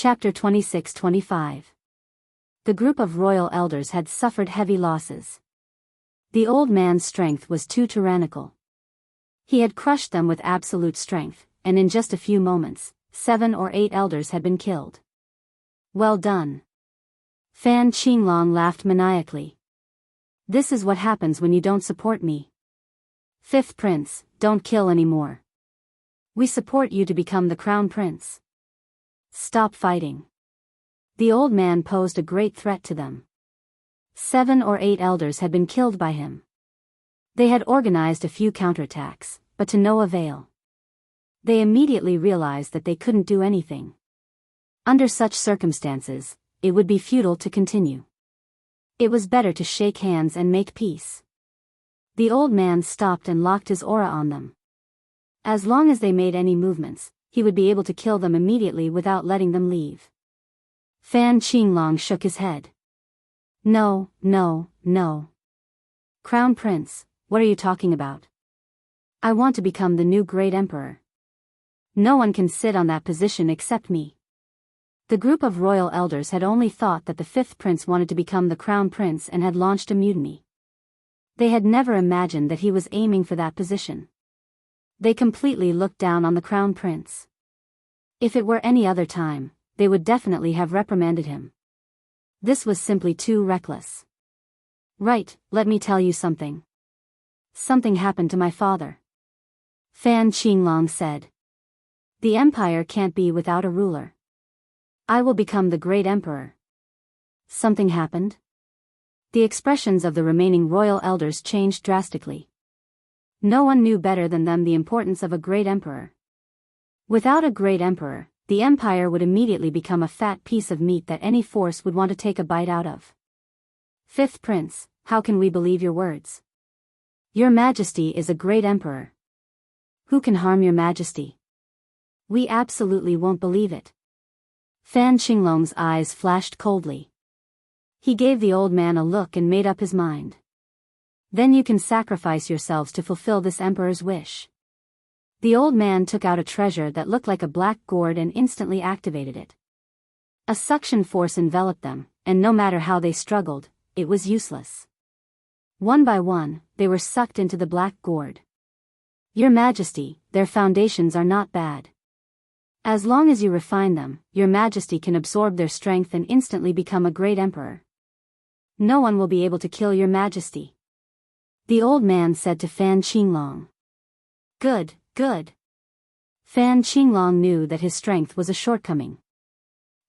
Chapter 26-25. The group of royal elders had suffered heavy losses. The old man's strength was too tyrannical. He had crushed them with absolute strength, and in just a few moments, 7 or 8 elders had been killed. Well done. Fan Qinglong laughed maniacally. This is what happens when you don't support me. Fifth Prince, don't kill anymore. We support you to become the Crown Prince. Stop fighting. The old man posed a great threat to them. 7 or 8 elders had been killed by him. They had organized a few counterattacks, but to no avail. They immediately realized that they couldn't do anything. Under such circumstances, it would be futile to continue. It was better to shake hands and make peace. The old man stopped and locked his aura on them. As long as they made any movements, he would be able to kill them immediately without letting them leave. Fan Qinglong shook his head. No. Crown Prince, what are you talking about? I want to become the new great emperor. No one can sit on that position except me. The group of royal elders had only thought that the 5th prince wanted to become the crown prince and had launched a mutiny. They had never imagined that he was aiming for that position. They completely looked down on the crown prince. If it were any other time, they would definitely have reprimanded him. This was simply too reckless. Right, let me tell you something. Something happened to my father. Fan Qinglong said. The empire can't be without a ruler. I will become the great emperor. Something happened? The expressions of the remaining royal elders changed drastically. No one knew better than them the importance of a great emperor. Without a great emperor, the empire would immediately become a fat piece of meat that any force would want to take a bite out of. 5th Prince, how can we believe your words? Your Majesty is a great emperor. Who can harm your Majesty? We absolutely won't believe it. Fan Qinglong's eyes flashed coldly. He gave the old man a look and made up his mind. Then you can sacrifice yourselves to fulfill this emperor's wish. The old man took out a treasure that looked like a black gourd and instantly activated it. A suction force enveloped them, and no matter how they struggled, it was useless. One by one, they were sucked into the black gourd. Your Majesty, their foundations are not bad. As long as you refine them, your Majesty can absorb their strength and instantly become a great emperor. No one will be able to kill your Majesty. The old man said to Fan Qinglong. Good. Fan Qinglong knew that his strength was a shortcoming.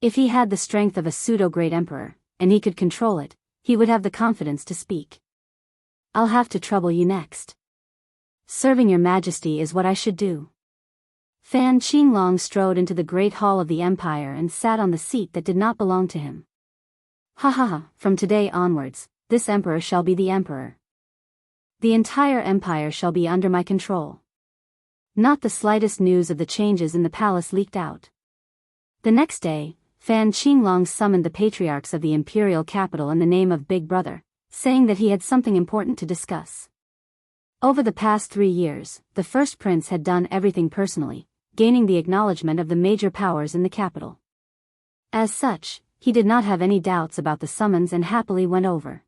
If he had the strength of a pseudo-great emperor, and he could control it, he would have the confidence to speak. I'll have to trouble you next. Serving your Majesty is what I should do. Fan Qinglong strode into the great hall of the empire and sat on the seat that did not belong to him. From today onwards, this emperor shall be the emperor. The entire empire shall be under my control. Not the slightest news of the changes in the palace leaked out. The next day, Fan Qinglong summoned the patriarchs of the imperial capital in the name of Big Brother, saying that he had something important to discuss. Over the past 3 years, the 1st prince had done everything personally, gaining the acknowledgement of the major powers in the capital. As such, he did not have any doubts about the summons and happily went over.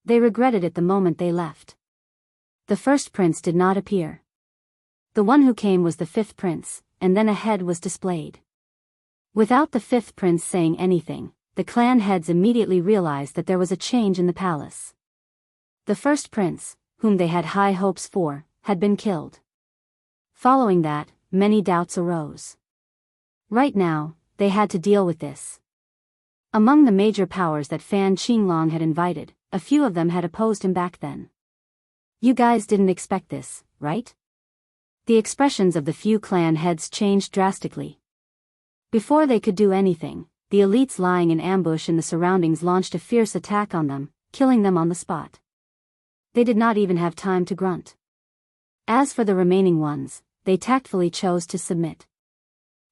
They regretted it the moment they left. The 1st prince did not appear. The one who came was the 5th prince, and then a head was displayed. Without the 5th prince saying anything, the clan heads immediately realized that there was a change in the palace. The 1st prince, whom they had high hopes for, had been killed. Following that, many doubts arose. Right now, they had to deal with this. Among the major powers that Fan Qinglong had invited, a few of them had opposed him back then. You guys didn't expect this, right? The expressions of the few clan heads changed drastically. Before they could do anything, the elites lying in ambush in the surroundings launched a fierce attack on them, killing them on the spot. They did not even have time to grunt. As for the remaining ones, they tactfully chose to submit.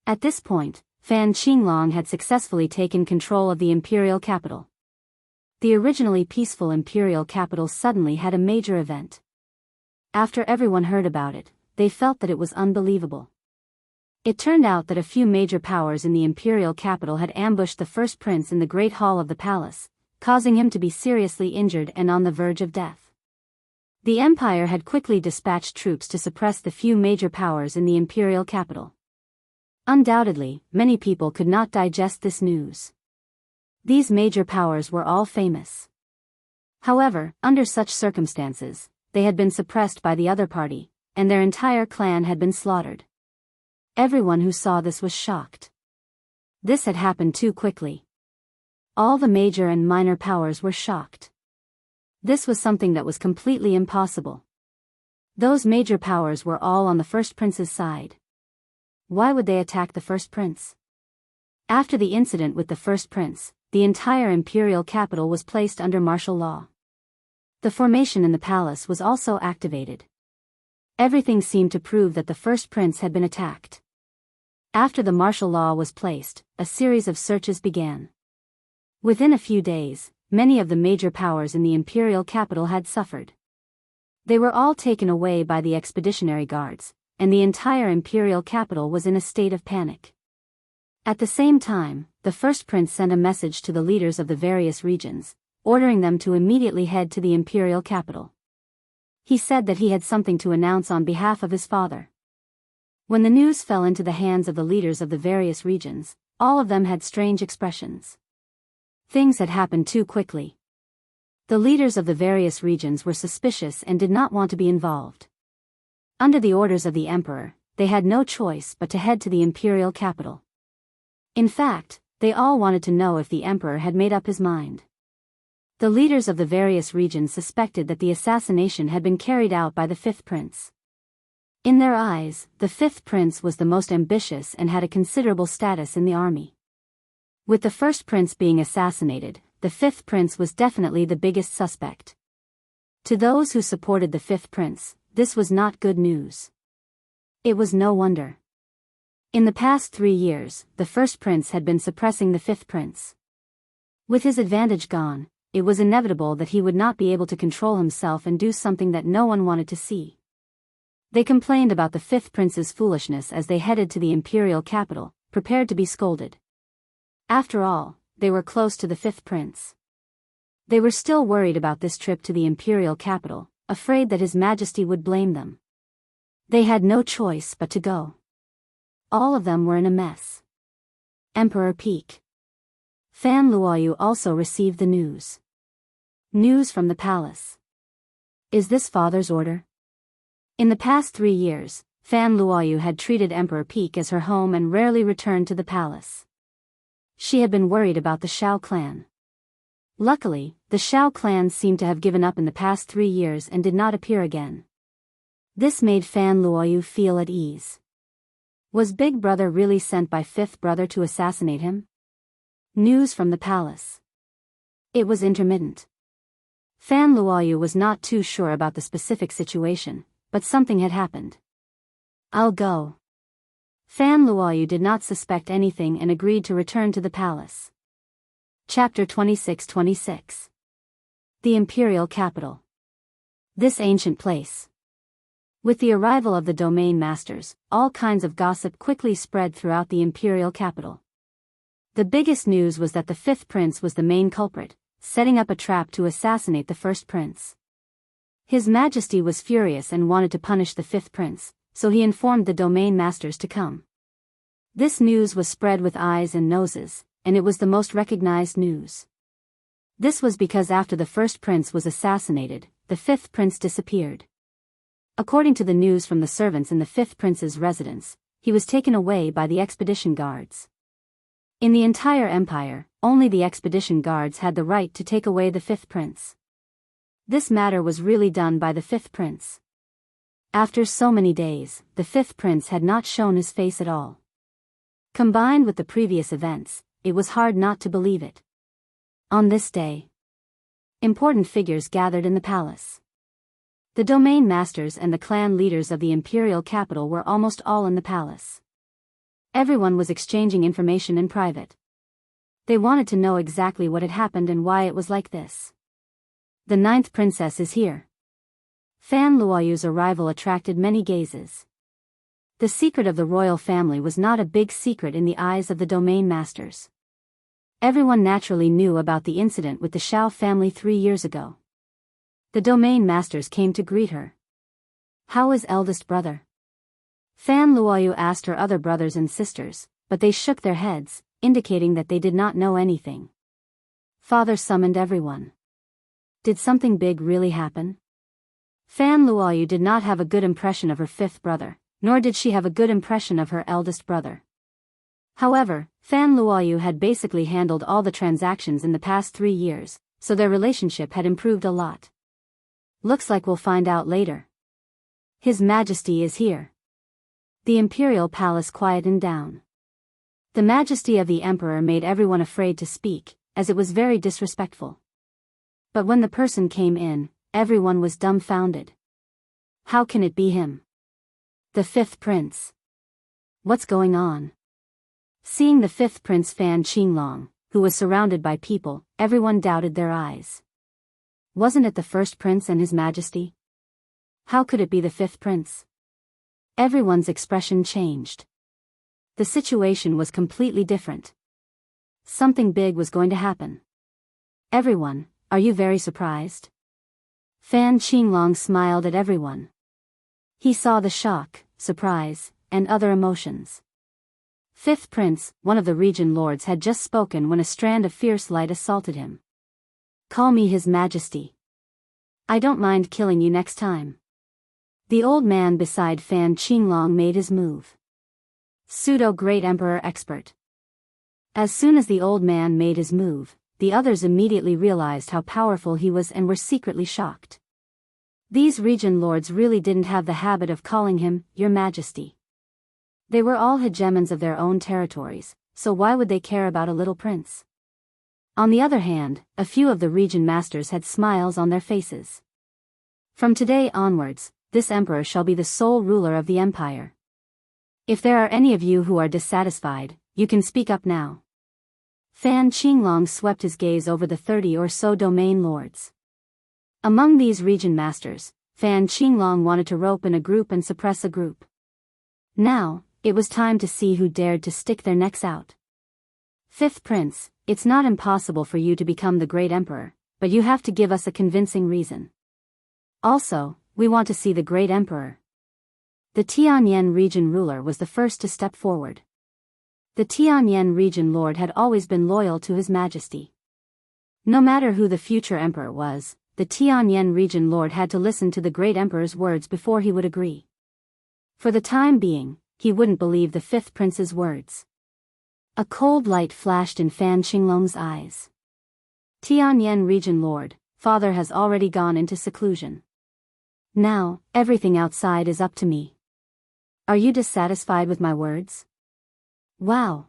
At this point, Fan Qinglong had successfully taken control of the imperial capital. The originally peaceful imperial capital suddenly had a major event. After everyone heard about it, they felt that it was unbelievable. It turned out that a few major powers in the imperial capital had ambushed the first prince in the great hall of the palace, causing him to be seriously injured and on the verge of death. The empire had quickly dispatched troops to suppress the few major powers in the imperial capital. Undoubtedly, many people could not digest this news. These major powers were all famous. However, under such circumstances, they had been suppressed by the other party, and their entire clan had been slaughtered. Everyone who saw this was shocked. This had happened too quickly. All the major and minor powers were shocked. This was something that was completely impossible. Those major powers were all on the first prince's side. Why would they attack the first prince? After the incident with the first prince, the entire imperial capital was placed under martial law. The formation in the palace was also activated. Everything seemed to prove that the first prince had been attacked. After the martial law was placed, a series of searches began. Within a few days, many of the major powers in the imperial capital had suffered. They were all taken away by the expeditionary guards, and the entire imperial capital was in a state of panic. At the same time, the first prince sent a message to the leaders of the various regions, ordering them to immediately head to the imperial capital. He said that he had something to announce on behalf of his father. When the news fell into the hands of the leaders of the various regions, all of them had strange expressions. Things had happened too quickly. The leaders of the various regions were suspicious and did not want to be involved. Under the orders of the emperor, they had no choice but to head to the imperial capital. In fact, they all wanted to know if the emperor had made up his mind. The leaders of the various regions suspected that the assassination had been carried out by the fifth prince. In their eyes, the fifth prince was the most ambitious and had a considerable status in the army. With the first prince being assassinated, the fifth prince was definitely the biggest suspect. To those who supported the fifth prince, this was not good news. It was no wonder. In the past 3 years, the first prince had been suppressing the fifth prince. With his advantage gone, it was inevitable that he would not be able to control himself and do something that no one wanted to see. They complained about the fifth prince's foolishness as they headed to the imperial capital, prepared to be scolded. After all, they were close to the fifth prince. They were still worried about this trip to the imperial capital, afraid that His Majesty would blame them. They had no choice but to go. All of them were in a mess. Emperor Peak. Fan Luoyu also received the news. News from the palace. Is this father's order? In the past 3 years, Fan Luoyu had treated Emperor Peak as her home and rarely returned to the palace. She had been worried about the Shao clan. Luckily, the Shao clan seemed to have given up in the past 3 years and did not appear again. This made Fan Luoyu feel at ease. Was Big Brother really sent by Fifth Brother to assassinate him? News from the palace. It was intermittent. Fan Luoyu was not too sure about the specific situation, but something had happened. I'll go. Fan Luoyu did not suspect anything and agreed to return to the palace. Chapter 26-26. The Imperial Capital. This ancient place. With the arrival of the domain masters, all kinds of gossip quickly spread throughout the imperial capital. The biggest news was that the fifth prince was the main culprit, setting up a trap to assassinate the first prince. His Majesty was furious and wanted to punish the fifth prince, so he informed the domain masters to come. This news was spread with eyes and noses, and it was the most recognized news. This was because after the first prince was assassinated, the fifth prince disappeared. According to the news from the servants in the fifth prince's residence, he was taken away by the expedition guards. In the entire empire, only the expedition guards had the right to take away the fifth prince. This matter was really done by the fifth prince. After so many days, the fifth prince had not shown his face at all. Combined with the previous events, it was hard not to believe it. On this day, important figures gathered in the palace. The domain masters and the clan leaders of the imperial capital were almost all in the palace. Everyone was exchanging information in private. They wanted to know exactly what had happened and why it was like this. The ninth princess is here. Fan Luoyu's arrival attracted many gazes. The secret of the royal family was not a big secret in the eyes of the domain masters. Everyone naturally knew about the incident with the Shao family 3 years ago. The domain masters came to greet her. How is eldest brother? Fan Luoyu asked her other brothers and sisters, but they shook their heads, indicating that they did not know anything. Father summoned everyone. Did something big really happen? Fan Luoyu did not have a good impression of her fifth brother, nor did she have a good impression of her eldest brother. However, Fan Luoyu had basically handled all the transactions in the past 3 years, so their relationship had improved a lot. Looks like we'll find out later. His Majesty is here. The imperial palace quietened down. The majesty of the emperor made everyone afraid to speak, as it was very disrespectful. But when the person came in, everyone was dumbfounded. How can it be him? The fifth prince. What's going on? Seeing the fifth prince Fan Qinglong, who was surrounded by people, everyone doubted their eyes. Wasn't it the first prince and his majesty? How could it be the fifth prince? Everyone's expression changed. The situation was completely different. Something big was going to happen. Everyone, are you very surprised? Fan Qinglong smiled at everyone. He saw the shock, surprise, and other emotions. Fifth prince, one of the region lords, had just spoken when a strand of fierce light assaulted him. Call me His Majesty. I don't mind killing you next time. The old man beside Fan Qinglong made his move. Pseudo-Great Emperor Expert. As soon as the old man made his move, the others immediately realized how powerful he was and were secretly shocked. These region lords really didn't have the habit of calling him, Your Majesty. They were all hegemons of their own territories, so why would they care about a little prince? On the other hand, a few of the region masters had smiles on their faces. From today onwards, this emperor shall be the sole ruler of the empire. If there are any of you who are dissatisfied, you can speak up now. Fan Qinglong swept his gaze over the 30 or so domain lords. Among these region masters, Fan Qinglong wanted to rope in a group and suppress a group. Now, it was time to see who dared to stick their necks out. Fifth prince, it's not impossible for you to become the great emperor, but you have to give us a convincing reason. Also, we want to see the great emperor. The Tianyan region ruler was the first to step forward. The Tianyan region lord had always been loyal to His Majesty. No matter who the future emperor was, the Tianyan region lord had to listen to the great emperor's words before he would agree. For the time being, he wouldn't believe the fifth prince's words. A cold light flashed in Fan Qinglong's eyes. Tianyan region lord, father has already gone into seclusion. Now, everything outside is up to me. Are you dissatisfied with my words? Wow!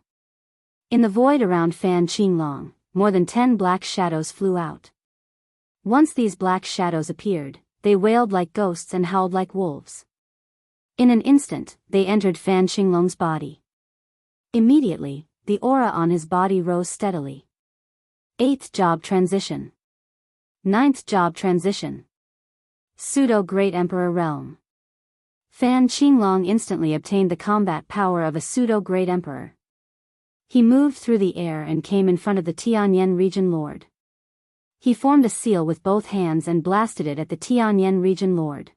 In the void around Fan Qinglong, more than 10 black shadows flew out. Once these black shadows appeared, they wailed like ghosts and howled like wolves. In an instant, they entered Fan Qinglong's body. Immediately, the aura on his body rose steadily. 8th job transition. 9th job transition. Pseudo-Great Emperor Realm. Fan Qinglong instantly obtained the combat power of a pseudo-Great Emperor. He moved through the air and came in front of the Tianyan region lord. He formed a seal with both hands and blasted it at the Tianyan region lord.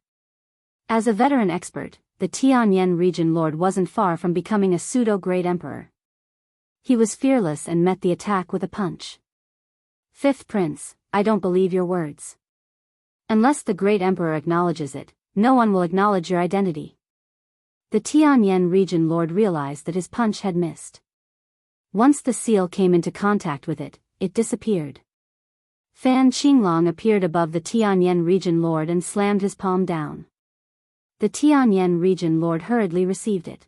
As a veteran expert, the Tianyan region lord wasn't far from becoming a pseudo-Great Emperor. He was fearless and met the attack with a punch. Fifth prince, I don't believe your words. Unless the Great Emperor acknowledges it, no one will acknowledge your identity. The Tianyan region lord realized that his punch had missed. Once the seal came into contact with it, it disappeared. Fan Qinglong appeared above the Tianyan region lord and slammed his palm down. The Tianyan region lord hurriedly received it.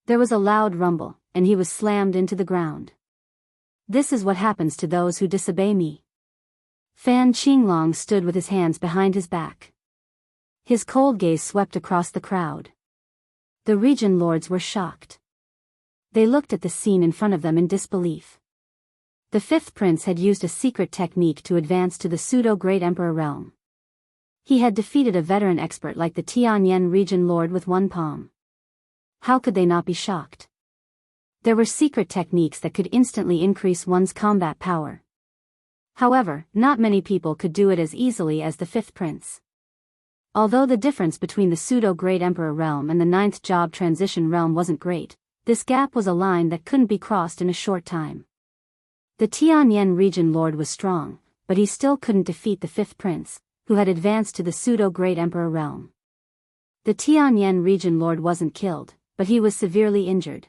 There was a loud rumble, and he was slammed into the ground. This is what happens to those who disobey me. Fan Qinglong stood with his hands behind his back. His cold gaze swept across the crowd. The region lords were shocked. They looked at the scene in front of them in disbelief. The fifth prince had used a secret technique to advance to the pseudo-Great Emperor realm. He had defeated a veteran expert like the Tianyan region lord with one palm. How could they not be shocked? There were secret techniques that could instantly increase one's combat power. However, not many people could do it as easily as the fifth prince. Although the difference between the pseudo-Great Emperor realm and the ninth job transition realm wasn't great, this gap was a line that couldn't be crossed in a short time. The Tianyan region lord was strong, but he still couldn't defeat the fifth prince, who had advanced to the pseudo-Great Emperor realm. The Tianyan region lord wasn't killed, but he was severely injured.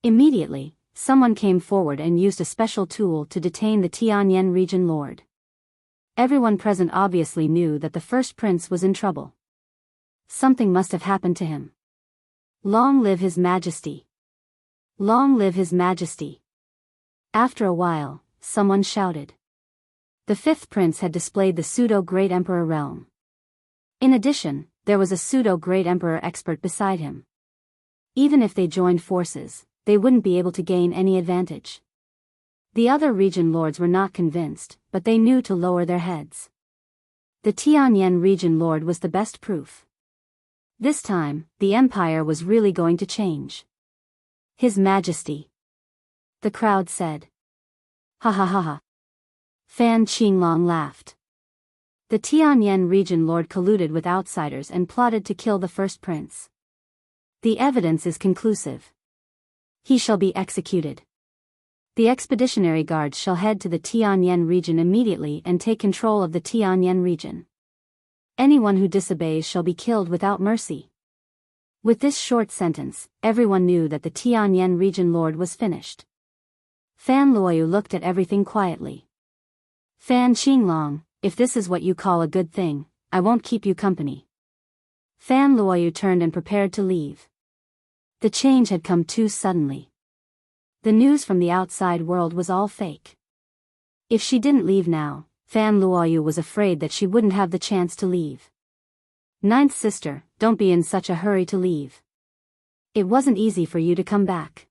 Immediately, someone came forward and used a special tool to detain the Tianyan region lord. Everyone present obviously knew that the first prince was in trouble. Something must have happened to him. Long live His Majesty! Long live His Majesty! After a while, someone shouted. The fifth prince had displayed the pseudo-Great Emperor realm. In addition, there was a pseudo-Great Emperor expert beside him. Even if they joined forces, they wouldn't be able to gain any advantage. The other region lords were not convinced, but they knew to lower their heads. The Tianyan region lord was the best proof. This time, the empire was really going to change. His Majesty. The crowd said. Ha ha ha ha. Fan Qinglong laughed. The Tianyan region lord colluded with outsiders and plotted to kill the first prince. The evidence is conclusive. He shall be executed. The expeditionary guards shall head to the Tianyan region immediately and take control of the Tianyan region. Anyone who disobeys shall be killed without mercy. With this short sentence, everyone knew that the Tianyan region lord was finished. Fan Luoyu looked at everything quietly. Fan Qinglong, if this is what you call a good thing, I won't keep you company. Fan Luoyu turned and prepared to leave. The change had come too suddenly. The news from the outside world was all fake. If she didn't leave now, Fan Luoyu was afraid that she wouldn't have the chance to leave. Ninth sister, don't be in such a hurry to leave. It wasn't easy for you to come back.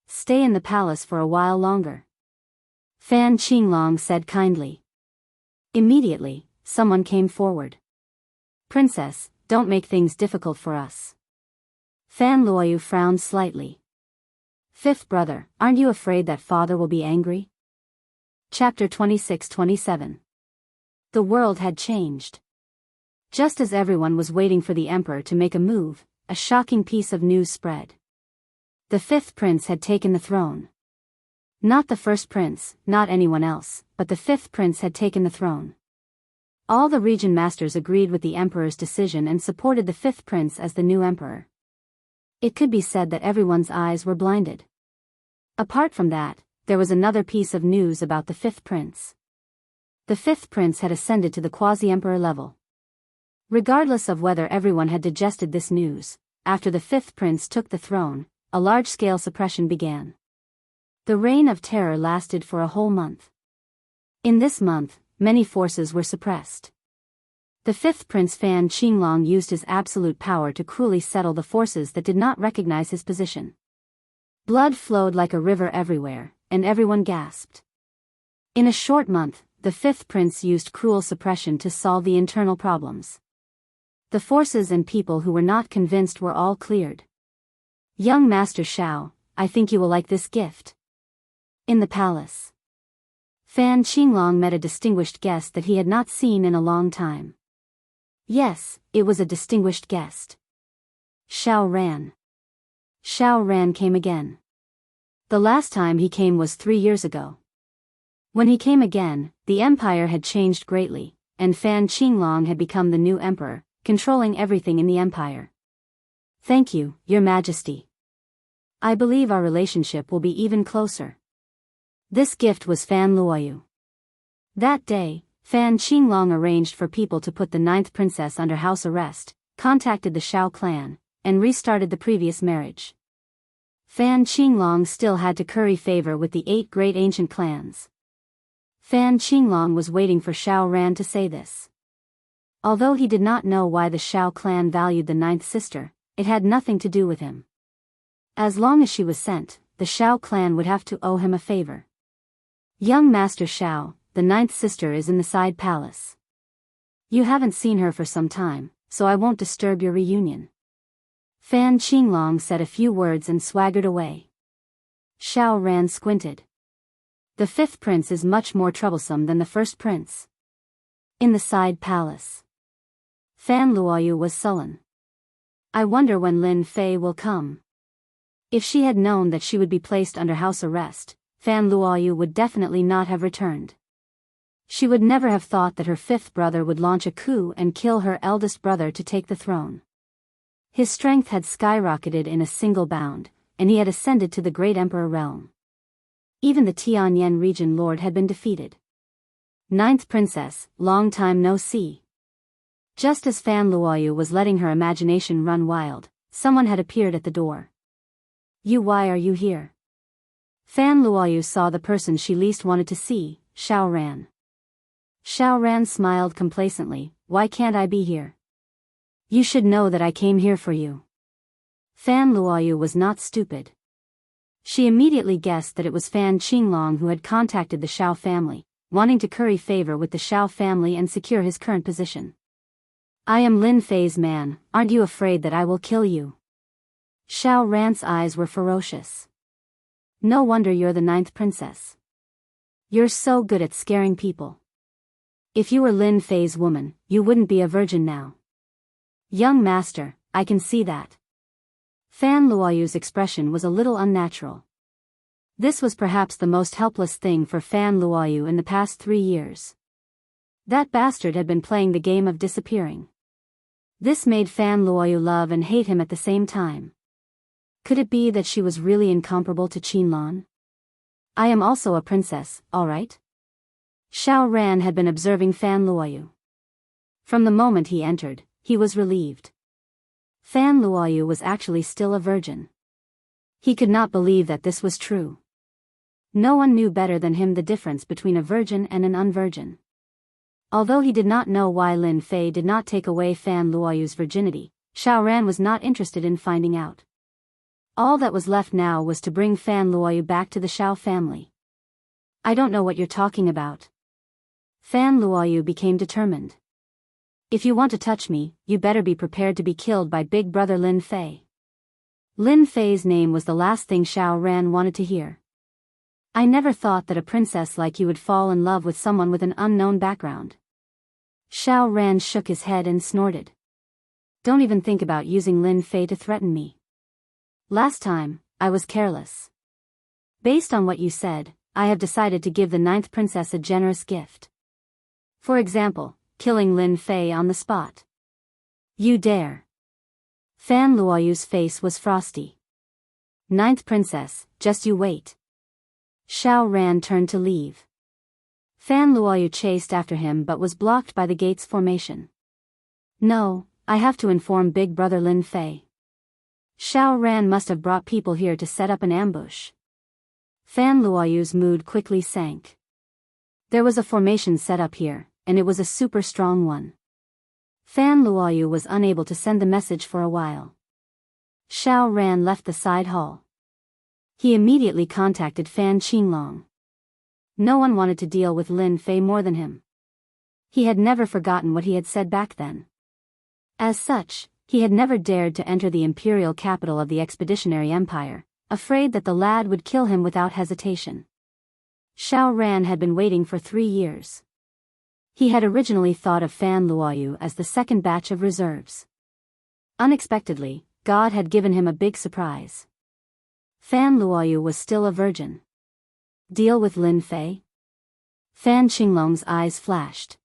Stay in the palace for a while longer. Fan Qinglong said kindly. Immediately, someone came forward. Princess, don't make things difficult for us. Fan Luoyu frowned slightly. Fifth brother, aren't you afraid that father will be angry? Chapter 26-27. The world had changed. Just as everyone was waiting for the emperor to make a move, a shocking piece of news spread. The fifth prince had taken the throne. Not the first prince, not anyone else, but the fifth prince had taken the throne. All the region masters agreed with the emperor's decision and supported the fifth prince as the new emperor. It could be said that everyone's eyes were blinded. Apart from that, there was another piece of news about the fifth prince. The fifth prince had ascended to the quasi-emperor level. Regardless of whether everyone had digested this news, after the fifth prince took the throne, a large-scale suppression began. The reign of terror lasted for a whole month. In this month, many forces were suppressed. The fifth prince Fan Qinglong used his absolute power to cruelly settle the forces that did not recognize his position. Blood flowed like a river everywhere, and everyone gasped. In a short month, the fifth prince used cruel suppression to solve the internal problems. The forces and people who were not convinced were all cleared. Young Master Xiao, I think you will like this gift. In the palace. Fan Qinglong met a distinguished guest that he had not seen in a long time. Yes, it was a distinguished guest. Xiao Ran. Xiao Ran came again. The last time he came was 3 years ago. When he came again, the empire had changed greatly, and Fan Qinglong had become the new emperor, controlling everything in the empire. Thank you, Your Majesty. I believe our relationship will be even closer. This gift was Fan Luoyu. That day, Fan Qinglong arranged for people to put the ninth princess under house arrest, contacted the Shao clan, and restarted the previous marriage. Fan Qinglong still had to curry favor with the 8 great ancient clans. Fan Qinglong was waiting for Xiao Ran to say this. Although he did not know why the Shao clan valued the ninth sister, it had nothing to do with him. As long as she was sent, the Shao clan would have to owe him a favor. Young Master Xiao, the ninth sister is in the side palace. You haven't seen her for some time, so I won't disturb your reunion. Fan Qinglong said a few words and swaggered away. Xiao Ran squinted. The fifth prince is much more troublesome than the first prince. In the side palace, Fan Luoyu was sullen. I wonder when Lin Fei will come. If she had known that she would be placed under house arrest, Fan Luoyu would definitely not have returned. She would never have thought that her fifth brother would launch a coup and kill her eldest brother to take the throne. His strength had skyrocketed in a single bound, and he had ascended to the great emperor realm. Even the Tianyan region lord had been defeated. Ninth princess, long time no see. Just as Fan Luoyu was letting her imagination run wild, someone had appeared at the door. Why are you here? Fan Luoyu saw the person she least wanted to see, Xiao Ran. Xiao Ran smiled complacently. Why can't I be here? You should know that I came here for you. Fan Luoyu was not stupid. She immediately guessed that it was Fan Qinglong who had contacted the Xiao family, wanting to curry favor with the Xiao family and secure his current position. I am Lin Fei's man, aren't you afraid that I will kill you? Xiao Ran's eyes were ferocious. No wonder you're the ninth princess. You're so good at scaring people. If you were Lin Fei's woman, you wouldn't be a virgin now. Young master, I can see that. Fan Luoyu's expression was a little unnatural. This was perhaps the most helpless thing for Fan Luoyu in the past 3 years. That bastard had been playing the game of disappearing. This made Fan Luoyu love and hate him at the same time. Could it be that she was really incomparable to Qinlan? I am also a princess, all right? Xiao Ran had been observing Fan Luoyu. From the moment he entered, he was relieved. Fan Luoyu was actually still a virgin. He could not believe that this was true. No one knew better than him the difference between a virgin and an unvirgin. Although he did not know why Lin Fei did not take away Fan Luoyu's virginity, Xiao Ran was not interested in finding out. All that was left now was to bring Fan Luoyu back to the Xiao family. I don't know what you're talking about. Fan Luoyu became determined. If you want to touch me, you better be prepared to be killed by big brother Lin Fei. Lin Fei's name was the last thing Xiao Ran wanted to hear. I never thought that a princess like you would fall in love with someone with an unknown background. Xiao Ran shook his head and snorted. Don't even think about using Lin Fei to threaten me. Last time, I was careless. Based on what you said, I have decided to give the ninth princess a generous gift. For example, killing Lin Fei on the spot. You dare. Fan Luoyu's face was frosty. Ninth princess, just you wait. Xiao Ran turned to leave. Fan Luoyu chased after him but was blocked by the gate's formation. No, I have to inform big brother Lin Fei. Xiao Ran must have brought people here to set up an ambush. Fan Luoyu's mood quickly sank. There was a formation set up here, and it was a super strong one. Fan Luoyu was unable to send the message for a while. Xiao Ran left the side hall. He immediately contacted Fan Qinglong. No one wanted to deal with Lin Fei more than him. He had never forgotten what he had said back then. As such, he had never dared to enter the imperial capital of the expeditionary empire, afraid that the lad would kill him without hesitation. Xiao Ran had been waiting for 3 years. He had originally thought of Fan Luoyu as the second batch of reserves. Unexpectedly, God had given him a big surprise. Fan Luoyu was still a virgin. Deal with Lin Fei? Fan Qinglong's eyes flashed.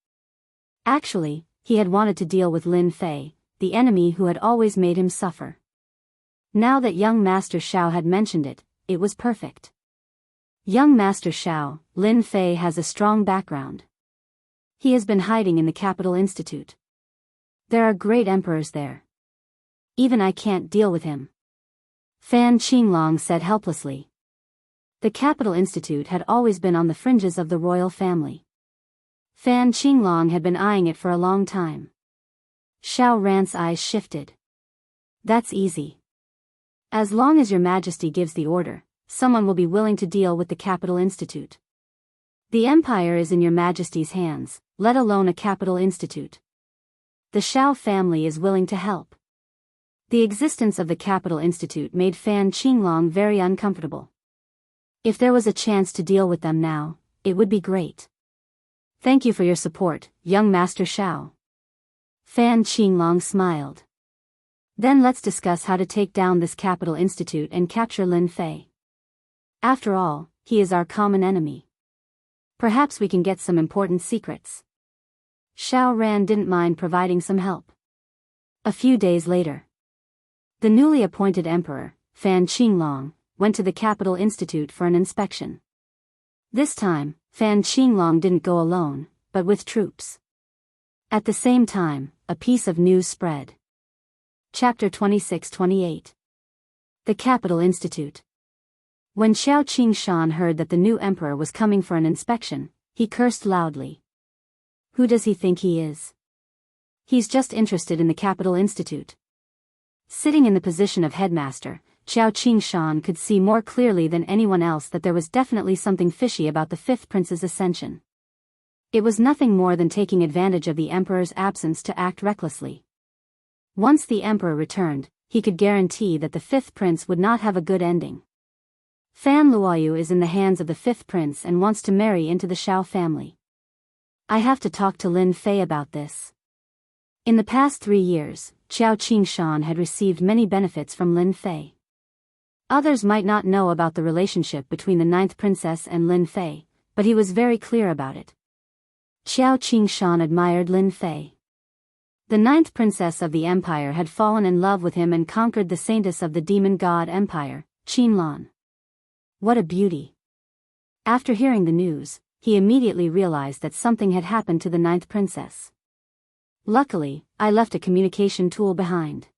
Actually, he had wanted to deal with Lin Fei, the enemy who had always made him suffer. Now that young Master Xiao had mentioned it, it was perfect. Young Master Xiao, Lin Fei has a strong background. He has been hiding in the Capital Institute. There are great emperors there. Even I can't deal with him. Fan Qinglong said helplessly. The Capital Institute had always been on the fringes of the royal family. Fan Qinglong had been eyeing it for a long time. Xiao Ran's eyes shifted. That's easy. As long as your majesty gives the order, someone will be willing to deal with the Capital Institute. The empire is in your majesty's hands, let alone a Capital Institute. The Xiao family is willing to help. The existence of the Capital Institute made Fan Qinglong very uncomfortable. If there was a chance to deal with them now, it would be great. Thank you for your support, young Master Xiao. Fan Qinglong smiled. Then let's discuss how to take down this Capital Institute and capture Lin Fei. After all, he is our common enemy. Perhaps we can get some important secrets. Xiao Ran didn't mind providing some help. A few days later, the newly appointed emperor, Fan Qinglong, went to the Capital Institute for an inspection. This time, Fan Qinglong didn't go alone, but with troops. At the same time, a piece of news spread. Chapter 26-28. The Capital Institute. When Xiao Qingshan heard that the new emperor was coming for an inspection, he cursed loudly. Who does he think he is? He's just interested in the Capital Institute. Sitting in the position of headmaster, Xiao Qingshan could see more clearly than anyone else that there was definitely something fishy about the fifth prince's ascension. It was nothing more than taking advantage of the emperor's absence to act recklessly. Once the emperor returned, he could guarantee that the fifth prince would not have a good ending. Fan Luoyu is in the hands of the fifth prince and wants to marry into the Xiao family. I have to talk to Lin Fei about this. In the past 3 years, Xiao Qingshan had received many benefits from Lin Fei. Others might not know about the relationship between the ninth princess and Lin Fei, but he was very clear about it. Xiao Qingshan admired Lin Fei. The ninth princess of the empire had fallen in love with him and conquered the saintess of the demon god empire, Qinlan. What a beauty. After hearing the news, he immediately realized that something had happened to the ninth princess. Luckily, I left a communication tool behind.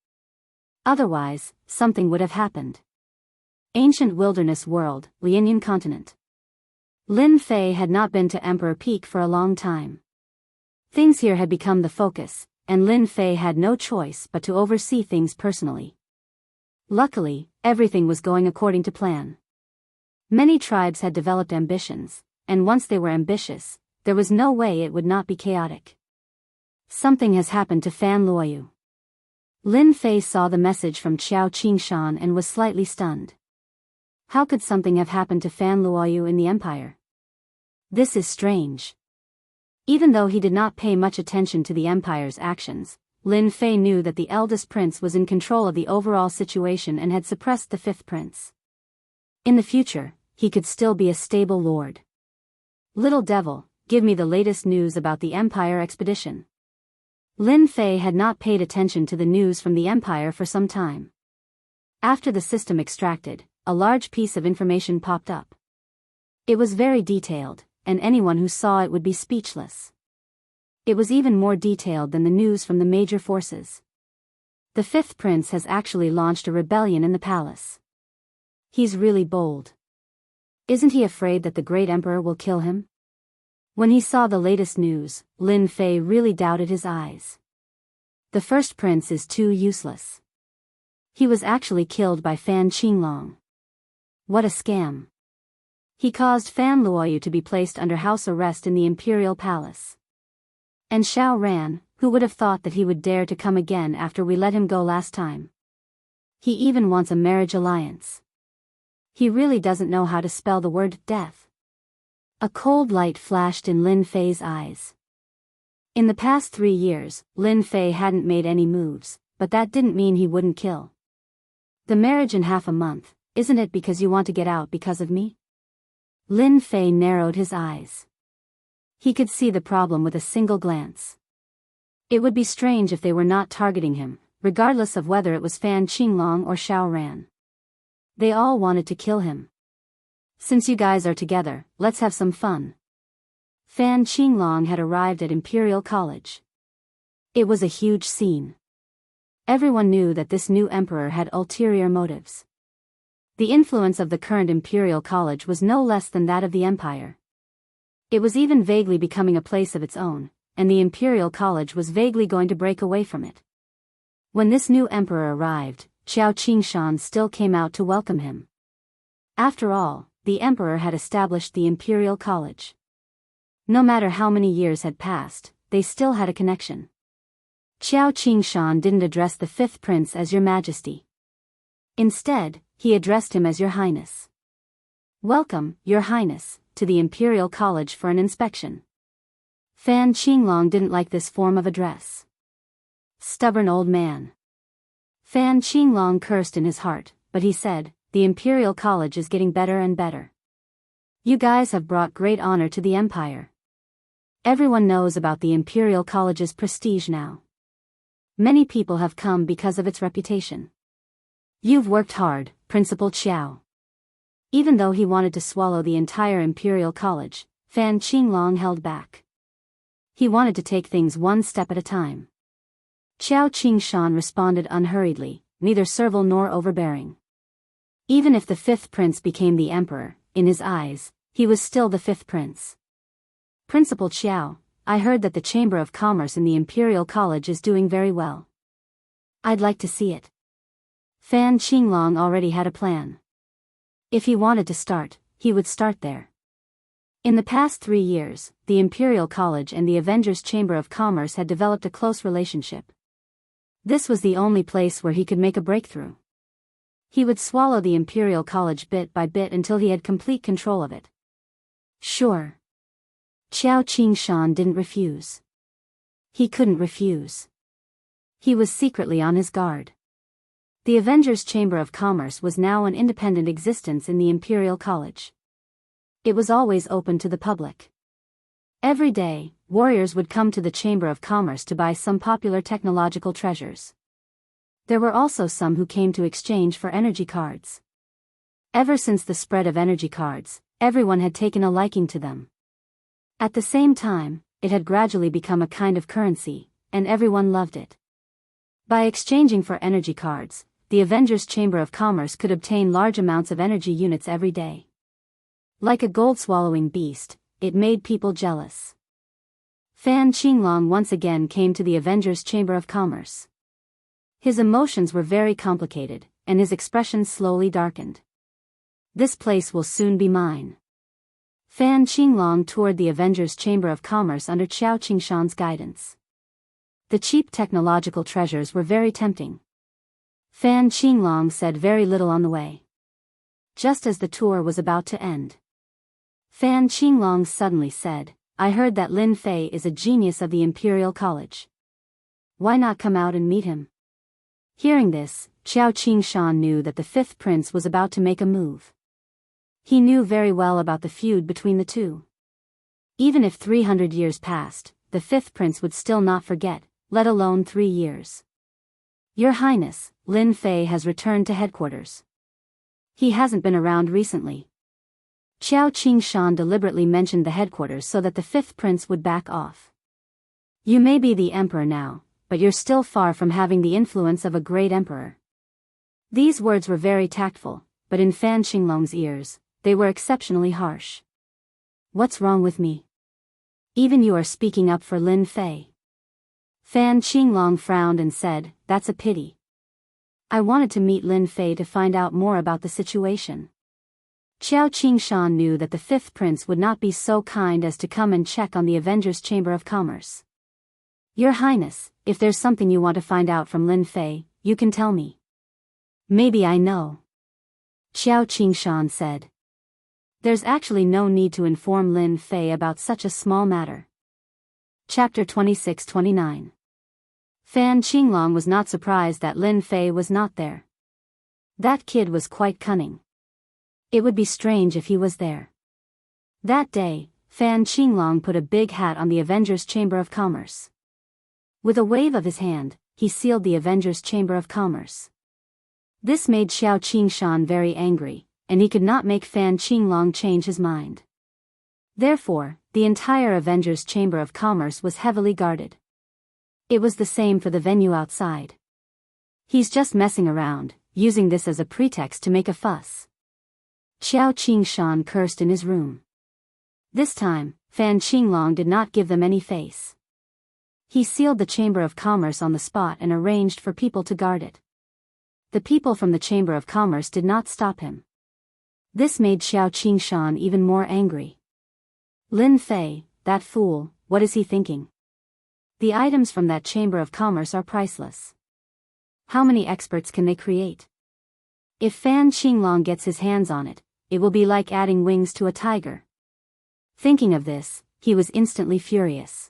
Otherwise, something would have happened. Ancient wilderness world, Lianyan continent. Lin Fei had not been to Emperor Peak for a long time. Things here had become the focus, and Lin Fei had no choice but to oversee things personally. Luckily, everything was going according to plan. Many tribes had developed ambitions, and once they were ambitious, there was no way it would not be chaotic. Something has happened to Fan Luoyu. Lin Fei saw the message from Xiao Qingshan and was slightly stunned. How could something have happened to Fan Luoyu in the empire? This is strange. Even though he did not pay much attention to the empire's actions, Lin Fei knew that the eldest prince was in control of the overall situation and had suppressed the fifth prince. In the future, he could still be a stable lord. Little devil, give me the latest news about the empire expedition. Lin Fei had not paid attention to the news from the empire for some time. After the system extracted, a large piece of information popped up. It was very detailed, and anyone who saw it would be speechless. It was even more detailed than the news from the major forces. The fifth prince has actually launched a rebellion in the palace. He's really bold. Isn't he afraid that the great emperor will kill him? When he saw the latest news, Lin Fei really doubted his eyes. The first prince is too useless. He was actually killed by Fan Qinglong. What a scam. He caused Fan Luoyu to be placed under house arrest in the imperial palace. And Xiao Ran, who would have thought that he would dare to come again after we let him go last time? He even wants a marriage alliance. He really doesn't know how to spell the word death. A cold light flashed in Lin Fei's eyes. In the past 3 years, Lin Fei hadn't made any moves, but that didn't mean he wouldn't kill. The marriage in half a month, isn't it because you want to get out because of me? Lin Fei narrowed his eyes. He could see the problem with a single glance. It would be strange if they were not targeting him, regardless of whether it was Fan Qinglong or Xiao Ran. They all wanted to kill him. Since you guys are together, let's have some fun. Fan Qinglong had arrived at Imperial College. It was a huge scene. Everyone knew that this new emperor had ulterior motives. The influence of the current Imperial College was no less than that of the empire. It was even vaguely becoming a place of its own, and the Imperial College was vaguely going to break away from it. When this new emperor arrived, Xiao Qingshan still came out to welcome him. After all, the emperor had established the Imperial College. No matter how many years had passed, they still had a connection. Qiao Qingshan didn't address the fifth prince as Your Majesty. Instead, he addressed him as Your Highness. Welcome, Your Highness, to the Imperial College for an inspection. Fan Qinglong didn't like this form of address. Stubborn old man. Fan Qinglong cursed in his heart, but he said, the Imperial College is getting better and better. You guys have brought great honor to the Empire. Everyone knows about the Imperial College's prestige now. Many people have come because of its reputation. You've worked hard, Principal Qiao. Even though he wanted to swallow the entire Imperial College, Fan Qinglong held back. He wanted to take things one step at a time. Qiao Qingshan responded unhurriedly, neither servile nor overbearing. Even if the fifth prince became the emperor, in his eyes, he was still the fifth prince. Principal Qiao, I heard that the Chamber of Commerce in the Imperial College is doing very well. I'd like to see it. Fan Qinglong already had a plan. If he wanted to start, he would start there. In the past 3 years, the Imperial College and the Avengers Chamber of Commerce had developed a close relationship. This was the only place where he could make a breakthrough. He would swallow the Imperial College bit by bit until he had complete control of it. Sure. Qiao Qingshan didn't refuse. He couldn't refuse. He was secretly on his guard. The Avengers Chamber of Commerce was now an independent existence in the Imperial College. It was always open to the public. Every day, warriors would come to the Chamber of Commerce to buy some popular technological treasures. There were also some who came to exchange for energy cards. Ever since the spread of energy cards, everyone had taken a liking to them. At the same time, it had gradually become a kind of currency, and everyone loved it. By exchanging for energy cards, the Avengers Chamber of Commerce could obtain large amounts of energy units every day. Like a gold-swallowing beast, it made people jealous. Fan Qinglong once again came to the Avengers Chamber of Commerce. His emotions were very complicated, and his expression slowly darkened. This place will soon be mine. Fan Qinglong toured the Avengers Chamber of Commerce under Qiao Qingshan's guidance. The cheap technological treasures were very tempting. Fan Qinglong said very little on the way. Just as the tour was about to end, Fan Qinglong suddenly said, I heard that Lin Fei is a genius of the Imperial College. Why not come out and meet him? Hearing this, Qiao Qingshan knew that the fifth prince was about to make a move. He knew very well about the feud between the two. Even if 300 years passed, the fifth prince would still not forget, let alone 3 years. Your Highness, Lin Fei has returned to headquarters. He hasn't been around recently. Qiao Qingshan deliberately mentioned the headquarters so that the fifth prince would back off. You may be the emperor now, but you're still far from having the influence of a great emperor. These words were very tactful, but in Fan Qinglong's ears, they were exceptionally harsh. What's wrong with me? Even you are speaking up for Lin Fei. Fan Qinglong frowned and said, that's a pity. I wanted to meet Lin Fei to find out more about the situation. Qiao Qingshan knew that the fifth prince would not be so kind as to come and check on the Avengers Chamber of Commerce. Your Highness, if there's something you want to find out from Lin Fei, you can tell me. Maybe I know. Qiao Qingshan said. There's actually no need to inform Lin Fei about such a small matter. Chapter 26-29. Fan Qinglong was not surprised that Lin Fei was not there. That kid was quite cunning. It would be strange if he was there. That day, Fan Qinglong put a big hat on the Avengers Chamber of Commerce. With a wave of his hand, he sealed the Avengers Chamber of Commerce. This made Qiao Qingshan very angry, and he could not make Fan Qinglong change his mind. Therefore, the entire Avengers Chamber of Commerce was heavily guarded. It was the same for the venue outside. He's just messing around, using this as a pretext to make a fuss. Qiao Qingshan cursed in his room. This time, Fan Qinglong did not give them any face. He sealed the Chamber of Commerce on the spot and arranged for people to guard it. The people from the Chamber of Commerce did not stop him. This made Qiao Qingshan even more angry. Lin Fei, that fool, what is he thinking? The items from that Chamber of Commerce are priceless. How many experts can they create? If Fan Qinglong gets his hands on it, it will be like adding wings to a tiger. Thinking of this, he was instantly furious.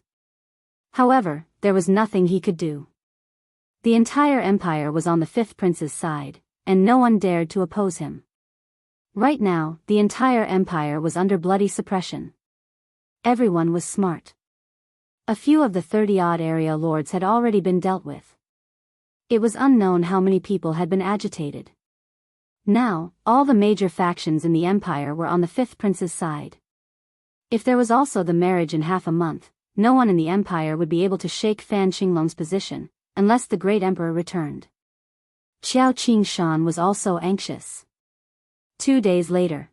However, there was nothing he could do. The entire empire was on the fifth prince's side, and no one dared to oppose him. Right now, the entire empire was under bloody suppression. Everyone was smart. A few of the 30-odd area lords had already been dealt with. It was unknown how many people had been agitated. Now, all the major factions in the empire were on the fifth prince's side. If there was also the marriage in half a month, no one in the empire would be able to shake Fan Qinglong's position, unless the great emperor returned. Qiao Qingshan was also anxious. 2 days later,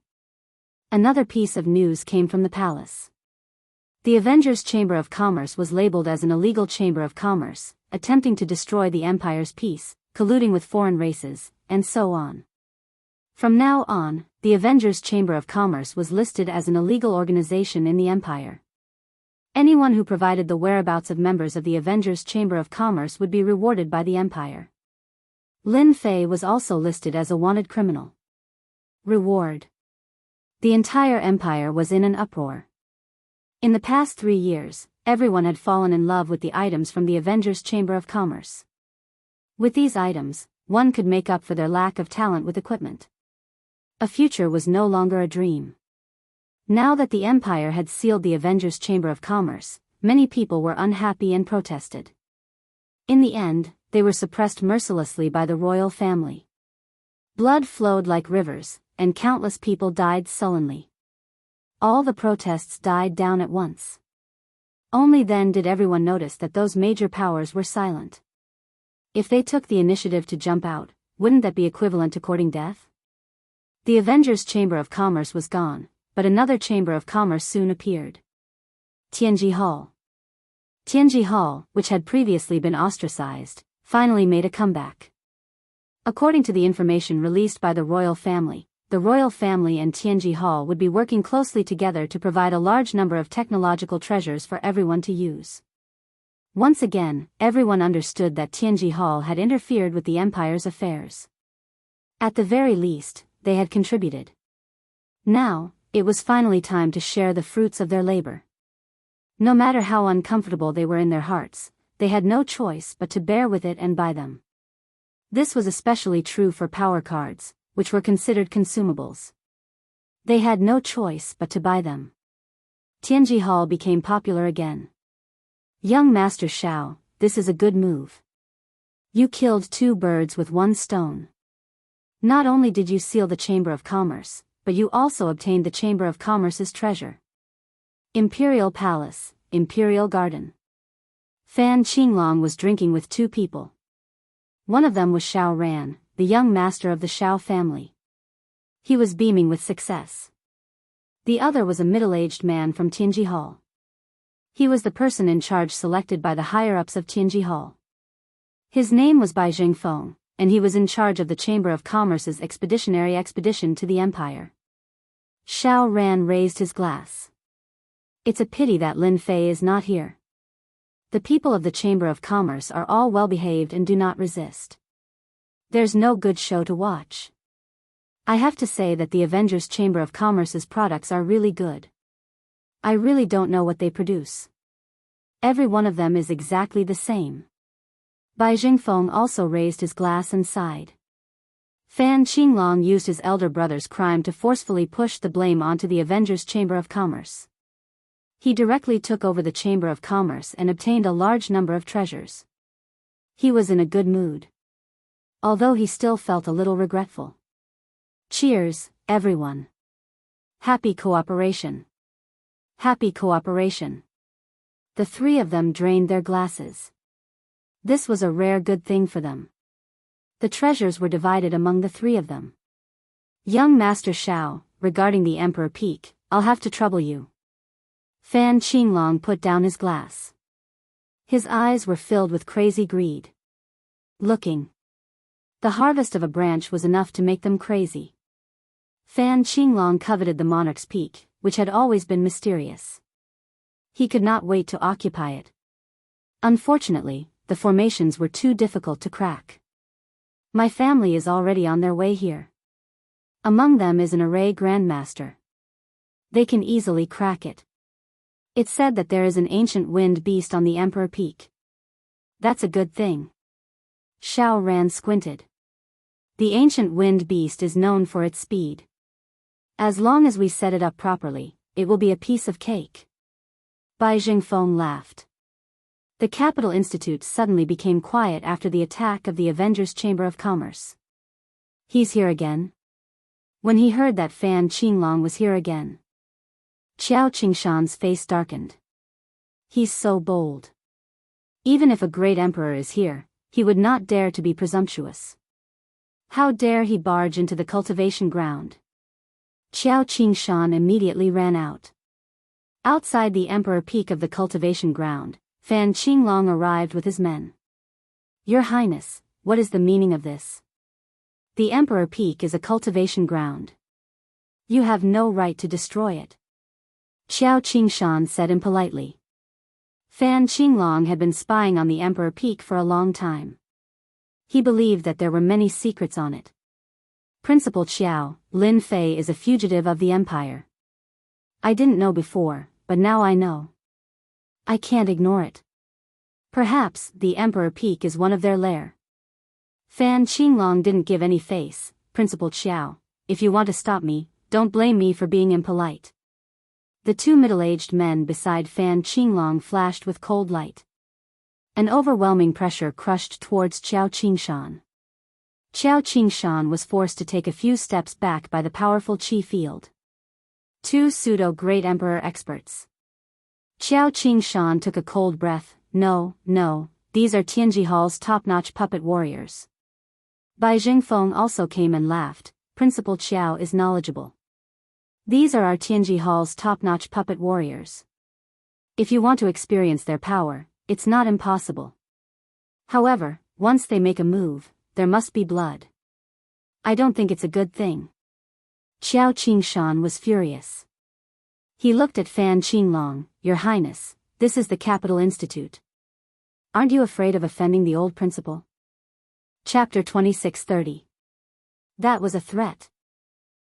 another piece of news came from the palace. The Avengers' Chamber of Commerce was labeled as an illegal chamber of commerce, attempting to destroy the empire's peace, colluding with foreign races, and so on. From now on, the Avengers' Chamber of Commerce was listed as an illegal organization in the empire. Anyone who provided the whereabouts of members of the Avengers' Chamber of Commerce would be rewarded by the empire. Lin Fei was also listed as a wanted criminal. Reward. The entire empire was in an uproar. In the past 3 years, everyone had fallen in love with the items from the Avengers' Chamber of Commerce. With these items, one could make up for their lack of talent with equipment. A future was no longer a dream. Now that the empire had sealed the Avengers' Chamber of Commerce, many people were unhappy and protested. In the end, they were suppressed mercilessly by the royal family. Blood flowed like rivers, and countless people died sullenly. All the protests died down at once. Only then did everyone notice that those major powers were silent. If they took the initiative to jump out, wouldn't that be equivalent to courting death? The Avengers' Chamber of Commerce was gone, but another Chamber of Commerce soon appeared. Tianji Hall. Tianji Hall, which had previously been ostracized, finally made a comeback. According to the information released by the royal family and Tianji Hall would be working closely together to provide a large number of technological treasures for everyone to use. Once again, everyone understood that Tianji Hall had interfered with the empire's affairs. At the very least, they had contributed. Now, it was finally time to share the fruits of their labor. No matter how uncomfortable they were in their hearts, they had no choice but to bear with it and buy them. This was especially true for power cards, which were considered consumables. They had no choice but to buy them. Tianji Hall became popular again. Young Master Shao, this is a good move. You killed 2 birds with 1 stone. Not only did you seal the Chamber of Commerce, but you also obtained the Chamber of Commerce's treasure. Imperial Palace, Imperial Garden. Fan Qinglong was drinking with 2 people. One of them was Shao Ran, the young master of the Shao family. He was beaming with success. The other was a middle-aged man from Tianji Hall. He was the person in charge selected by the higher-ups of Tianji Hall. His name was Bai Jingfeng, and he was in charge of the Chamber of Commerce's expeditionary expedition to the empire. Shao Ran raised his glass. It's a pity that Lin Fei is not here. The people of the Chamber of Commerce are all well-behaved and do not resist. There's no good show to watch. I have to say that the Avengers Chamber of Commerce's products are really good. I really don't know what they produce. Every one of them is exactly the same. Bai Jingfeng also raised his glass and sighed. Fan Qinglong used his elder brother's crime to forcefully push the blame onto the Avengers Chamber of Commerce. He directly took over the Chamber of Commerce and obtained a large number of treasures. He was in a good mood. Although he still felt a little regretful. Cheers, everyone. Happy cooperation. Happy cooperation. The 3 of them drained their glasses. This was a rare good thing for them. The treasures were divided among the 3 of them. Young Master Shao, regarding the Emperor Peak, I'll have to trouble you. Fan Qinglong put down his glass. His eyes were filled with crazy greed. Looking. The harvest of a branch was enough to make them crazy. Fan Qinglong coveted the monarch's peak, which had always been mysterious. He could not wait to occupy it. Unfortunately, the formations were too difficult to crack. My family is already on their way here. Among them is an array grandmaster. They can easily crack it. It's said that there is an ancient wind beast on the Emperor Peak. That's a good thing. Xiao Ran squinted. The ancient wind beast is known for its speed. As long as we set it up properly, it will be a piece of cake. Bai Jingfeng laughed. The Capital Institute suddenly became quiet after the attack of the Avengers Chamber of Commerce. He's here again? When he heard that Fan Qinglong was here again, Qiao Qingshan's face darkened. He's so bold. Even if a great emperor is here, he would not dare to be presumptuous. How dare he barge into the cultivation ground? Qiao Qingshan immediately ran out. Outside the Emperor Peak of the cultivation ground, Fan Qinglong arrived with his men. Your Highness, what is the meaning of this? The Emperor Peak is a cultivation ground. You have no right to destroy it. Qiao Qingshan said impolitely. Fan Qinglong had been spying on the Emperor Peak for a long time. He believed that there were many secrets on it. Principal Qiao, Lin Fei is a fugitive of the Empire. I didn't know before, but now I know. I can't ignore it. Perhaps the Emperor Peak is one of their lair. Fan Qinglong didn't give any face. Principal Qiao, if you want to stop me, don't blame me for being impolite. The two middle-aged men beside Fan Qinglong flashed with cold light. An overwhelming pressure crushed towards Qiao Qingshan. Qiao Qingshan was forced to take a few steps back by the powerful qi field. Two pseudo-great emperor experts. Qiao Qingshan took a cold breath. No, these are Tianji Hall's top-notch puppet warriors. Bai Jingfeng also came and laughed. Principal Qiao is knowledgeable. These are our Tianji Hall's top-notch puppet warriors. If you want to experience their power, it's not impossible. However, once they make a move, there must be blood. I don't think it's a good thing. Qiao Qingshan was furious. He looked at Fan Qinglong. Your Highness, this is the Capital Institute. Aren't you afraid of offending the old principal? Chapter 2630. That was a threat.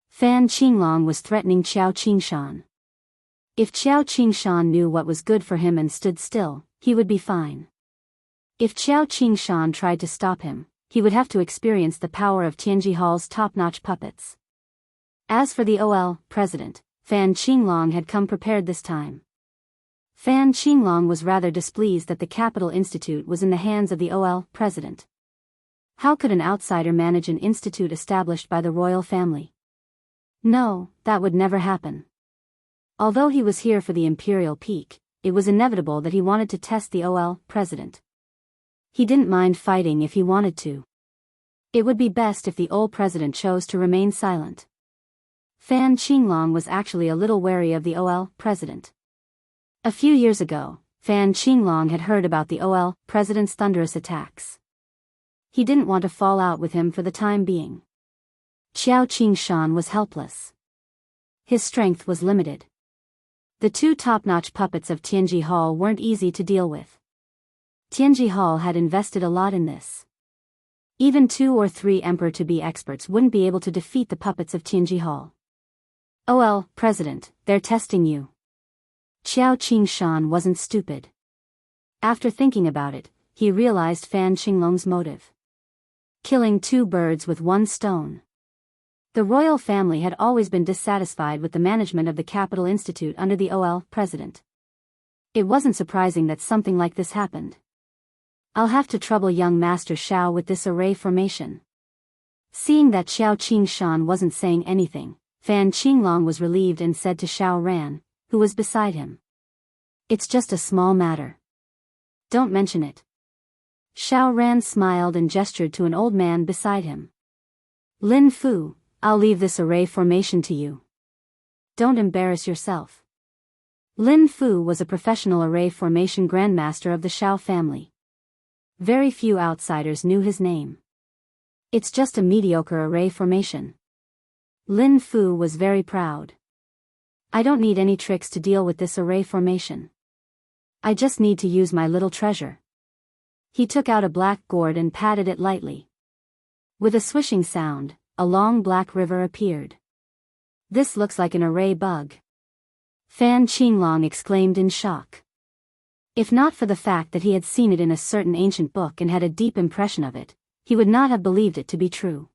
Fan Qinglong was threatening Qiao Qingshan. If Qiao Qingshan knew what was good for him and stood still, he would be fine. If Qiao Qingshan tried to stop him, he would have to experience the power of Tianji Hall's top-notch puppets. As for the OL president, Fan Qinglong had come prepared this time. Fan Qinglong was rather displeased that the Capital Institute was in the hands of the OL president. How could an outsider manage an institute established by the royal family? No, that would never happen. Although he was here for the Imperial Peak, it was inevitable that he wanted to test the OL president. He didn't mind fighting if he wanted to. It would be best if the old president chose to remain silent. Fan Qinglong was actually a little wary of the OL president. A few years ago, Fan Qinglong had heard about the OL president's thunderous attacks. He didn't want to fall out with him for the time being. Qiao Qingshan was helpless. His strength was limited. The two top-notch puppets of Tianji Hall weren't easy to deal with. Tianji Hall had invested a lot in this. Even 2 or 3 emperor-to-be experts wouldn't be able to defeat the puppets of Tianji Hall. OL, President, they're testing you. Qiao Qingshan wasn't stupid. After thinking about it, he realized Fan Qinglong's motive. Killing 2 birds with 1 stone. The royal family had always been dissatisfied with the management of the Capital Institute under the OL president. It wasn't surprising that something like this happened. I'll have to trouble young Master Xiao with this array formation. Seeing that Qiao Qingshan wasn't saying anything, Fan Qinglong was relieved and said to Xiao Ran, who was beside him. It's just a small matter. Don't mention it. Xiao Ran smiled and gestured to an old man beside him. Lin Fu, I'll leave this array formation to you. Don't embarrass yourself. Lin Fu was a professional array formation grandmaster of the Xiao family. Very few outsiders knew his name. It's just a mediocre array formation. Lin Fu was very proud. I don't need any tricks to deal with this array formation. I just need to use my little treasure. He took out a black gourd and patted it lightly. With a swishing sound, a long black river appeared. This looks like an array bug. Fan Qinglong exclaimed in shock. If not for the fact that he had seen it in a certain ancient book and had a deep impression of it, he would not have believed it to be true.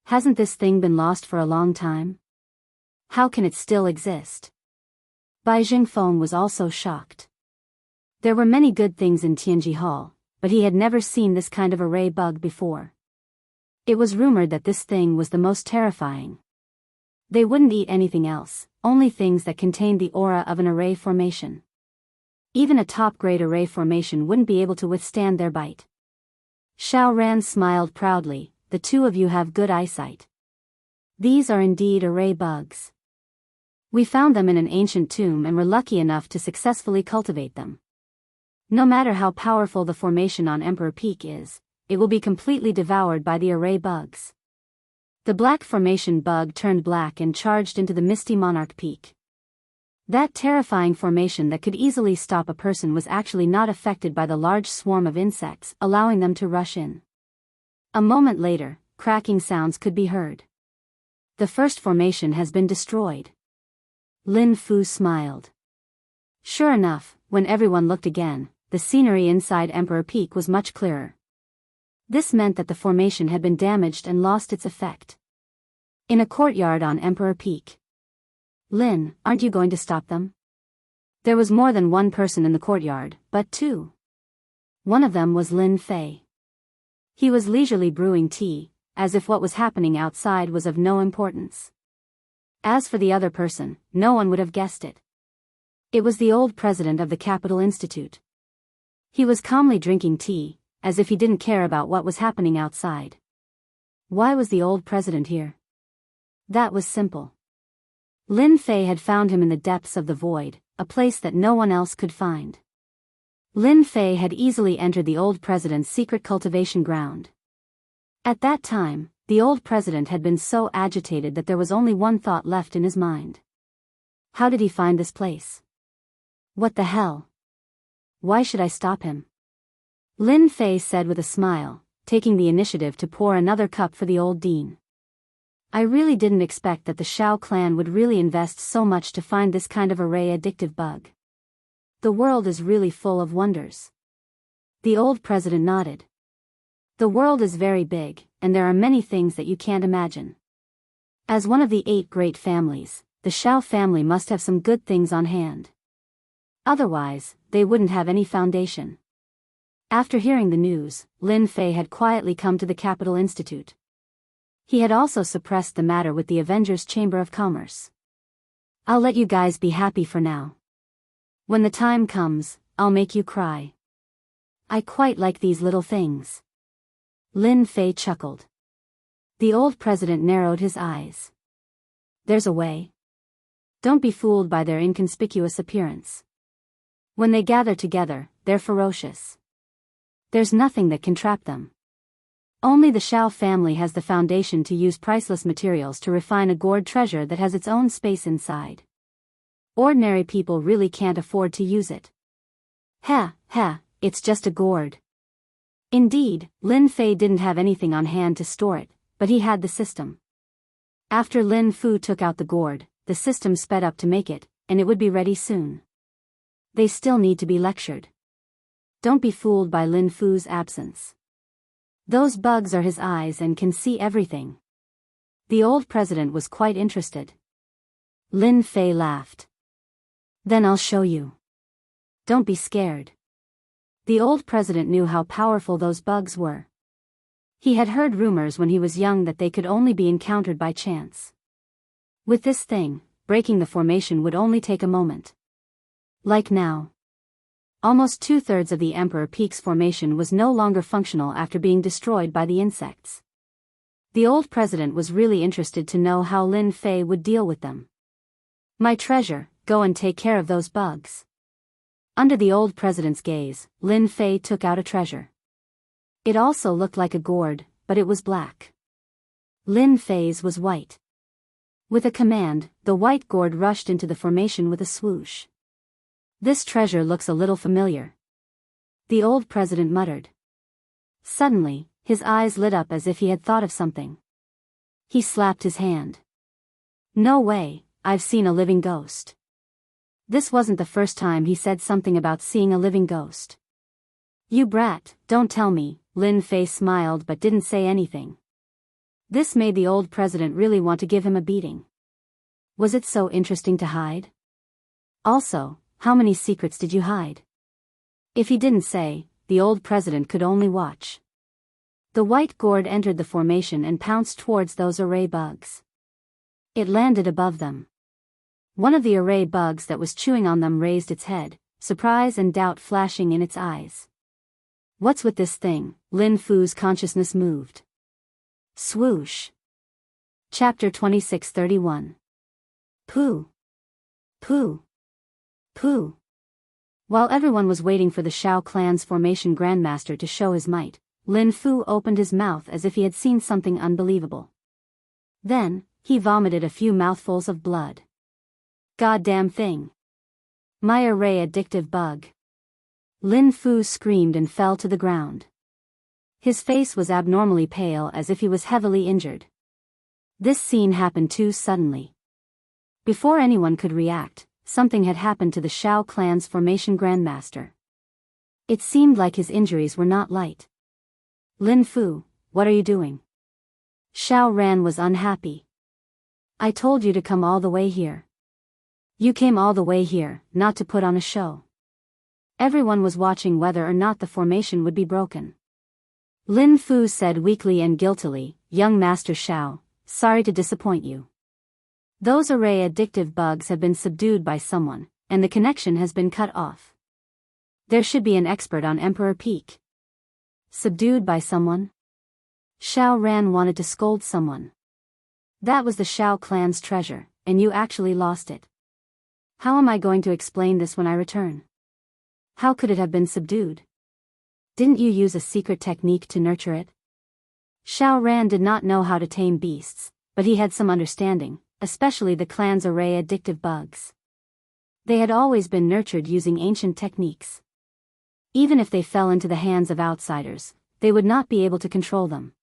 Hasn't this thing been lost for a long time? How can it still exist? Bai Jingfeng was also shocked. There were many good things in Tianji Hall, but he had never seen this kind of array bug before. It was rumored that this thing was the most terrifying. They wouldn't eat anything else, only things that contained the aura of an array formation. Even a top-grade array formation wouldn't be able to withstand their bite. Xiao Ran smiled proudly, the two of you have good eyesight. These are indeed array bugs. We found them in an ancient tomb and were lucky enough to successfully cultivate them. No matter how powerful the formation on Emperor Peak is, it will be completely devoured by the array bugs. The black formation bug turned black and charged into the misty Monarch Peak. That terrifying formation that could easily stop a person was actually not affected by the large swarm of insects, allowing them to rush in. A moment later, cracking sounds could be heard. The first formation has been destroyed. Lin Fu smiled. Sure enough, when everyone looked again, the scenery inside Emperor Peak was much clearer. This meant that the formation had been damaged and lost its effect. In a courtyard on Emperor Peak. Lin, aren't you going to stop them? There was more than one person in the courtyard, but two. One of them was Lin Fei. He was leisurely brewing tea, as if what was happening outside was of no importance. As for the other person, no one would have guessed it. It was the old president of the Capital Institute. He was calmly drinking tea, as if he didn't care about what was happening outside. Why was the old president here? That was simple. Lin Fei had found him in the depths of the void, a place that no one else could find. Lin Fei had easily entered the old president's secret cultivation ground. At that time, the old president had been so agitated that there was only one thought left in his mind. How did he find this place? What the hell? Why should I stop him? Lin Fei said with a smile, taking the initiative to pour another cup for the old dean. I really didn't expect that the Shao clan would really invest so much to find this kind of array addictive bug. The world is really full of wonders. The old president nodded. The world is very big, and there are many things that you can't imagine. As one of the 8 great families, the Shao family must have some good things on hand. Otherwise, they wouldn't have any foundation. After hearing the news, Lin Fei had quietly come to the Capital Institute. He had also suppressed the matter with the Avengers Chamber of Commerce. I'll let you guys be happy for now. When the time comes, I'll make you cry. I quite like these little things. Lin Fei chuckled. The old president narrowed his eyes. There's a way. Don't be fooled by their inconspicuous appearance. When they gather together, they're ferocious. There's nothing that can trap them. Only the Shao family has the foundation to use priceless materials to refine a gourd treasure that has its own space inside. Ordinary people really can't afford to use it. It's just a gourd. Indeed, Lin Fei didn't have anything on hand to store it, but he had the system. After Lin Fu took out the gourd, the system sped up to make it, and it would be ready soon. They still need to be lectured. Don't be fooled by Lin Fu's absence. Those bugs are his eyes and can see everything. The old president was quite interested. Lin Fei laughed. Then I'll show you. Don't be scared. The old president knew how powerful those bugs were. He had heard rumors when he was young that they could only be encountered by chance. With this thing, breaking the formation would only take a moment. Like now. Almost 2/3 of the Emperor Peak's formation was no longer functional after being destroyed by the insects. The old president was really interested to know how Lin Fei would deal with them. My treasure, go and take care of those bugs. Under the old president's gaze, Lin Fei took out a treasure. It also looked like a gourd, but it was black. Lin Fei's was white. With a command, the white gourd rushed into the formation with a swoosh. This treasure looks a little familiar. The old president muttered. Suddenly, his eyes lit up as if he had thought of something. He slapped his hand. No way, I've seen a living ghost. This wasn't the first time he said something about seeing a living ghost. You brat, don't tell me, Lin Fei smiled but didn't say anything. This made the old president really want to give him a beating. Was it so interesting to hide? Also, how many secrets did you hide? If he didn't say, the old president could only watch. The white gourd entered the formation and pounced towards those array bugs. It landed above them. One of the array bugs that was chewing on them raised its head, surprise and doubt flashing in its eyes. What's with this thing? Lin Fu's consciousness moved. Swoosh. Chapter 2631. Pooh. Pooh. Pooh. While everyone was waiting for the Shao clan's formation grandmaster to show his might, Lin Fu opened his mouth as if he had seen something unbelievable. Then, he vomited a few mouthfuls of blood. Goddamn thing. My array addictive bug. Lin Fu screamed and fell to the ground. His face was abnormally pale as if he was heavily injured. This scene happened too suddenly. Before anyone could react, something had happened to the Shao clan's formation grandmaster. It seemed like his injuries were not light. Lin Fu, what are you doing? Shao Ran was unhappy. I told you to come all the way here. You came all the way here, not to put on a show. Everyone was watching whether or not the formation would be broken. Lin Fu said weakly and guiltily, Young Master Shao, sorry to disappoint you. Those array addictive bugs have been subdued by someone, and the connection has been cut off. There should be an expert on Emperor Peak. Subdued by someone? Shao Ran wanted to scold someone. That was the Shao clan's treasure, and you actually lost it. How am I going to explain this when I return? How could it have been subdued? Didn't you use a secret technique to nurture it? Shao Ran did not know how to tame beasts, but he had some understanding, especially the clan's array addictive bugs. They had always been nurtured using ancient techniques. Even if they fell into the hands of outsiders, they would not be able to control them.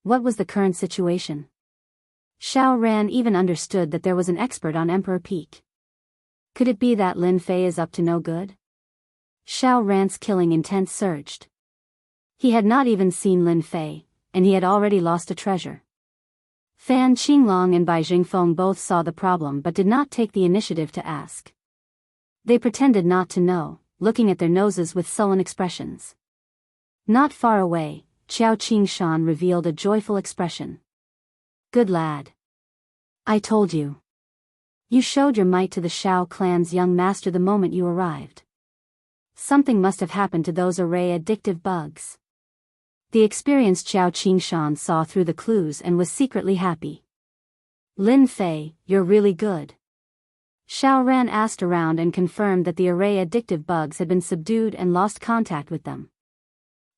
What was the current situation? Shao Ran even understood that there was an expert on Emperor Peak. Could it be that Lin Fei is up to no good? Shao Ran's killing intent surged. He had not even seen Lin Fei, and he had already lost a treasure. Fan Qinglong and Bai Jingfeng both saw the problem but did not take the initiative to ask. They pretended not to know, looking at their noses with sullen expressions. Not far away, Qiao Qingshan revealed a joyful expression. Good lad. I told you. You showed your might to the Shao clan's young master the moment you arrived. Something must have happened to those array addictive bugs. The experienced Qiao Qingshan saw through the clues and was secretly happy. Lin Fei, you're really good. Shao Ran asked around and confirmed that the array addictive bugs had been subdued and lost contact with them.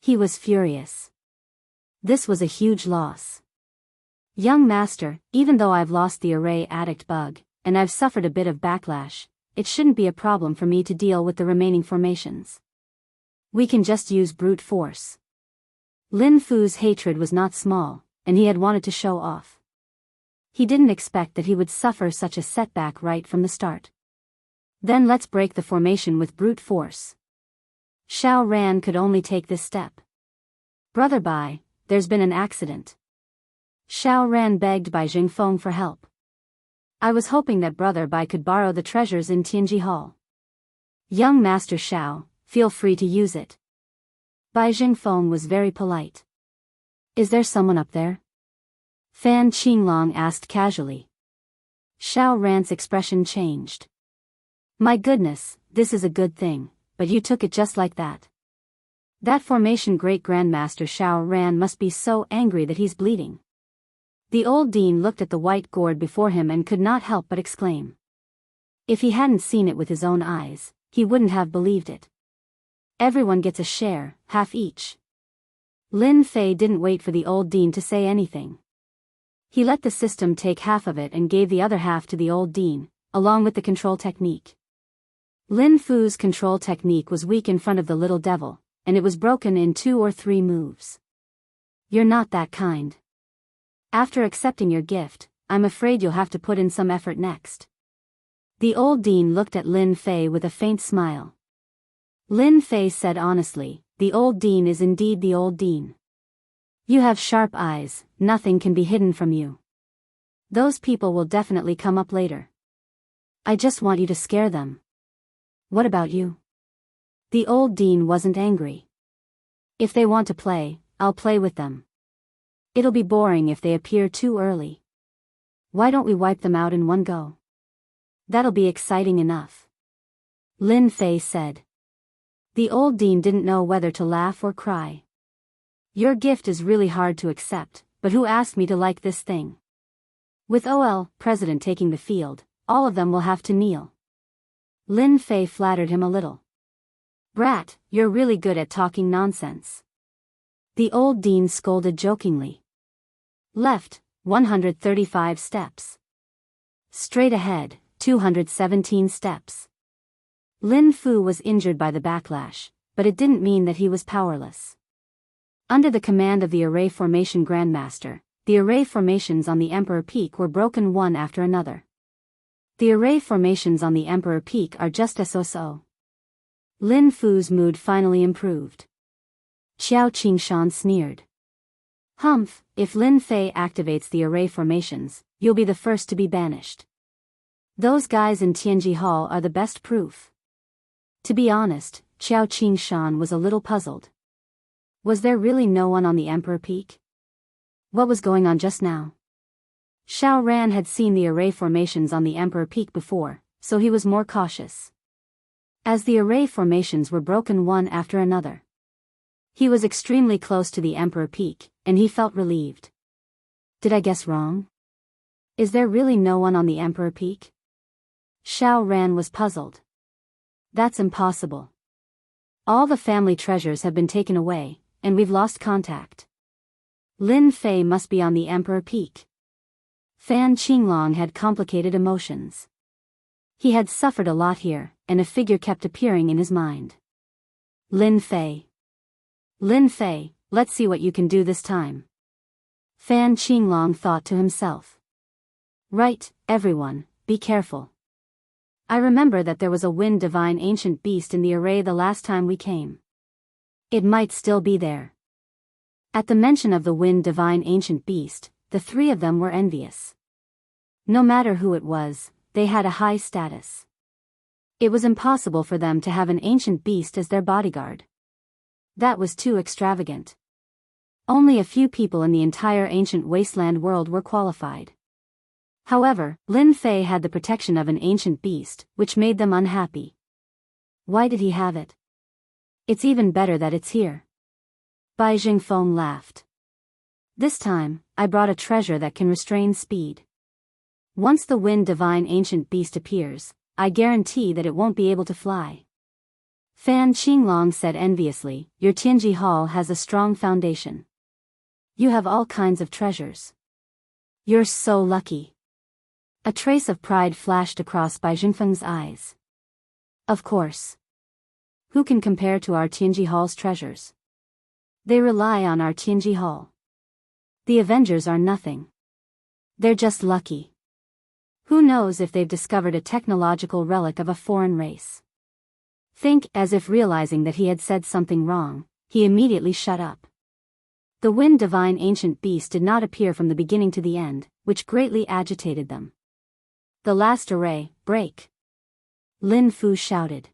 He was furious. This was a huge loss. Young master, even though I've lost the array addict bug, and I've suffered a bit of backlash, it shouldn't be a problem for me to deal with the remaining formations. We can just use brute force. Lin Fu's hatred was not small, and he had wanted to show off. He didn't expect that he would suffer such a setback right from the start. Then let's break the formation with brute force. Shao Ran could only take this step. Brother Bai, there's been an accident. Shao Ran begged Bai Jingfeng for help. I was hoping that Brother Bai could borrow the treasures in Tianji Hall. Young Master Shao, feel free to use it. Bai Jingfeng was very polite. Is there someone up there? Fan Qinglong asked casually. Shao Ran's expression changed. My goodness, this is a good thing, but you took it just like that. That formation great grandmaster Shao Ran must be so angry that he's bleeding. The old dean looked at the white gourd before him and could not help but exclaim. If he hadn't seen it with his own eyes, he wouldn't have believed it. Everyone gets a share, half each. Lin Fei didn't wait for the old dean to say anything. He let the system take half of it and gave the other half to the old dean, along with the control technique. Lin Fu's control technique was weak in front of the little devil, and it was broken in 2 or 3 moves. You're not that kind. After accepting your gift, I'm afraid you'll have to put in some effort next. The old dean looked at Lin Fei with a faint smile. Lin Fei said honestly, the old dean is indeed the old dean. You have sharp eyes, nothing can be hidden from you. Those people will definitely come up later. I just want you to scare them. What about you? The old dean wasn't angry. If they want to play, I'll play with them. It'll be boring if they appear too early. Why don't we wipe them out in one go? That'll be exciting enough. Lin Fei said. The old dean didn't know whether to laugh or cry. Your gift is really hard to accept, but who asked me to like this thing? With OL, president taking the field, all of them will have to kneel. Lin Fei flattered him a little. Brat, you're really good at talking nonsense. The old dean scolded jokingly. Left, 135 steps. Straight ahead, 217 steps. Lin Fu was injured by the backlash, but it didn't mean that he was powerless. Under the command of the Array Formation Grandmaster, the array formations on the Emperor Peak were broken one after another. The array formations on the Emperor Peak are just so. Lin Fu's mood finally improved. Xiao Qingshan sneered. Humph, if Lin Fei activates the array formations, you'll be the first to be banished. Those guys in Tianji Hall are the best proof. To be honest, Xiao Qingshan was a little puzzled. Was there really no one on the Emperor Peak? What was going on just now? Xiao Ran had seen the array formations on the Emperor Peak before, so he was more cautious. As the array formations were broken one after another, he was extremely close to the Emperor Peak, and he felt relieved. Did I guess wrong? Is there really no one on the Emperor Peak? Xiao Ran was puzzled. That's impossible. All the family treasures have been taken away, and we've lost contact. Lin Fei must be on the Emperor Peak. Fan Qinglong had complicated emotions. He had suffered a lot here, and a figure kept appearing in his mind. Lin Fei. Lin Fei, let's see what you can do this time. Fan Qinglong thought to himself. Right, everyone, be careful. I remember that there was a Wind Divine Ancient Beast in the array the last time we came. It might still be there. At the mention of the Wind Divine Ancient Beast, the 3 of them were envious. No matter who it was, they had a high status. It was impossible for them to have an ancient beast as their bodyguard. That was too extravagant. Only a few people in the entire ancient wasteland world were qualified. However, Lin Fei had the protection of an ancient beast, which made them unhappy. Why did he have it? It's even better that it's here. Bai Jingfeng laughed. This time, I brought a treasure that can restrain speed. Once the Wind Divine Ancient Beast appears, I guarantee that it won't be able to fly. Fan Qinglong said enviously, your Tianji Hall has a strong foundation. You have all kinds of treasures. You're so lucky. A trace of pride flashed across Bai Jingfeng's eyes. Of course. Who can compare to our Tianji Hall's treasures? They rely on our Tianji Hall. The Avengers are nothing. They're just lucky. Who knows if they've discovered a technological relic of a foreign race? Think, as if realizing that he had said something wrong, he immediately shut up. The Wind Divine Ancient Beast did not appear from the beginning to the end, which greatly agitated them. The last array, break! Lin Fu shouted.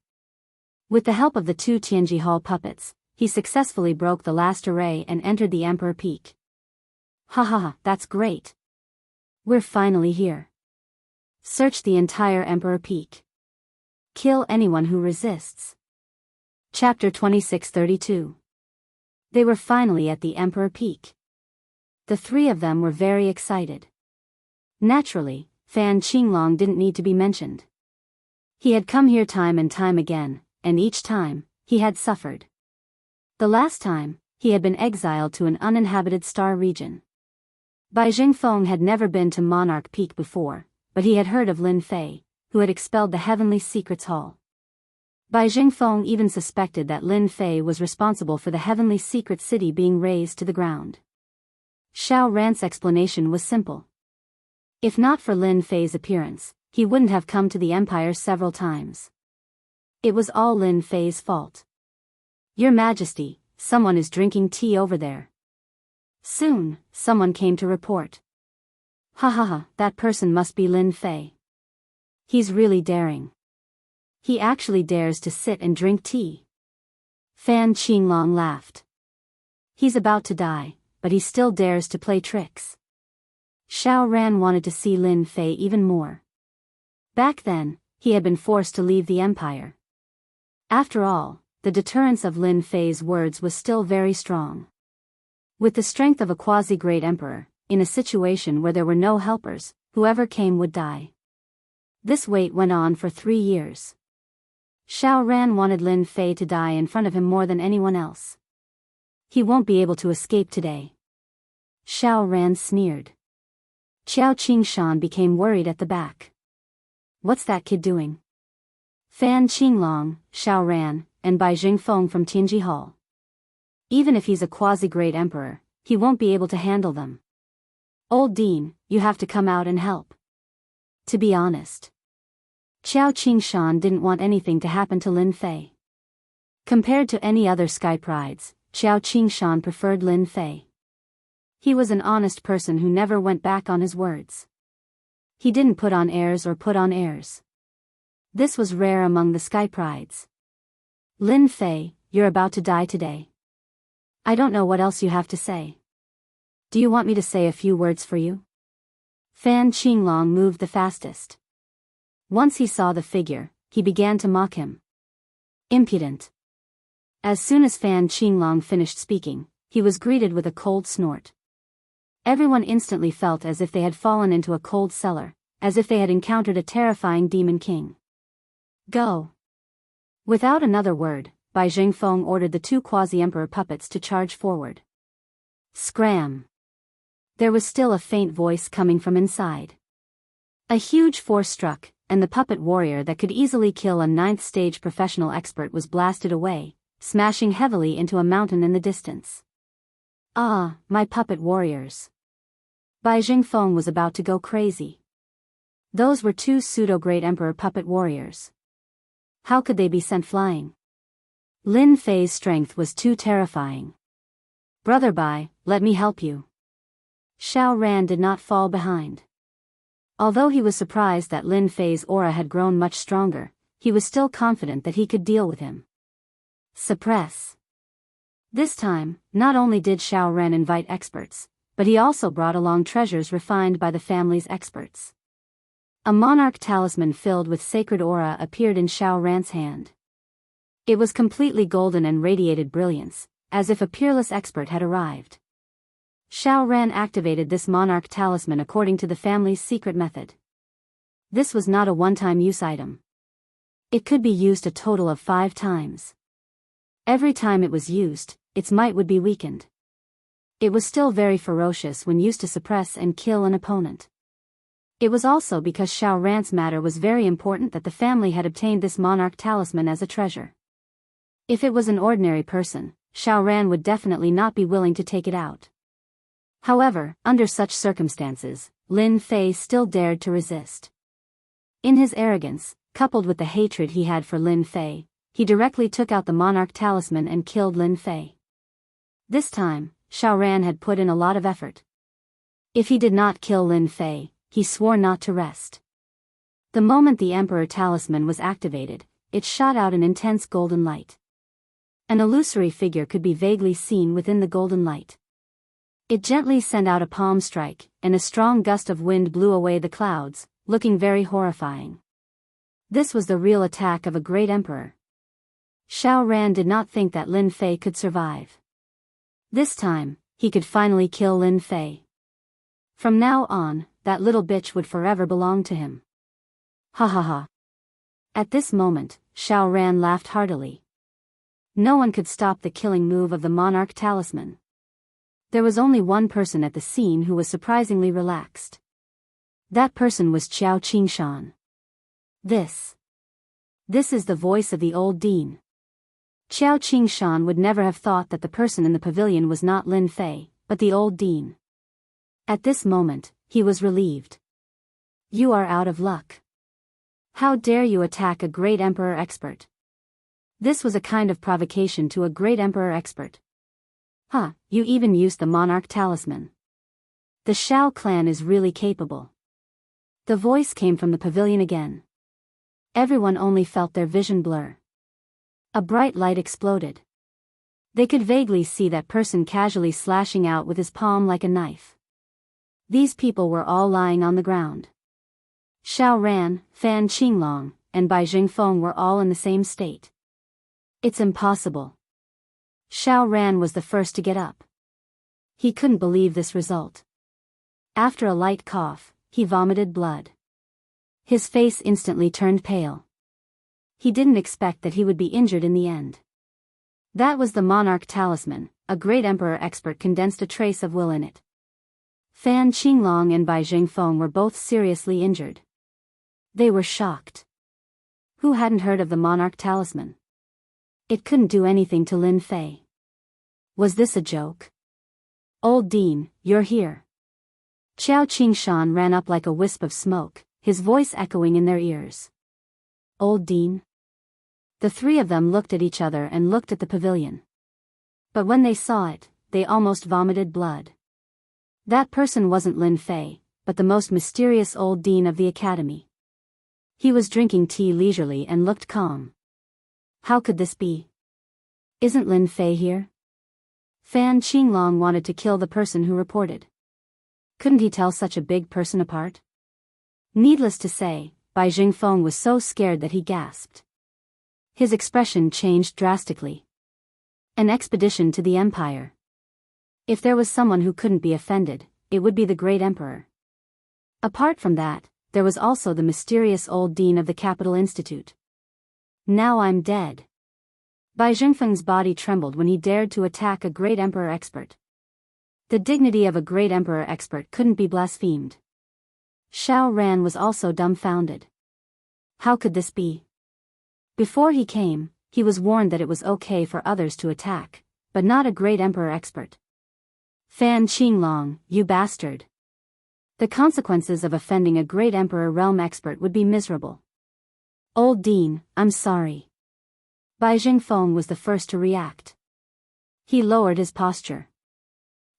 With the help of the 2 Tianji Hall puppets, he successfully broke the last array and entered the Emperor Peak. Ha ha ha, that's great. We're finally here. Search the entire Emperor Peak. Kill anyone who resists. Chapter 2632. They were finally at the Emperor Peak. The 3 of them were very excited. Naturally, Fan Qinglong didn't need to be mentioned. He had come here time and time again, and each time, he had suffered. The last time, he had been exiled to an uninhabited star region. Bai Jingfeng had never been to Monarch Peak before, but he had heard of Lin Fei, who had expelled the Heavenly Secrets Hall. Bai Jingfeng even suspected that Lin Fei was responsible for the heavenly secret city being razed to the ground. Xiao Ran's explanation was simple. If not for Lin Fei's appearance, he wouldn't have come to the Empire several times. It was all Lin Fei's fault. Your Majesty, someone is drinking tea over there. Soon, someone came to report. Ha ha ha, that person must be Lin Fei. He's really daring. He actually dares to sit and drink tea. Fan Qinglong laughed. He's about to die, but he still dares to play tricks. Xiao Ran wanted to see Lin Fei even more. Back then, he had been forced to leave the empire. After all, the deterrence of Lin Fei's words was still very strong. With the strength of a quasi-great emperor, in a situation where there were no helpers, whoever came would die. This wait went on for 3 years. Xiao Ran wanted Lin Fei to die in front of him more than anyone else. He won't be able to escape today. Xiao Ran sneered. Qiao Qingshan became worried at the back. What's that kid doing? Fan Qinglong, Xiao Ran, and Bai Jingfeng from Tianji Hall. Even if he's a quasi-great emperor, he won't be able to handle them. Old Dean, you have to come out and help. To be honest, Qiao Qingshan didn't want anything to happen to Lin Fei. Compared to any other sky prides, Qiao Qingshan preferred Lin Fei. He was an honest person who never went back on his words. He didn't put on airs or put on airs. This was rare among the sky prides. Lin Fei, you're about to die today. I don't know what else you have to say. Do you want me to say a few words for you? Fan Qinglong moved the fastest. Once he saw the figure, he began to mock him. Impudent. As soon as Fan Qinglong finished speaking, he was greeted with a cold snort. Everyone instantly felt as if they had fallen into a cold cellar, as if they had encountered a terrifying demon king. Go. Without another word, Bai Jingfeng ordered the 2 quasi-emperor puppets to charge forward. Scram. There was still a faint voice coming from inside. A huge force struck, and the puppet warrior that could easily kill a 9th-stage professional expert was blasted away, smashing heavily into a mountain in the distance. Ah, my puppet warriors. Bai Jingfeng was about to go crazy. Those were 2 pseudo-great emperor puppet warriors. How could they be sent flying? Lin Fei's strength was too terrifying. Brother Bai, let me help you. Xiao Ran did not fall behind. Although he was surprised that Lin Fei's aura had grown much stronger, he was still confident that he could deal with him. Suppress. This time, not only did Xiao Ran invite experts, but he also brought along treasures refined by the family's experts. A monarch talisman filled with sacred aura appeared in Xiao Ran's hand. It was completely golden and radiated brilliance, as if a peerless expert had arrived. Xiao Ran activated this monarch talisman according to the family's secret method. This was not a one-time use item. It could be used a total of 5 times. Every time it was used, its might would be weakened. It was still very ferocious when used to suppress and kill an opponent. It was also because Xiao Ran's matter was very important that the family had obtained this monarch talisman as a treasure. If it was an ordinary person, Xiao Ran would definitely not be willing to take it out. However, under such circumstances, Lin Fei still dared to resist. In his arrogance, coupled with the hatred he had for Lin Fei, he directly took out the monarch talisman and killed Lin Fei. This time, Xiao Ran had put in a lot of effort. If he did not kill Lin Fei, he swore not to rest. The moment the Emperor Talisman was activated, it shot out an intense golden light. An illusory figure could be vaguely seen within the golden light. It gently sent out a palm strike, and a strong gust of wind blew away the clouds, looking very horrifying. This was the real attack of a great emperor. Xiao Ran did not think that Lin Fei could survive. This time, he could finally kill Lin Fei. From now on, that little bitch would forever belong to him. Ha ha ha. At this moment, Xiao Ran laughed heartily. No one could stop the killing move of the monarch talisman. There was only one person at the scene who was surprisingly relaxed. That person was Qiao Qingshan. This is the voice of the old dean. Qiao Qingshan would never have thought that the person in the pavilion was not Lin Fei, but the old dean. At this moment, he was relieved. You are out of luck. How dare you attack a great emperor expert? This was a kind of provocation to a great emperor expert. Huh, you even used the monarch talisman. The Shao clan is really capable. The voice came from the pavilion again. Everyone only felt their vision blur. A bright light exploded. They could vaguely see that person casually slashing out with his palm like a knife. These people were all lying on the ground. Shao Ran, Fan Qinglong, and Bai Jingfeng were all in the same state. It's impossible. Shao Ran was the first to get up. He couldn't believe this result. After a light cough, he vomited blood. His face instantly turned pale. He didn't expect that he would be injured in the end. That was the monarch talisman, a great emperor expert condensed a trace of will in it. Fan Qinglong and Bai Jingfeng were both seriously injured. They were shocked. Who hadn't heard of the monarch talisman? It couldn't do anything to Lin Fei. Was this a joke? Old Dean, you're here. Qiao Qingshan ran up like a wisp of smoke, his voice echoing in their ears. Old Dean? The three of them looked at each other and looked at the pavilion. But when they saw it, they almost vomited blood. That person wasn't Lin Fei, but the most mysterious old dean of the academy. He was drinking tea leisurely and looked calm. How could this be? Isn't Lin Fei here? Fan Qinglong wanted to kill the person who reported. Couldn't he tell such a big person apart? Needless to say, Bai Jingfeng was so scared that he gasped. His expression changed drastically. An expedition to the Empire. If there was someone who couldn't be offended, it would be the great emperor. Apart from that, there was also the mysterious old dean of the Capital Institute. Now I'm dead. Bai Jingfeng's body trembled when he dared to attack a great emperor expert. The dignity of a great emperor expert couldn't be blasphemed. Shao Ran was also dumbfounded. How could this be? Before he came, he was warned that it was okay for others to attack, but not a great emperor expert. Fan Qinglong, you bastard. The consequences of offending a great emperor realm expert would be miserable. Old Dean, I'm sorry. Bai Jingfeng was the first to react. He lowered his posture.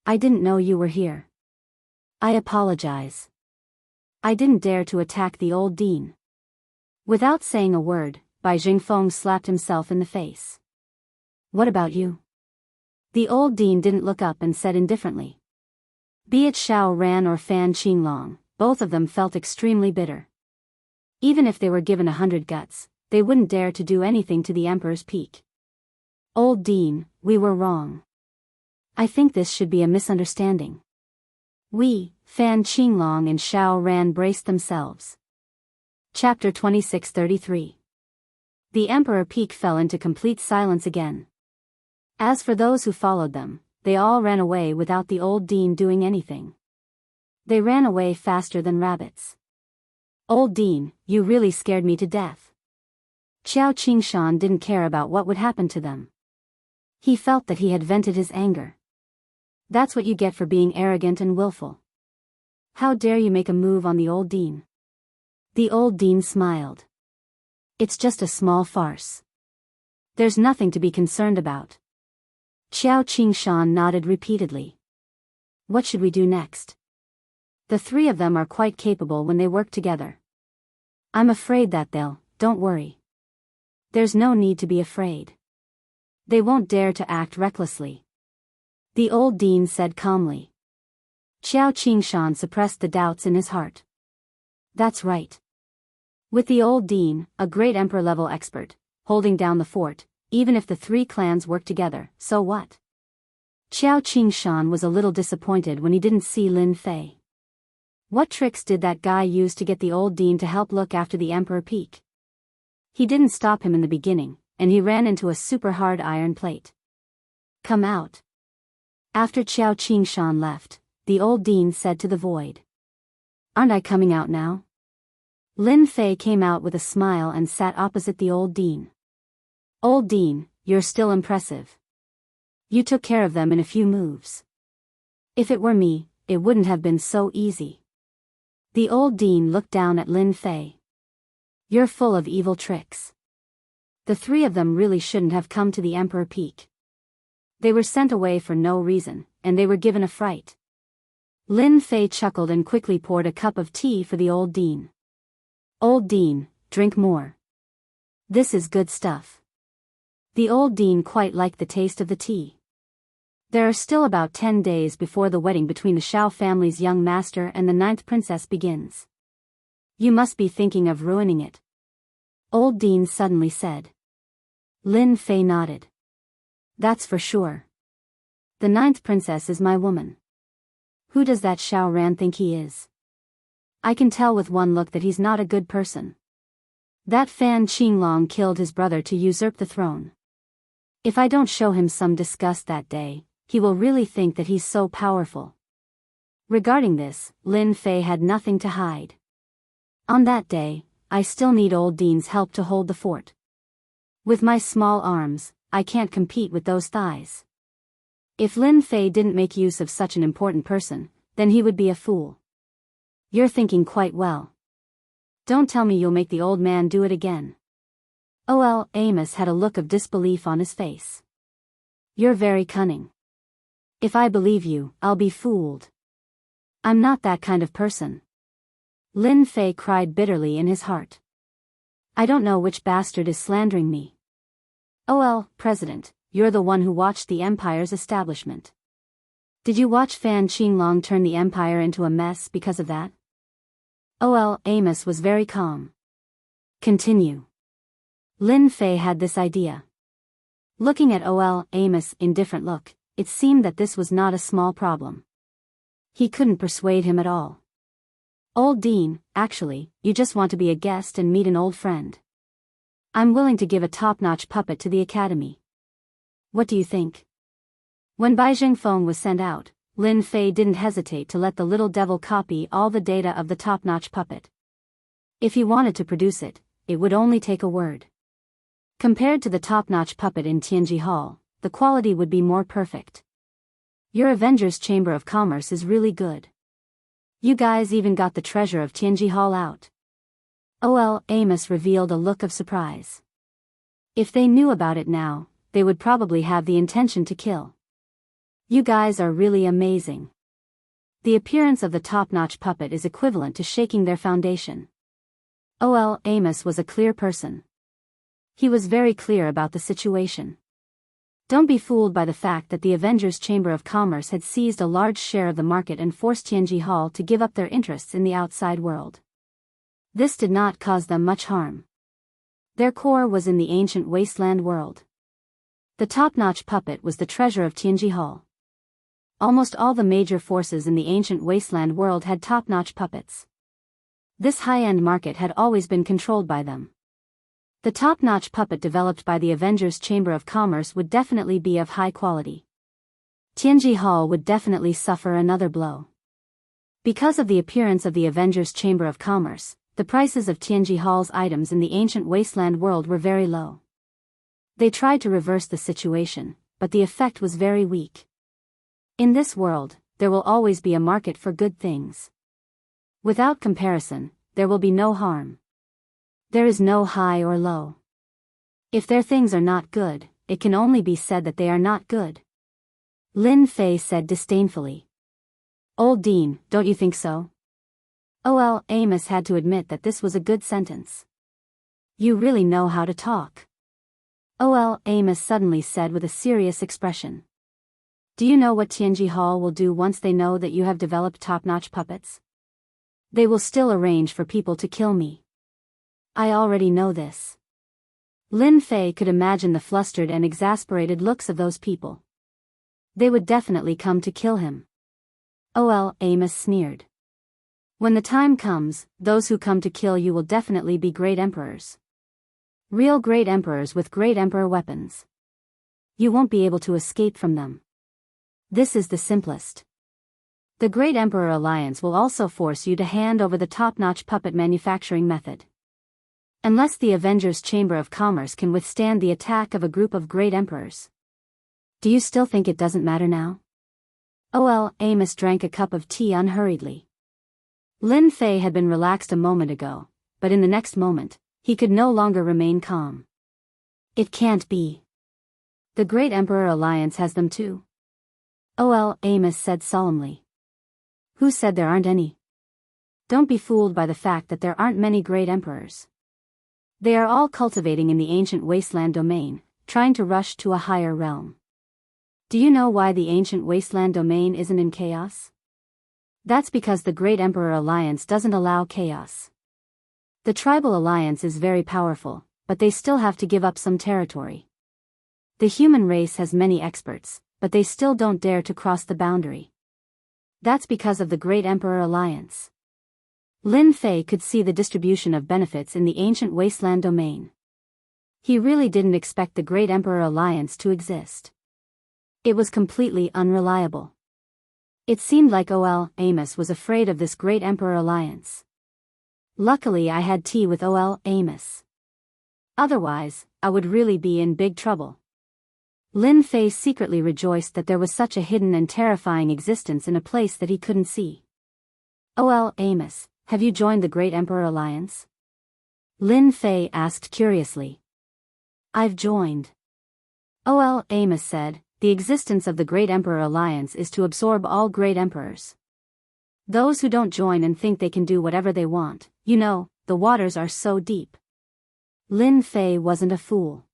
I didn't know you were here. I apologize. I didn't dare to attack the old dean. Without saying a word, Bai Jingfeng slapped himself in the face. What about you? The old dean didn't look up and said indifferently. Be it Shao Ran or Fan Qinglong, both of them felt extremely bitter. Even if they were given 100 guts, they wouldn't dare to do anything to the Emperor's peak. Old Dean, we were wrong. I think this should be a misunderstanding. We, Fan Qinglong and Shao Ran braced themselves. Chapter 2633. The Emperor Peak fell into complete silence again. As for those who followed them, they all ran away without the old dean doing anything. They ran away faster than rabbits. Old Dean, you really scared me to death. Qiao Qingshan didn't care about what would happen to them. He felt that he had vented his anger. That's what you get for being arrogant and willful. How dare you make a move on the old dean? The old dean smiled. It's just a small farce. There's nothing to be concerned about. Qiao Qingshan nodded repeatedly. What should we do next? The three of them are quite capable when they work together. I'm afraid that don't worry. There's no need to be afraid. They won't dare to act recklessly. The old dean said calmly. Qiao Qingshan suppressed the doubts in his heart. That's right. With the old dean, a great emperor-level expert, holding down the fort, even if the three clans work together, so what? Qiao Qingshan was a little disappointed when he didn't see Lin Fei. What tricks did that guy use to get the old dean to help look after the Emperor Peak? He didn't stop him in the beginning, and he ran into a super hard iron plate. Come out. After Qiao Qingshan left, the old dean said to the void. Aren't I coming out now? Lin Fei came out with a smile and sat opposite the old dean. Old dean, you're still impressive. You took care of them in a few moves. If it were me, it wouldn't have been so easy. The old dean looked down at Lin Fei. You're full of evil tricks. The three of them really shouldn't have come to the Emperor Peak. They were sent away for no reason, and they were given a fright. Lin Fei chuckled and quickly poured a cup of tea for the old dean. Old dean, drink more. This is good stuff. The old dean quite liked the taste of the tea. There are still about 10 days before the wedding between the Shao family's young master and the 9th princess begins. You must be thinking of ruining it. Old dean suddenly said. Lin Fei nodded. That's for sure. The 9th princess is my woman. Who does that Shao Ran think he is? I can tell with one look that he's not a good person. That Fan Qinglong killed his brother to usurp the throne. If I don't show him some disgust that day, he will really think that he's so powerful. Regarding this, Lin Fei had nothing to hide. On that day, I still need old dean's help to hold the fort. With my small arms, I can't compete with those thighs. If Lin Fei didn't make use of such an important person, then he would be a fool. You're thinking quite well. Don't tell me you'll make the old man do it again. Amos had a look of disbelief on his face. You're very cunning. If I believe you, I'll be fooled. I'm not that kind of person. Lin Fei cried bitterly in his heart. I don't know which bastard is slandering me. President, you're the one who watched the Empire's establishment. Did you watch Fan Qinglong turn the Empire into a mess because of that? Amos was very calm. Continue. Lin Fei had this idea. Looking at Amos' indifferent look, it seemed that this was not a small problem. He couldn't persuade him at all. Old Dean, actually, you just want to be a guest and meet an old friend. I'm willing to give a top-notch puppet to the academy. What do you think? When Baizheng phone was sent out, Lin Fei didn't hesitate to let the little devil copy all the data of the top-notch puppet. If he wanted to produce it, it would only take a word. Compared to the top-notch puppet in Tianji Hall, the quality would be more perfect. Your Avengers Chamber of Commerce is really good. You guys even got the treasure of Tianji Hall out. Amos revealed a look of surprise. If they knew about it now, they would probably have the intention to kill. You guys are really amazing. The appearance of the top-notch puppet is equivalent to shaking their foundation. Amos was a clear person. He was very clear about the situation. Don't be fooled by the fact that the Avengers Chamber of Commerce had seized a large share of the market and forced Tianji Hall to give up their interests in the outside world. This did not cause them much harm. Their core was in the ancient wasteland world. The top-notch puppet was the treasure of Tianji Hall. Almost all the major forces in the ancient wasteland world had top-notch puppets. This high-end market had always been controlled by them. The top-notch puppet developed by the Avengers Chamber of Commerce would definitely be of high quality. Tianji Hall would definitely suffer another blow. Because of the appearance of the Avengers Chamber of Commerce, the prices of Tianji Hall's items in the ancient wasteland world were very low. They tried to reverse the situation, but the effect was very weak. In this world, there will always be a market for good things. Without comparison, there will be no harm. There is no high or low. If their things are not good, it can only be said that they are not good. Lin Fei said disdainfully. Old Dean, don't you think so? Amos had to admit that this was a good sentence. You really know how to talk. Amos suddenly said with a serious expression. Do you know what Tianji Hall will do once they know that you have developed top-notch puppets? They will still arrange for people to kill me. I already know this. Lin Fei could imagine the flustered and exasperated looks of those people. They would definitely come to kill him. Amos sneered. When the time comes, those who come to kill you will definitely be great emperors. Real great emperors with great emperor weapons. You won't be able to escape from them. This is the simplest. The Great Emperor Alliance will also force you to hand over the top-notch puppet manufacturing method. Unless the Avengers Chamber of Commerce can withstand the attack of a group of Great Emperors. Do you still think it doesn't matter now? Amos drank a cup of tea unhurriedly. Lin Fei had been relaxed a moment ago, but in the next moment, he could no longer remain calm. It can't be. The Great Emperor Alliance has them too. Amos said solemnly. Who said there aren't any? Don't be fooled by the fact that there aren't many Great Emperors. They are all cultivating in the ancient wasteland domain, trying to rush to a higher realm. Do you know why the ancient wasteland domain isn't in chaos? That's because the Great Emperor Alliance doesn't allow chaos. The Tribal Alliance is very powerful, but they still have to give up some territory. The human race has many experts, but they still don't dare to cross the boundary. That's because of the Great Emperor Alliance. Lin Fei could see the distribution of benefits in the ancient wasteland domain. He really didn't expect the Great Emperor Alliance to exist. It was completely unreliable. It seemed like Amos was afraid of this Great Emperor Alliance. Luckily I had tea with Amos. Otherwise, I would really be in big trouble. Lin Fei secretly rejoiced that there was such a hidden and terrifying existence in a place that he couldn't see. Amos, have you joined the Great Emperor Alliance? Lin Fei asked curiously. I've joined. Amos said, the existence of the Great Emperor Alliance is to absorb all Great Emperors. Those who don't join and think they can do whatever they want, the waters are so deep. Lin Fei wasn't a fool.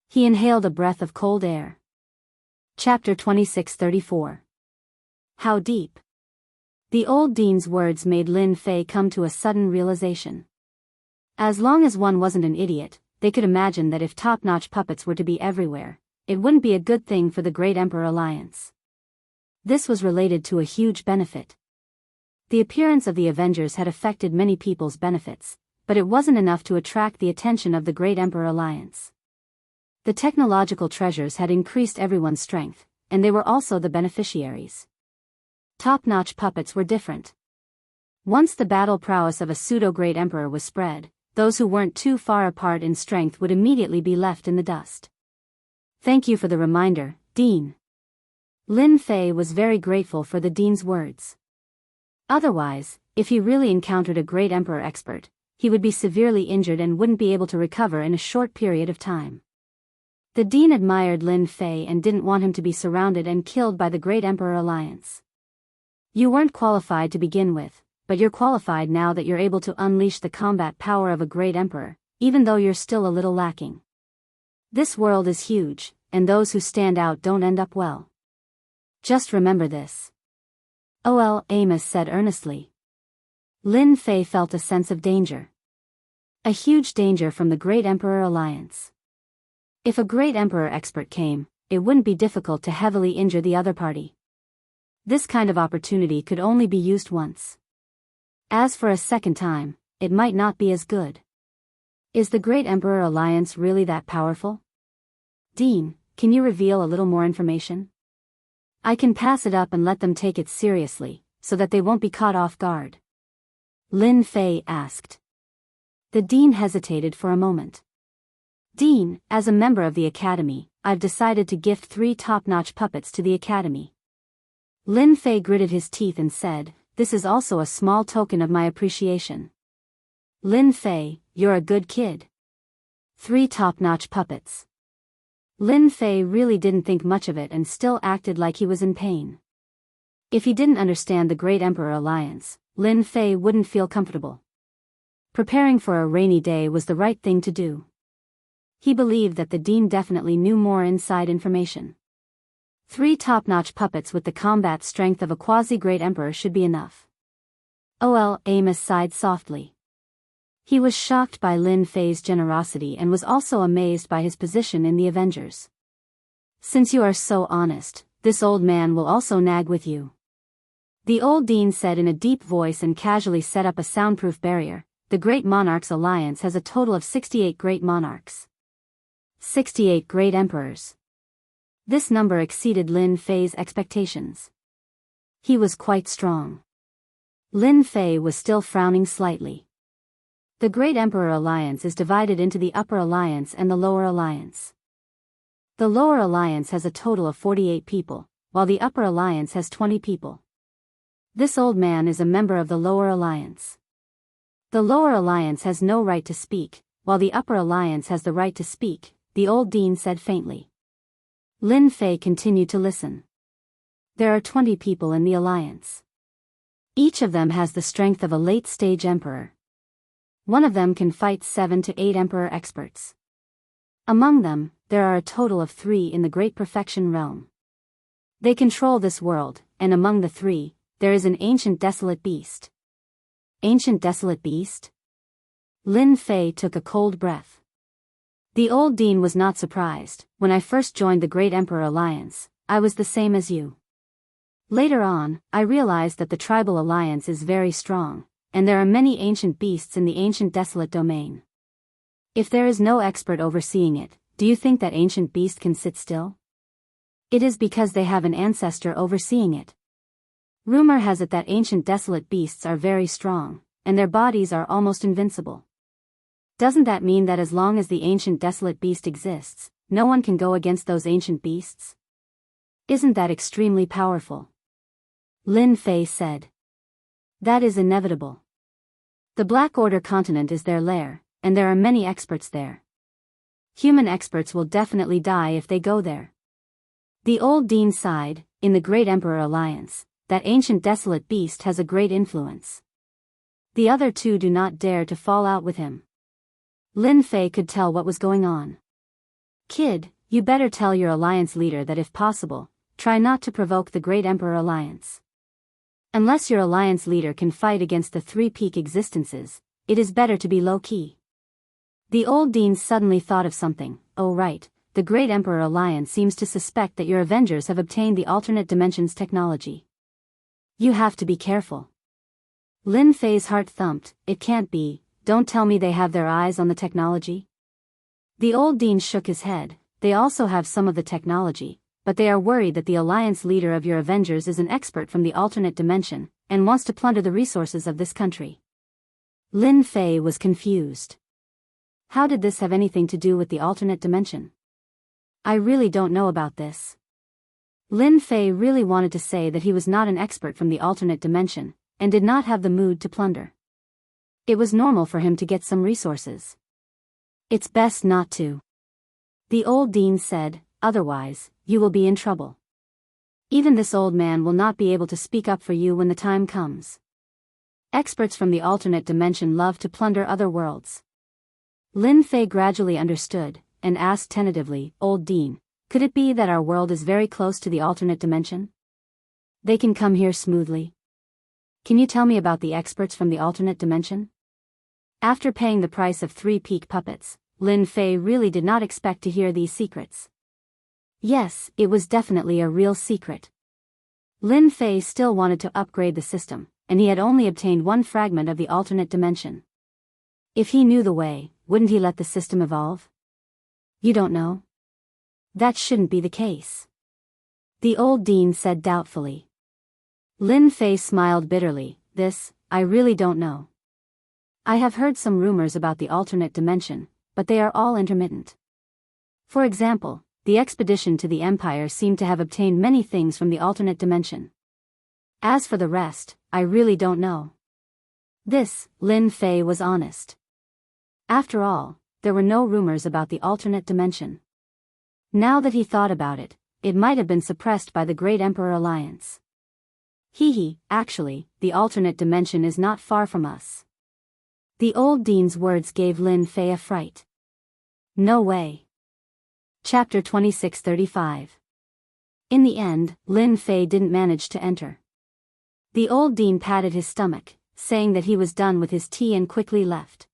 He inhaled a breath of cold air. Chapter 2634. How deep? The old dean's words made Lin Fei come to a sudden realization. As long as one wasn't an idiot, they could imagine that if top-notch puppets were to be everywhere, it wouldn't be a good thing for the Great Emperor Alliance. This was related to a huge benefit. The appearance of the Avengers had affected many people's benefits, but it wasn't enough to attract the attention of the Great Emperor Alliance. The technological treasures had increased everyone's strength, and they were also the beneficiaries. Top-notch puppets were different. Once the battle prowess of a pseudo-Great Emperor was spread, those who weren't too far apart in strength would immediately be left in the dust. Thank you for the reminder, Dean. Lin Fei was very grateful for the Dean's words. Otherwise, if he really encountered a Great Emperor expert, he would be severely injured and wouldn't be able to recover in a short period of time. The Dean admired Lin Fei and didn't want him to be surrounded and killed by the Great Emperor Alliance. You weren't qualified to begin with, but you're qualified now that you're able to unleash the combat power of a Great Emperor, even though you're still a little lacking. This world is huge, and those who stand out don't end up well. Just remember this. Amos said earnestly. Lin Fei felt a sense of danger. A huge danger from the Great Emperor Alliance. If a Great Emperor expert came, it wouldn't be difficult to heavily injure the other party. This kind of opportunity could only be used once. As for a second time, it might not be as good. Is the Great Emperor Alliance really that powerful? Dean, can you reveal a little more information? I can pass it up and let them take it seriously, so that they won't be caught off guard. Lin Fei asked. The Dean hesitated for a moment. Dean, as a member of the Academy, I've decided to gift 3 top-notch puppets to the Academy. Lin Fei gritted his teeth and said, this is also a small token of my appreciation. Lin Fei, you're a good kid. 3 top-notch puppets. Lin Fei really didn't think much of it and still acted like he was in pain. If he didn't understand the Great Emperor Alliance, Lin Fei wouldn't feel comfortable. Preparing for a rainy day was the right thing to do. He believed that the Dean definitely knew more inside information. 3 top-notch puppets with the combat strength of a quasi-Great Emperor should be enough. Amos sighed softly. He was shocked by Lin Fei's generosity and was also amazed by his position in the Avengers. Since you are so honest, this old man will also nag with you. The old Dean said in a deep voice and casually set up a soundproof barrier. The Great Monarchs Alliance has a total of 68 Great Monarchs. 68 Great Emperors. This number exceeded Lin Fei's expectations. He was quite strong. Lin Fei was still frowning slightly. The Great Emperor Alliance is divided into the Upper Alliance and the Lower Alliance. The Lower Alliance has a total of 48 people, while the Upper Alliance has 20 people. This old man is a member of the Lower Alliance. The Lower Alliance has no right to speak, while the Upper Alliance has the right to speak, the old dean said faintly. Lin Fei continued to listen. There are 20 people in the Alliance. Each of them has the strength of a late-stage emperor. One of them can fight 7 to 8 emperor experts. Among them, there are a total of 3 in the Great Perfection Realm. They control this world, and among the 3, there is an ancient desolate beast. Ancient desolate beast? Lin Fei took a cold breath. The old dean was not surprised. When I first joined the Great Emperor Alliance, I was the same as you. Later on, I realized that the Tribal Alliance is very strong, and there are many ancient beasts in the ancient desolate domain. If there is no expert overseeing it, do you think that ancient beast can sit still? It is because they have an ancestor overseeing it. Rumor has it that ancient desolate beasts are very strong, and their bodies are almost invincible. Doesn't that mean that as long as the ancient desolate beast exists, no one can go against those ancient beasts? Isn't that extremely powerful? Lin Fei said. That is inevitable. The Black Order continent is their lair, and there are many experts there. Human experts will definitely die if they go there. The old dean sighed. In the Great Emperor Alliance, that ancient desolate beast has a great influence. The other 2 do not dare to fall out with him. Lin Fei could tell what was going on. Kid, you better tell your alliance leader that if possible, try not to provoke the Great Emperor Alliance. Unless your alliance leader can fight against the 3 peak existences, it is better to be low-key. The old dean suddenly thought of something. Oh right, the Great Emperor Alliance seems to suspect that your Avengers have obtained the alternate dimensions technology. You have to be careful. Lin Fei's heart thumped. It can't be. Don't tell me they have their eyes on the technology. The old dean shook his head. They also have some of the technology, but they are worried that the alliance leader of your Avengers is an expert from the alternate dimension, and wants to plunder the resources of this country. Lin Fei was confused. How did this have anything to do with the alternate dimension? I really don't know about this. Lin Fei really wanted to say that he was not an expert from the alternate dimension, and did not have the mood to plunder. It was normal for him to get some resources. It's best not to. The old dean said, otherwise, you will be in trouble. Even this old man will not be able to speak up for you when the time comes. Experts from the alternate dimension love to plunder other worlds. Lin Fei gradually understood, and asked tentatively, Old Dean, could it be that our world is very close to the alternate dimension? They can come here smoothly. Can you tell me about the experts from the alternate dimension? After paying the price of 3 peak puppets, Lin Fei really did not expect to hear these secrets. Yes, it was definitely a real secret. Lin Fei still wanted to upgrade the system, and he had only obtained 1 fragment of the alternate dimension. If he knew the way, wouldn't he let the system evolve? You don't know? That shouldn't be the case. The old dean said doubtfully. Lin Fei smiled bitterly. I really don't know. I have heard some rumors about the alternate dimension, but they are all intermittent. For example, the expedition to the Empire seemed to have obtained many things from the alternate dimension. As for the rest, I really don't know. Lin Fei was honest. After all, there were no rumors about the alternate dimension. Now that he thought about it, it might have been suppressed by the Great Emperor Alliance. Actually, the alternate dimension is not far from us. The old dean's words gave Lin Fei a fright. No way. Chapter 2635. In the end, Lin Fei didn't manage to enter. The old dean patted his stomach, saying that he was done with his tea and quickly left.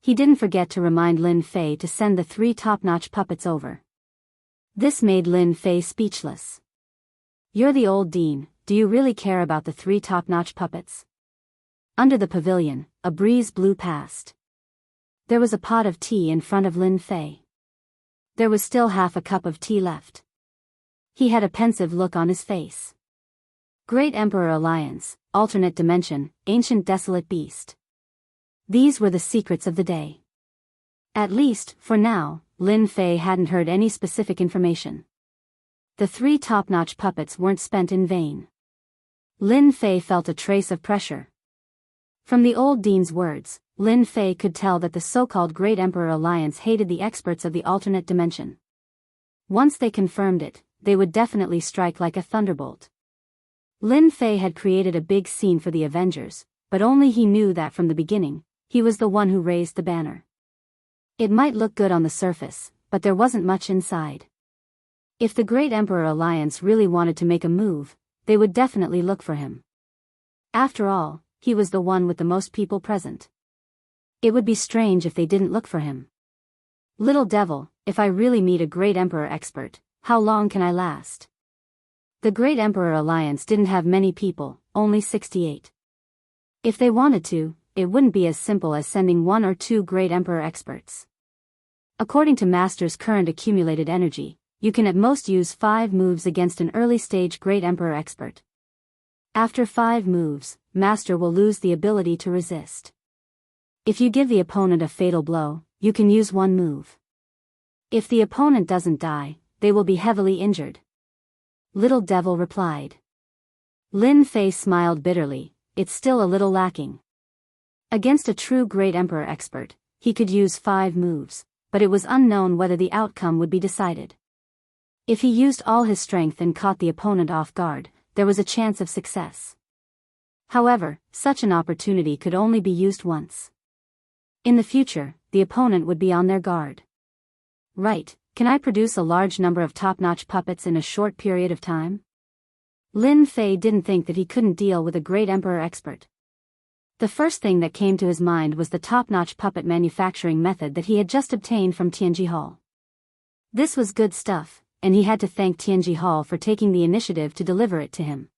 He didn't forget to remind Lin Fei to send the 3 top-notch puppets over. This made Lin Fei speechless. You're the old dean, do you really care about the 3 top-notch puppets? Under the pavilion, a breeze blew past. There was a pot of tea in front of Lin Fei. There was still half a cup of tea left. He had a pensive look on his face. Great Emperor Alliance, Alternate Dimension, Ancient Desolate Beast. These were the secrets of the day. At least, for now, Lin Fei hadn't heard any specific information. The 3 top-notch puppets weren't spent in vain. Lin Fei felt a trace of pressure. From the old dean's words, Lin Fei could tell that the so-called Great Emperor Alliance hated the experts of the alternate dimension. Once they confirmed it, they would definitely strike like a thunderbolt. Lin Fei had created a big scene for the Avengers, but only he knew that from the beginning, he was the one who raised the banner. It might look good on the surface, but there wasn't much inside. If the Great Emperor Alliance really wanted to make a move, they would definitely look for him. After all, he was the one with the most people present. It would be strange if they didn't look for him. Little devil, if I really meet a Great Emperor expert, how long can I last? The Great Emperor Alliance didn't have many people, only 68. If they wanted to, it wouldn't be as simple as sending 1 or 2 Great Emperor experts. According to Master's current accumulated energy, you can at most use 5 moves against an early-stage Great Emperor expert. After 5 moves, Master will lose the ability to resist. If you give the opponent a fatal blow, you can use 1 move. If the opponent doesn't die, they will be heavily injured. Little Devil replied. Lin Fei smiled bitterly, it's still a little lacking. Against a true Great Emperor expert, he could use 5 moves, but it was unknown whether the outcome would be decided. If he used all his strength and caught the opponent off guard, there was a chance of success. However, such an opportunity could only be used once. In the future, the opponent would be on their guard. Right, can I produce a large number of top-notch puppets in a short period of time? Lin Fei didn't think that he couldn't deal with a Great Emperor expert. The first thing that came to his mind was the top-notch puppet manufacturing method that he had just obtained from Tianji Hall. This was good stuff, and he had to thank Tianji Hall for taking the initiative to deliver it to him.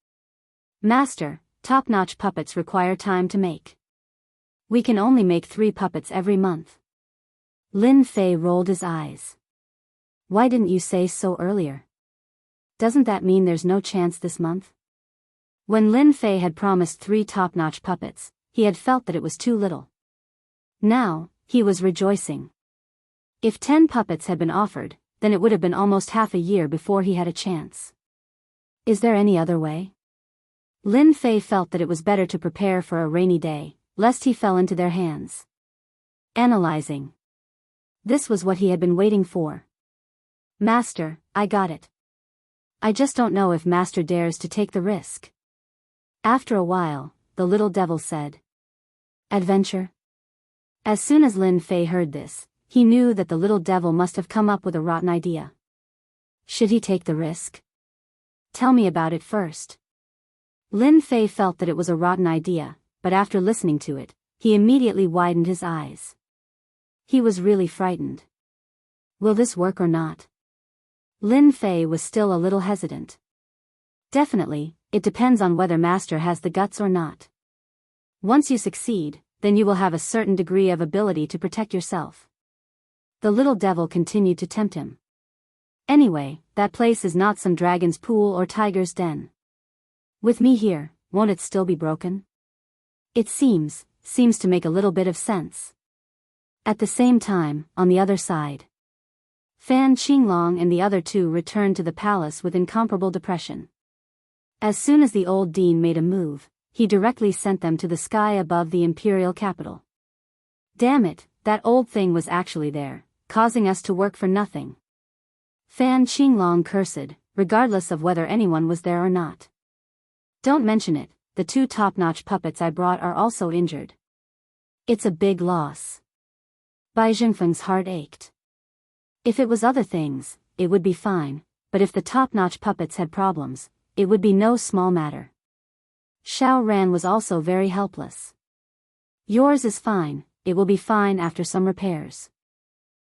Master, top-notch puppets require time to make. We can only make 3 puppets every month. Lin Fei rolled his eyes. Why didn't you say so earlier? Doesn't that mean there's no chance this month? When Lin Fei had promised 3 top-notch puppets, he had felt that it was too little. Now, he was rejoicing. If 10 puppets had been offered, then it would have been almost half a year before he had a chance. Is there any other way? Lin Fei felt that it was better to prepare for a rainy day, lest he fell into their hands. Analyzing. This was what he had been waiting for. Master, I got it. I just don't know if Master dares to take the risk. After a while, the little devil said. Adventure? As soon as Lin Fei heard this, he knew that the little devil must have come up with a rotten idea. Should he take the risk? Tell me about it first. Lin Fei felt that it was a rotten idea, but after listening to it, he immediately widened his eyes. He was really frightened. Will this work or not? Lin Fei was still a little hesitant. Definitely, it depends on whether Master has the guts or not. Once you succeed, then you will have a certain degree of ability to protect yourself. The little devil continued to tempt him. Anyway, that place is not some dragon's pool or tiger's den. With me here, won't it still be broken? It seems to make a little bit of sense. At the same time, on the other side, Fan Qinglong and the other 2 returned to the palace with incomparable depression. As soon as the old dean made a move, he directly sent them to the sky above the imperial capital. Damn it, that old thing was actually there, causing us to work for nothing. Fan Qinglong cursed, regardless of whether anyone was there or not. Don't mention it, the 2 top-notch puppets I brought are also injured. It's a big loss. Bai Jingfeng's heart ached. If it was other things, it would be fine, but if the top-notch puppets had problems, it would be no small matter. Xiao Ran was also very helpless. Yours is fine, it will be fine after some repairs.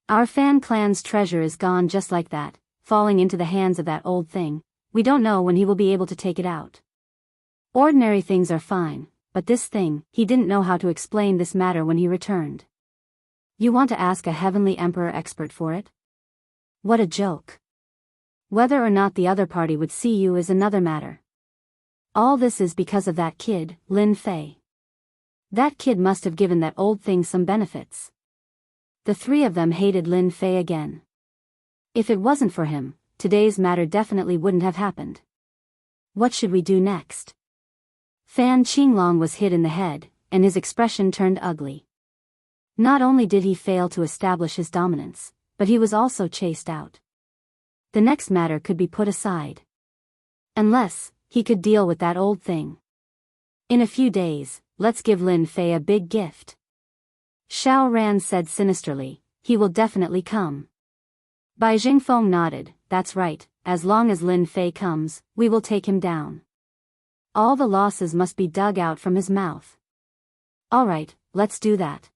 Our Fan clan's treasure is gone just like that, falling into the hands of that old thing. We don't know when he will be able to take it out. Ordinary things are fine, but this thing, he didn't know how to explain this matter when he returned. You want to ask a Heavenly Emperor expert for it? What a joke. Whether or not the other party would see you is another matter. All this is because of that kid, Lin Fei. That kid must have given that old thing some benefits. The three of them hated Lin Fei again. If it wasn't for him, today's matter definitely wouldn't have happened. What should we do next? Fan Qinglong was hit in the head, and his expression turned ugly. Not only did he fail to establish his dominance, but he was also chased out. The next matter could be put aside. Unless he could deal with that old thing. In a few days, let's give Lin Fei a big gift. Xiao Ran said sinisterly, he will definitely come. Bai Jingfeng nodded, that's right, as long as Lin Fei comes, we will take him down. All the losses must be dug out from his mouth. Alright, let's do that.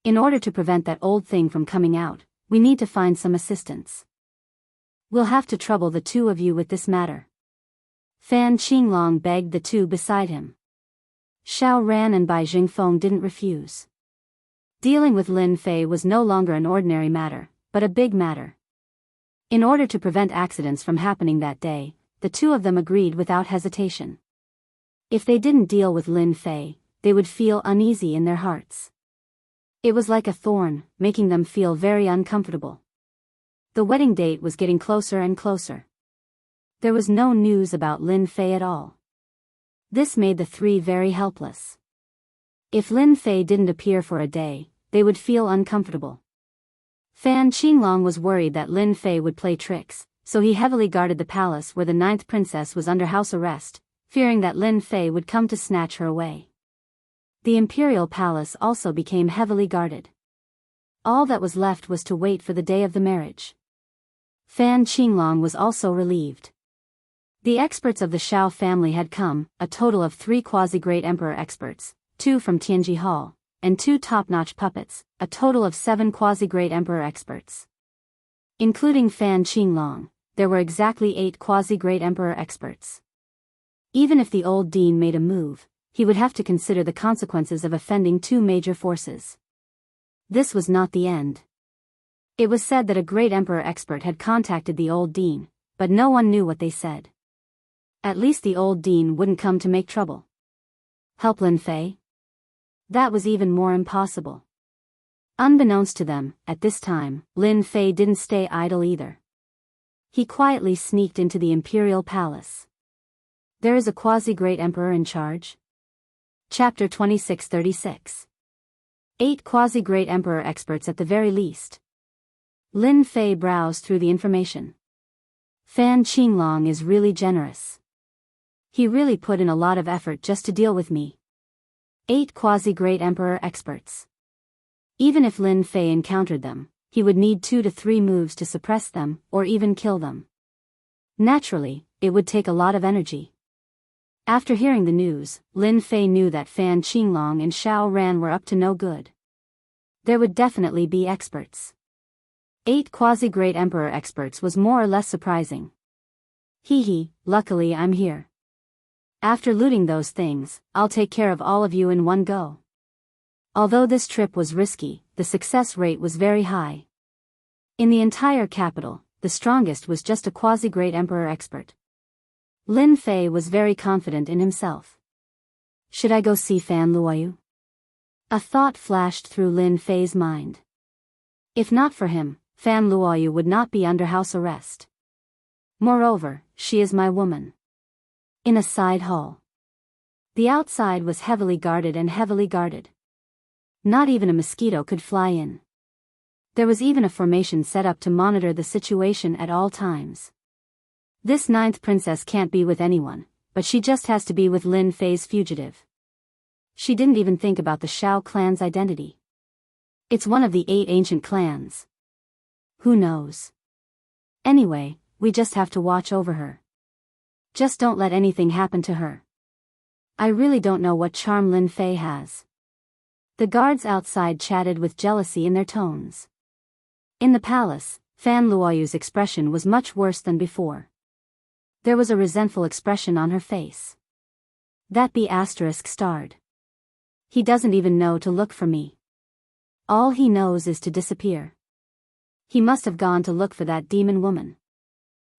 In order to prevent that old thing from coming out, we need to find some assistance. We'll have to trouble the two of you with this matter. Fan Qinglong begged the two beside him. Xiao Ran and Bai Jingfeng didn't refuse. Dealing with Lin Fei was no longer an ordinary matter, but a big matter. In order to prevent accidents from happening that day, the two of them agreed without hesitation. If they didn't deal with Lin Fei, they would feel uneasy in their hearts. It was like a thorn, making them feel very uncomfortable. The wedding date was getting closer and closer. There was no news about Lin Fei at all. This made the three very helpless. If Lin Fei didn't appear for a day, they would feel uncomfortable. Fan Qinglong was worried that Lin Fei would play tricks, so he heavily guarded the palace where the 9th princess was under house arrest, fearing that Lin Fei would come to snatch her away. The imperial palace also became heavily guarded. All that was left was to wait for the day of the marriage. Fan Qinglong was also relieved. The experts of the Shao family had come, a total of 3 quasi-great emperor experts, 2 from Tianji Hall, and 2 top-notch puppets, a total of 7 quasi-great emperor experts. Including Fan Qinglong, there were exactly 8 quasi-great emperor experts. Even if the old dean made a move, he would have to consider the consequences of offending 2 major forces. This was not the end. It was said that a great emperor expert had contacted the old dean, but no one knew what they said. At least the old dean wouldn't come to make trouble. Help Lin Fei? That was even more impossible. Unbeknownst to them, at this time, Lin Fei didn't stay idle either. He quietly sneaked into the imperial palace. There is a quasi-great emperor in charge? Chapter 2636. 8 quasi-great emperor experts at the very least. Lin Fei browsed through the information. Fan Qinglong is really generous. He really put in a lot of effort just to deal with me. 8 quasi-great emperor experts. Even if Lin Fei encountered them, he would need 2 to 3 moves to suppress them, or even kill them. Naturally, it would take a lot of energy. After hearing the news, Lin Fei knew that Fan Qinglong and Xiao Ran were up to no good. There would definitely be experts. 8 quasi-great emperor experts was more or less surprising. Luckily I'm here. After looting those things, I'll take care of all of you in one go. Although this trip was risky, the success rate was very high. In the entire capital, the strongest was just a quasi-great emperor expert. Lin Fei was very confident in himself. Should I go see Fan Luoyu? A thought flashed through Lin Fei's mind. If not for him, Fan Luoyu would not be under house arrest. Moreover, she is my woman. In a side hall. The outside was heavily guarded and heavily guarded. Not even a mosquito could fly in. There was even a formation set up to monitor the situation at all times. This 9th princess can't be with anyone, but she just has to be with Lin Fei's fugitive. She didn't even think about the Shao clan's identity. It's one of the 8 ancient clans. Who knows? Anyway, we just have to watch over her. Just don't let anything happen to her. I really don't know what charm Lin Fei has. The guards outside chatted with jealousy in their tones. In the palace, Fan Luoyu's expression was much worse than before. There was a resentful expression on her face. That B** starred. He doesn't even know to look for me. All he knows is to disappear. He must have gone to look for that demon woman.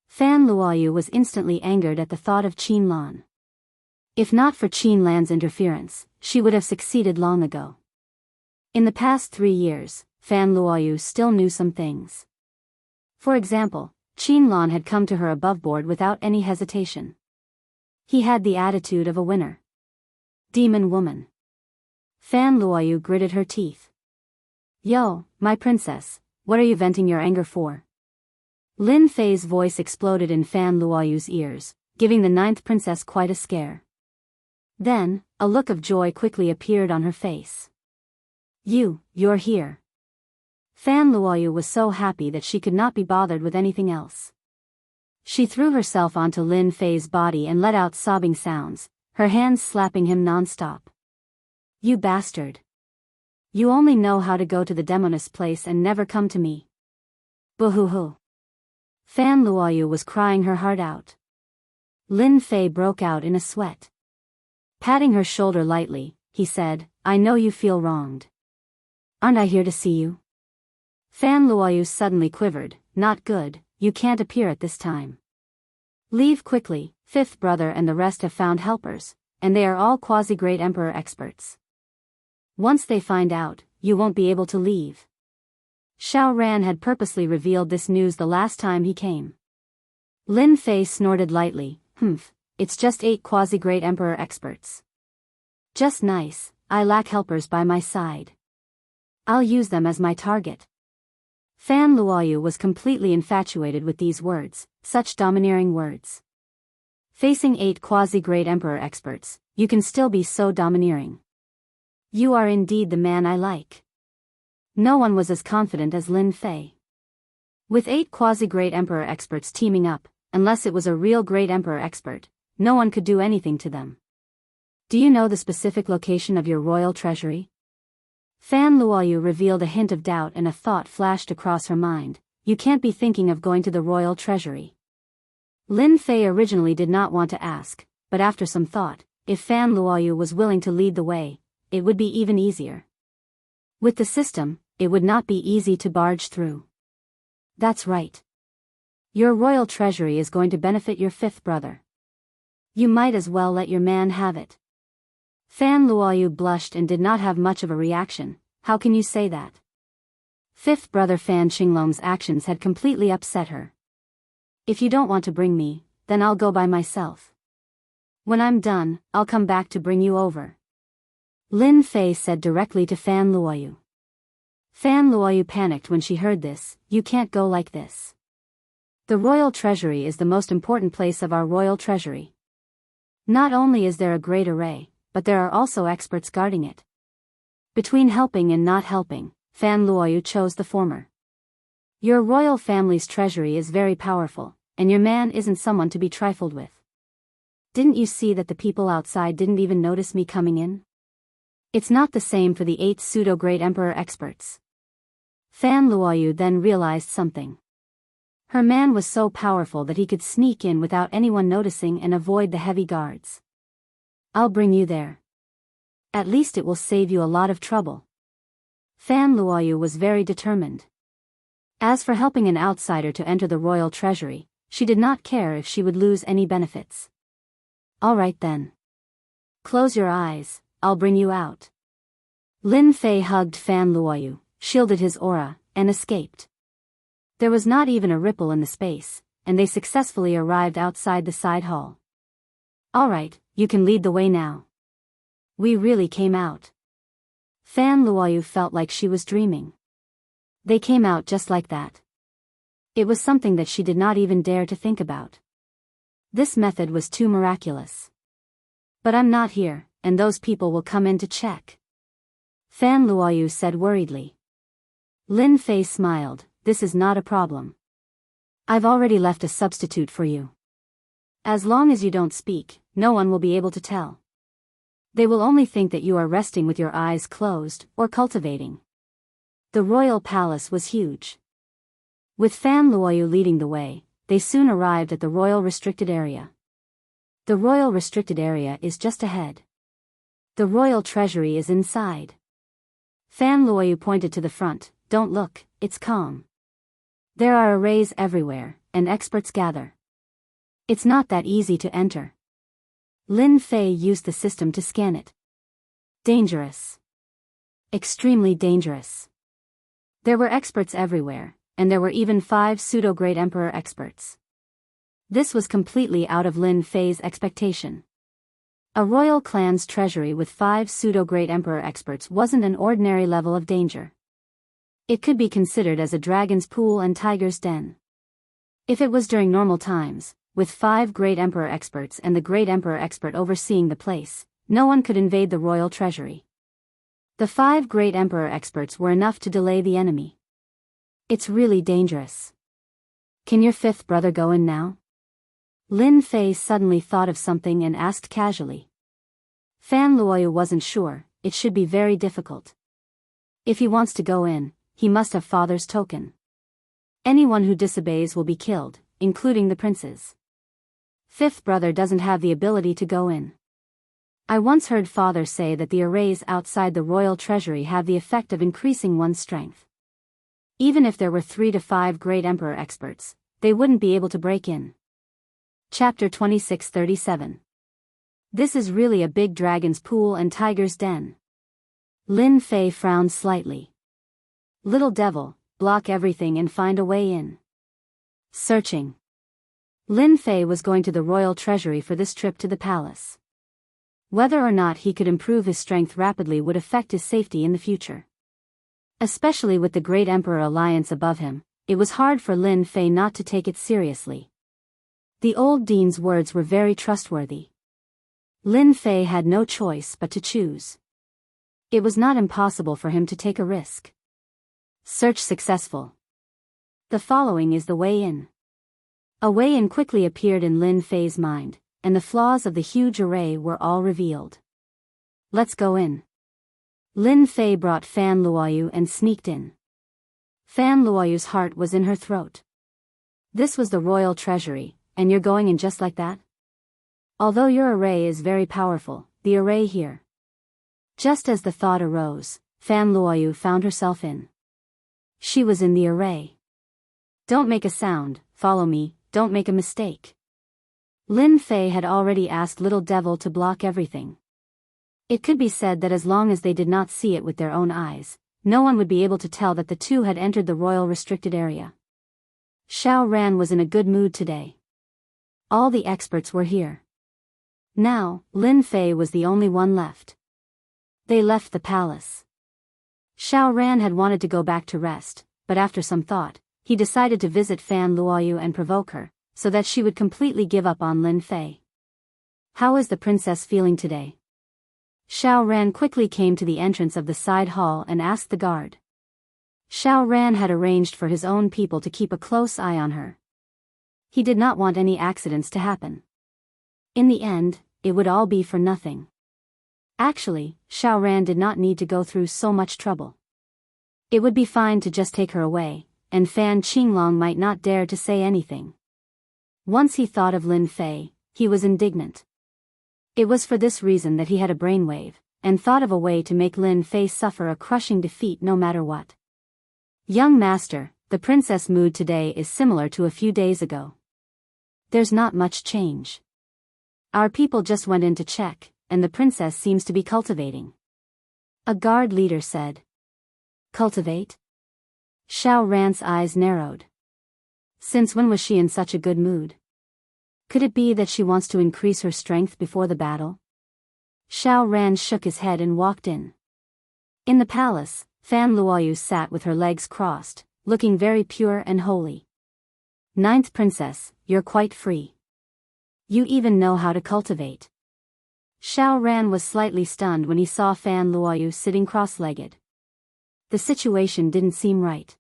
Fan Luoyu was instantly angered at the thought of Qinlan. If not for Qin Lan's interference, she would have succeeded long ago. In the past 3 years, Fan Luoyu still knew some things. For example, Qin Lan had come to her above board without any hesitation. He had the attitude of a winner. Demon woman. Fan Luoyu gritted her teeth. Yo, my princess, what are you venting your anger for? Lin Fei's voice exploded in Fan Luoyu's ears, giving the 9th princess quite a scare. Then, a look of joy quickly appeared on her face. You're here. Fan Luoyu was so happy that she could not be bothered with anything else. She threw herself onto Lin Fei's body and let out sobbing sounds, her hands slapping him non-stop. You bastard. You only know how to go to the demoness place and never come to me. Boo-hoo-hoo. Fan Luoyu was crying her heart out. Lin Fei broke out in a sweat. Patting her shoulder lightly, he said, I know you feel wronged. Aren't I here to see you? Fan Luoyu suddenly quivered, not good, you can't appear at this time. Leave quickly, 5th brother and the rest have found helpers, and they are all quasi-great emperor experts. Once they find out, you won't be able to leave. Xiao Ran had purposely revealed this news the last time he came. Lin Fei snorted lightly, it's just 8 quasi-great emperor experts. Just nice, I lack helpers by my side. I'll use them as my target. Fan Luoyu was completely infatuated with these words, such domineering words. Facing 8 quasi-great emperor experts, you can still be so domineering. You are indeed the man I like. No one was as confident as Lin Fei. With 8 quasi-great emperor experts teaming up, unless it was a real great emperor expert, no one could do anything to them. Do you know the specific location of your royal treasury? Fan Luoyu revealed a hint of doubt and a thought flashed across her mind. You can't be thinking of going to the royal treasury. Lin Fei originally did not want to ask, but after some thought, if Fan Luoyu was willing to lead the way, it would be even easier. With the system, it would not be easy to barge through. That's right. Your royal treasury is going to benefit your 5th brother. You might as well let your man have it. Fan Luoyu blushed and did not have much of a reaction. How can you say that? 5th brother Fan Qinglong's actions had completely upset her. If you don't want to bring me, then I'll go by myself. When I'm done, I'll come back to bring you over. Lin Fei said directly to Fan Luoyu. Fan Luoyu panicked when she heard this. You can't go like this. The royal treasury is the most important place of our royal treasury. Not only is there a great array, but there are also experts guarding it. Between helping and not helping, Fan Luoyu chose the former. Your royal family's treasury is very powerful, and your man isn't someone to be trifled with. Didn't you see that the people outside didn't even notice me coming in? It's not the same for the 8 pseudo-great emperor experts. Fan Luoyu then realized something. Her man was so powerful that he could sneak in without anyone noticing and avoid the heavy guards. I'll bring you there. At least it will save you a lot of trouble. Fan Luoyu was very determined. As for helping an outsider to enter the royal treasury, she did not care if she would lose any benefits. All right then. Close your eyes, I'll bring you out. Lin Fei hugged Fan Luoyu, shielded his aura, and escaped. There was not even a ripple in the space, and they successfully arrived outside the side hall. All right, you can lead the way now. We really came out. Fan Luoyu felt like she was dreaming. They came out just like that. It was something that she did not even dare to think about. This method was too miraculous. But I'm not here, and those people will come in to check. Fan Luoyu said worriedly. Lin Fei smiled. This is not a problem. I've already left a substitute for you. As long as you don't speak, no one will be able to tell. They will only think that you are resting with your eyes closed, or cultivating. The royal palace was huge. With Fan Luoyu leading the way, they soon arrived at the royal restricted area. The royal restricted area is just ahead. The royal treasury is inside. Fan Luoyu pointed to the front. Don't look, it's calm. There are arrays everywhere, and experts gather. It's not that easy to enter. Lin Fei used the system to scan it. Dangerous. Extremely dangerous. There were experts everywhere, and there were even 5 pseudo-great emperor experts. This was completely out of Lin Fei's expectation. A royal clan's treasury with 5 pseudo-great emperor experts wasn't an ordinary level of danger. It could be considered as a dragon's pool and tiger's den. If it was during normal times, with 5 great emperor experts and the great emperor expert overseeing the place, no one could invade the royal treasury. The 5 great emperor experts were enough to delay the enemy. It's really dangerous. Can your 5th brother go in now? Lin Fei suddenly thought of something and asked casually. Fan Luoyu wasn't sure. It should be very difficult. If he wants to go in, he must have father's token. Anyone who disobeys will be killed, including the princes. 5th brother doesn't have the ability to go in. I once heard father say that the arrays outside the royal treasury have the effect of increasing one's strength. Even if there were 3 to 5 great emperor experts, they wouldn't be able to break in. Chapter 2637. This is really a big dragon's pool and tiger's den. Lin Fei frowned slightly. Little devil, block everything and find a way in. Searching. Lin Fei was going to the royal treasury for this trip to the palace. Whether or not he could improve his strength rapidly would affect his safety in the future. Especially with the Great Emperor Alliance above him, it was hard for Lin Fei not to take it seriously. The old dean's words were very trustworthy. Lin Fei had no choice but to choose. It was not impossible for him to take a risk. Search successful. The following is the way in. A way in quickly appeared in Lin Fei's mind, and the flaws of the huge array were all revealed. Let's go in. Lin Fei brought Fan Luoyu and sneaked in. Fan Luoyu's heart was in her throat. This was the royal treasury, and you're going in just like that? Although your array is very powerful, the array here. Just as the thought arose, Fan Luoyu found herself in. She was in the array. Don't make a sound, follow me, don't make a mistake. Lin Fei had already asked Little Devil to block everything. It could be said that as long as they did not see it with their own eyes, no one would be able to tell that the two had entered the royal restricted area. Xiao Ran was in a good mood today. All the experts were here. Now, Lin Fei was the only one left. They left the palace. Xiao Ran had wanted to go back to rest, but after some thought, he decided to visit Fan Luoyu and provoke her, so that she would completely give up on Lin Fei. How is the princess feeling today? Xiao Ran quickly came to the entrance of the side hall and asked the guard. Xiao Ran had arranged for his own people to keep a close eye on her. He did not want any accidents to happen. In the end, it would all be for nothing. Actually, Xiao Ran did not need to go through so much trouble. It would be fine to just take her away, and Fan Qinglong might not dare to say anything. Once he thought of Lin Fei, he was indignant. It was for this reason that he had a brainwave, and thought of a way to make Lin Fei suffer a crushing defeat no matter what. Young master, the princess mood today is similar to a few days ago. There's not much change. Our people just went in to check, and the princess seems to be cultivating. A guard leader said. Cultivate? Xiao Ran's eyes narrowed. Since when was she in such a good mood? Could it be that she wants to increase her strength before the battle? Xiao Ran shook his head and walked in. In the palace, Fan Luoyu sat with her legs crossed, looking very pure and holy. Ninth princess, you're quite free. You even know how to cultivate. Xiao Ran was slightly stunned when he saw Fan Luoyu sitting cross-legged. The situation didn't seem right.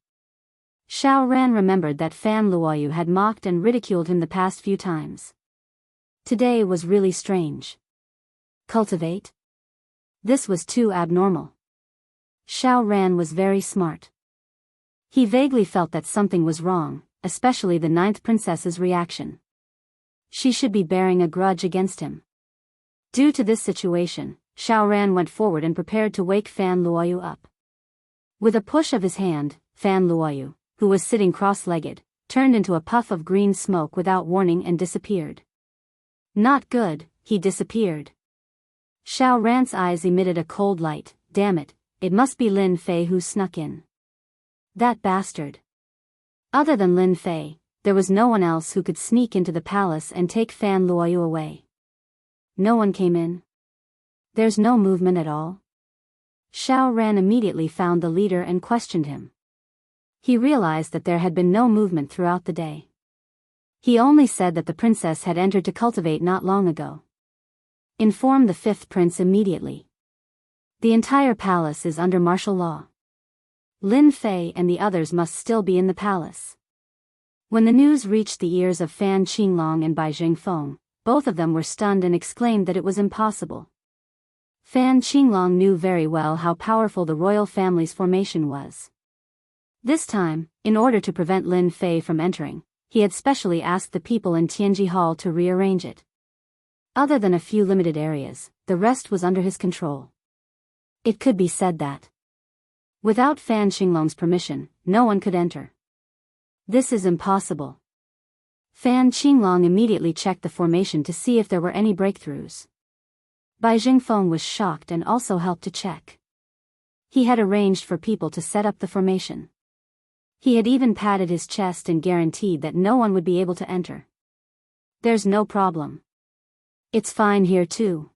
Xiao Ran remembered that Fan Luoyu had mocked and ridiculed him the past few times. Today was really strange. Cultivate? This was too abnormal. Xiao Ran was very smart. He vaguely felt that something was wrong, especially the ninth princess's reaction. She should be bearing a grudge against him. Due to this situation, Xiao Ran went forward and prepared to wake Fan Luoyu up. With a push of his hand, Fan Luoyu, who was sitting cross-legged, turned into a puff of green smoke without warning and disappeared. Not good, he disappeared. Xiao Ran's eyes emitted a cold light. Damn it, it must be Lin Fei who snuck in. That bastard. Other than Lin Fei, there was no one else who could sneak into the palace and take Fan Luoyu away. No one came in. There's no movement at all. Xiao Ran immediately found the leader and questioned him. He realized that there had been no movement throughout the day. He only said that the princess had entered to cultivate not long ago. Inform the fifth prince immediately. The entire palace is under martial law. Lin Fei and the others must still be in the palace. When the news reached the ears of Fan Qinglong and Bai Jingfeng, both of them were stunned and exclaimed that it was impossible. Fan Qinglong knew very well how powerful the royal family's formation was. This time, in order to prevent Lin Fei from entering, he had specially asked the people in Tianji Hall to rearrange it. Other than a few limited areas, the rest was under his control. It could be said that, without Fan Qinglong's permission, no one could enter. This is impossible. Fan Qinglong immediately checked the formation to see if there were any breakthroughs. Bai Jingfeng was shocked and also helped to check. He had arranged for people to set up the formation. He had even patted his chest and guaranteed that no one would be able to enter. There's no problem. It's fine here too.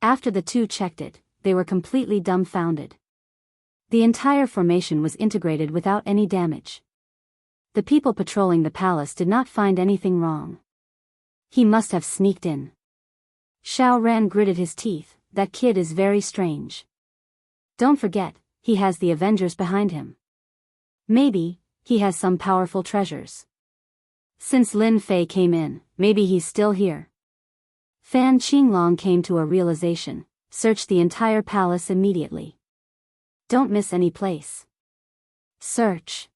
After the two checked it, they were completely dumbfounded. The entire formation was integrated without any damage. The people patrolling the palace did not find anything wrong. He must have sneaked in. Xiao Ran gritted his teeth. That kid is very strange. Don't forget, he has the Avengers behind him. Maybe, he has some powerful treasures. Since Lin Fei came in, maybe he's still here. Fan Qinglong came to a realization. Search the entire palace immediately. Don't miss any place. Search.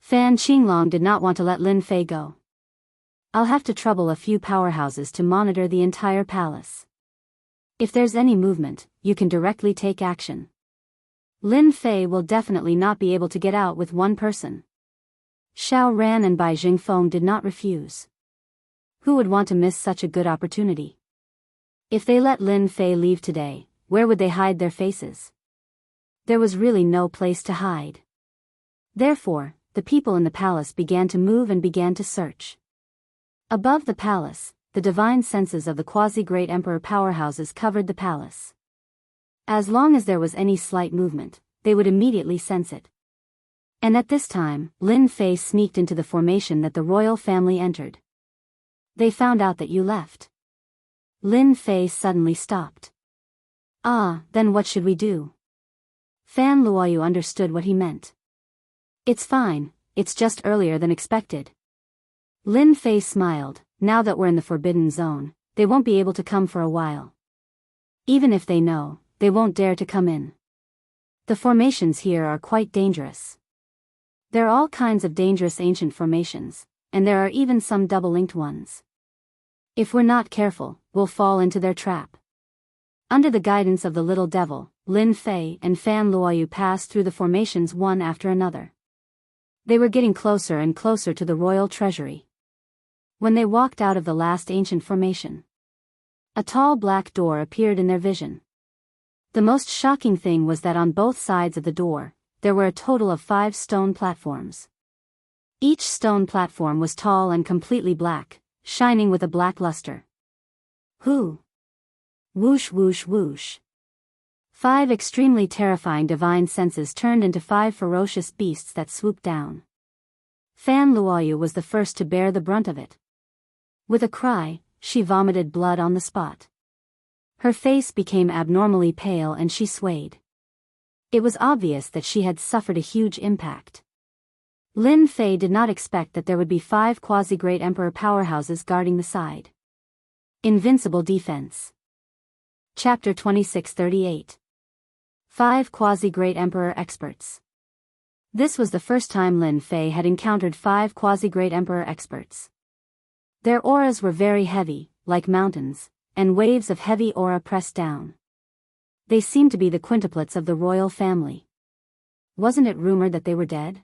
Fan Qinglong did not want to let Lin Fei go. I'll have to trouble a few powerhouses to monitor the entire palace. If there's any movement, you can directly take action. Lin Fei will definitely not be able to get out with one person. Xiao Ran and Bai Jingfeng did not refuse. Who would want to miss such a good opportunity? If they let Lin Fei leave today, where would they hide their faces? There was really no place to hide. Therefore, the people in the palace began to move and began to search. Above the palace, the divine senses of the quasi-great emperor powerhouses covered the palace. As long as there was any slight movement, they would immediately sense it. And at this time, Lin Fei sneaked into the formation that the royal family entered. They found out that you left. Lin Fei suddenly stopped. Then what should we do? Fan Luoyu understood what he meant. It's fine, it's just earlier than expected. Lin Fei smiled. Now that we're in the forbidden zone, they won't be able to come for a while. Even if they know, they won't dare to come in. The formations here are quite dangerous. There are all kinds of dangerous ancient formations, and there are even some double-linked ones. If we're not careful, we'll fall into their trap. Under the guidance of the little devil, Lin Fei and Fan Luoyu passed through the formations one after another. They were getting closer and closer to the royal treasury. When they walked out of the last ancient formation, a tall black door appeared in their vision. The most shocking thing was that on both sides of the door, there were a total of 5 stone platforms. Each stone platform was tall and completely black, shining with a black luster. Who? Whoosh whoosh whoosh. 5 extremely terrifying divine senses turned into 5 ferocious beasts that swooped down. Fan Luoyu was the first to bear the brunt of it. With a cry, she vomited blood on the spot. Her face became abnormally pale and she swayed. It was obvious that she had suffered a huge impact. Lin Fei did not expect that there would be 5 quasi-great emperor powerhouses guarding the side. Invincible defense. Chapter 2638. 5 quasi-great emperor experts. This was the first time Lin Fei had encountered 5 quasi-great emperor experts. Their auras were very heavy, like mountains, and waves of heavy aura pressed down. They seemed to be the quintuplets of the royal family. Wasn't it rumored that they were dead?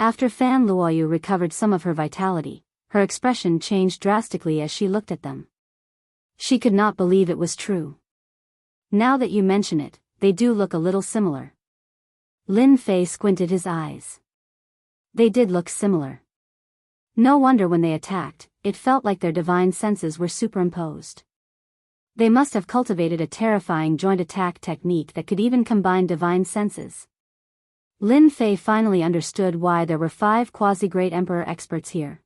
After Fan Luoyu recovered some of her vitality, her expression changed drastically as she looked at them. She could not believe it was true. Now that you mention it, they do look a little similar. Lin Fei squinted his eyes. They did look similar. No wonder when they attacked, it felt like their divine senses were superimposed. They must have cultivated a terrifying joint attack technique that could even combine divine senses. Lin Fei finally understood why there were 5 quasi-great emperor experts here.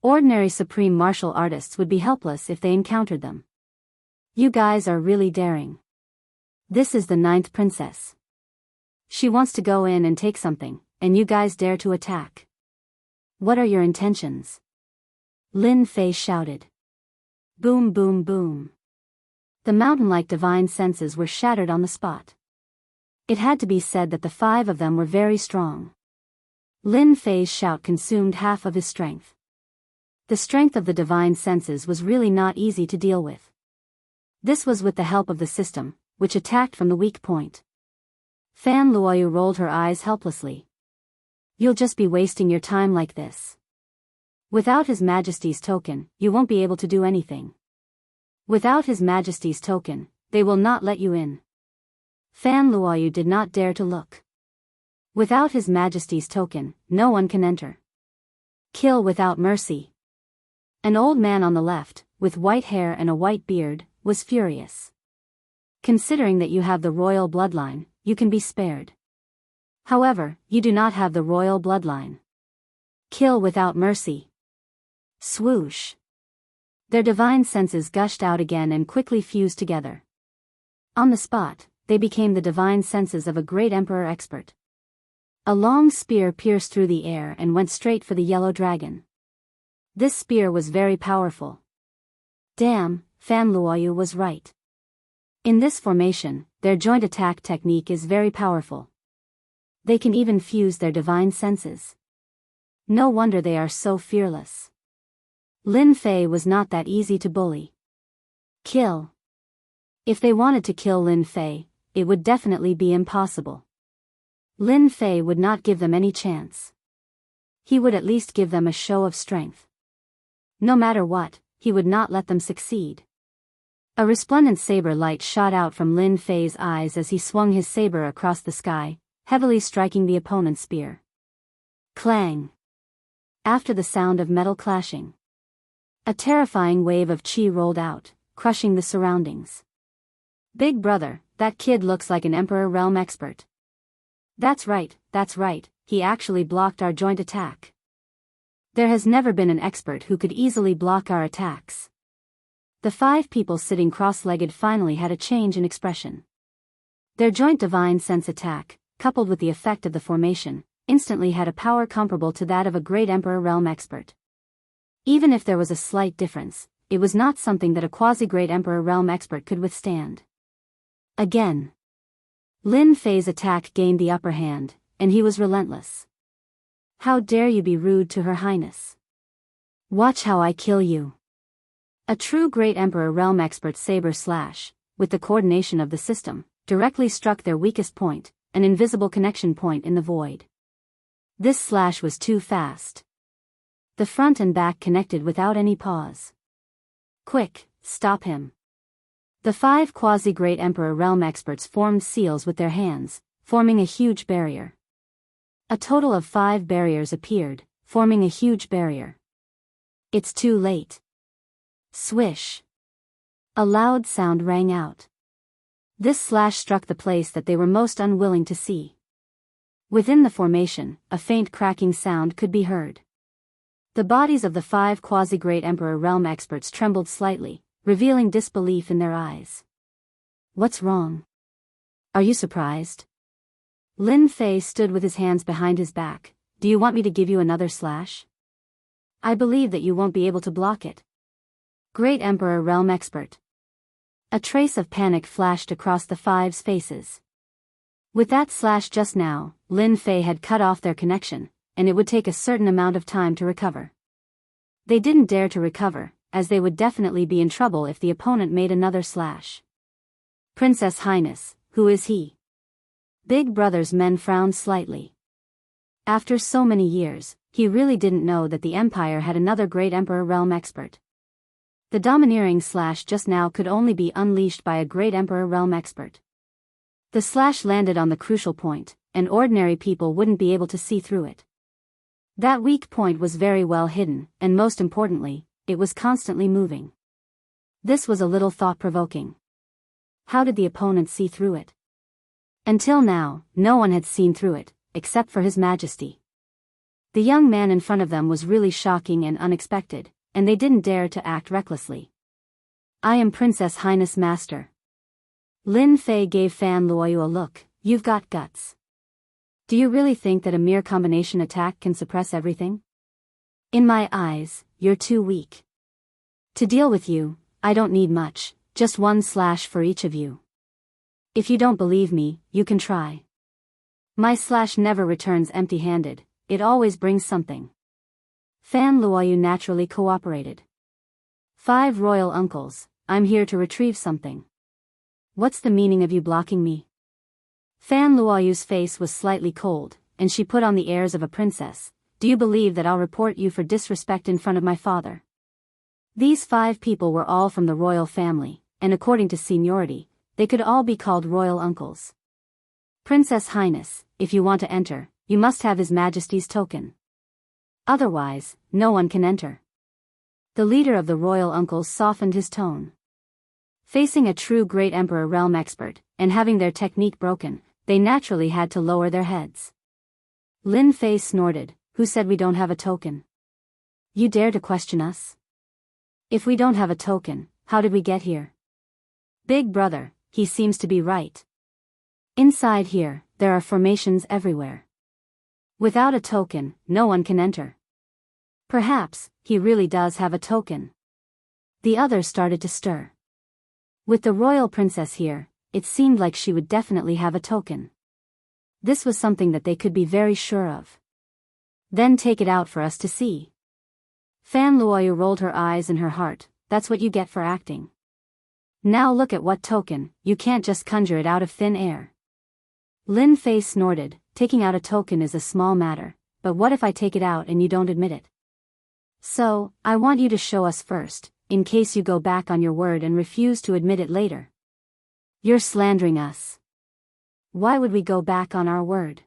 Ordinary supreme martial artists would be helpless if they encountered them. You guys are really daring. This is the 9th princess. She wants to go in and take something, and you guys dare to attack. What are your intentions? Lin Fei shouted. Boom, boom, boom. The mountain-like divine senses were shattered on the spot. It had to be said that the 5 of them were very strong. Lin Fei's shout consumed half of his strength. The strength of the divine senses was really not easy to deal with. This was with the help of the system, which attacked from the weak point. Fan Luoyu rolled her eyes helplessly. You'll just be wasting your time like this. Without His Majesty's token, you won't be able to do anything. Without His Majesty's token, they will not let you in. Fan Luoyu did not dare to look. Without His Majesty's token, no one can enter. Kill without mercy. An old man on the left, with white hair and a white beard, was furious. Considering that you have the royal bloodline, you can be spared. However, you do not have the royal bloodline. Kill without mercy. Swoosh. Their divine senses gushed out again and quickly fused together. On the spot, they became the divine senses of a great emperor expert. A long spear pierced through the air and went straight for the yellow dragon. This spear was very powerful. Damn, Fan Luoyu was right. In this formation, their joint attack technique is very powerful. They can even fuse their divine senses. No wonder they are so fearless. Lin Fei was not that easy to bully. Kill. If they wanted to kill Lin Fei, it would definitely be impossible. Lin Fei would not give them any chance. He would at least give them a show of strength. No matter what, he would not let them succeed. A resplendent saber light shot out from Lin Fei's eyes as he swung his saber across the sky, heavily striking the opponent's spear. Clang. After the sound of metal clashing, a terrifying wave of chi rolled out, crushing the surroundings. Big brother, that kid looks like an Emperor Realm expert. That's right, he actually blocked our joint attack. There has never been an expert who could easily block our attacks. The 5 people sitting cross-legged finally had a change in expression. Their joint divine sense attack, coupled with the effect of the formation, instantly had a power comparable to that of a great Emperor Realm expert. Even if there was a slight difference, it was not something that a quasi-great Emperor Realm expert could withstand. Again. Lin Fei's attack gained the upper hand, and he was relentless. How dare you be rude to Her Highness? Watch how I kill you. A true great Emperor Realm expert's saber slash, with the coordination of the system, directly struck their weakest point, an invisible connection point in the void. This slash was too fast. The front and back connected without any pause. Quick, stop him. The 5 quasi-great Emperor Realm experts formed seals with their hands, forming a huge barrier. A total of 5 barriers appeared, forming a huge barrier. It's too late. Swish. A loud sound rang out. This slash struck the place that they were most unwilling to see. Within the formation, a faint cracking sound could be heard. The bodies of the 5 quasi-great Emperor Realm experts trembled slightly, revealing disbelief in their eyes. What's wrong? Are you surprised? Lin Fei stood with his hands behind his back. Do you want me to give you another slash? I believe that you won't be able to block it. Great Emperor Realm expert. A trace of panic flashed across the 5's faces. With that slash just now, Lin Fei had cut off their connection, and it would take a certain amount of time to recover. They didn't dare to recover, as they would definitely be in trouble if the opponent made another slash. Princess Highness, who is he? Big Brother's men frowned slightly. After so many years, he really didn't know that the Empire had another great Emperor Realm expert. The domineering slash just now could only be unleashed by a great Emperor realm expert. The slash landed on the crucial point, and ordinary people wouldn't be able to see through it. That weak point was very well hidden, and most importantly, it was constantly moving. This was a little thought-provoking. How did the opponent see through it? Until now, no one had seen through it, except for His Majesty. The young man in front of them was really shocking and unexpected, and they didn't dare to act recklessly. I am Princess Highness Master. Lin Fei gave Fan Luoyu a look. You've got guts. Do you really think that a mere combination attack can suppress everything? In my eyes, you're too weak. To deal with you, I don't need much, just one slash for each of you. If you don't believe me, you can try. My slash never returns empty-handed, it always brings something. Fan Luoyu naturally cooperated. 5 royal uncles, I'm here to retrieve something. What's the meaning of you blocking me? Fan Luoyu's face was slightly cold, and she put on the airs of a princess. Do you believe that I'll report you for disrespect in front of my father? These 5 people were all from the royal family, and according to seniority, they could all be called royal uncles. Princess Highness, if you want to enter, you must have His Majesty's token. Otherwise, no one can enter. The leader of the royal uncles softened his tone. Facing a true great emperor realm expert, and having their technique broken, they naturally had to lower their heads. Lin Fei snorted. Who said we don't have a token? You dare to question us? If we don't have a token, how did we get here? Big brother, he seems to be right. Inside here, there are formations everywhere. Without a token, no one can enter. Perhaps, he really does have a token. The others started to stir. With the royal princess here, it seemed like she would definitely have a token. This was something that they could be very sure of. Then take it out for us to see. Fan Luoyu rolled her eyes in her heart. That's what you get for acting. Now look at what token, you can't just conjure it out of thin air. Lin Fei snorted. Taking out a token is a small matter, but what if I take it out and you don't admit it? So, I want you to show us first, in case you go back on your word and refuse to admit it later. You're slandering us. Why would we go back on our word?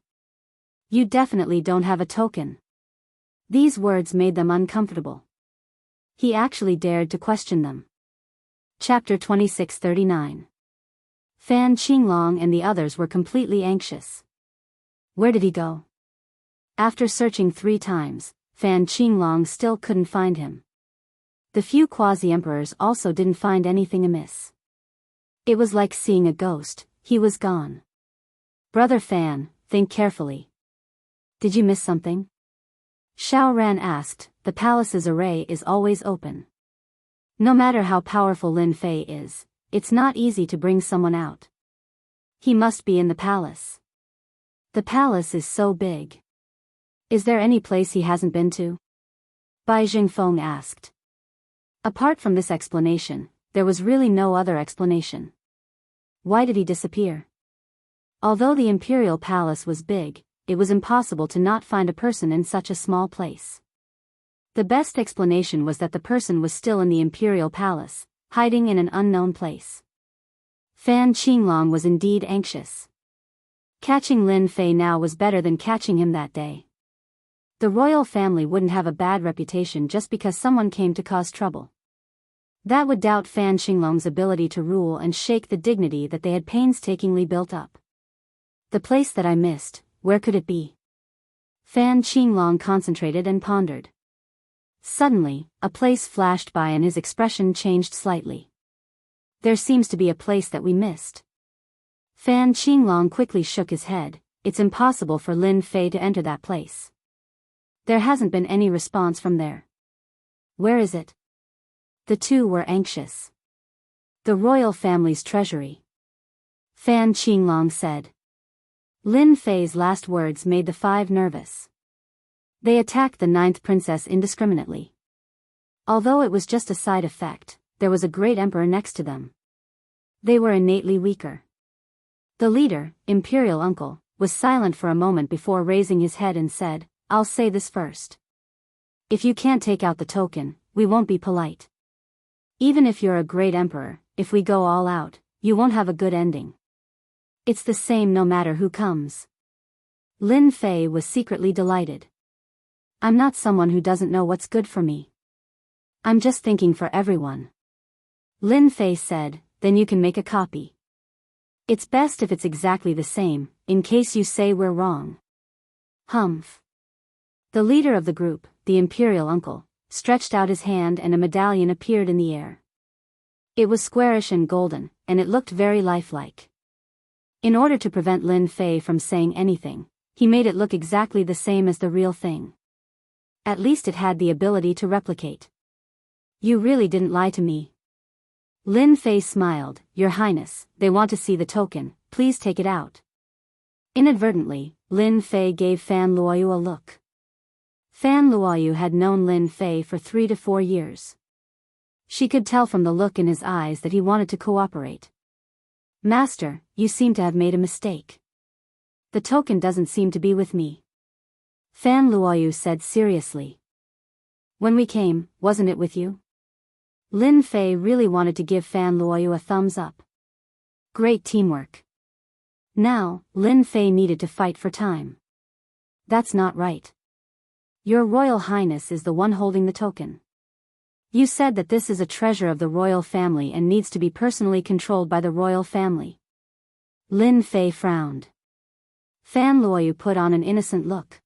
You definitely don't have a token. These words made them uncomfortable. He actually dared to question them. Chapter 2639. Fan Qinglong and the others were completely anxious. Where did he go? After searching 3 times, Fan Qinglong still couldn't find him. The few quasi-emperors also didn't find anything amiss. It was like seeing a ghost, he was gone. Brother Fan, think carefully. Did you miss something? Xiao Ran asked. The palace's array is always open. No matter how powerful Lin Fei is, it's not easy to bring someone out. He must be in the palace. The palace is so big. Is there any place he hasn't been to? Bai Jingfeng asked. Apart from this explanation, there was really no other explanation. Why did he disappear? Although the imperial palace was big, it was impossible to not find a person in such a small place. The best explanation was that the person was still in the imperial palace, hiding in an unknown place. Fan Qinglong was indeed anxious. Catching Lin Fei now was better than catching him that day. The royal family wouldn't have a bad reputation just because someone came to cause trouble. That would doubt Fan Qinglong's ability to rule and shake the dignity that they had painstakingly built up. The place that I missed, where could it be? Fan Qinglong concentrated and pondered. Suddenly, a place flashed by and his expression changed slightly. There seems to be a place that we missed. Fan Qinglong quickly shook his head. It's impossible for Lin Fei to enter that place. There hasn't been any response from there. Where is it? The two were anxious. The royal family's treasury. Fan Qinglong said. Lin Fei's last words made the 5 nervous. They attacked the 9th princess indiscriminately. Although it was just a side effect, there was a great emperor next to them. They were innately weaker. The leader, Imperial Uncle, was silent for a moment before raising his head and said, I'll say this first. If you can't take out the token, we won't be polite. Even if you're a great emperor, if we go all out, you won't have a good ending. It's the same no matter who comes. Lin Fei was secretly delighted. I'm not someone who doesn't know what's good for me. I'm just thinking for everyone. Lin Fei said, then you can make a copy. It's best if it's exactly the same, in case you say we're wrong. Humph. The leader of the group, the imperial uncle, stretched out his hand and a medallion appeared in the air. It was squarish and golden, and it looked very lifelike. In order to prevent Lin Fei from saying anything, he made it look exactly the same as the real thing. At least it had the ability to replicate. You really didn't lie to me. Lin Fei smiled, Your Highness, they want to see the token, please take it out. Inadvertently, Lin Fei gave Fan Luoyu a look. Fan Luoyu had known Lin Fei for 3 to 4 years. She could tell from the look in his eyes that he wanted to cooperate. Master, you seem to have made a mistake. The token doesn't seem to be with me. Fan Luoyu said seriously. When we came, wasn't it with you? Lin Fei really wanted to give Fan Luoyu a thumbs up. Great teamwork. Now, Lin Fei needed to fight for time. That's not right. Your Royal Highness is the one holding the token. You said that this is a treasure of the royal family and needs to be personally controlled by the royal family. Lin Fei frowned. Fan Luoyu put on an innocent look.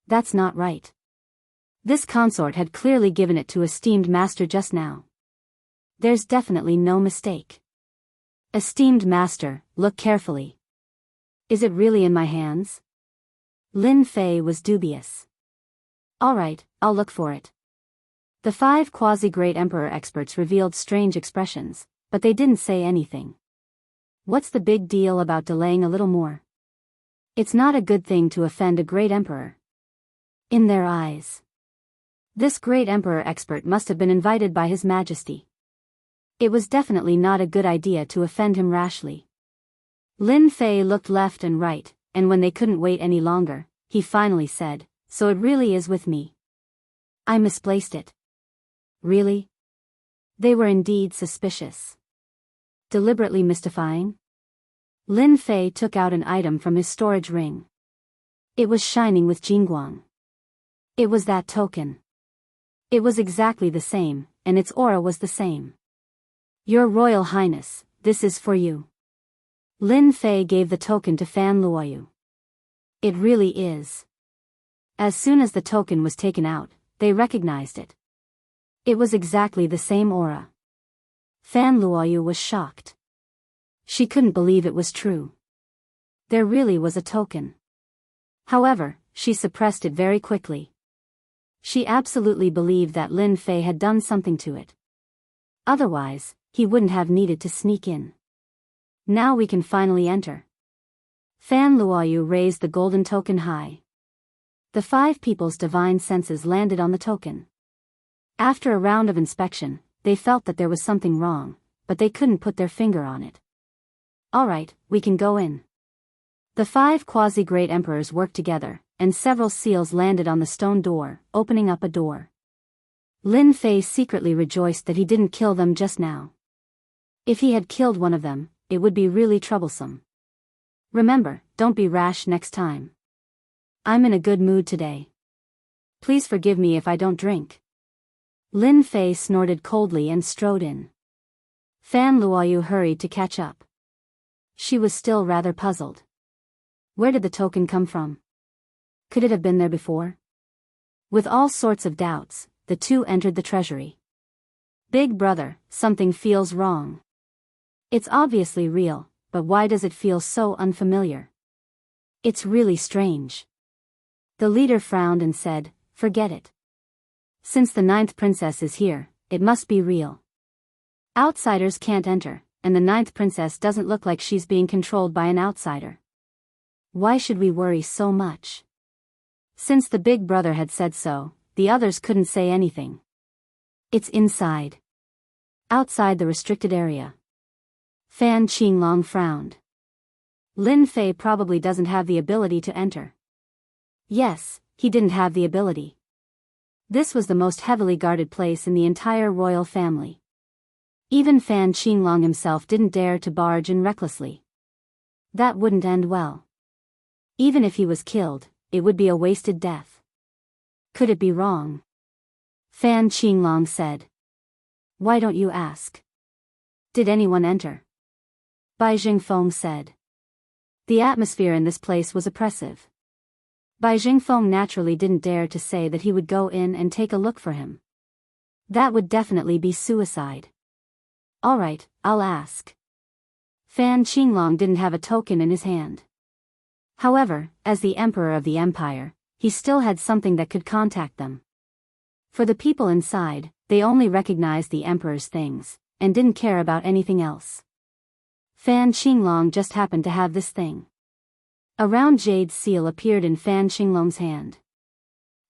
That's not right. This consort had clearly given it to esteemed master just now. There's definitely no mistake. Esteemed master, look carefully. Is it really in my hands? Lin Fei was dubious. All right, I'll look for it. The 5 quasi-great emperor experts revealed strange expressions, but they didn't say anything. What's the big deal about delaying a little more? It's not a good thing to offend a great emperor. In their eyes, this great emperor expert must have been invited by His Majesty. It was definitely not a good idea to offend him rashly. Lin Fei looked left and right, and when they couldn't wait any longer, he finally said, So it really is with me. I misplaced it. Really? They were indeed suspicious. Deliberately mystifying? Lin Fei took out an item from his storage ring. It was shining with Jingguang. It was that token. It was exactly the same, and its aura was the same. Your Royal Highness, this is for you. Lin Fei gave the token to Fan Luoyu. It really is. As soon as the token was taken out, they recognized it. It was exactly the same aura. Fan Luoyu was shocked. She couldn't believe it was true. There really was a token. However, she suppressed it very quickly. She absolutely believed that Lin Fei had done something to it. Otherwise, he wouldn't have needed to sneak in. Now we can finally enter. Fan Luoyu raised the golden token high. The 5 people's divine senses landed on the token. After a round of inspection, they felt that there was something wrong, but they couldn't put their finger on it. All right, we can go in. The 5 quasi-great emperors worked together, and several seals landed on the stone door, opening up a door. Lin Fei secretly rejoiced that he didn't kill them just now. If he had killed one of them, it would be really troublesome. Remember, don't be rash next time. I'm in a good mood today. Please forgive me if I don't drink. Lin Fei snorted coldly and strode in. Fan Luoyu hurried to catch up. She was still rather puzzled. Where did the token come from? Could it have been there before? With all sorts of doubts, the two entered the treasury. Big brother, something feels wrong. It's obviously real, but why does it feel so unfamiliar? It's really strange. The leader frowned and said, Forget it. Since the 9th princess is here, it must be real. Outsiders can't enter, and the 9th princess doesn't look like she's being controlled by an outsider. Why should we worry so much? Since the big brother had said so, the others couldn't say anything. It's inside. Outside the restricted area. Fan Qinglong frowned. Lin Fei probably doesn't have the ability to enter. Yes, he didn't have the ability. This was the most heavily guarded place in the entire royal family. Even Fan Qinglong himself didn't dare to barge in recklessly. That wouldn't end well. Even if he was killed, it would be a wasted death. Could it be wrong? Fan Qinglong said. Why don't you ask? Did anyone enter? Bai Jingfeng said. The atmosphere in this place was oppressive. Bai Jingfeng naturally didn't dare to say that he would go in and take a look for him. That would definitely be suicide. Alright, I'll ask. Fan Qinglong didn't have a token in his hand. However, as the emperor of the empire, he still had something that could contact them. For the people inside, they only recognized the emperor's things, and didn't care about anything else. Fan Qinglong just happened to have this thing. A round jade seal appeared in Fan Qinglong's hand.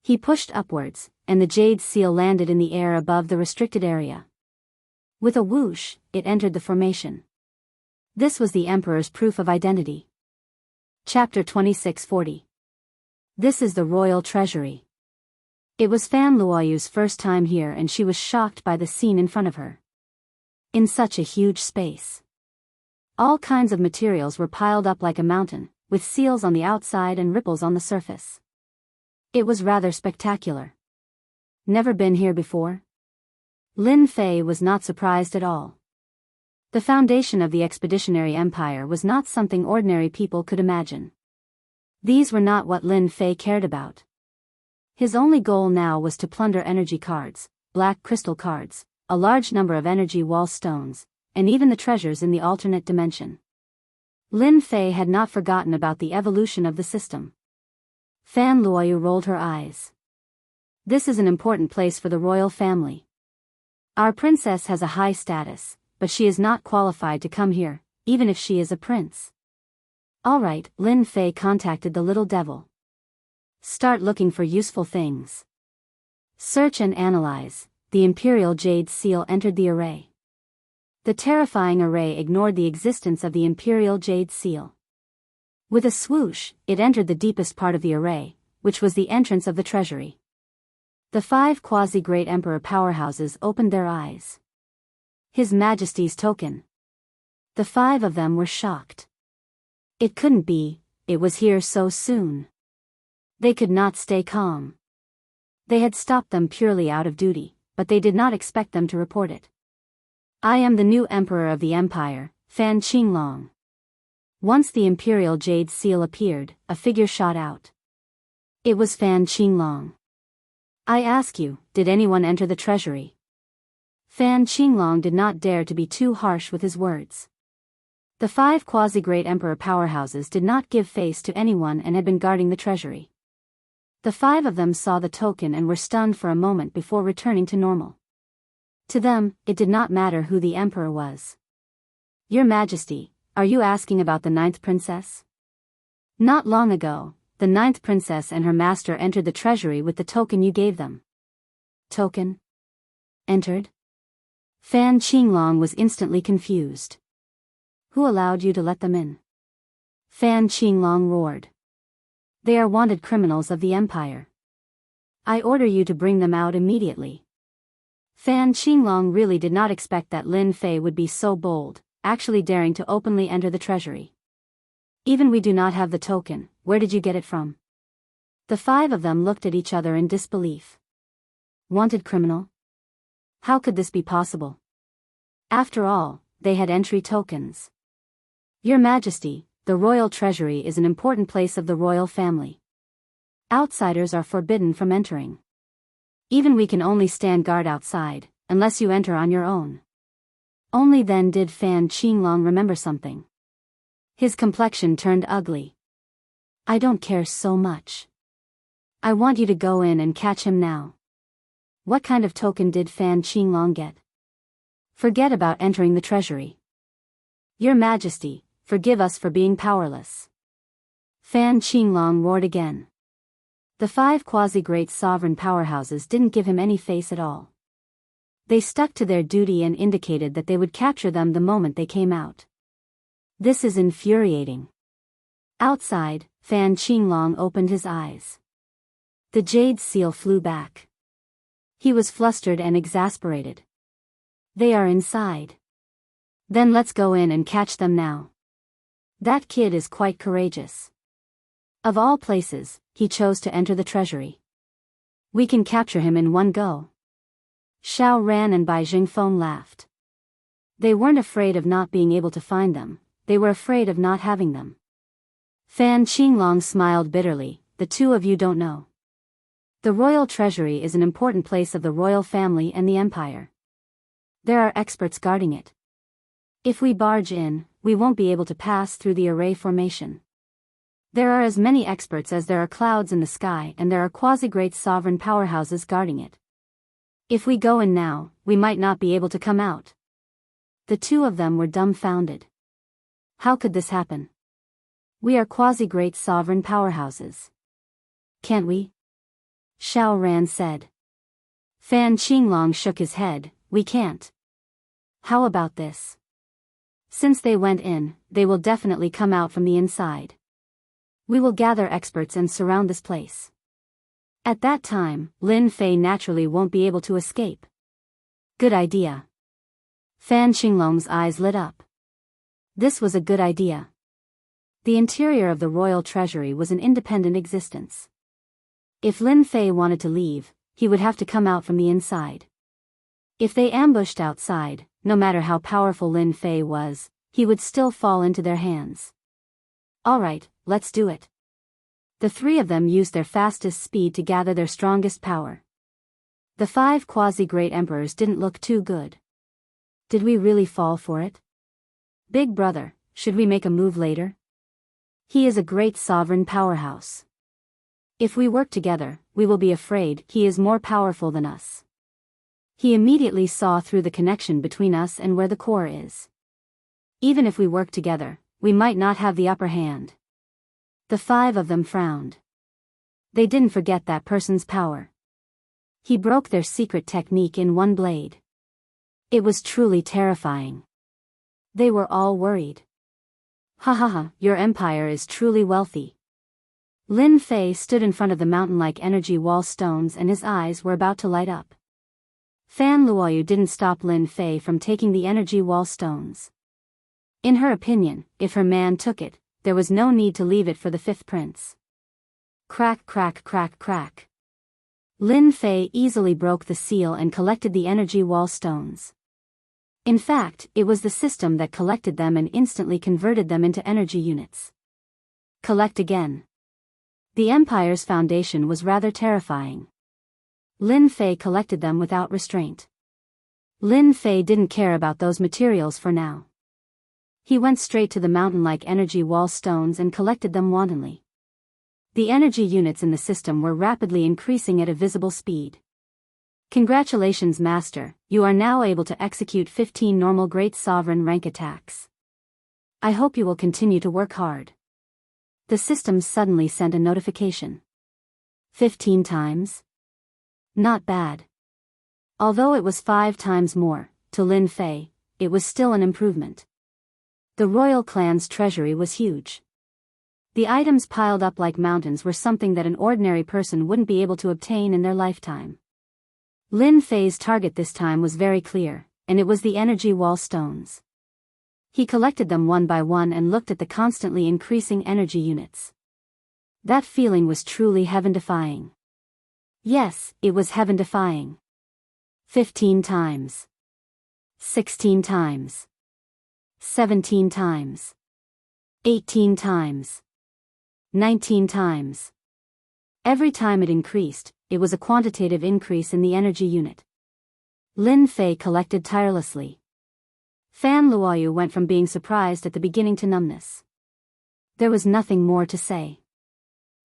He pushed upwards, and the jade seal landed in the air above the restricted area. With a whoosh, it entered the formation. This was the emperor's proof of identity. Chapter 2640. This is the royal treasury. It was Fan Luoyu's first time here and she was shocked by the scene in front of her. In such a huge space. All kinds of materials were piled up like a mountain, with seals on the outside and ripples on the surface. It was rather spectacular. Never been here before? Lin Fei was not surprised at all. The foundation of the expeditionary empire was not something ordinary people could imagine. These were not what Lin Fei cared about. His only goal now was to plunder energy cards, black crystal cards, a large number of energy wall stones, and even the treasures in the alternate dimension. Lin Fei had not forgotten about the evolution of the system. Fan Luoyu rolled her eyes. This is an important place for the royal family. Our princess has a high status, but she is not qualified to come here, even if she is a prince. Alright, Lin Fei contacted the little devil. Start looking for useful things. Search and analyze. The Imperial Jade Seal entered the array. The terrifying array ignored the existence of the Imperial Jade Seal. With a swoosh, it entered the deepest part of the array, which was the entrance of the treasury. The 5 quasi-great emperor powerhouses opened their eyes. His Majesty's token. The 5 of them were shocked. It couldn't be, it was here so soon. They could not stay calm. They had stopped them purely out of duty, but they did not expect them to report it. I am the new emperor of the empire, Fan Qinglong. Once the Imperial Jade Seal appeared, a figure shot out. It was Fan Qinglong. I ask you, did anyone enter the treasury? Fan Qinglong did not dare to be too harsh with his words. The 5 quasi-great emperor powerhouses did not give face to anyone and had been guarding the treasury. The 5 of them saw the token and were stunned for a moment before returning to normal. To them, it did not matter who the emperor was. Your Majesty, are you asking about the 9th princess? Not long ago, the 9th princess and her master entered the treasury with the token you gave them. Token? Entered? Fan Qinglong was instantly confused. Who allowed you to let them in? Fan Qinglong roared. They are wanted criminals of the empire. I order you to bring them out immediately. Fan Qinglong really did not expect that Lin Fei would be so bold, actually daring to openly enter the treasury. Even we do not have the token, where did you get it from? The 5 of them looked at each other in disbelief. Wanted criminal? How could this be possible? After all, they had entry tokens. Your Majesty, the royal treasury is an important place of the royal family. Outsiders are forbidden from entering. Even we can only stand guard outside, unless you enter on your own. Only then did Fan Qinglong remember something. His complexion turned ugly. I don't care so much. I want you to go in and catch him now. What kind of token did Fan Qinglong get? Forget about entering the treasury. Your Majesty, forgive us for being powerless. Fan Qinglong roared again. The 5 quasi-great sovereign powerhouses didn't give him any face at all. They stuck to their duty and indicated that they would capture them the moment they came out. This is infuriating. Outside, Fan Qinglong opened his eyes. The jade seal flew back. He was flustered and exasperated. They are inside. Then let's go in and catch them now. That kid is quite courageous. Of all places, he chose to enter the treasury. We can capture him in one go. Xiao Ran and Bai Jingfeng laughed. They weren't afraid of not being able to find them, they were afraid of not having them. Fan Qinglong smiled bitterly, the two of you don't know. The royal treasury is an important place of the royal family and the empire. There are experts guarding it. If we barge in, we won't be able to pass through the array formation. There are as many experts as there are clouds in the sky, and there are quasi-great sovereign powerhouses guarding it. If we go in now, we might not be able to come out. The two of them were dumbfounded. How could this happen? We are quasi-great sovereign powerhouses. Can't we? Xiao Ran said. Fan Qinglong shook his head, we can't. How about this? Since they went in, they will definitely come out from the inside. We will gather experts and surround this place. At that time, Lin Fei naturally won't be able to escape. Good idea. Fan Qinglong's eyes lit up. This was a good idea. The interior of the royal treasury was an independent existence. If Lin Fei wanted to leave, he would have to come out from the inside. If they ambushed outside, no matter how powerful Lin Fei was, he would still fall into their hands. Alright, let's do it. The three of them used their fastest speed to gather their strongest power. The 5 quasi-great emperors didn't look too good. Did we really fall for it? Big brother, should we make a move later? He is a great sovereign powerhouse. If we work together, we will be afraid he is more powerful than us. He immediately saw through the connection between us and where the core is. Even if we work together, we might not have the upper hand. The 5 of them frowned. They didn't forget that person's power. He broke their secret technique in one blade. It was truly terrifying. They were all worried. Ha ha ha, your empire is truly wealthy. Lin Fei stood in front of the mountain-like energy wall stones and his eyes were about to light up. Fan Luoyu didn't stop Lin Fei from taking the energy wall stones. In her opinion, if her man took it, there was no need to leave it for the 5th prince. Crack crack crack crack. Lin Fei easily broke the seal and collected the energy wall stones. In fact, it was the system that collected them and instantly converted them into energy units. Collect again. The empire's foundation was rather terrifying. Lin Fei collected them without restraint. Lin Fei didn't care about those materials for now. He went straight to the mountain-like energy wall stones and collected them wantonly. The energy units in the system were rapidly increasing at a visible speed. Congratulations, Master, you are now able to execute 15 normal Great Sovereign rank attacks. I hope you will continue to work hard. The system suddenly sent a notification. 15 times? Not bad. Although it was 5 times more, to Lin Fei, it was still an improvement. The royal clan's treasury was huge. The items piled up like mountains were something that an ordinary person wouldn't be able to obtain in their lifetime. Lin Fei's target this time was very clear, and it was the energy wall stones. He collected them one by one and looked at the constantly increasing energy units. That feeling was truly heaven-defying. Yes, it was heaven-defying. 15 times. 16 times. 17 times. 18 times. 19 times. Every time it increased, it was a quantitative increase in the energy unit. Lin Fei collected tirelessly. Fan Luoyu went from being surprised at the beginning to numbness. There was nothing more to say.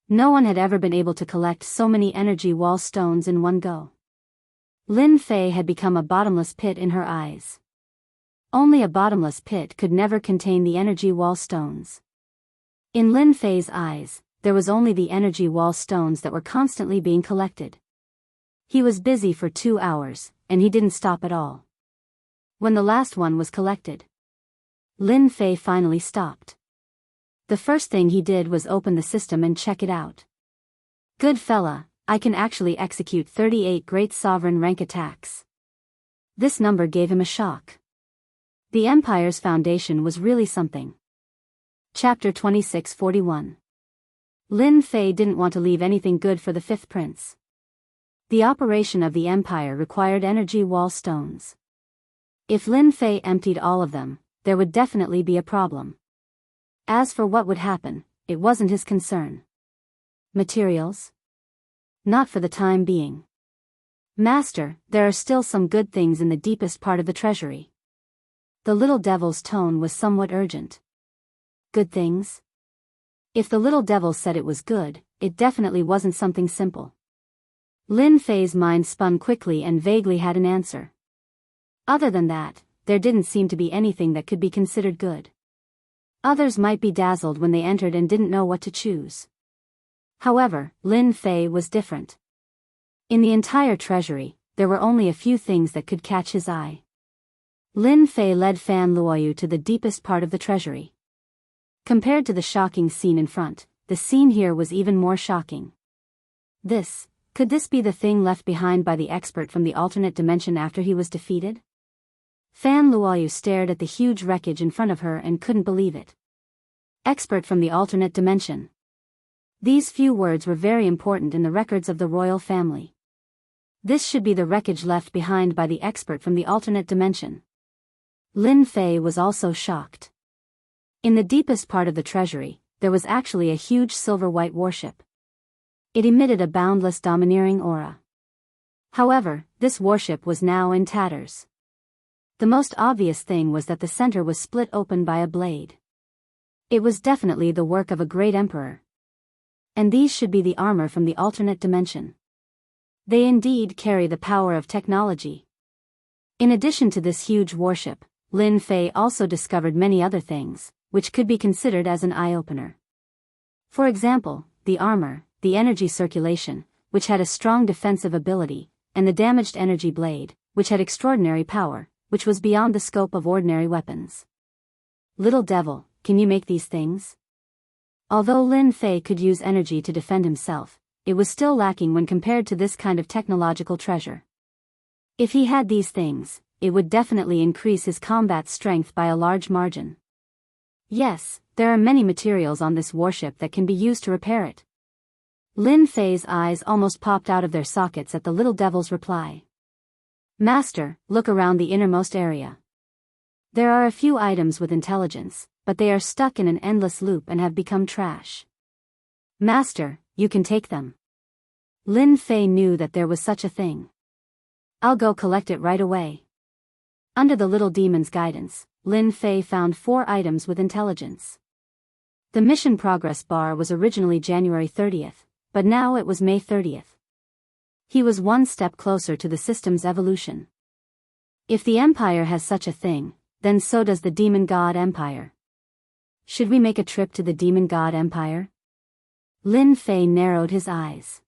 No one had ever been able to collect so many energy wall stones in one go. Lin Fei had become a bottomless pit in her eyes. Only a bottomless pit could never contain the energy wall stones. In Lin Fei's eyes, there was only the energy wall stones that were constantly being collected. He was busy for 2 hours, and he didn't stop at all. When the last one was collected, Lin Fei finally stopped. The first thing he did was open the system and check it out. Good fella, I can actually execute 38 Great Sovereign rank attacks. This number gave him a shock. The Empire's foundation was really something. Chapter 2641. Lin Fei didn't want to leave anything good for the fifth prince. The operation of the Empire required energy wall stones. If Lin Fei emptied all of them, there would definitely be a problem. As for what would happen, it wasn't his concern. Materials? Not for the time being. Master, there are still some good things in the deepest part of the treasury. The little devil's tone was somewhat urgent. Good things? If the little devil said it was good, it definitely wasn't something simple. Lin Fei's mind spun quickly and vaguely had an answer. Other than that, there didn't seem to be anything that could be considered good. Others might be dazzled when they entered and didn't know what to choose. However, Lin Fei was different. In the entire treasury, there were only a few things that could catch his eye. Lin Fei led Fan Luoyu to the deepest part of the treasury. Compared to the shocking scene in front, the scene here was even more shocking. Could this be the thing left behind by the expert from the alternate dimension after he was defeated? Fan Luoyu stared at the huge wreckage in front of her and couldn't believe it. Expert from the alternate dimension. These few words were very important in the records of the royal family. This should be the wreckage left behind by the expert from the alternate dimension. Lin Fei was also shocked. In the deepest part of the treasury, there was actually a huge silver-white warship. It emitted a boundless domineering aura. However, this warship was now in tatters. The most obvious thing was that the center was split open by a blade. It was definitely the work of a great emperor. And these should be the armor from the alternate dimension. They indeed carry the power of technology. In addition to this huge warship, Lin Fei also discovered many other things, which could be considered as an eye-opener. For example, the armor, the energy circulation, which had a strong defensive ability, and the damaged energy blade, which had extraordinary power, which was beyond the scope of ordinary weapons. Little devil, can you make these things? Although Lin Fei could use energy to defend himself, it was still lacking when compared to this kind of technological treasure. If he had these things, it would definitely increase his combat strength by a large margin. Yes, there are many materials on this warship that can be used to repair it. Lin Fei's eyes almost popped out of their sockets at the little devil's reply. Master, look around the innermost area. There are a few items with intelligence, but they are stuck in an endless loop and have become trash. Master, you can take them. Lin Fei knew that there was such a thing. I'll go collect it right away. Under the little demon's guidance, Lin Fei found 4 items with intelligence. The mission progress bar was originally January 30th, but now it was May 30th. He was one step closer to the system's evolution. If the Empire has such a thing, then so does the Demon God Empire. Should we make a trip to the Demon God Empire? Lin Fei narrowed his eyes.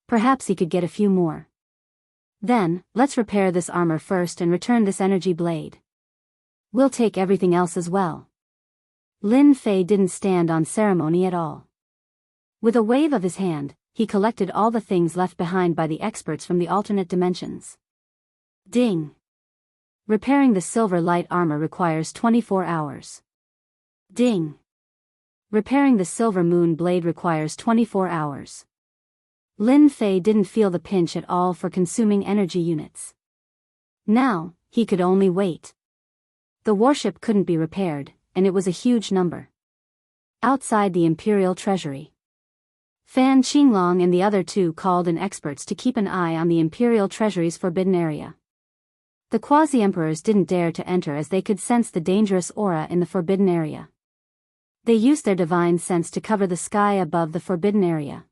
Perhaps he could get a few more. Then, let's repair this armor first and return this energy blade. We'll take everything else as well. Lin Fei didn't stand on ceremony at all. With a wave of his hand, he collected all the things left behind by the experts from the alternate dimensions. Ding! Repairing the silver light armor requires 24 hours. Ding! Repairing the silver moon blade requires 24 hours. Lin Fei didn't feel the pinch at all for consuming energy units. Now, he could only wait. The warship couldn't be repaired, and it was a huge number. Outside the Imperial Treasury, Fan Qinglong and the other 2 called in experts to keep an eye on the Imperial Treasury's forbidden area. The quasi-emperors didn't dare to enter as they could sense the dangerous aura in the forbidden area. They used their divine sense to cover the sky above the forbidden area.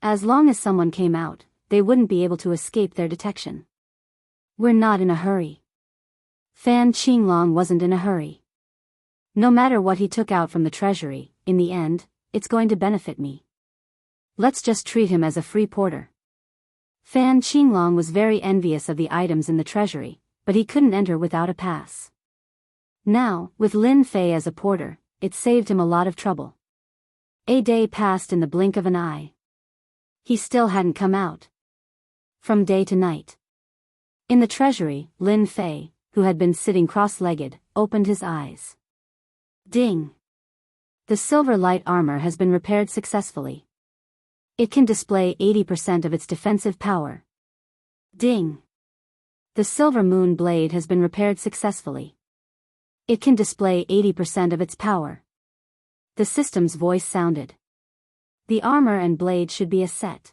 As long as someone came out, they wouldn't be able to escape their detection. We're not in a hurry. Fan Qinglong wasn't in a hurry. No matter what he took out from the treasury, in the end, it's going to benefit me. Let's just treat him as a free porter. Fan Qinglong was very envious of the items in the treasury, but he couldn't enter without a pass. Now, with Lin Fei as a porter, it saved him a lot of trouble. A day passed in the blink of an eye. He still hadn't come out. From day to night. In the treasury, Lin Fei, who had been sitting cross-legged, opened his eyes. Ding! The silver light armor has been repaired successfully. It can display 80% of its defensive power. Ding! The silver moon blade has been repaired successfully. It can display 80% of its power. The system's voice sounded. The armor and blade should be a set.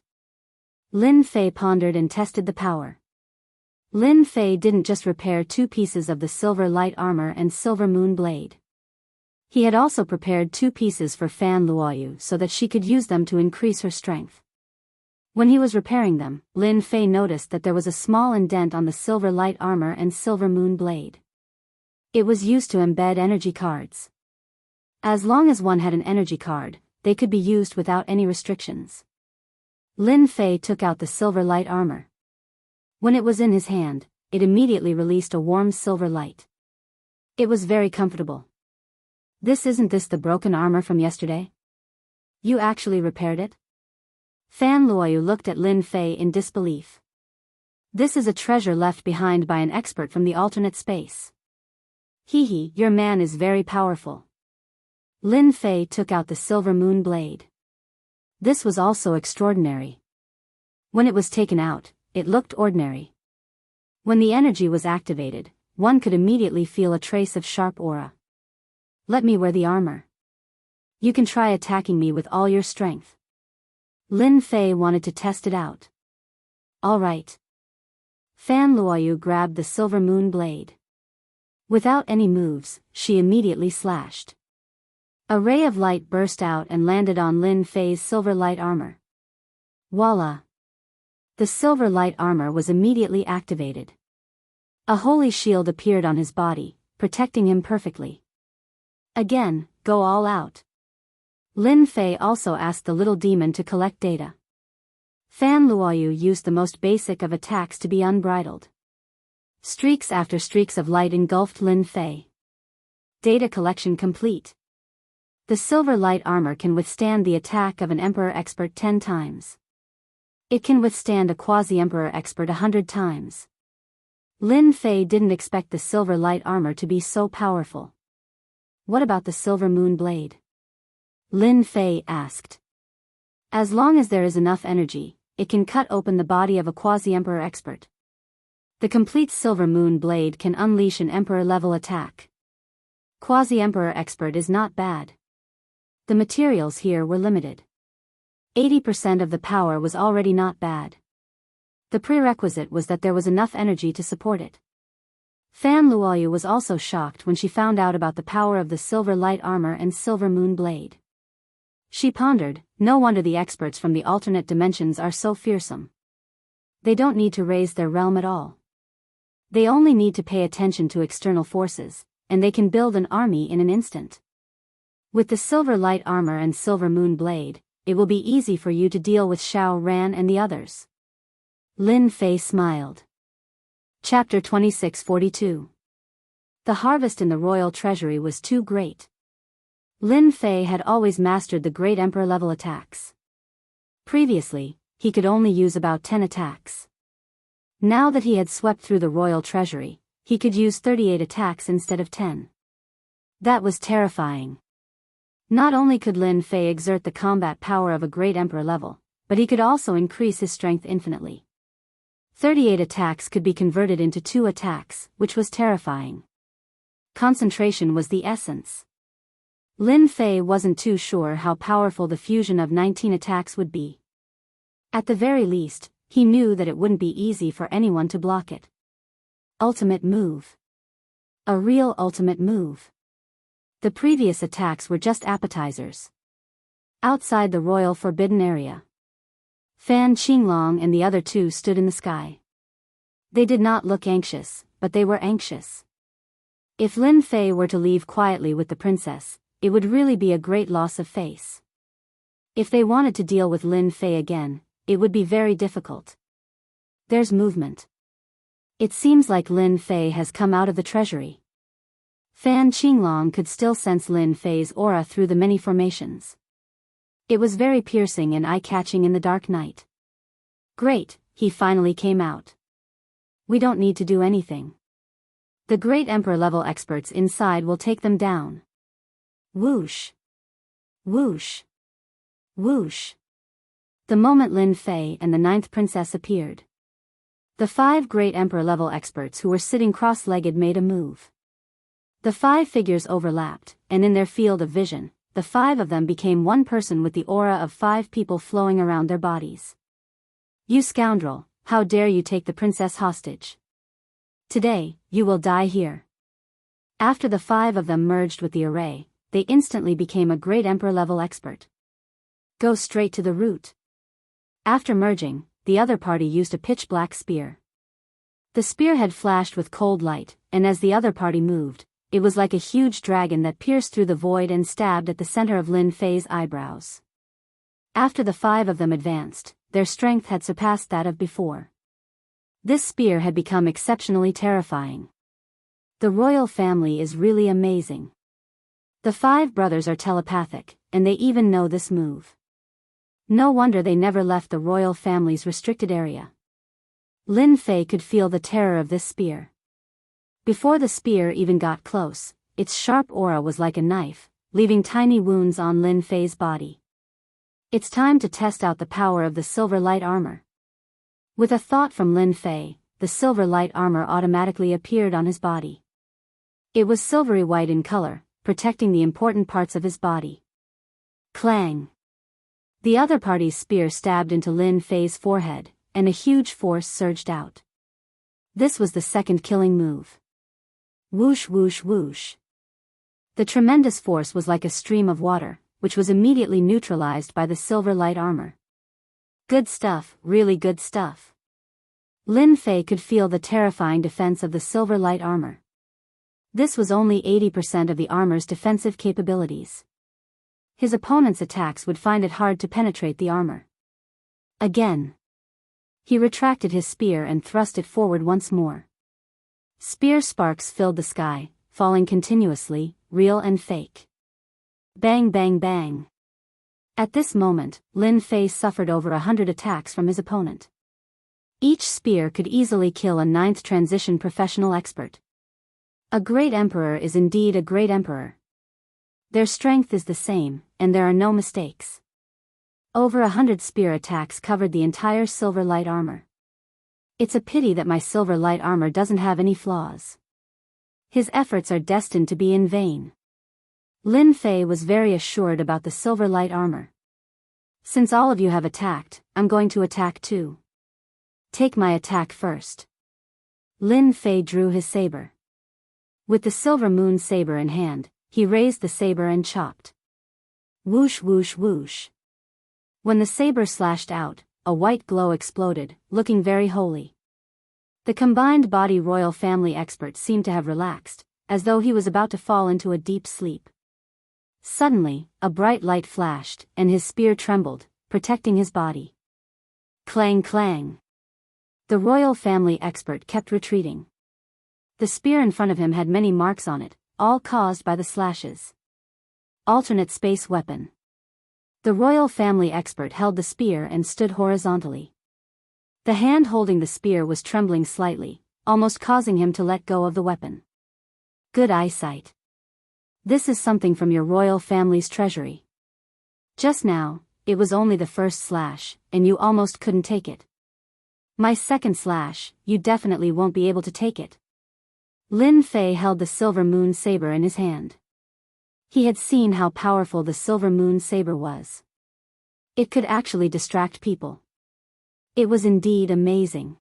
Lin Fei pondered and tested the power. Lin Fei didn't just repair 2 pieces of the silver light armor and silver moon blade. He had also prepared 2 pieces for Fan Luoyu so that she could use them to increase her strength. When he was repairing them, Lin Fei noticed that there was a small indent on the silver light armor and silver moon blade. It was used to embed energy cards. As long as one had an energy card, they could be used without any restrictions. Lin Fei took out the silver light armor. When it was in his hand, it immediately released a warm silver light. It was very comfortable. Isn't this the broken armor from yesterday? You actually repaired it? Fan Luoyu looked at Lin Fei in disbelief. This is a treasure left behind by an expert from the alternate space. Hee, your man is very powerful. Lin Fei took out the silver moon blade. This was also extraordinary. When it was taken out, it looked ordinary. When the energy was activated, one could immediately feel a trace of sharp aura. Let me wear the armor. You can try attacking me with all your strength. Lin Fei wanted to test it out. All right. Fan Luoyu grabbed the silver moon blade. Without any moves, she immediately slashed. A ray of light burst out and landed on Lin Fei's silver light armor. Voila! The silver light armor was immediately activated. A holy shield appeared on his body, protecting him perfectly. Again, go all out. Lin Fei also asked the little demon to collect data. Fan Luoyu used the most basic of attacks to be unbridled. Streaks after streaks of light engulfed Lin Fei. Data collection complete. The silver light armor can withstand the attack of an Emperor expert 10 times. It can withstand a quasi-Emperor expert 100 times. Lin Fei didn't expect the silver light armor to be so powerful. What about the silver moon blade? Lin Fei asked. As long as there is enough energy, it can cut open the body of a quasi-Emperor expert. The complete silver moon blade can unleash an Emperor-level attack. Quasi-Emperor expert is not bad. The materials here were limited. 80% of the power was already not bad. The prerequisite was that there was enough energy to support it. Fan Luoyu was also shocked when she found out about the power of the silver light armor and silver moon blade. She pondered, no wonder the experts from the alternate dimensions are so fearsome. They don't need to raise their realm at all. They only need to pay attention to external forces, and they can build an army in an instant. With the silver light armor and silver moon blade, it will be easy for you to deal with Xiao Ran and the others. Lin Fei smiled. Chapter 2642. The harvest in the royal treasury was too great. Lin Fei had always mastered the great emperor level attacks. Previously, he could only use about 10 attacks. Now that he had swept through the royal treasury, he could use 38 attacks instead of 10. That was terrifying. Not only could Lin Fei exert the combat power of a great emperor level, but he could also increase his strength infinitely. 38 attacks could be converted into 2 attacks, which was terrifying. Concentration was the essence. Lin Fei wasn't too sure how powerful the fusion of 19 attacks would be. At the very least, he knew that it wouldn't be easy for anyone to block it. Ultimate move. A real ultimate move. The previous attacks were just appetizers. Outside the royal forbidden area, Fan Qinglong and the other 2 stood in the sky. They did not look anxious, but they were anxious. If Lin Fei were to leave quietly with the princess, it would really be a great loss of face. If they wanted to deal with Lin Fei again, it would be very difficult. There's movement. It seems like Lin Fei has come out of the treasury. Fan Qinglong could still sense Lin Fei's aura through the many formations. It was very piercing and eye-catching in the dark night. Great, he finally came out. We don't need to do anything. The great Emperor-level experts inside will take them down. Whoosh. Whoosh. Whoosh. The moment Lin Fei and the 9th princess appeared, the 5 great Emperor-level experts who were sitting cross-legged made a move. The 5 figures overlapped, and in their field of vision, the 5 of them became one person with the aura of 5 people flowing around their bodies. You scoundrel, how dare you take the princess hostage? Today, you will die here. After the 5 of them merged with the array, they instantly became a great Emperor-level expert. Go straight to the root. After merging, the other party used a pitch-black spear. The spear had flashed with cold light, and as the other party moved, it was like a huge dragon that pierced through the void and stabbed at the center of Lin Fei's eyebrows. After the 5 of them advanced, their strength had surpassed that of before. This spear had become exceptionally terrifying. The royal family is really amazing. The 5 brothers are telepathic, and they even know this move. No wonder they never left the royal family's restricted area. Lin Fei could feel the terror of this spear. Before the spear even got close, its sharp aura was like a knife, leaving tiny wounds on Lin Fei's body. It's time to test out the power of the silver light armor. With a thought from Lin Fei, the silver light armor automatically appeared on his body. It was silvery white in color, protecting the important parts of his body. Clang! The other party's spear stabbed into Lin Fei's forehead, and a huge force surged out. This was the second killing move. Whoosh whoosh whoosh. The tremendous force was like a stream of water, which was immediately neutralized by the silver light armor. Good stuff, really good stuff. Lin Fei could feel the terrifying defense of the silver light armor. This was only 80% of the armor's defensive capabilities. His opponent's attacks would find it hard to penetrate the armor. Again. He retracted his spear and thrust it forward once more. Spear sparks filled the sky, falling continuously, real and fake. Bang bang bang. At this moment, Lin Fei suffered over 100 attacks from his opponent. Each spear could easily kill a 9th transition professional expert. A great emperor is indeed a great emperor. Their strength is the same, and there are no mistakes. Over 100 spear attacks covered the entire silver light armor. It's a pity that my silver light armor doesn't have any flaws. His efforts are destined to be in vain. Lin Fei was very assured about the silver light armor. Since all of you have attacked, I'm going to attack too. Take my attack first. Lin Fei drew his saber. With the silver moon saber in hand, he raised the saber and chopped. Whoosh whoosh whoosh. When the saber slashed out, a white glow exploded, looking very holy. The combined body royal family expert seemed to have relaxed, as though he was about to fall into a deep sleep. Suddenly, a bright light flashed, and his spear trembled, protecting his body. Clang clang. The royal family expert kept retreating. The spear in front of him had many marks on it, all caused by the slashes. Alternate space weapon. The royal family expert held the spear and stood horizontally. The hand holding the spear was trembling slightly, almost causing him to let go of the weapon. Good eyesight. This is something from your royal family's treasury. Just now, it was only the first slash, and you almost couldn't take it. My second slash, you definitely won't be able to take it. Lin Fei held the silver moon saber in his hand. He had seen how powerful the silver moon saber was. It could actually distract people. It was indeed amazing.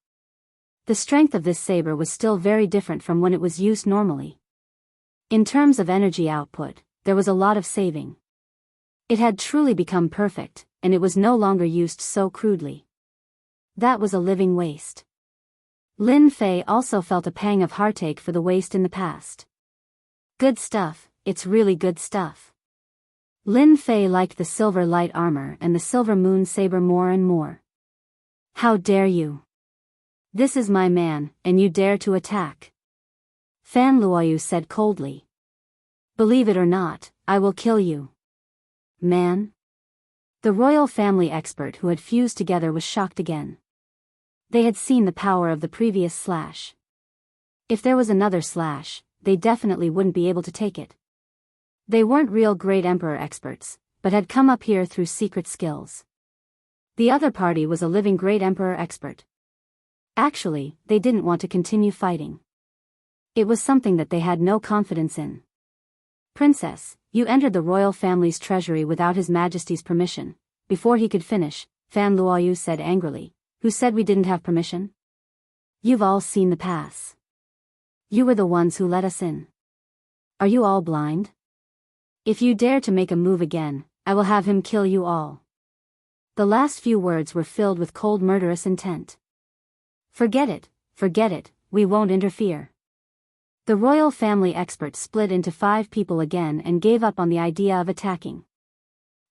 The strength of this saber was still very different from when it was used normally. In terms of energy output, there was a lot of saving. It had truly become perfect, and it was no longer used so crudely. That was a living waste. Lin Fei also felt a pang of heartache for the waste in the past. Good stuff, it's really good stuff. Lin Fei liked the silver light armor and the silver moon saber more and more. How dare you? This is my man, and you dare to attack. Fan Luoyu said coldly. Believe it or not, I will kill you. Man? The royal family expert who had fused together was shocked again. They had seen the power of the previous slash. If there was another slash, they definitely wouldn't be able to take it. They weren't real Great Emperor experts, but had come up here through secret skills. The other party was a living Great Emperor expert. Actually, they didn't want to continue fighting. It was something that they had no confidence in. Princess, you entered the royal family's treasury without His Majesty's permission. Before he could finish, Fan Luoyu said angrily, who said we didn't have permission? You've all seen the pass. You were the ones who let us in. Are you all blind? If you dare to make a move again, I will have him kill you all. The last few words were filled with cold murderous intent. Forget it, we won't interfere. The royal family expert split into 5 people again and gave up on the idea of attacking.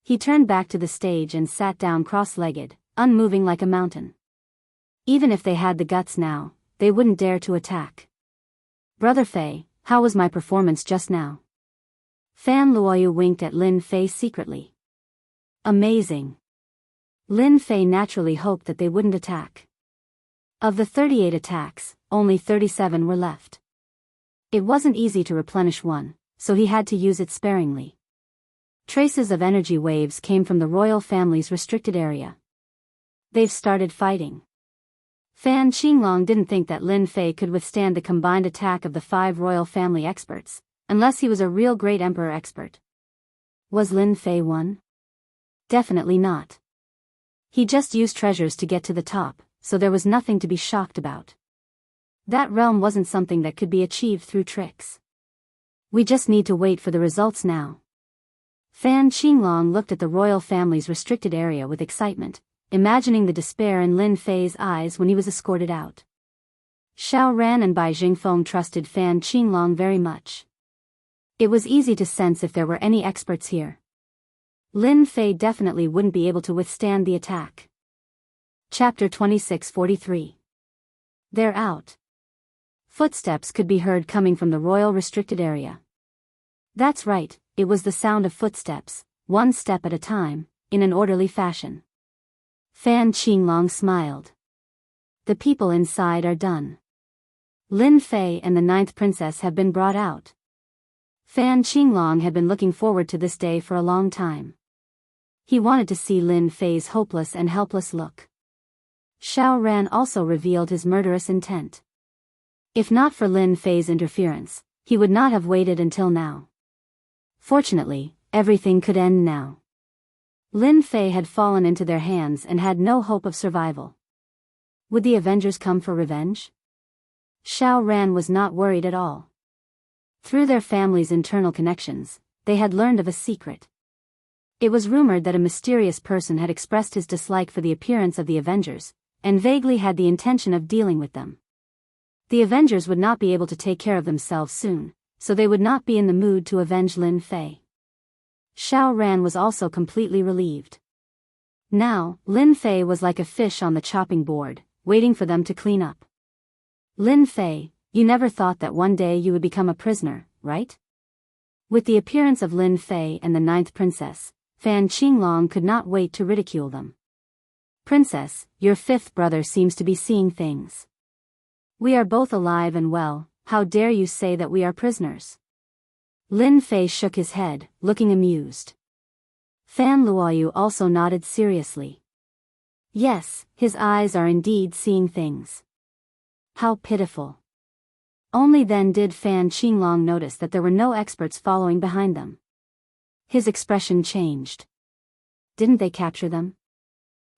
He turned back to the stage and sat down cross-legged, unmoving like a mountain. Even if they had the guts now, they wouldn't dare to attack. Brother Fei, how was my performance just now? Fan Luoyu winked at Lin Fei secretly. Amazing. Lin Fei naturally hoped that they wouldn't attack. Of the 38 attacks, only 37 were left. It wasn't easy to replenish one, so he had to use it sparingly. Traces of energy waves came from the royal family's restricted area. They've started fighting. Fan Qinglong didn't think that Lin Fei could withstand the combined attack of the 5 royal family experts, unless he was a real Great Emperor expert. Was Lin Fei one? Definitely not. He just used treasures to get to the top, so there was nothing to be shocked about. That realm wasn't something that could be achieved through tricks. We just need to wait for the results now. Fan Qinglong looked at the royal family's restricted area with excitement, imagining the despair in Lin Fei's eyes when he was escorted out. Xiao Ran and Bai Jingfeng trusted Fan Qinglong very much. It was easy to sense if there were any experts here. Lin Fei definitely wouldn't be able to withstand the attack. Chapter 2643. They're out. Footsteps could be heard coming from the royal restricted area. That's right, it was the sound of footsteps, one step at a time, in an orderly fashion. Fan Qinglong smiled. The people inside are done. Lin Fei and the 9th princess have been brought out. Fan Qinglong had been looking forward to this day for a long time. He wanted to see Lin Fei's hopeless and helpless look. Xiao Ran also revealed his murderous intent. If not for Lin Fei's interference, he would not have waited until now. Fortunately, everything could end now. Lin Fei had fallen into their hands and had no hope of survival. Would the Avengers come for revenge? Xiao Ran was not worried at all. Through their family's internal connections, they had learned of a secret. It was rumored that a mysterious person had expressed his dislike for the appearance of the Avengers, and vaguely had the intention of dealing with them. The Avengers would not be able to take care of themselves soon, so they would not be in the mood to avenge Lin Fei. Xiao Ran was also completely relieved. Now, Lin Fei was like a fish on the chopping board, waiting for them to clean up. Lin Fei, you never thought that one day you would become a prisoner, right? With the appearance of Lin Fei and the 9th princess, Fan Qinglong could not wait to ridicule them. Princess, your 5th brother seems to be seeing things. We are both alive and well, how dare you say that we are prisoners? Lin Fei shook his head, looking amused. Fan Luoyu also nodded seriously. Yes, his eyes are indeed seeing things. How pitiful. Only then did Fan Qinglong notice that there were no experts following behind them. His expression changed. Didn't they capture them?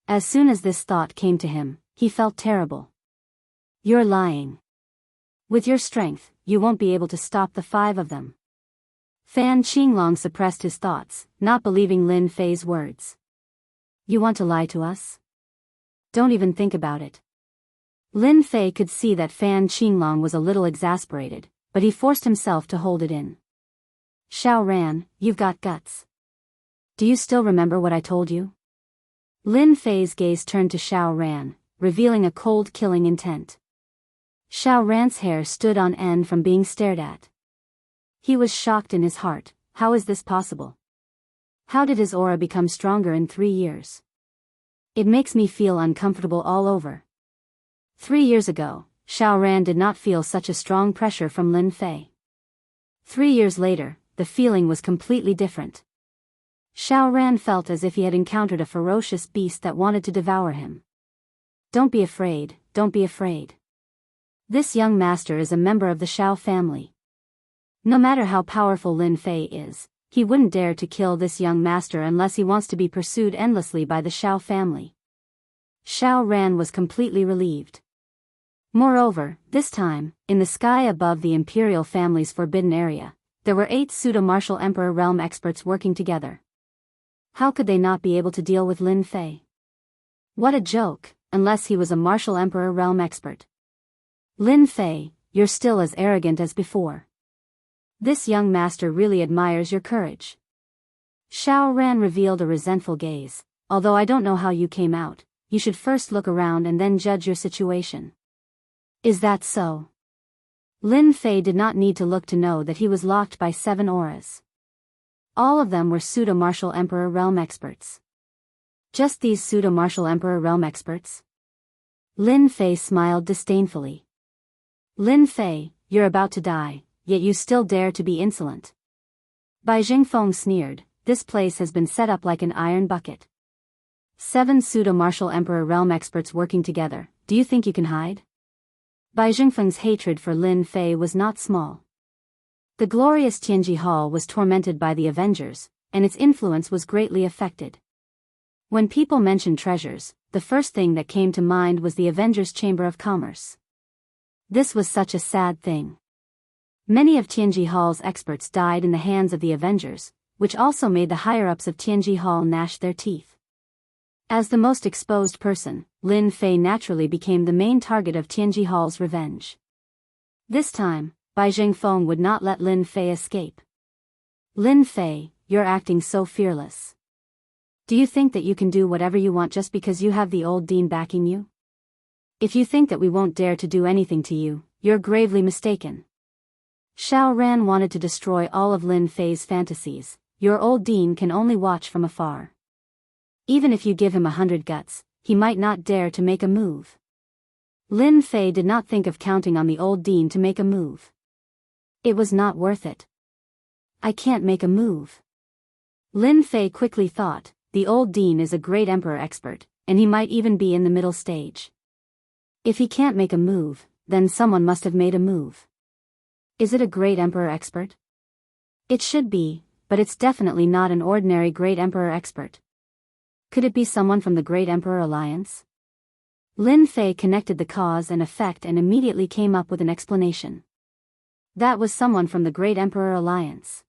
As soon as this thought came to him, he felt terrible. You're lying. With your strength, you won't be able to stop the 5 of them. Fan Qinglong suppressed his thoughts, not believing Lin Fei's words. You want to lie to us? Don't even think about it. Lin Fei could see that Fan Qinglong was a little exasperated, but he forced himself to hold it in. Xiao Ran, you've got guts. Do you still remember what I told you? Lin Fei's gaze turned to Xiao Ran, revealing a cold killing intent. Xiao Ran's hair stood on end from being stared at. He was shocked in his heart. How is this possible? How did his aura become stronger in 3 years? It makes me feel uncomfortable all over. 3 years ago, Xiao Ran did not feel such a strong pressure from Lin Fei. 3 years later, the feeling was completely different. Xiao Ran felt as if he had encountered a ferocious beast that wanted to devour him. Don't be afraid, don't be afraid. This young master is a member of the Xiao family. No matter how powerful Lin Fei is, he wouldn't dare to kill this young master unless he wants to be pursued endlessly by the Xiao family. Xiao Ran was completely relieved. Moreover, this time, in the sky above the imperial family's forbidden area, there were 8 pseudo-martial emperor realm experts working together. How could they not be able to deal with Lin Fei? What a joke, unless he was a martial emperor realm expert. Lin Fei, you're still as arrogant as before. This young master really admires your courage. Xiao Ran revealed a resentful gaze. Although I don't know how you came out, you should first look around and then judge your situation. Is that so? Lin Fei did not need to look to know that he was locked by 7 auras. All of them were pseudo-martial emperor realm experts. Just these pseudo-martial emperor realm experts? Lin Fei smiled disdainfully. Lin Fei, you're about to die, yet you still dare to be insolent. Bai Jingfeng sneered, this place has been set up like an iron bucket. 7 pseudo-martial emperor realm experts working together, do you think you can hide? Bai Jingfeng's hatred for Lin Fei was not small. The glorious Tianji Hall was tormented by the Avengers, and its influence was greatly affected. When people mentioned treasures, the first thing that came to mind was the Avengers' Chamber of Commerce. This was such a sad thing. Many of Tianji Hall's experts died in the hands of the Avengers, which also made the higher-ups of Tianji Hall gnash their teeth. As the most exposed person, Lin Fei naturally became the main target of Tianji Hall's revenge. This time, Bai Jingfeng would not let Lin Fei escape. Lin Fei, you're acting so fearless. Do you think that you can do whatever you want just because you have the old dean backing you? If you think that we won't dare to do anything to you, you're gravely mistaken. Xiao Ran wanted to destroy all of Lin Fei's fantasies. Your old dean can only watch from afar. Even if you give him 100 guts, he might not dare to make a move. Lin Fei did not think of counting on the old dean to make a move. It was not worth it. I can't make a move. Lin Fei quickly thought, the old dean is a great emperor expert, and he might even be in the middle stage. If he can't make a move, then someone must have made a move. Is it a great emperor expert? It should be, but it's definitely not an ordinary great emperor expert. Could it be someone from the Great Emperor Alliance? Lin Fei connected the cause and effect and immediately came up with an explanation. That was someone from the Great Emperor Alliance.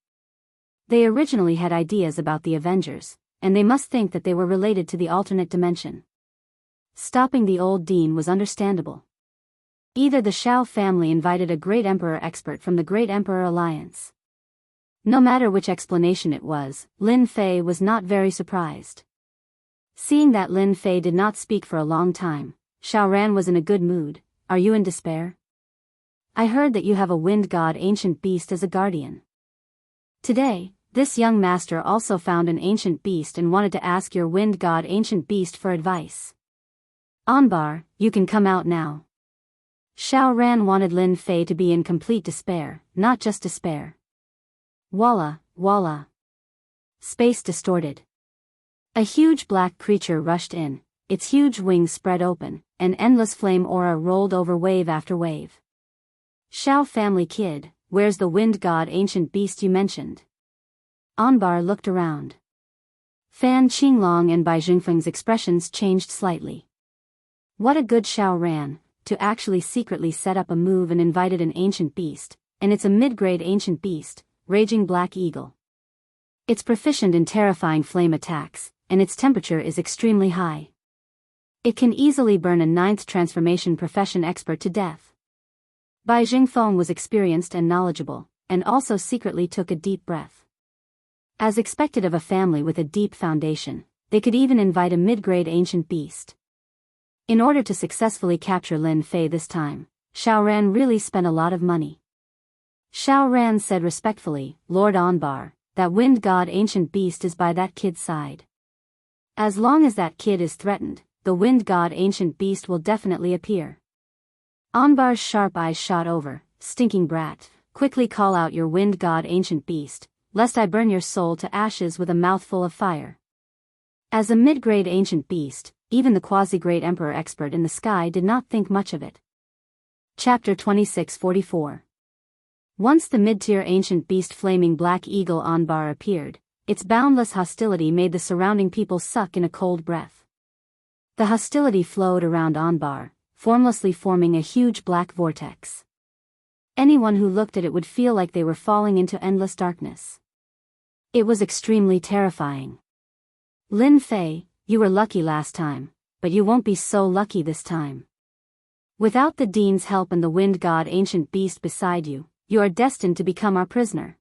They originally had ideas about the Avengers, and they must think that they were related to the alternate dimension. Stopping the old dean was understandable. Either the Xiao family invited a Great Emperor expert from the Great Emperor Alliance. No matter which explanation it was, Lin Fei was not very surprised. Seeing that Lin Fei did not speak for a long time, Xiao Ran was in a good mood. Are you in despair? I heard that you have a wind god ancient beast as a guardian. Today, this young master also found an ancient beast and wanted to ask your wind god ancient beast for advice. Anbar, you can come out now. Xiao Ran wanted Lin Fei to be in complete despair, not just despair. Walla, walla. Space distorted. A huge black creature rushed in, its huge wings spread open, an endless flame aura rolled over wave after wave. Xiao family kid, where's the wind god ancient beast you mentioned? Anbar looked around. Fan Qinglong and Bai Jingfeng's expressions changed slightly. What a good Xiao Ran, to actually secretly set up a move and invited an ancient beast, and it's a mid-grade ancient beast, Raging Black Eagle. It's proficient in terrifying flame attacks, and its temperature is extremely high. It can easily burn a 9th transformation profession expert to death. Bai Jingfeng was experienced and knowledgeable, and also secretly took a deep breath. As expected of a family with a deep foundation, they could even invite a mid-grade ancient beast. In order to successfully capture Lin Fei this time, Xiao Ran really spent a lot of money. Xiao Ran said respectfully, Lord Anbar, that wind god ancient beast is by that kid's side. As long as that kid is threatened, the wind god ancient beast will definitely appear. Anbar's sharp eyes shot over. Stinking brat, quickly call out your wind god ancient beast, lest I burn your soul to ashes with a mouthful of fire. As a mid-grade ancient beast, even the quasi-great emperor expert in the sky did not think much of it. Chapter 2644. Once the mid-tier ancient beast flaming black eagle Anbar appeared, its boundless hostility made the surrounding people suck in a cold breath. The hostility flowed around Anbar, formlessly forming a huge black vortex. Anyone who looked at it would feel like they were falling into endless darkness. It was extremely terrifying. Lin Fei, you were lucky last time, but you won't be so lucky this time. Without the Dean's help and the wind god ancient beast beside you, you are destined to become our prisoner.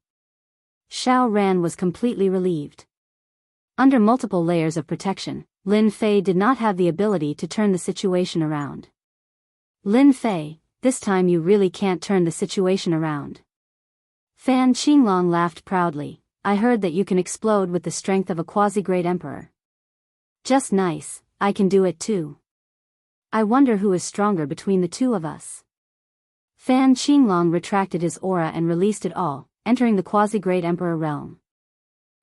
Xiao Ran was completely relieved. Under multiple layers of protection, Lin Fei did not have the ability to turn the situation around. Lin Fei, this time you really can't turn the situation around. Fan Qinglong laughed proudly. I heard that you can explode with the strength of a quasi-great emperor. Just nice, I can do it too. I wonder who is stronger between the two of us. Fan Qinglong retracted his aura and released it all, entering the quasi-great emperor realm.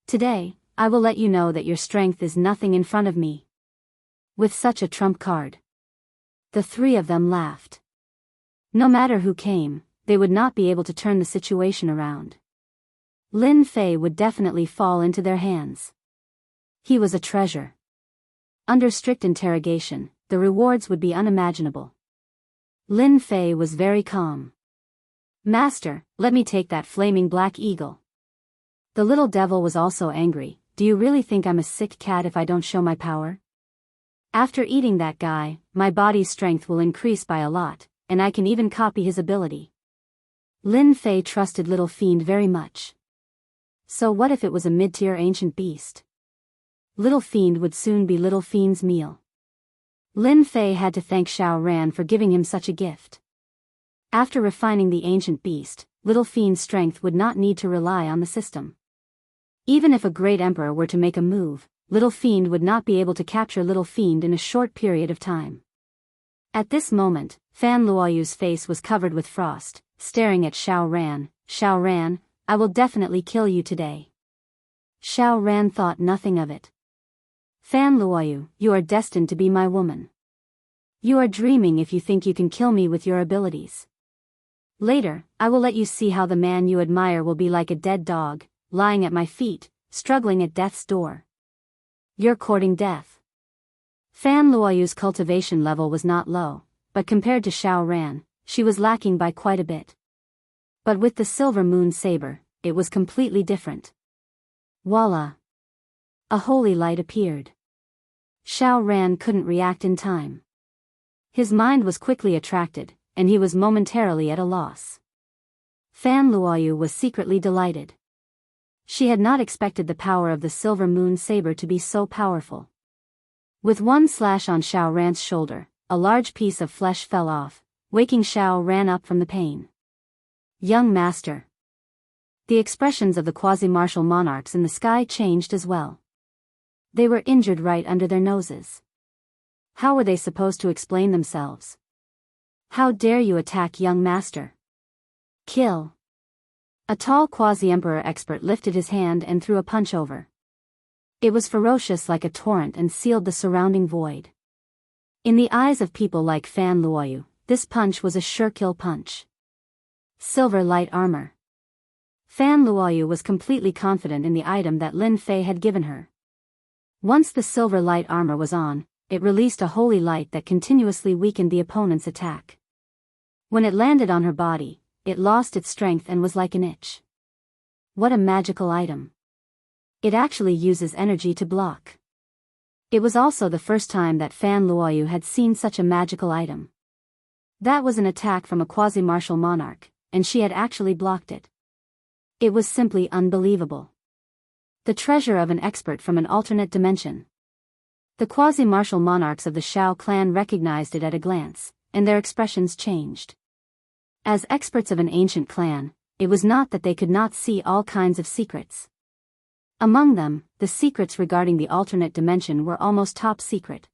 Today, I will let you know that your strength is nothing in front of me. With such a trump card. The three of them laughed. No matter who came, they would not be able to turn the situation around. Lin Fei would definitely fall into their hands. He was a treasure. Under strict interrogation, the rewards would be unimaginable. Lin Fei was very calm. Master, let me take that flaming black eagle. The little devil was also angry. Do you really think I'm a sick cat if I don't show my power? After eating that guy, my body's strength will increase by a lot, and I can even copy his ability. Lin Fei trusted Little Fiend very much. So what if it was a mid-tier ancient beast? Little Fiend would soon be Little Fiend's meal. Lin Fei had to thank Xiao Ran for giving him such a gift. After refining the ancient beast, Little Fiend's strength would not need to rely on the system. Even if a great emperor were to make a move, Little Fiend would not be able to capture Little Fiend in a short period of time. At this moment, Fan Luoyu's face was covered with frost, staring at Xiao Ran. Xiao Ran, I will definitely kill you today. Xiao Ran thought nothing of it. Fan Luoyu, you are destined to be my woman. You are dreaming if you think you can kill me with your abilities. Later, I will let you see how the man you admire will be like a dead dog, lying at my feet, struggling at death's door. You're courting death. Fan Luoyu's cultivation level was not low, but compared to Xiao Ran, she was lacking by quite a bit. But with the silver moon saber, it was completely different. Voila! A holy light appeared. Xiao Ran couldn't react in time. His mind was quickly attracted, and he was momentarily at a loss. Fan Luoyu was secretly delighted. She had not expected the power of the silver moon saber to be so powerful. With one slash on Xiao Ran's shoulder, a large piece of flesh fell off, waking Xiao Ran up from the pain. Young master. The expressions of the quasi-martial monarchs in the sky changed as well. They were injured right under their noses. How were they supposed to explain themselves? How dare you attack young master? Kill. A tall quasi-emperor expert lifted his hand and threw a punch over. It was ferocious like a torrent and sealed the surrounding void. In the eyes of people like Fan Luoyu, this punch was a sure kill punch. Silver light armor. Fan Luoyu was completely confident in the item that Lin Fei had given her. Once the silver light armor was on, it released a holy light that continuously weakened the opponent's attack. When it landed on her body, it lost its strength and was like an itch. What a magical item. It actually uses energy to block. It was also the first time that Fan Luoyu had seen such a magical item. That was an attack from a quasi-martial monarch, and she had actually blocked it. It was simply unbelievable. The treasure of an expert from an alternate dimension. The quasi-martial monarchs of the Shao clan recognized it at a glance, and their expressions changed. As experts of an ancient clan, it was not that they could not see all kinds of secrets. Among them, the secrets regarding the alternate dimension were almost top secret.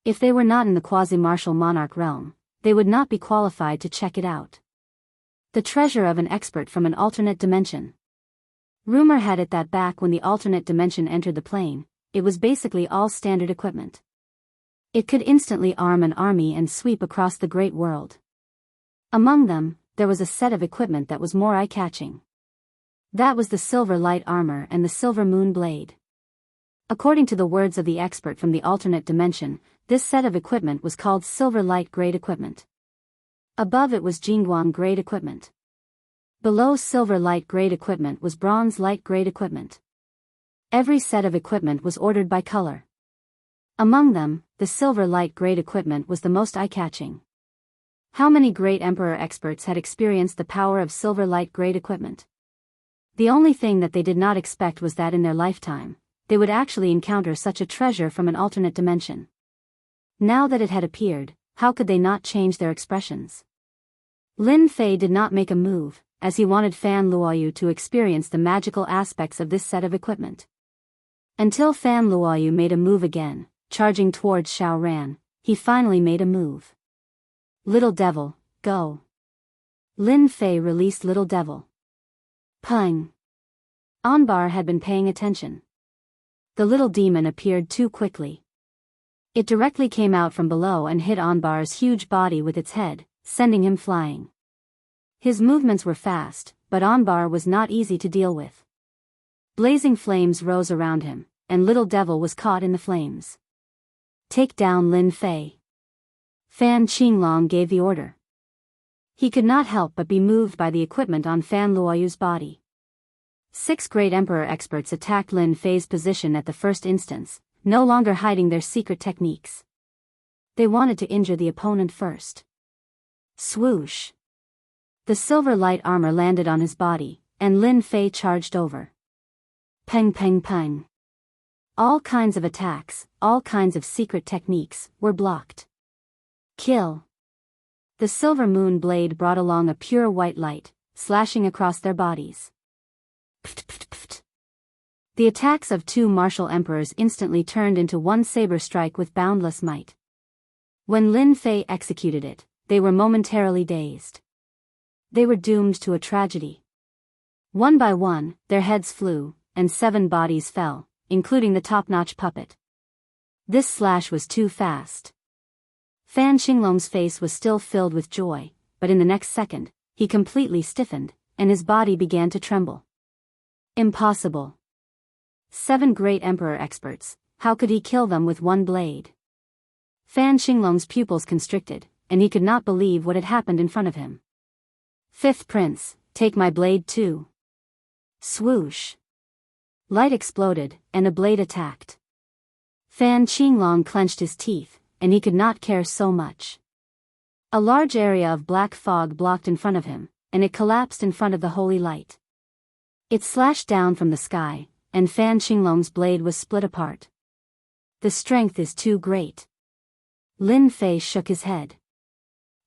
If they were not in the quasi-martial monarch realm, they would not be qualified to check it out. The treasure of an expert from an alternate dimension. Rumor had it that back when the alternate dimension entered the plane, it was basically all standard equipment. It could instantly arm an army and sweep across the great world. Among them, there was a set of equipment that was more eye-catching. That was the silver light armor and the silver moon blade. According to the words of the expert from the alternate dimension, this set of equipment was called silver light grade equipment. Above it was Jingguang grade equipment. Below silver light grade equipment was bronze light grade equipment. Every set of equipment was ordered by color. Among them, the silver light grade equipment was the most eye-catching. How many great Emperor experts had experienced the power of silver light grade equipment? The only thing that they did not expect was that in their lifetime, they would actually encounter such a treasure from an alternate dimension. Now that it had appeared, how could they not change their expressions? Lin Fei did not make a move, as he wanted Fan Luoyu to experience the magical aspects of this set of equipment. Until Fan Luoyu made a move again, charging towards Xiao Ran, he finally made a move. Little devil, go. Lin Fei released Little Devil. Pung. Anbar had been paying attention. The little demon appeared too quickly. It directly came out from below and hit Anbar's huge body with its head, sending him flying. His movements were fast, but Anbar was not easy to deal with. Blazing flames rose around him, and Little Devil was caught in the flames. Take down Lin Fei. Fan Qinglong gave the order. He could not help but be moved by the equipment on Fan Luoyu's body. 6 great Emperor experts attacked Lin Fei's position at the first instance, no longer hiding their secret techniques. They wanted to injure the opponent first. Swoosh. The silver light armor landed on his body, and Lin Fei charged over. Peng peng peng. All kinds of attacks, all kinds of secret techniques, were blocked. Kill. The silver moon blade brought along a pure white light, slashing across their bodies. Pft, pft, pft. The attacks of 2 martial emperors instantly turned into one saber strike with boundless might. When Lin Fei executed it, they were momentarily dazed. They were doomed to a tragedy. One by one, their heads flew, and 7 bodies fell, including the top-notch puppet. This slash was too fast. Fan Qinglong's face was still filled with joy, but in the next second, he completely stiffened, and his body began to tremble. Impossible. 7 great Emperor experts, how could he kill them with one blade? Fan Qinglong's pupils constricted, and he could not believe what had happened in front of him. 5th Prince, take my blade too. Swoosh. Light exploded, and a blade attacked. Fan Qinglong clenched his teeth, and he could not care so much. A large area of black fog blocked in front of him, and it collapsed in front of the holy light. It slashed down from the sky, and Fan Qinglong's blade was split apart. The strength is too great. Lin Fei shook his head.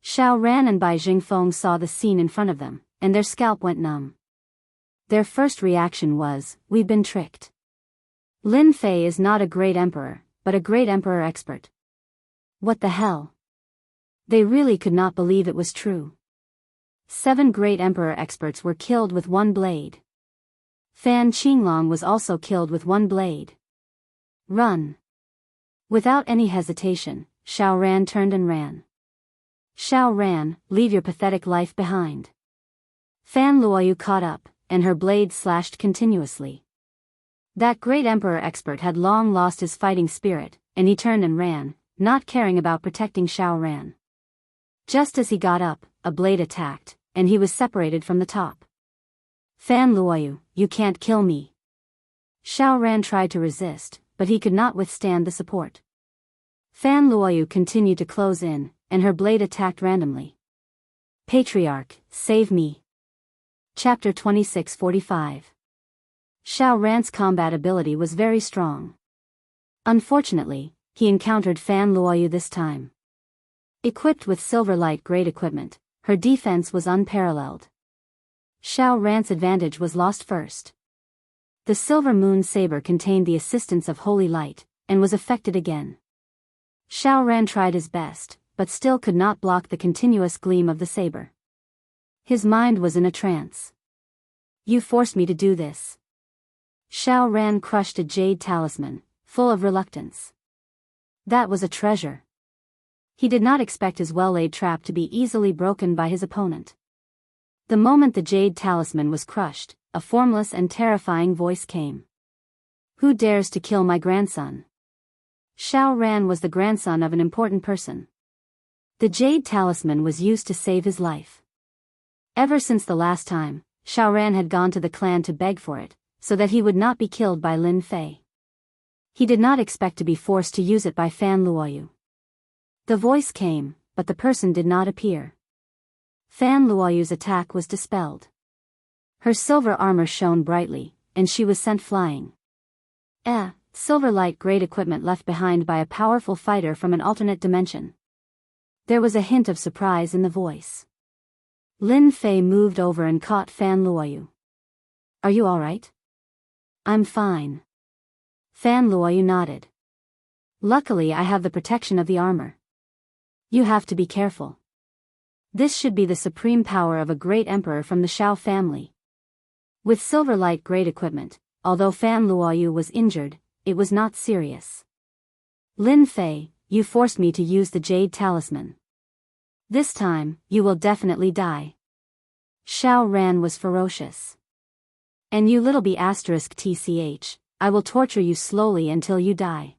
Xiao Ran and Bai Jingfeng saw the scene in front of them, and their scalp went numb. Their first reaction was, we've been tricked. Lin Fei is not a great emperor, but a great emperor expert. What the hell? They really could not believe it was true. 7 great emperor experts were killed with one blade. Fan Qinglong was also killed with one blade. Run. Without any hesitation, Xiao Ran turned and ran. Xiao Ran, leave your pathetic life behind. Fan Luoyu caught up, and her blade slashed continuously. That great emperor expert had long lost his fighting spirit, and he turned and ran, not caring about protecting Xiao Ran. Just as he got up, a blade attacked, and he was separated from the top. Fan Luoyu, you can't kill me. Xiao Ran tried to resist, but he could not withstand the support. Fan Luoyu continued to close in, and her blade attacked randomly. Patriarch, save me. Chapter 2645. Xiao Ran's combat ability was very strong. Unfortunately, he encountered Fan Luoyu this time. Equipped with silver light grade equipment, her defense was unparalleled. Xiao Ran's advantage was lost first. The silver moon saber contained the assistance of holy light, and was affected again. Xiao Ran tried his best, but still could not block the continuous gleam of the saber. His mind was in a trance. You forced me to do this. Xiao Ran crushed a jade talisman, full of reluctance. That was a treasure. He did not expect his well-laid trap to be easily broken by his opponent. The moment the jade talisman was crushed, a formless and terrifying voice came. Who dares to kill my grandson? Xiao Ran was the grandson of an important person. The jade talisman was used to save his life. Ever since the last time, Xiao Ran had gone to the clan to beg for it, so that he would not be killed by Lin Fei. He did not expect to be forced to use it by Fan Luoyu. The voice came, but the person did not appear. Fan Luoyu's attack was dispelled. Her silver armor shone brightly, and she was sent flying. Silver light grade equipment left behind by a powerful fighter from an alternate dimension. There was a hint of surprise in the voice. Lin Fei moved over and caught Fan Luoyu. Are you alright? I'm fine. Fan Luoyu nodded. Luckily I have the protection of the armor. You have to be careful. This should be the supreme power of a great emperor from the Shao family. With silver light grade equipment, although Fan Luoyu was injured, it was not serious. Lin Fei, you forced me to use the jade talisman. This time, you will definitely die. Xiao Ran was ferocious. And you little b*tch, I will torture you slowly until you die.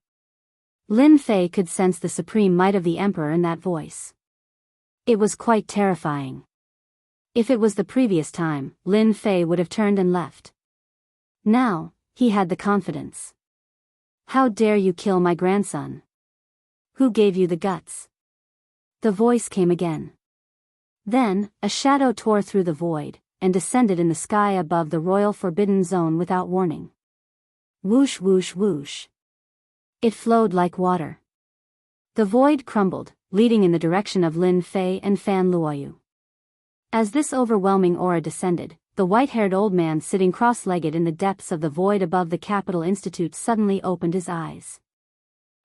Lin Fei could sense the supreme might of the emperor in that voice. It was quite terrifying. If it was the previous time, Lin Fei would have turned and left. Now, he had the confidence. How dare you kill my grandson? Who gave you the guts? The voice came again. Then, a shadow tore through the void, and descended in the sky above the royal forbidden zone without warning. Whoosh whoosh whoosh. It flowed like water. The void crumbled, leading in the direction of Lin Fei and Fan Luoyu. As this overwhelming aura descended, the white-haired old man sitting cross-legged in the depths of the void above the Capital Institute suddenly opened his eyes.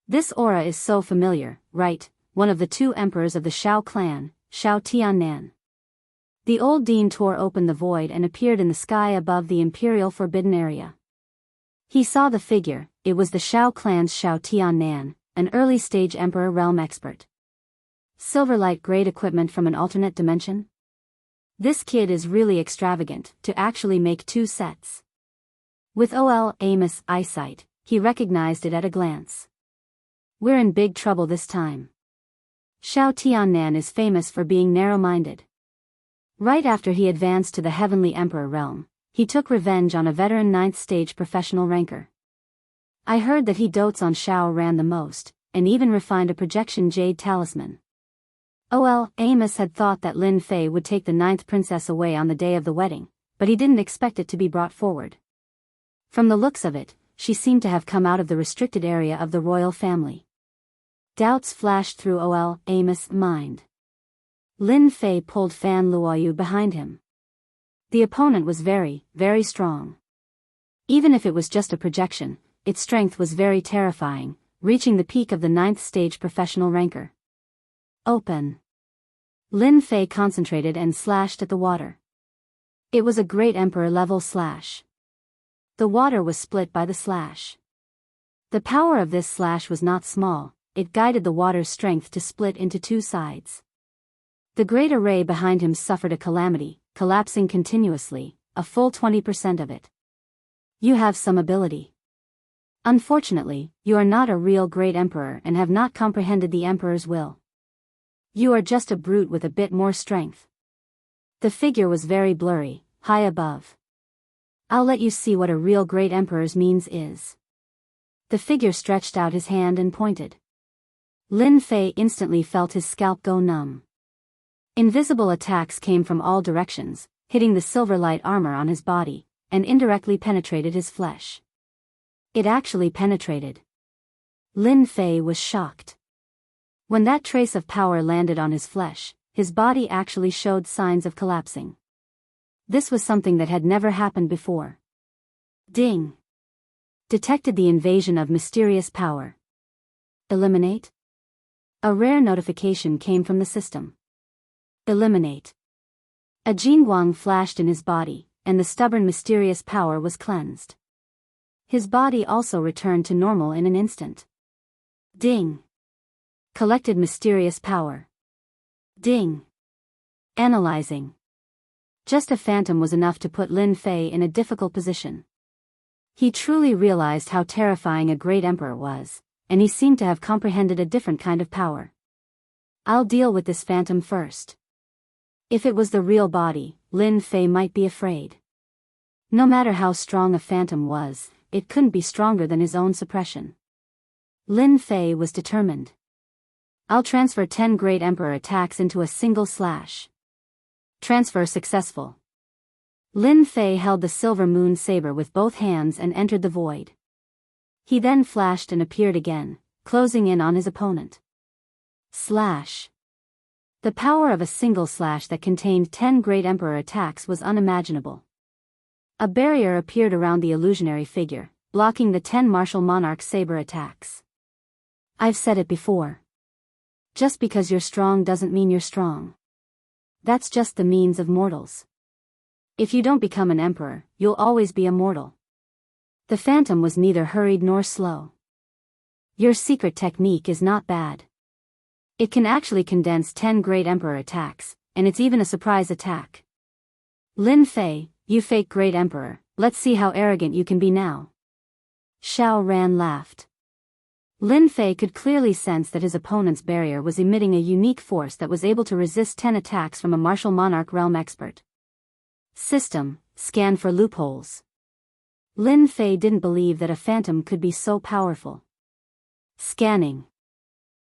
This aura is so familiar, right? One of the two emperors of the Shao clan, Shao Tiannan. The old dean tore open the void and appeared in the sky above the Imperial Forbidden Area. He saw the figure. It was the Shao clan's Shao Tiannan, an early-stage emperor realm expert. Silverlight grade equipment from an alternate dimension? This kid is really extravagant, to actually make two sets. With Immerse eyesight, he recognized it at a glance. We're in big trouble this time. Shao Tiannan is famous for being narrow-minded. Right after he advanced to the Heavenly Emperor realm, he took revenge on a veteran 9th stage professional ranker. I heard that he dotes on Xiao Ran the most, and even refined a projection jade talisman. Amos had thought that Lin Fei would take the 9th princess away on the day of the wedding, but he didn't expect it to be brought forward. From the looks of it, she seemed to have come out of the restricted area of the royal family. Doubts flashed through Amos' mind. Lin Fei pulled Fan Luoyu behind him. The opponent was very, very strong. Even if it was just a projection, its strength was very terrifying, reaching the peak of the 9th stage professional ranker. Open. Lin Fei concentrated and slashed at the water. It was a great emperor-level slash. The water was split by the slash. The power of this slash was not small, it guided the water's strength to split into two sides. The great array behind him suffered a calamity, collapsing continuously, a full 20% of it. You have some ability. Unfortunately, you are not a real great emperor and have not comprehended the emperor's will. You are just a brute with a bit more strength. The figure was very blurry, high above. I'll let you see what a real great emperor's means is. The figure stretched out his hand and pointed. Lin Fei instantly felt his scalp go numb. Invisible attacks came from all directions, hitting the silver light armor on his body, and indirectly penetrated his flesh. It actually penetrated. Lin Fei was shocked. When that trace of power landed on his flesh, his body actually showed signs of collapsing. This was something that had never happened before. Ding! Detected the invasion of mysterious power. Eliminate? A rare notification came from the system. Eliminate. A Jingguang flashed in his body, and the stubborn mysterious power was cleansed. His body also returned to normal in an instant. Ding. Collected mysterious power. Ding. Analyzing. Just a phantom was enough to put Lin Fei in a difficult position. He truly realized how terrifying a great emperor was, and he seemed to have comprehended a different kind of power. I'll deal with this phantom first. If it was the real body, Lin Fei might be afraid. No matter how strong a phantom was, it couldn't be stronger than his own suppression. Lin Fei was determined. I'll transfer 10 Great Emperor attacks into a single slash. Transfer successful. Lin Fei held the silver moon saber with both hands and entered the void. He then flashed and appeared again, closing in on his opponent. Slash. The power of a single slash that contained 10 Great Emperor attacks was unimaginable. A barrier appeared around the illusionary figure, blocking the 10 martial monarch saber attacks. I've said it before. Just because you're strong doesn't mean you're strong. That's just the means of mortals. If you don't become an emperor, you'll always be a mortal. The phantom was neither hurried nor slow. Your secret technique is not bad. It can actually condense 10 Great Emperor attacks, and it's even a surprise attack. Lin Fei, you fake Great Emperor, let's see how arrogant you can be now. Xiao Ran laughed. Lin Fei could clearly sense that his opponent's barrier was emitting a unique force that was able to resist 10 attacks from a martial monarch realm expert. System, scan for loopholes. Lin Fei didn't believe that a phantom could be so powerful. Scanning.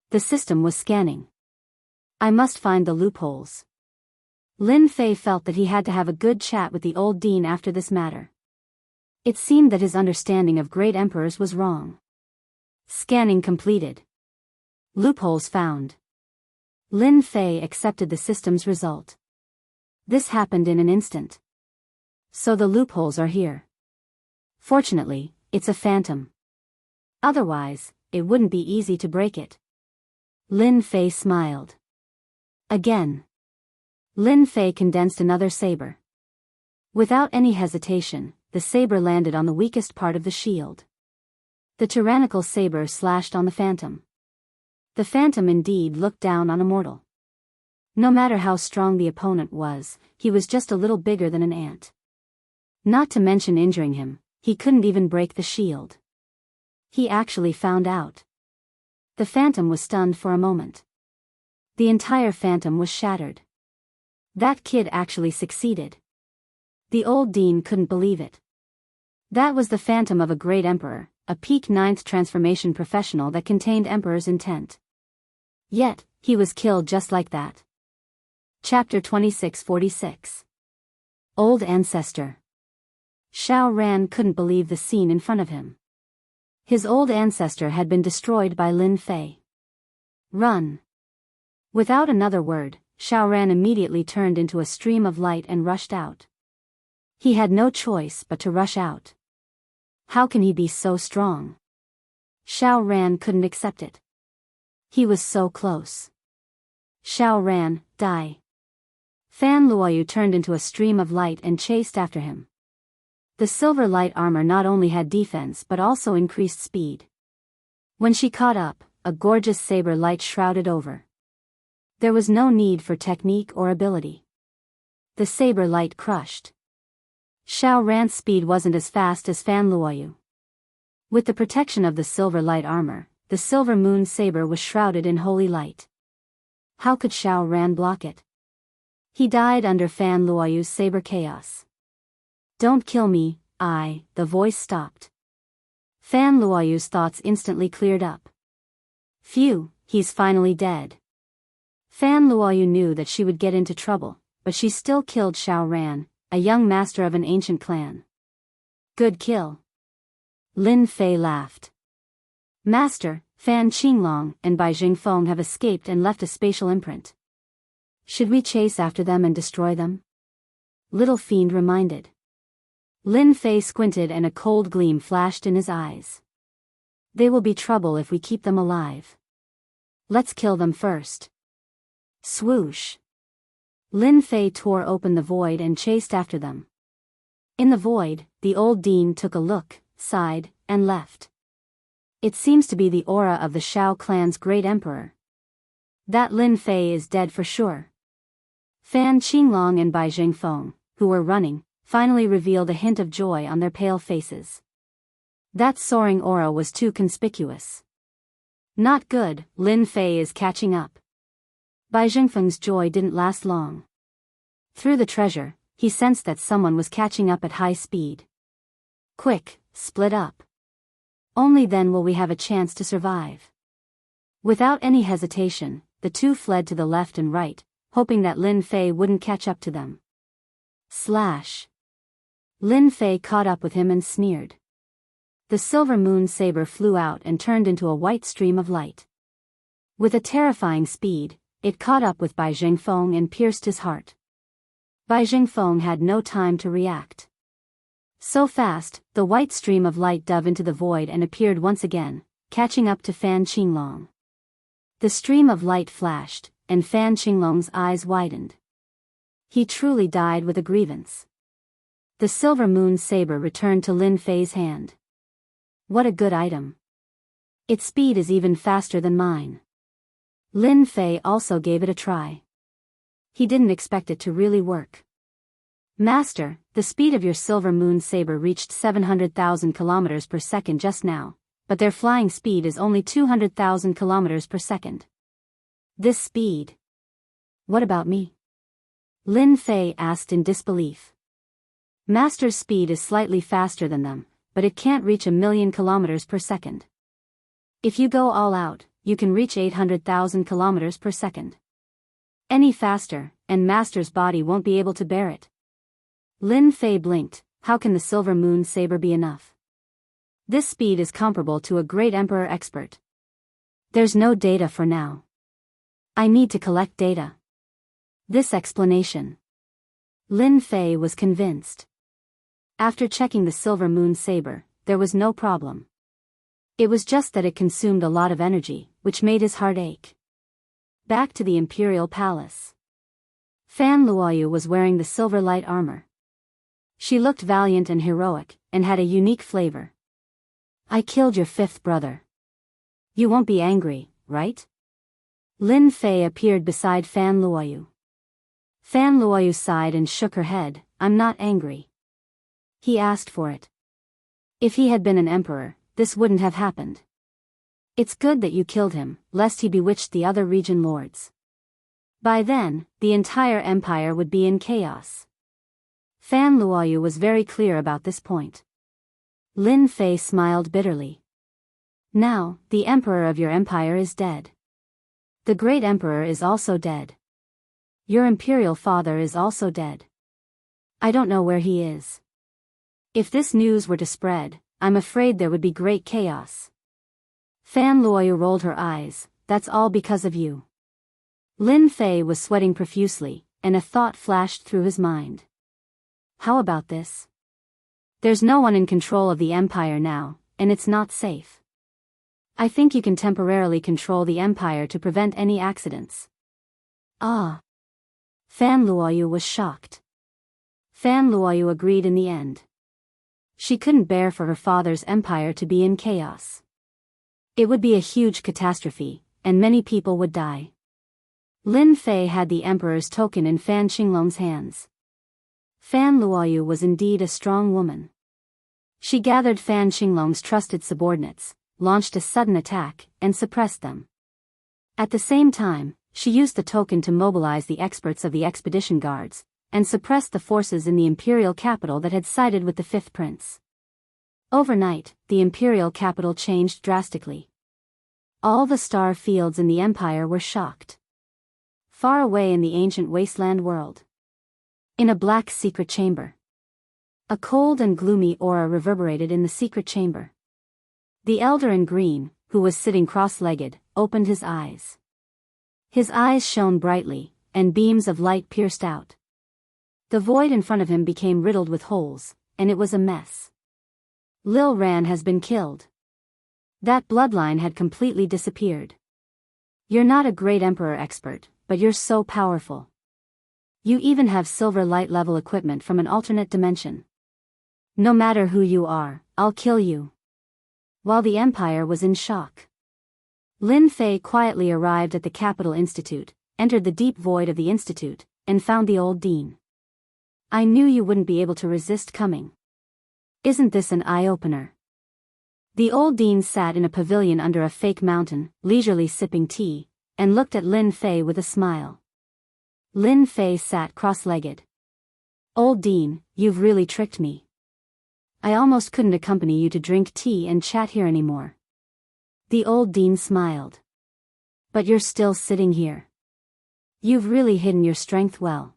The system was scanning. I must find the loopholes. Lin Fei felt that he had to have a good chat with the old dean after this matter. It seemed that his understanding of great emperors was wrong. Scanning completed. Loopholes found. Lin Fei accepted the system's result. This happened in an instant. So the loopholes are here. Fortunately, it's a phantom. Otherwise, it wouldn't be easy to break it. Lin Fei smiled. Again. Lin Fei condensed another saber. Without any hesitation, the saber landed on the weakest part of the shield. The tyrannical saber slashed on the phantom. The phantom indeed looked down on a mortal. No matter how strong the opponent was, he was just a little bigger than an ant. Not to mention injuring him, he couldn't even break the shield. He actually found out. The phantom was stunned for a moment. The entire phantom was shattered. That kid actually succeeded. The old dean couldn't believe it. That was the phantom of a great emperor, a peak 9th transformation professional that contained emperor's intent. Yet, he was killed just like that. Chapter 2646. Old Ancestor. Xiao Ran couldn't believe the scene in front of him. His old ancestor had been destroyed by Lin Fei. Run. Without another word, Xiao Ran immediately turned into a stream of light and rushed out. He had no choice but to rush out. How can he be so strong? Xiao Ran couldn't accept it. He was so close. Xiao Ran, die. Fan Luoyu turned into a stream of light and chased after him. The silver light armor not only had defense but also increased speed. When she caught up, a gorgeous saber light shrouded over. There was no need for technique or ability. The saber light crushed. Xiao Ran's speed wasn't as fast as Fan Luoyu. With the protection of the silver light armor, the silver moon saber was shrouded in holy light. How could Xiao Ran block it? He died under Fan Luoyu's saber chaos. Don't kill me, the voice stopped. Fan Luoyu's thoughts instantly cleared up. Phew, he's finally dead. Fan Luoyu knew that she would get into trouble, but she still killed Xiao Ran, a young master of an ancient clan. Good kill. Lin Fei laughed. Master, Fan Qinglong and Bai Jingfeng have escaped and left a spatial imprint. Should we chase after them and destroy them? Little Fiend reminded. Lin Fei squinted and a cold gleam flashed in his eyes. They will be trouble if we keep them alive. Let's kill them first. Swoosh. Lin Fei tore open the void and chased after them. In the void, the old dean took a look, sighed, and left. It seems to be the aura of the Shao clan's great emperor. That Lin Fei is dead for sure. Fan Qinglong and Bai Zhengfeng, who were running, finally revealed a hint of joy on their pale faces. That soaring aura was too conspicuous. Not good, Lin Fei is catching up. Bai Zhengfeng's joy didn't last long. Through the treasure, he sensed that someone was catching up at high speed. Quick, split up. Only then will we have a chance to survive. Without any hesitation, the two fled to the left and right, hoping that Lin Fei wouldn't catch up to them. Slash. Lin Fei caught up with him and sneered. The silver moon saber flew out and turned into a white stream of light. With a terrifying speed, it caught up with Bai Zhengfeng and pierced his heart. Bai Zhengfeng had no time to react. So fast, the white stream of light dove into the void and appeared once again, catching up to Fan Qinglong. The stream of light flashed, and Fan Qinglong's eyes widened. He truly died with a grievance. The silver moon saber returned to Lin Fei's hand. What a good item. Its speed is even faster than mine. Lin Fei also gave it a try. He didn't expect it to really work. Master, the speed of your silver moon saber reached 700,000 kilometers per second just now, but their flying speed is only 200,000 kilometers per second. This speed. What about me? Lin Fei asked in disbelief. Master's speed is slightly faster than them, but it can't reach 1,000,000 kilometers per second. If you go all out, you can reach 800,000 kilometers per second. Any faster, and Master's body won't be able to bear it. Lin Fei blinked. How can the silver moon saber be enough? This speed is comparable to a great emperor expert. There's no data for now. I need to collect data. This explanation. Lin Fei was convinced. After checking the silver moon saber, there was no problem. It was just that it consumed a lot of energy, which made his heart ache. Back to the imperial palace. Fan Luoyu was wearing the silver light armor. She looked valiant and heroic, and had a unique flavor. I killed your fifth brother. You won't be angry, right? Lin Fei appeared beside Fan Luoyu. Fan Luoyu sighed and shook her head. I'm not angry. He asked for it. If he had been an emperor, this wouldn't have happened. It's good that you killed him, lest he bewitched the other region lords. By then, the entire empire would be in chaos. Fan Luoyu was very clear about this point. Lin Fei smiled bitterly. Now, the emperor of your empire is dead. The great emperor is also dead. Your imperial father is also dead. I don't know where he is. If this news were to spread, I'm afraid there would be great chaos. Fan Luoyu rolled her eyes. That's all because of you. Lin Fei was sweating profusely, and a thought flashed through his mind. How about this? There's no one in control of the empire now, and it's not safe. I think you can temporarily control the empire to prevent any accidents. Ah. Fan Luoyu was shocked. Fan Luoyu agreed in the end. She couldn't bear for her father's empire to be in chaos. It would be a huge catastrophe, and many people would die. Lin Fei had the emperor's token in Fan Qinglong's hands. Fan Luoyu was indeed a strong woman. She gathered Fan Qinglong's trusted subordinates, launched a sudden attack, and suppressed them. At the same time, she used the token to mobilize the experts of the expedition guards, and suppressed the forces in the imperial capital that had sided with the fifth prince. Overnight, the imperial capital changed drastically. All the star fields in the empire were shocked. Far away in the ancient wasteland world. In a black secret chamber. A cold and gloomy aura reverberated in the secret chamber. The elder in green, who was sitting cross-legged, opened his eyes. His eyes shone brightly, and beams of light pierced out. The void in front of him became riddled with holes, and it was a mess. Lil Ran has been killed. That bloodline had completely disappeared. You're not a great emperor expert, but you're so powerful. You even have silver light level equipment from an alternate dimension. No matter who you are, I'll kill you. While the Empire was in shock, Lin Fei quietly arrived at the Capital Institute, entered the deep void of the Institute, and found the old dean. I knew you wouldn't be able to resist coming. Isn't this an eye-opener? The old dean sat in a pavilion under a fake mountain, leisurely sipping tea, and looked at Lin Fei with a smile. Lin Fei sat cross-legged. Old dean, you've really tricked me. I almost couldn't accompany you to drink tea and chat here anymore. The old dean smiled. But you're still sitting here. You've really hidden your strength well.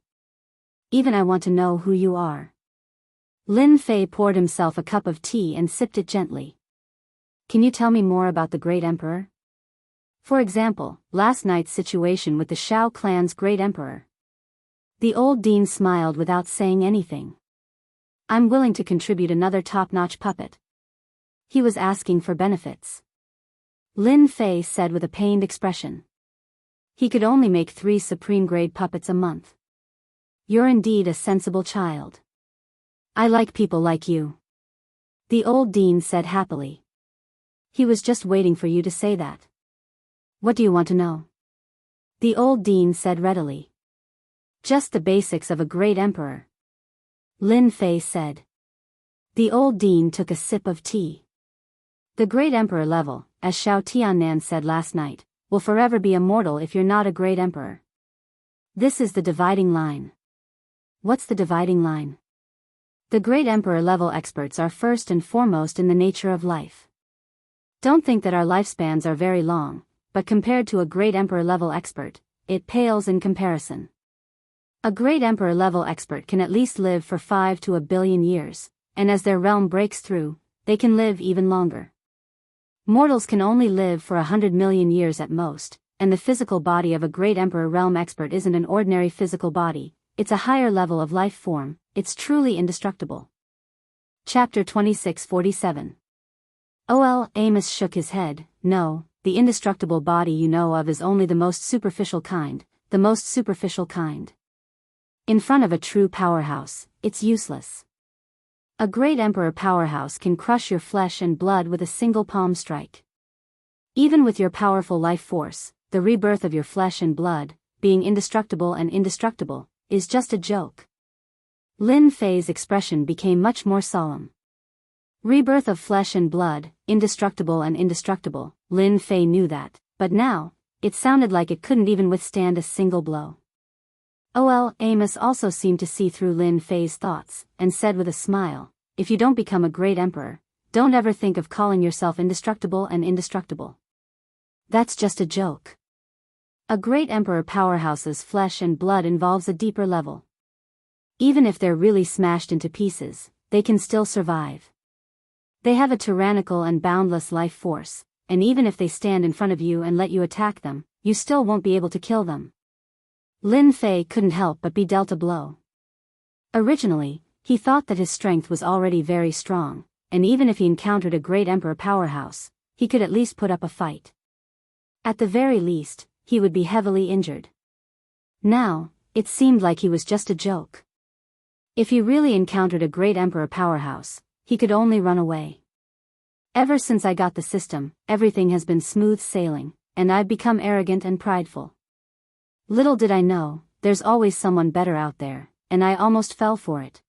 Even I want to know who you are. Lin Fei poured himself a cup of tea and sipped it gently. Can you tell me more about the Great Emperor? For example, last night's situation with the Shao clan's Great Emperor. The old dean smiled without saying anything. I'm willing to contribute another top-notch puppet. He was asking for benefits. Lin Fei said with a pained expression. He could only make 3 supreme-grade puppets a month. You're indeed a sensible child. I like people like you. The old dean said happily. He was just waiting for you to say that. What do you want to know? The old dean said readily. Just the basics of a great emperor. Lin Fei said. The old dean took a sip of tea. The great emperor level, as Xiao Tiannan said last night, will forever be immortal if you're not a great emperor. This is the dividing line. What's the dividing line? The great emperor level experts are first and foremost in the nature of life. Don't think that our lifespans are very long, but compared to a great emperor level expert, it pales in comparison. A great emperor level expert can at least live for 5 to 1 billion years, and as their realm breaks through, they can live even longer. Mortals can only live for 100 million years at most, and the physical body of a great emperor realm expert isn't an ordinary physical body, it's a higher level of life form, it's truly indestructible. Chapter 2647. Amos shook his head. No, the indestructible body you know of is only the most superficial kind, the most superficial kind. In front of a true powerhouse, it's useless. A great emperor powerhouse can crush your flesh and blood with a single palm strike. Even with your powerful life force, the rebirth of your flesh and blood, being indestructible and indestructible, is just a joke. Lin Fei's expression became much more solemn. Rebirth of flesh and blood, indestructible and indestructible, Lin Fei knew that, but now, it sounded like it couldn't even withstand a single blow. Amos also seemed to see through Lin Fei's thoughts, and said with a smile, if you don't become a great emperor, don't ever think of calling yourself indestructible and indestructible. That's just a joke. A great emperor powerhouse's flesh and blood involves a deeper level. Even if they're really smashed into pieces, they can still survive. They have a tyrannical and boundless life force, and even if they stand in front of you and let you attack them, you still won't be able to kill them. Lin Fei couldn't help but be dealt a blow. Originally, he thought that his strength was already very strong, and even if he encountered a great emperor powerhouse, he could at least put up a fight. At the very least, he would be heavily injured. Now, it seemed like he was just a joke. If he really encountered a great emperor powerhouse, he could only run away. Ever since I got the system, everything has been smooth sailing, and I've become arrogant and prideful. Little did I know, there's always someone better out there, and I almost fell for it.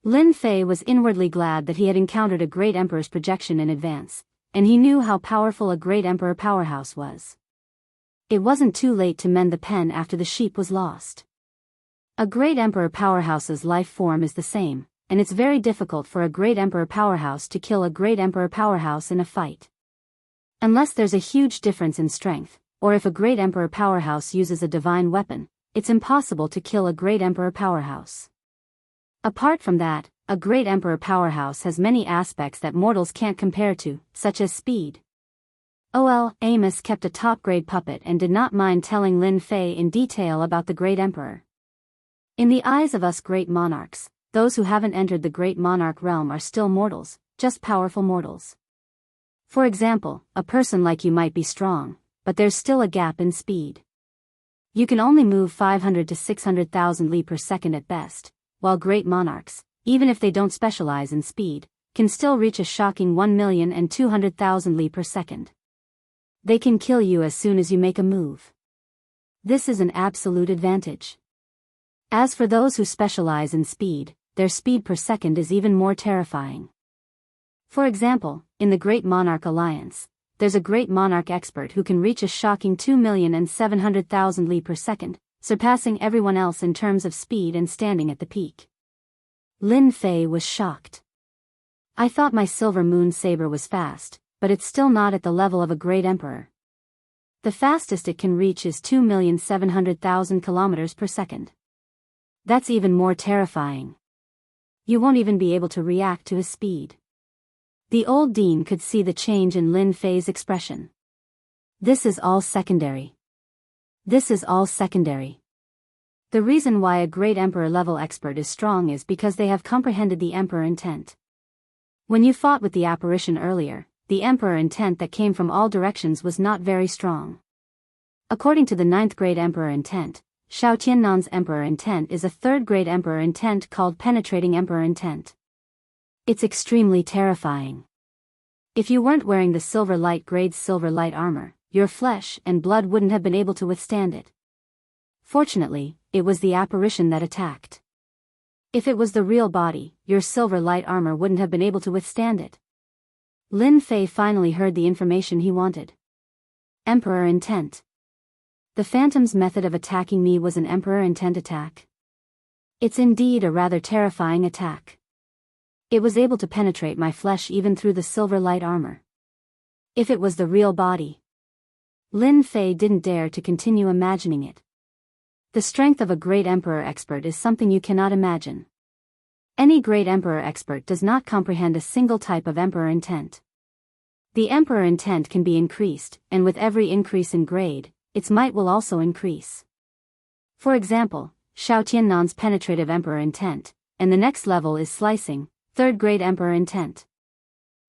Lin Fei was inwardly glad that he had encountered a great emperor's projection in advance, and he knew how powerful a great emperor powerhouse was. It wasn't too late to mend the pen after the sheep was lost. A great emperor powerhouse's life form is the same, and it's very difficult for a great emperor powerhouse to kill a great emperor powerhouse in a fight. Unless there's a huge difference in strength, or if a great emperor powerhouse uses a divine weapon, it's impossible to kill a great emperor powerhouse. Apart from that, a great emperor powerhouse has many aspects that mortals can't compare to, such as speed. Amos kept a top-grade puppet and did not mind telling Lin Fei in detail about the great emperor. In the eyes of us great monarchs, those who haven't entered the great monarch realm are still mortals, just powerful mortals. For example, a person like you might be strong, but there's still a gap in speed. You can only move 500 to 600,000 li per second at best, while great monarchs, even if they don't specialize in speed, can still reach a shocking 1,200,000 li per second. They can kill you as soon as you make a move. This is an absolute advantage. As for those who specialize in speed, their speed per second is even more terrifying. For example, in the Great Monarch Alliance, there's a Great Monarch expert who can reach a shocking 2,700,000 li per second, surpassing everyone else in terms of speed and standing at the peak. Lin Fei was shocked. I thought my silver moon saber was fast, but it's still not at the level of a great emperor. The fastest it can reach is 2,700,000 kilometers per second. That's even more terrifying. You won't even be able to react to his speed. The old dean could see the change in Lin Fei's expression. This is all secondary. This is all secondary. The reason why a great emperor level expert is strong is because they have comprehended the emperor intent. When you fought with the apparition earlier, the emperor intent that came from all directions was not very strong. According to the 9th grade emperor intent, Shao Tiannan's emperor intent is a 3rd grade emperor intent called penetrating emperor intent. It's extremely terrifying. If you weren't wearing the silver light grade's silver light armor, your flesh and blood wouldn't have been able to withstand it. Fortunately, it was the apparition that attacked. If it was the real body, your silver light armor wouldn't have been able to withstand it. Lin Fei finally heard the information he wanted. Emperor intent. The Phantom's method of attacking me was an emperor intent attack. It's indeed a rather terrifying attack. It was able to penetrate my flesh even through the silver light armor. If it was the real body. Lin Fei didn't dare to continue imagining it. The strength of a great emperor expert is something you cannot imagine. Any great emperor expert does not comprehend a single type of emperor intent. The emperor intent can be increased, and with every increase in grade, its might will also increase. For example, Shao Tiannan's penetrative emperor intent, and the next level is slicing, 3rd grade emperor intent.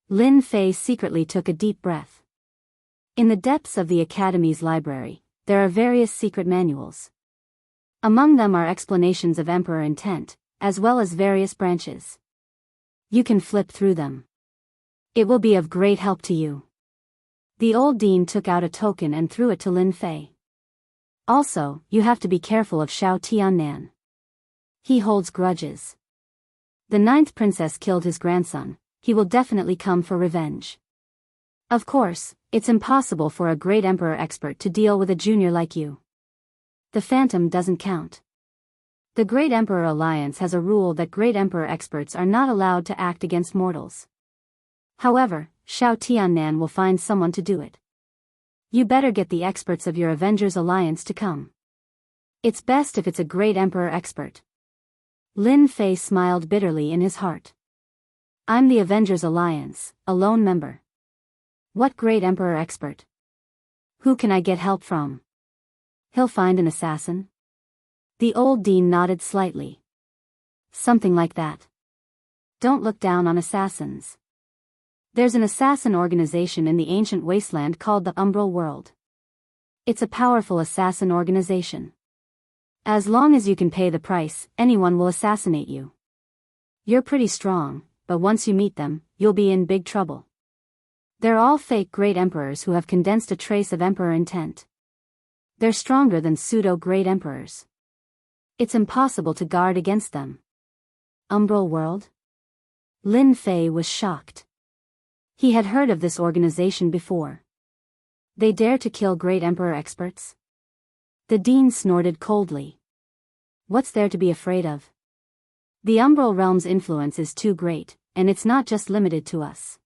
Lin Fei secretly took a deep breath. In the depths of the Academy's library, there are various secret manuals. Among them are explanations of emperor intent, as well as various branches. You can flip through them. It will be of great help to you. The old dean took out a token and threw it to Lin Fei. Also, you have to be careful of Shao Tiannan. He holds grudges. The 9th princess killed his grandson, he will definitely come for revenge. Of course, it's impossible for a great emperor expert to deal with a junior like you. The Phantom doesn't count. The Great Emperor Alliance has a rule that great emperor experts are not allowed to act against mortals. However, Shao Tiannan will find someone to do it. You better get the experts of your Avengers Alliance to come. It's best if it's a great emperor expert. Lin Fei smiled bitterly in his heart. I'm the Avengers Alliance, a lone member. What great emperor expert? Who can I get help from? He'll find an assassin? The old dean nodded slightly. Something like that. Don't look down on assassins. There's an assassin organization in the ancient wasteland called the Umbral World. It's a powerful assassin organization. As long as you can pay the price, anyone will assassinate you. You're pretty strong, but once you meet them, you'll be in big trouble. They're all fake great emperors who have condensed a trace of emperor intent. They're stronger than pseudo-great emperors. It's impossible to guard against them. Umbral World? Lin Fei was shocked. He had heard of this organization before. They dare to kill great emperor experts? The dean snorted coldly. What's there to be afraid of? The Umbral Realm's influence is too great, and it's not just limited to us.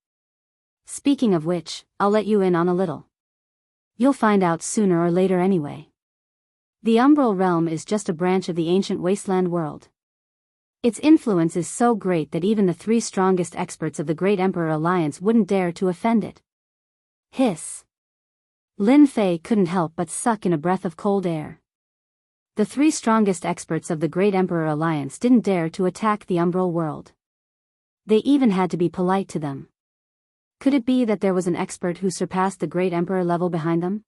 Speaking of which, I'll let you in on a little. You'll find out sooner or later anyway. The Umbral Realm is just a branch of the ancient wasteland world. Its influence is so great that even the 3 strongest experts of the Great Emperor Alliance wouldn't dare to offend it. Hiss. Lin Fei couldn't help but suck in a breath of cold air. The 3 strongest experts of the Great Emperor Alliance didn't dare to attack the Umbral World. They even had to be polite to them. Could it be that there was an expert who surpassed the Great Emperor level behind them?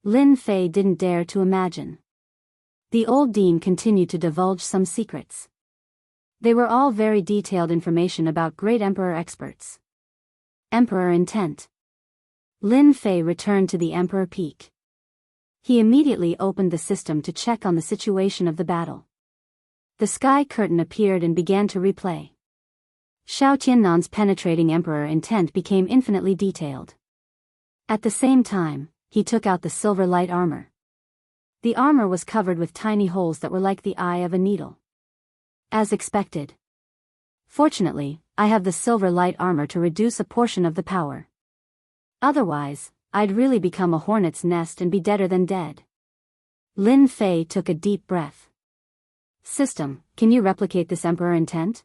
Lin Fei didn't dare to imagine. The old dean continued to divulge some secrets. They were all very detailed information about Great Emperor experts. Emperor intent. Lin Fei returned to the Emperor Peak. He immediately opened the system to check on the situation of the battle. The sky curtain appeared and began to replay. Xiao Tiannan's penetrating Emperor intent became infinitely detailed. At the same time, he took out the silver light armor. The armor was covered with tiny holes that were like the eye of a needle. As expected. Fortunately, I have the silver light armor to reduce a portion of the power. Otherwise, I'd really become a hornet's nest and be deader than dead. Lin Fei took a deep breath. System, can you replicate this Emperor intent?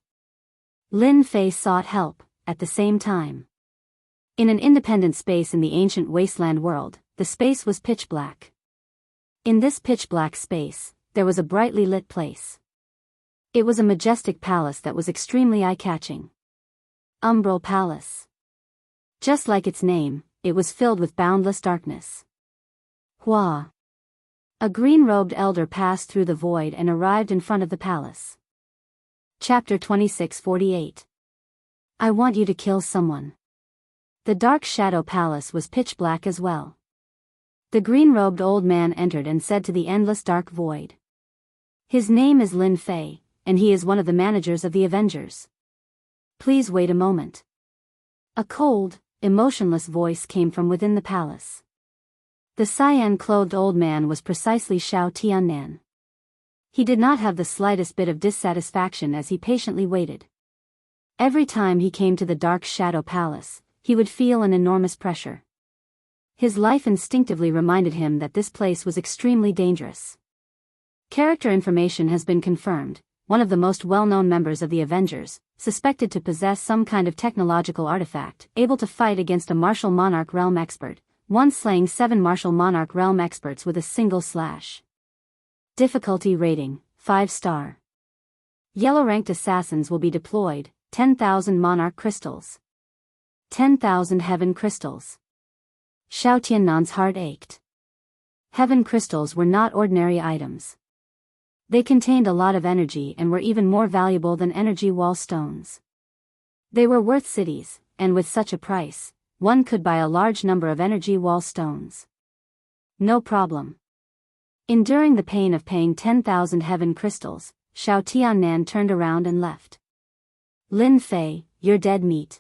Lin Fei sought help, at the same time. In an independent space in the ancient wasteland world, the space was pitch black. In this pitch black space, there was a brightly lit place. It was a majestic palace that was extremely eye-catching. Umbral Palace. Just like its name, it was filled with boundless darkness. Hua. A green-robed elder passed through the void and arrived in front of the palace. Chapter 2648. I want you to kill someone. The dark shadow palace was pitch black as well. The green-robed old man entered and said to the endless dark void. His name is Lin Fei, and he is one of the managers of the Avengers. Please wait a moment. A cold, emotionless voice came from within the palace. The cyan-clothed old man was precisely Xiao Tiannan. He did not have the slightest bit of dissatisfaction as he patiently waited. Every time he came to the dark shadow palace, he would feel an enormous pressure. His life instinctively reminded him that this place was extremely dangerous. Character information has been confirmed. One of the most well-known members of the Avengers, suspected to possess some kind of technological artifact, able to fight against a martial monarch realm expert, once slaying 7 martial monarch realm experts with a single slash. Difficulty rating, 5-star. Yellow-ranked assassins will be deployed, 10,000 monarch crystals. 10,000 heaven crystals. Xiao Tiannan's heart ached. Heaven crystals were not ordinary items. They contained a lot of energy and were even more valuable than energy wall stones. They were worth cities, and with such a price, one could buy a large number of energy wall stones. No problem. Enduring the pain of paying 10,000 heaven crystals, Xiao Tiannan turned around and left. Lin Fei, you're dead meat.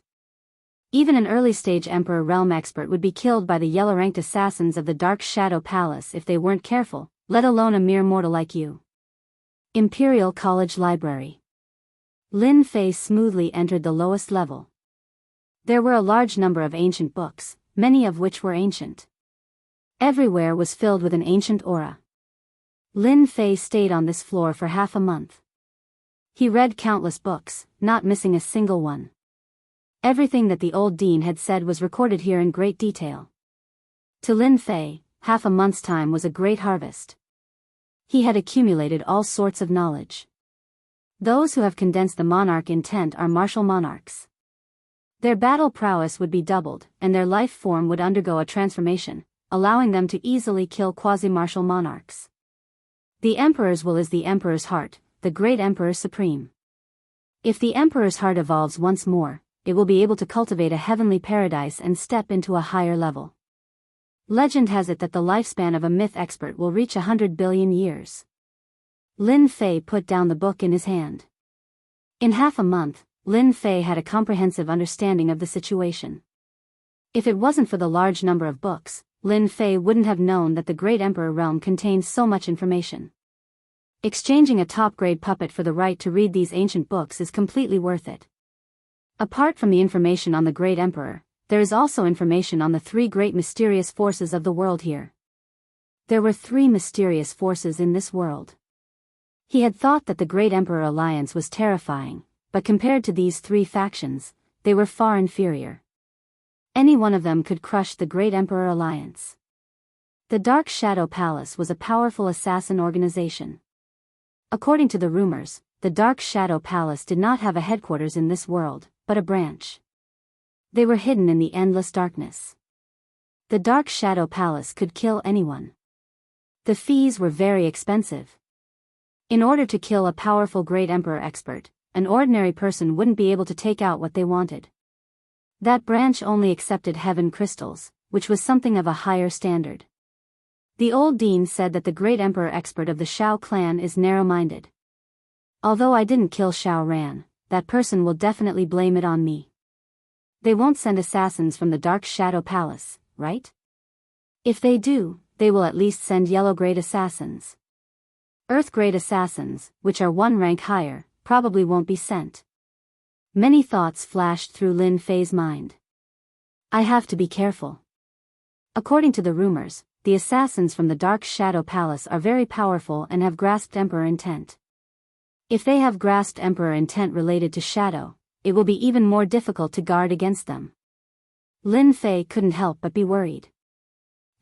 Even an early-stage Emperor realm expert would be killed by the yellow-ranked assassins of the Dark Shadow Palace if they weren't careful, let alone a mere mortal like you. Imperial College Library. Lin Fei smoothly entered the lowest level. There were a large number of ancient books, many of which were ancient. Everywhere was filled with an ancient aura. Lin Fei stayed on this floor for half a month. He read countless books, not missing a single one. Everything that the old dean had said was recorded here in great detail. To Lin Fei, half a month's time was a great harvest. He had accumulated all sorts of knowledge. Those who have condensed the monarch intent are martial monarchs. Their battle prowess would be doubled, and their life form would undergo a transformation, allowing them to easily kill quasi-martial monarchs. The emperor's will is the emperor's heart, the great emperor supreme. If the emperor's heart evolves once more, it will be able to cultivate a heavenly paradise and step into a higher level. Legend has it that the lifespan of a myth expert will reach 100 billion years. Lin Fei put down the book in his hand. In half a month, Lin Fei had a comprehensive understanding of the situation. If it wasn't for the large number of books, Lin Fei wouldn't have known that the Great Emperor realm contained so much information. Exchanging a top-grade puppet for the right to read these ancient books is completely worth it. Apart from the information on the Great Emperor, there is also information on the 3 great mysterious forces of the world here. There were 3 mysterious forces in this world. He had thought that the Great Emperor Alliance was terrifying, but compared to these 3 factions, they were far inferior. Any one of them could crush the Great Emperor Alliance. The Dark Shadow Palace was a powerful assassin organization. According to the rumors, the Dark Shadow Palace did not have a headquarters in this world, but a branch. They were hidden in the endless darkness. The Dark Shadow Palace could kill anyone. The fees were very expensive. In order to kill a powerful Great Emperor expert, an ordinary person wouldn't be able to take out what they wanted. That branch only accepted heaven crystals, which was something of a higher standard. The old dean said that the Great Emperor expert of the Shao clan is narrow-minded. Although I didn't kill Shao Ran, that person will definitely blame it on me. They won't send assassins from the Dark Shadow Palace, right? If they do, they will at least send Yellow-grade assassins. Earth-grade assassins, which are one rank higher, probably won't be sent. Many thoughts flashed through Lin Fei's mind. I have to be careful. According to the rumors, the assassins from the Dark Shadow Palace are very powerful and have grasped Emperor intent. If they have grasped Emperor intent related to Shadow, it will be even more difficult to guard against them. Lin Fei couldn't help but be worried.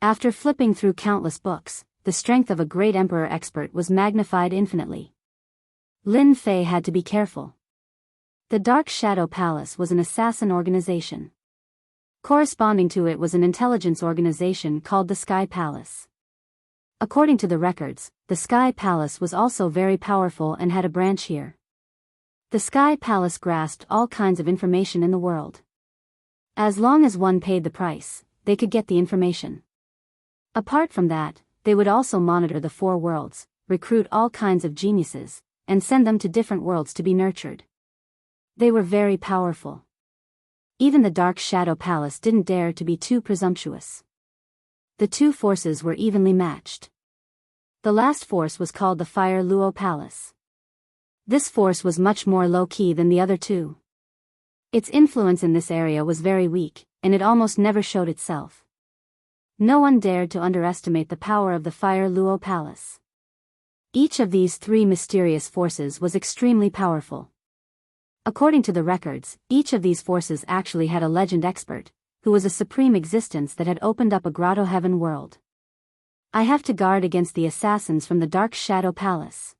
After flipping through countless books, the strength of a Great Emperor expert was magnified infinitely. Lin Fei had to be careful. The Dark Shadow Palace was an assassin organization. Corresponding to it was an intelligence organization called the Sky Palace. According to the records, the Sky Palace was also very powerful and had a branch here. The Sky Palace grasped all kinds of information in the world. As long as one paid the price, they could get the information. Apart from that, they would also monitor the 4 worlds, recruit all kinds of geniuses, and send them to different worlds to be nurtured. They were very powerful. Even the Dark Shadow Palace didn't dare to be too presumptuous. The 2 forces were evenly matched. The last force was called the Fire Luo Palace. This force was much more low-key than the other 2. Its influence in this area was very weak, and it almost never showed itself. No one dared to underestimate the power of the Fire Luo Palace. Each of these 3 mysterious forces was extremely powerful. According to the records, each of these forces actually had a legend expert, who was a supreme existence that had opened up a grotto heaven world. I have to guard against the assassins from the Dark Shadow Palace.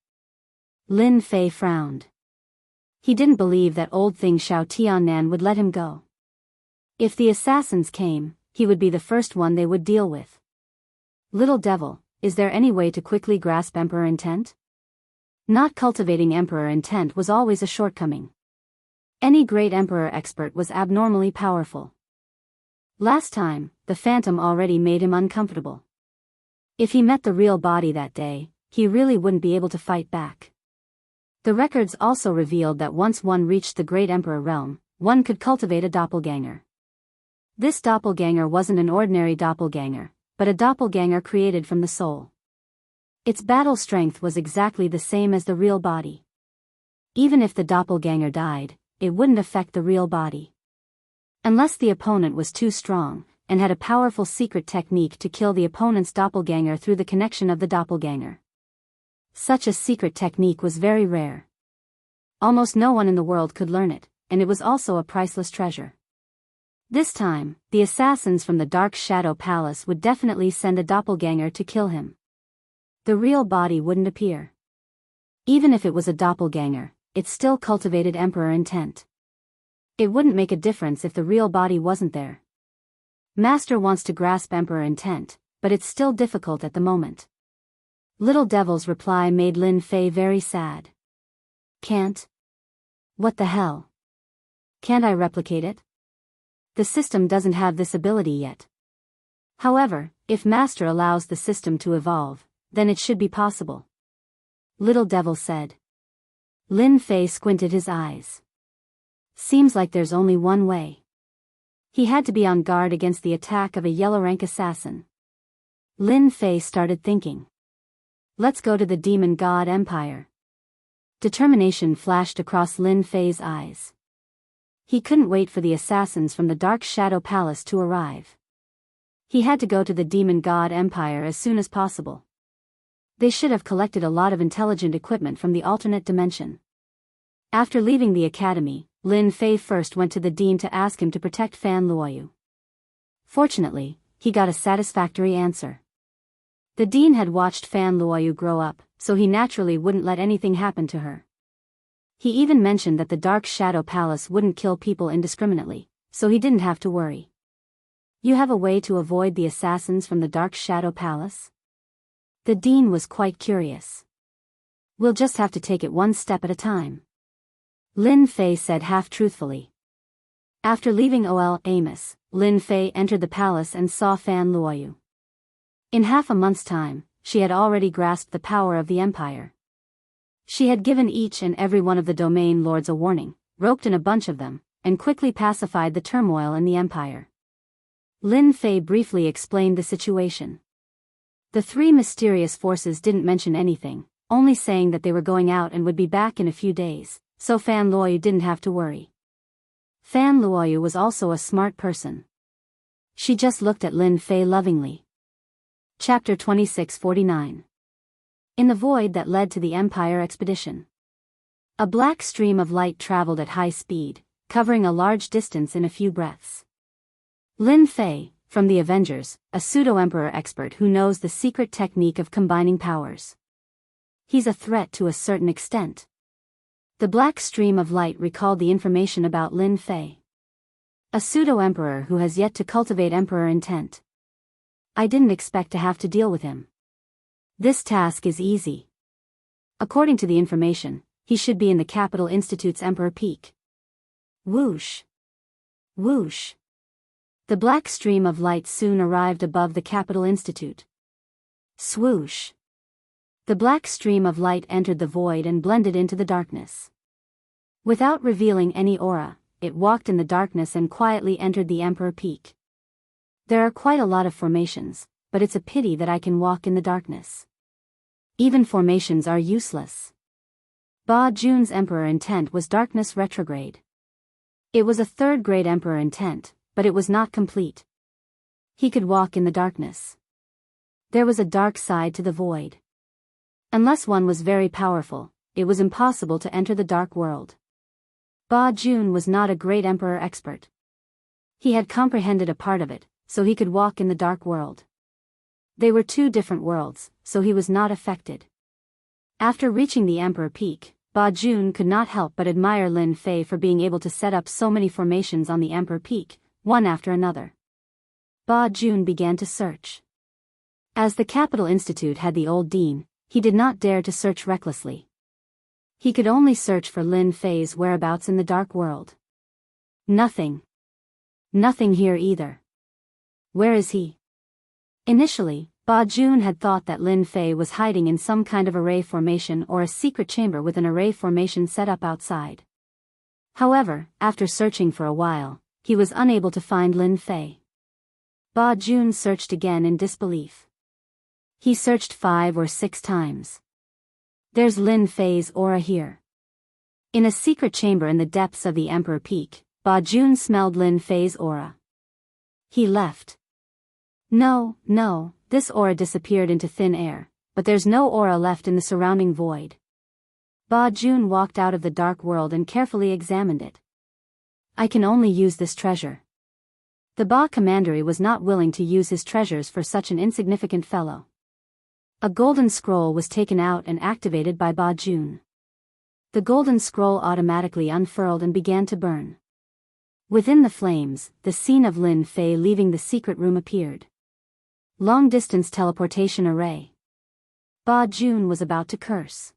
Lin Fei frowned. He didn't believe that old thing Shao Tiannan would let him go. If the assassins came, he would be the first one they would deal with. Little devil, is there any way to quickly grasp Emperor intent? Not cultivating Emperor intent was always a shortcoming. Any Great Emperor expert was abnormally powerful. Last time, the Phantom already made him uncomfortable. If he met the real body that day, he really wouldn't be able to fight back. The records also revealed that once one reached the Great Emperor realm, one could cultivate a doppelganger. This doppelganger wasn't an ordinary doppelganger, but a doppelganger created from the soul. Its battle strength was exactly the same as the real body. Even if the doppelganger died, it wouldn't affect the real body. Unless the opponent was too strong, and had a powerful secret technique to kill the opponent's doppelganger through the connection of the doppelganger. Such a secret technique was very rare. Almost no one in the world could learn it, and it was also a priceless treasure. This time, the assassins from the Dark Shadow Palace would definitely send a doppelganger to kill him. The real body wouldn't appear. Even if it was a doppelganger, it still cultivated Emperor intent. It wouldn't make a difference if the real body wasn't there. Master wants to grasp Emperor intent, but it's still difficult at the moment. Little Devil's reply made Lin Fei very sad. Can't? What the hell? Can't I replicate it? The system doesn't have this ability yet. However, if Master allows the system to evolve, then it should be possible. Little Devil said. Lin Fei squinted his eyes. Seems like there's only one way. He had to be on guard against the attack of a yellow-rank assassin. Lin Fei started thinking. Let's go to the Demon God Empire. Determination flashed across Lin Fei's eyes. He couldn't wait for the assassins from the Dark Shadow Palace to arrive. He had to go to the Demon God Empire as soon as possible. They should have collected a lot of intelligent equipment from the alternate dimension. After leaving the academy, Lin Fei first went to the dean to ask him to protect Fan Luoyu. Fortunately, he got a satisfactory answer. The dean had watched Fan Luoyu grow up, so he naturally wouldn't let anything happen to her. He even mentioned that the Dark Shadow Palace wouldn't kill people indiscriminately, so he didn't have to worry. You have a way to avoid the assassins from the Dark Shadow Palace? The dean was quite curious. We'll just have to take it one step at a time, Lin Fei said half-truthfully. After leaving Ol Amos, Lin Fei entered the palace and saw Fan Luoyu. In half a month's time, she had already grasped the power of the empire. She had given each and every one of the domain lords a warning, roped in a bunch of them, and quickly pacified the turmoil in the empire. Lin Fei briefly explained the situation. The three mysterious forces didn't mention anything, only saying that they were going out and would be back in a few days, so Fan Luoyu didn't have to worry. Fan Luoyu was also a smart person. She just looked at Lin Fei lovingly. Chapter 2649. In the void that led to the Empire expedition. A black stream of light traveled at high speed, covering a large distance in a few breaths. Lin Fei, from the Avengers, a pseudo-emperor expert who knows the secret technique of combining powers. He's a threat to a certain extent. The black stream of light recalled the information about Lin Fei. A pseudo-emperor who has yet to cultivate emperor intent. I didn't expect to have to deal with him. This task is easy. According to the information, he should be in the Capital Institute's Emperor Peak. Whoosh! Whoosh! The black stream of light soon arrived above the Capital Institute. Swoosh! The black stream of light entered the void and blended into the darkness. Without revealing any aura, it walked in the darkness and quietly entered the Emperor Peak. There are quite a lot of formations, but it's a pity that I can walk in the darkness. Even formations are useless. Ba Jun's emperor intent was darkness retrograde. It was a third-grade emperor intent, but it was not complete. He could walk in the darkness. There was a dark side to the void. Unless one was very powerful, it was impossible to enter the dark world. Ba Jun was not a great emperor expert. He had comprehended a part of it, so he could walk in the dark world. They were two different worlds, so he was not affected. After reaching the Emperor Peak, Ba Jun could not help but admire Lin Fei for being able to set up so many formations on the Emperor Peak, one after another. Ba Jun began to search. As the Capital Institute had the old dean, he did not dare to search recklessly. He could only search for Lin Fei's whereabouts in the dark world. Nothing. Nothing here either. Where is he? Initially, Ba Jun had thought that Lin Fei was hiding in some kind of array formation or a secret chamber with an array formation set up outside. However, after searching for a while, he was unable to find Lin Fei. Ba Jun searched again in disbelief. He searched 5 or 6 times. There's Lin Fei's aura here. In a secret chamber in the depths of the Emperor Peak, Ba Jun smelled Lin Fei's aura. He left. No, this aura disappeared into thin air, but there's no aura left in the surrounding void. Ba Jun walked out of the dark world and carefully examined it. I can only use this treasure. The Ba Commandery was not willing to use his treasures for such an insignificant fellow. A golden scroll was taken out and activated by Ba Jun. The golden scroll automatically unfurled and began to burn. Within the flames, the scene of Lin Fei leaving the secret room appeared. Long-distance teleportation array. Ba Jun was about to curse.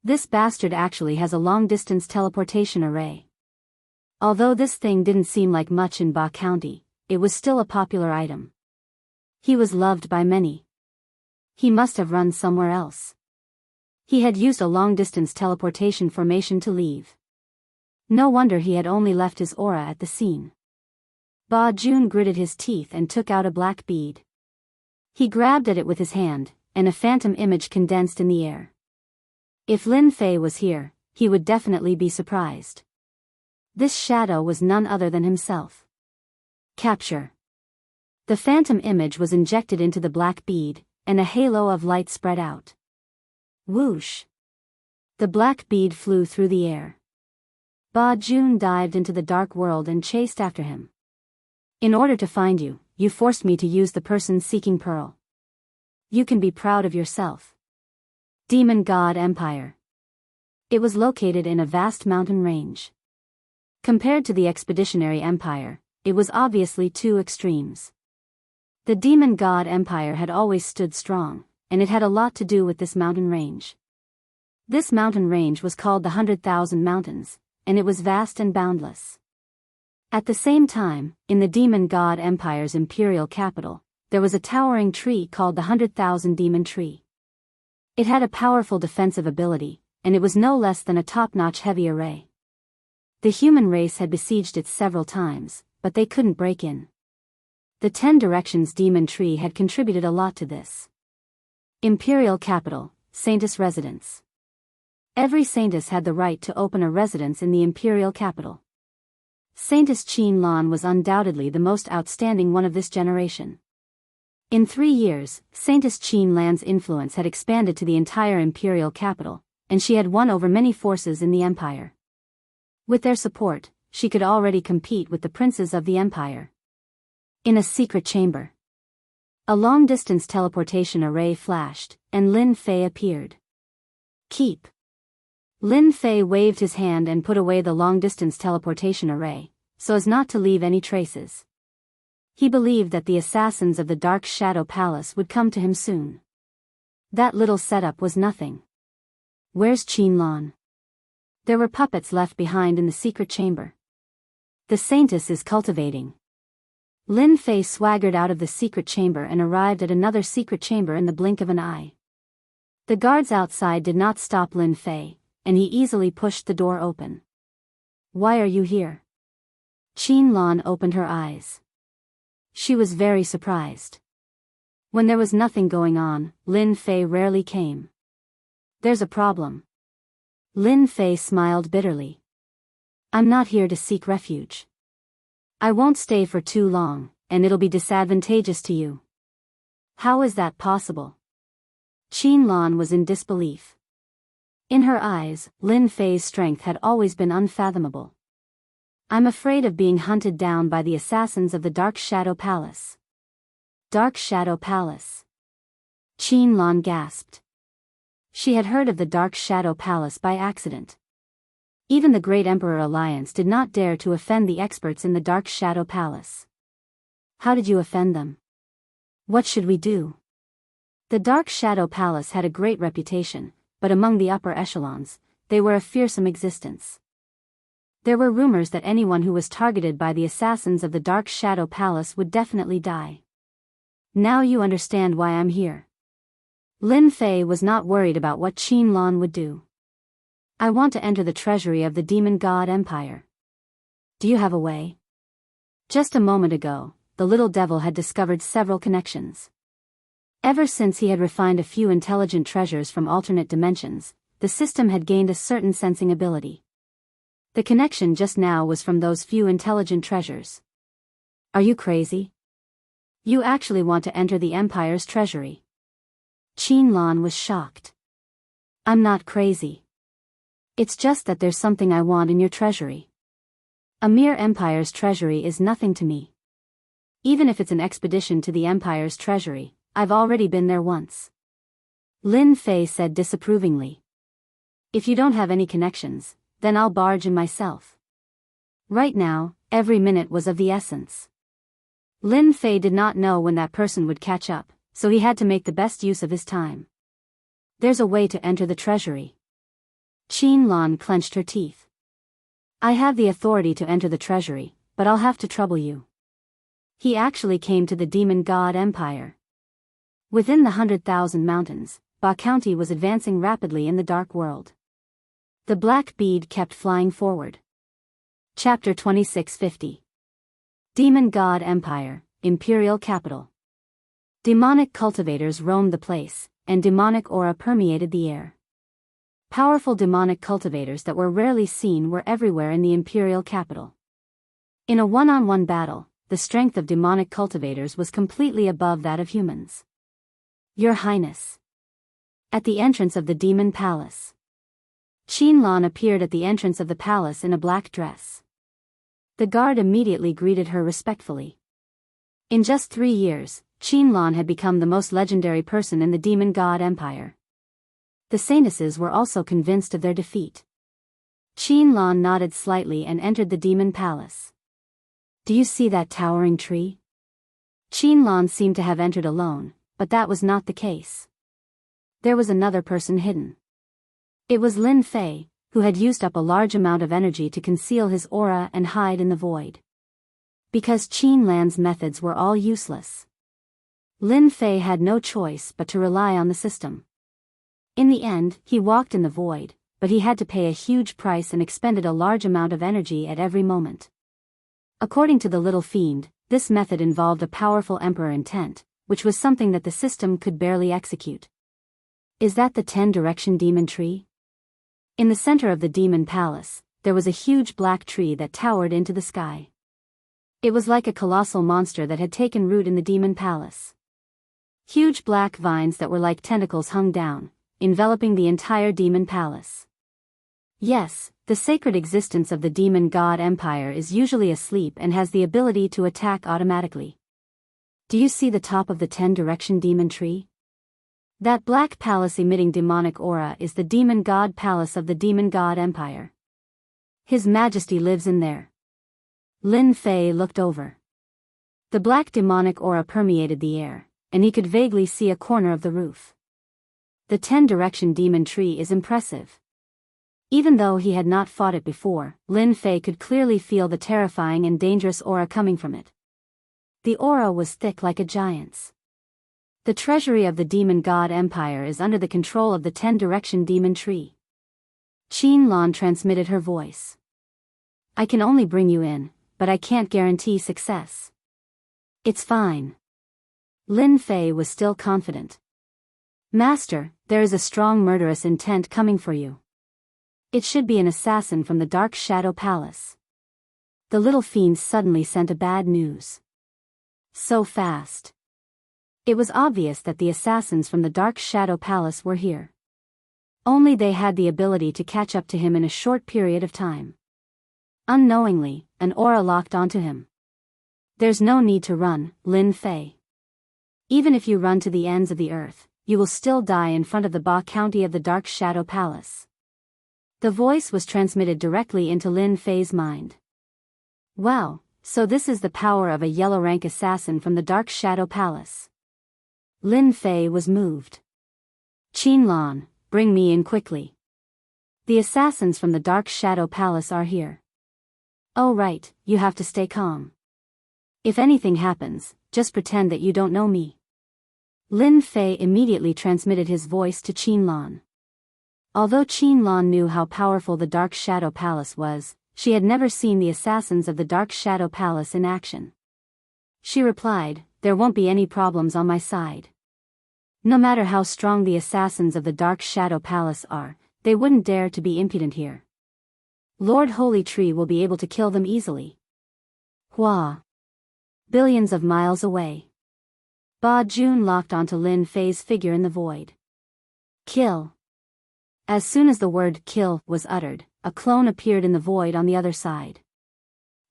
This bastard actually has a long-distance teleportation array. Although this thing didn't seem like much in Ba County, it was still a popular item. He was loved by many. He must have run somewhere else. He had used a long-distance teleportation formation to leave. No wonder he had only left his aura at the scene. Ba Jun gritted his teeth and took out a black bead. He grabbed at it with his hand, and a phantom image condensed in the air. If Lin Fei was here, he would definitely be surprised. This shadow was none other than himself. Capture. The phantom image was injected into the black bead, and a halo of light spread out. Whoosh! The black bead flew through the air. Ba Jun dived into the dark world and chased after him. In order to find you, you forced me to use the person-seeking pearl. You can be proud of yourself. Demon God Empire. It was located in a vast mountain range. Compared to the Expeditionary Empire, it was obviously two extremes. The demon god empire had always stood strong, and it had a lot to do with this mountain range. This mountain range was called the 100,000 Mountains, and it was vast and boundless. At the same time, in the demon god empire's imperial capital, there was a towering tree called the 100,000 Demon Tree. It had a powerful defensive ability, and it was no less than a top-notch heavy array. The human race had besieged it several times, but they couldn't break in. The 10 Directions Demon Tree had contributed a lot to this. Imperial capital, Saintess residence. Every Saintess had the right to open a residence in the imperial capital. Saintess Qin Lan was undoubtedly the most outstanding one of this generation. In 3 years, Saintess Qin Lan's influence had expanded to the entire imperial capital, and she had won over many forces in the empire. With their support, she could already compete with the princes of the empire. In a secret chamber, a long-distance teleportation array flashed, and Lin Fei appeared. Keep. Lin Fei waved his hand and put away the long-distance teleportation array, so as not to leave any traces. He believed that the assassins of the Dark Shadow Palace would come to him soon. That little setup was nothing. Where's Qin Lan? There were puppets left behind in the secret chamber. The Saintess is cultivating. Lin Fei swaggered out of the secret chamber and arrived at another secret chamber in the blink of an eye. The guards outside did not stop Lin Fei, and he easily pushed the door open. Why are you here? Qin Lan opened her eyes. She was very surprised. When there was nothing going on, Lin Fei rarely came. There's a problem. Lin Fei smiled bitterly. I'm not here to seek refuge. I won't stay for too long, and it'll be disadvantageous to you. How is that possible? Qin Lan was in disbelief. In her eyes, Lin Fei's strength had always been unfathomable. I'm afraid of being hunted down by the assassins of the Dark Shadow Palace. Dark Shadow Palace. Qin Lan gasped. She had heard of the Dark Shadow Palace by accident. Even the Great Emperor Alliance did not dare to offend the experts in the Dark Shadow Palace. How did you offend them? What should we do? The Dark Shadow Palace had a great reputation, but among the upper echelons, they were a fearsome existence. There were rumors that anyone who was targeted by the assassins of the Dark Shadow Palace would definitely die. Now you understand why I'm here. Lin Fei was not worried about what Qin Lan would do. I want to enter the treasury of the Demon God Empire. Do you have a way? Just a moment ago, the little devil had discovered several connections. Ever since he had refined a few intelligent treasures from alternate dimensions, the system had gained a certain sensing ability. The connection just now was from those few intelligent treasures. Are you crazy? You actually want to enter the Empire's treasury? Qin Lan was shocked. I'm not crazy. It's just that there's something I want in your treasury. A mere Empire's treasury is nothing to me. Even if it's an expedition to the Empire's treasury, I've already been there once. Lin Fei said disapprovingly. If you don't have any connections, then I'll barge in myself. Right now, every minute was of the essence. Lin Fei did not know when that person would catch up, so he had to make the best use of his time. There's a way to enter the treasury. Qin Lan clenched her teeth. I have the authority to enter the treasury, but I'll have to trouble you. He actually came to the Demon God Empire. Within the 100,000 Mountains, Ba County was advancing rapidly in the dark world. The black bead kept flying forward. Chapter 2650. Demon God Empire, Imperial Capital. Demonic cultivators roamed the place, and demonic aura permeated the air. Powerful demonic cultivators that were rarely seen were everywhere in the Imperial Capital. In a one-on-one battle, the strength of demonic cultivators was completely above that of humans. Your Highness. At the entrance of the Demon Palace. Qin Lan appeared at the entrance of the palace in a black dress. The guard immediately greeted her respectfully. In just 3 years, Qin Lan had become the most legendary person in the Demon God Empire. The Saintesses were also convinced of their defeat. Qin Lan nodded slightly and entered the Demon Palace. Do you see that towering tree? Qinlan seemed to have entered alone, but that was not the case. There was another person hidden. It was Lin Fei, who had used up a large amount of energy to conceal his aura and hide in the void. Because Qinlan's methods were all useless, Lin Fei had no choice but to rely on the system. In the end, he walked in the void, but he had to pay a huge price and expended a large amount of energy at every moment. According to the little fiend, this method involved a powerful emperor intent, which was something that the system could barely execute. Is that the 10-direction demon tree? In the center of the demon palace, there was a huge black tree that towered into the sky. It was like a colossal monster that had taken root in the demon palace. Huge black vines that were like tentacles hung down, enveloping the entire demon palace. Yes, the sacred existence of the demon god empire is usually asleep and has the ability to attack automatically. Do you see the top of the 10-direction demon tree? That black palace emitting demonic aura is the demon god palace of the demon god empire. His Majesty lives in there. Lin Fei looked over. The black demonic aura permeated the air, and he could vaguely see a corner of the roof. The 10-direction demon tree is impressive. Even though he had not fought it before, Lin Fei could clearly feel the terrifying and dangerous aura coming from it. The aura was thick like a giant's. The treasury of the demon god empire is under the control of the 10-direction demon tree. Qinlan transmitted her voice. I can only bring you in, but I can't guarantee success. It's fine. Lin Fei was still confident. Master, there is a strong murderous intent coming for you. It should be an assassin from the Dark Shadow Palace. The little fiend suddenly sent a bad news. So fast. It was obvious that the assassins from the Dark Shadow Palace were here. Only they had the ability to catch up to him in a short period of time. Unknowingly, an aura locked onto him. There's no need to run, Lin Fei. Even if you run to the ends of the earth, you will still die in front of the Ba County of the Dark Shadow Palace. The voice was transmitted directly into Lin Fei's mind. Wow, so this is the power of a yellow-rank assassin from the Dark Shadow Palace. Lin Fei was moved. Qinlan, bring me in quickly. The assassins from the Dark Shadow Palace are here. Oh right, you have to stay calm. If anything happens, just pretend that you don't know me. Lin Fei immediately transmitted his voice to Qinlan. Although Qinlan knew how powerful the Dark Shadow Palace was, she had never seen the assassins of the Dark Shadow Palace in action. She replied, there won't be any problems on my side. No matter how strong the assassins of the Dark Shadow Palace are, they wouldn't dare to be impudent here. Lord Holy Tree will be able to kill them easily. Hua. Billions of miles away. Ba Jun locked onto Lin Fei's figure in the void. Kill. As soon as the word kill was uttered, a clone appeared in the void on the other side.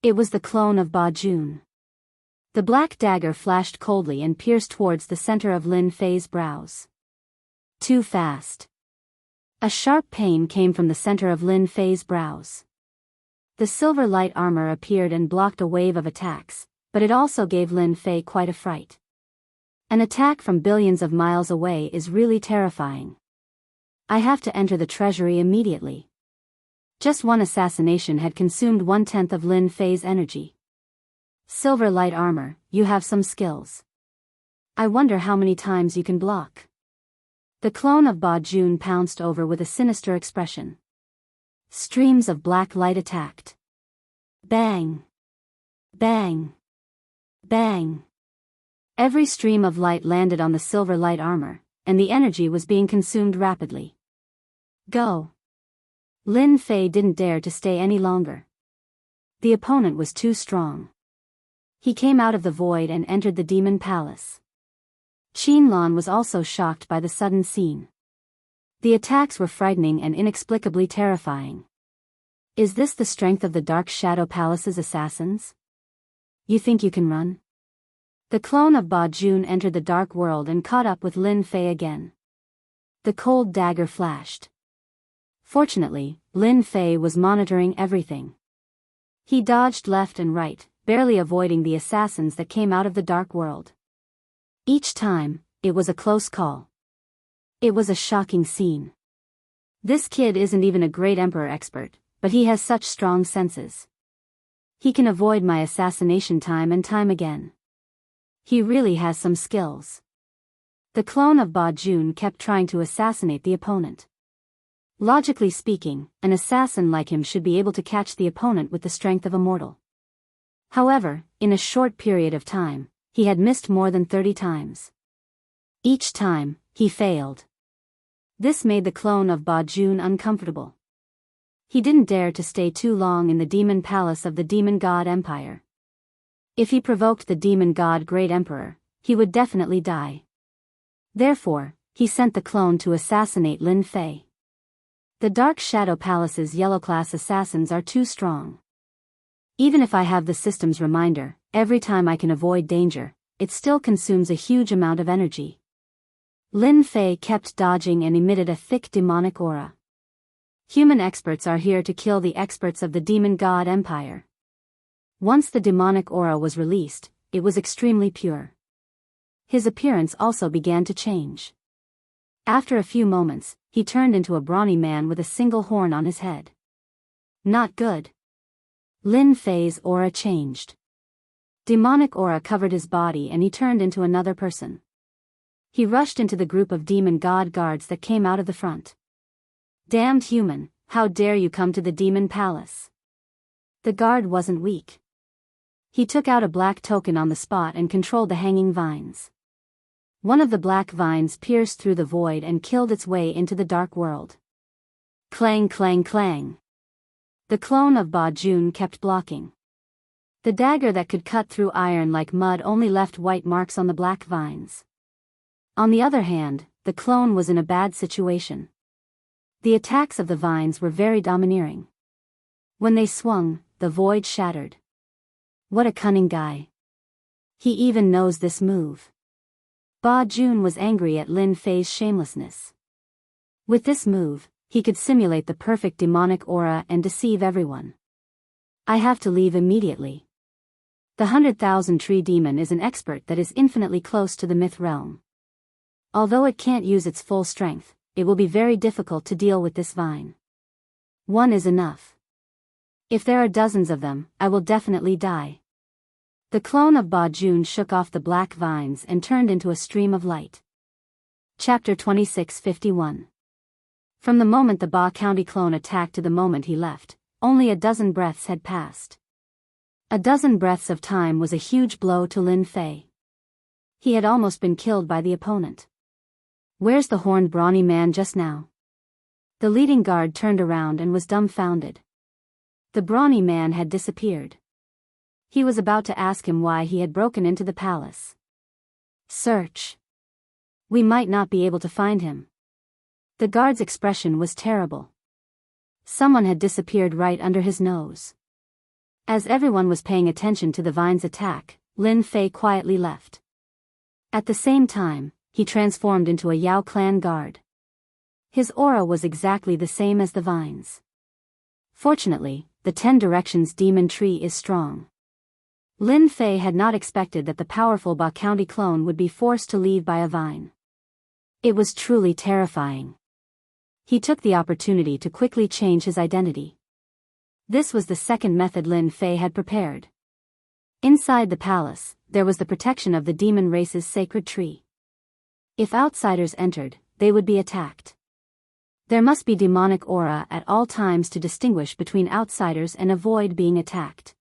It was the clone of Ba Jun. The black dagger flashed coldly and pierced towards the center of Lin Fei's brows. Too fast. A sharp pain came from the center of Lin Fei's brows. The silver light armor appeared and blocked a wave of attacks, but it also gave Lin Fei quite a fright. An attack from billions of miles away is really terrifying. I have to enter the treasury immediately. Just one assassination had consumed 1/10 of Lin Fei's energy. Silver light armor, you have some skills. I wonder how many times you can block. The clone of Ba Jun pounced over with a sinister expression. Streams of black light attacked. Bang! Bang! Bang! Every stream of light landed on the silver light armor, and the energy was being consumed rapidly. Go! Lin Fei didn't dare to stay any longer. The opponent was too strong. He came out of the void and entered the demon palace. Qinlan was also shocked by the sudden scene. The attacks were frightening and inexplicably terrifying. Is this the strength of the Dark Shadow Palace's assassins? You think you can run? The clone of Ba Jun entered the dark world and caught up with Lin Fei again. The cold dagger flashed. Fortunately, Lin Fei was monitoring everything. He dodged left and right, barely avoiding the assassins that came out of the dark world. Each time, it was a close call. It was a shocking scene. This kid isn't even a great emperor expert, but he has such strong senses. He can avoid my assassination time and time again. He really has some skills. The clone of Ba Jun kept trying to assassinate the opponent. Logically speaking, an assassin like him should be able to catch the opponent with the strength of a mortal. However, in a short period of time, he had missed more than 30 times. Each time, he failed. This made the clone of Ba Jun uncomfortable. He didn't dare to stay too long in the demon palace of the demon god empire. If he provoked the demon god great emperor, he would definitely die. Therefore, he sent the clone to assassinate Lin Fei. The Dark Shadow Palace's yellow-class assassins are too strong. Even if I have the system's reminder, every time I can avoid danger, it still consumes a huge amount of energy. Lin Fei kept dodging and emitted a thick demonic aura. Human experts are here to kill the experts of the demon god empire. Once the demonic aura was released, it was extremely pure. His appearance also began to change. After a few moments, he turned into a brawny man with a single horn on his head. Not good. Lin Fei's aura changed. Demonic aura covered his body and he turned into another person. He rushed into the group of demon god guards that came out of the front. Damned human, how dare you come to the demon palace? The guard wasn't weak. He took out a black token on the spot and controlled the hanging vines. One of the black vines pierced through the void and killed its way into the dark world. Clang clang clang. The clone of Ba Jun kept blocking. The dagger that could cut through iron like mud only left white marks on the black vines. On the other hand, the clone was in a bad situation. The attacks of the vines were very domineering. When they swung, the void shattered. What a cunning guy. He even knows this move. Ba Jun was angry at Lin Fei's shamelessness. With this move, he could simulate the perfect demonic aura and deceive everyone. I have to leave immediately. The 100,000 tree demon is an expert that is infinitely close to the myth realm. Although it can't use its full strength, it will be very difficult to deal with this vine. One is enough. If there are dozens of them, I will definitely die. The clone of Ba Jun shook off the black vines and turned into a stream of light. Chapter 2651. From the moment the Ba County clone attacked to the moment he left, only a dozen breaths had passed. A dozen breaths of time was a huge blow to Lin Fei. He had almost been killed by the opponent. Where's the horned brawny man just now? The leading guard turned around and was dumbfounded. The brawny man had disappeared. He was about to ask him why he had broken into the palace. Search. We might not be able to find him. The guard's expression was terrible. Someone had disappeared right under his nose. As everyone was paying attention to the vine's attack, Lin Fei quietly left. At the same time, he transformed into a Yao clan guard. His aura was exactly the same as the vines. Fortunately, the 10 Directions demon tree is strong. Lin Fei had not expected that the powerful Ba County clone would be forced to leave by a vine. It was truly terrifying. He took the opportunity to quickly change his identity. This was the second method Lin Fei had prepared. Inside the palace, there was the protection of the demon race's sacred tree. If outsiders entered, they would be attacked. There must be demonic aura at all times to distinguish between outsiders and avoid being attacked.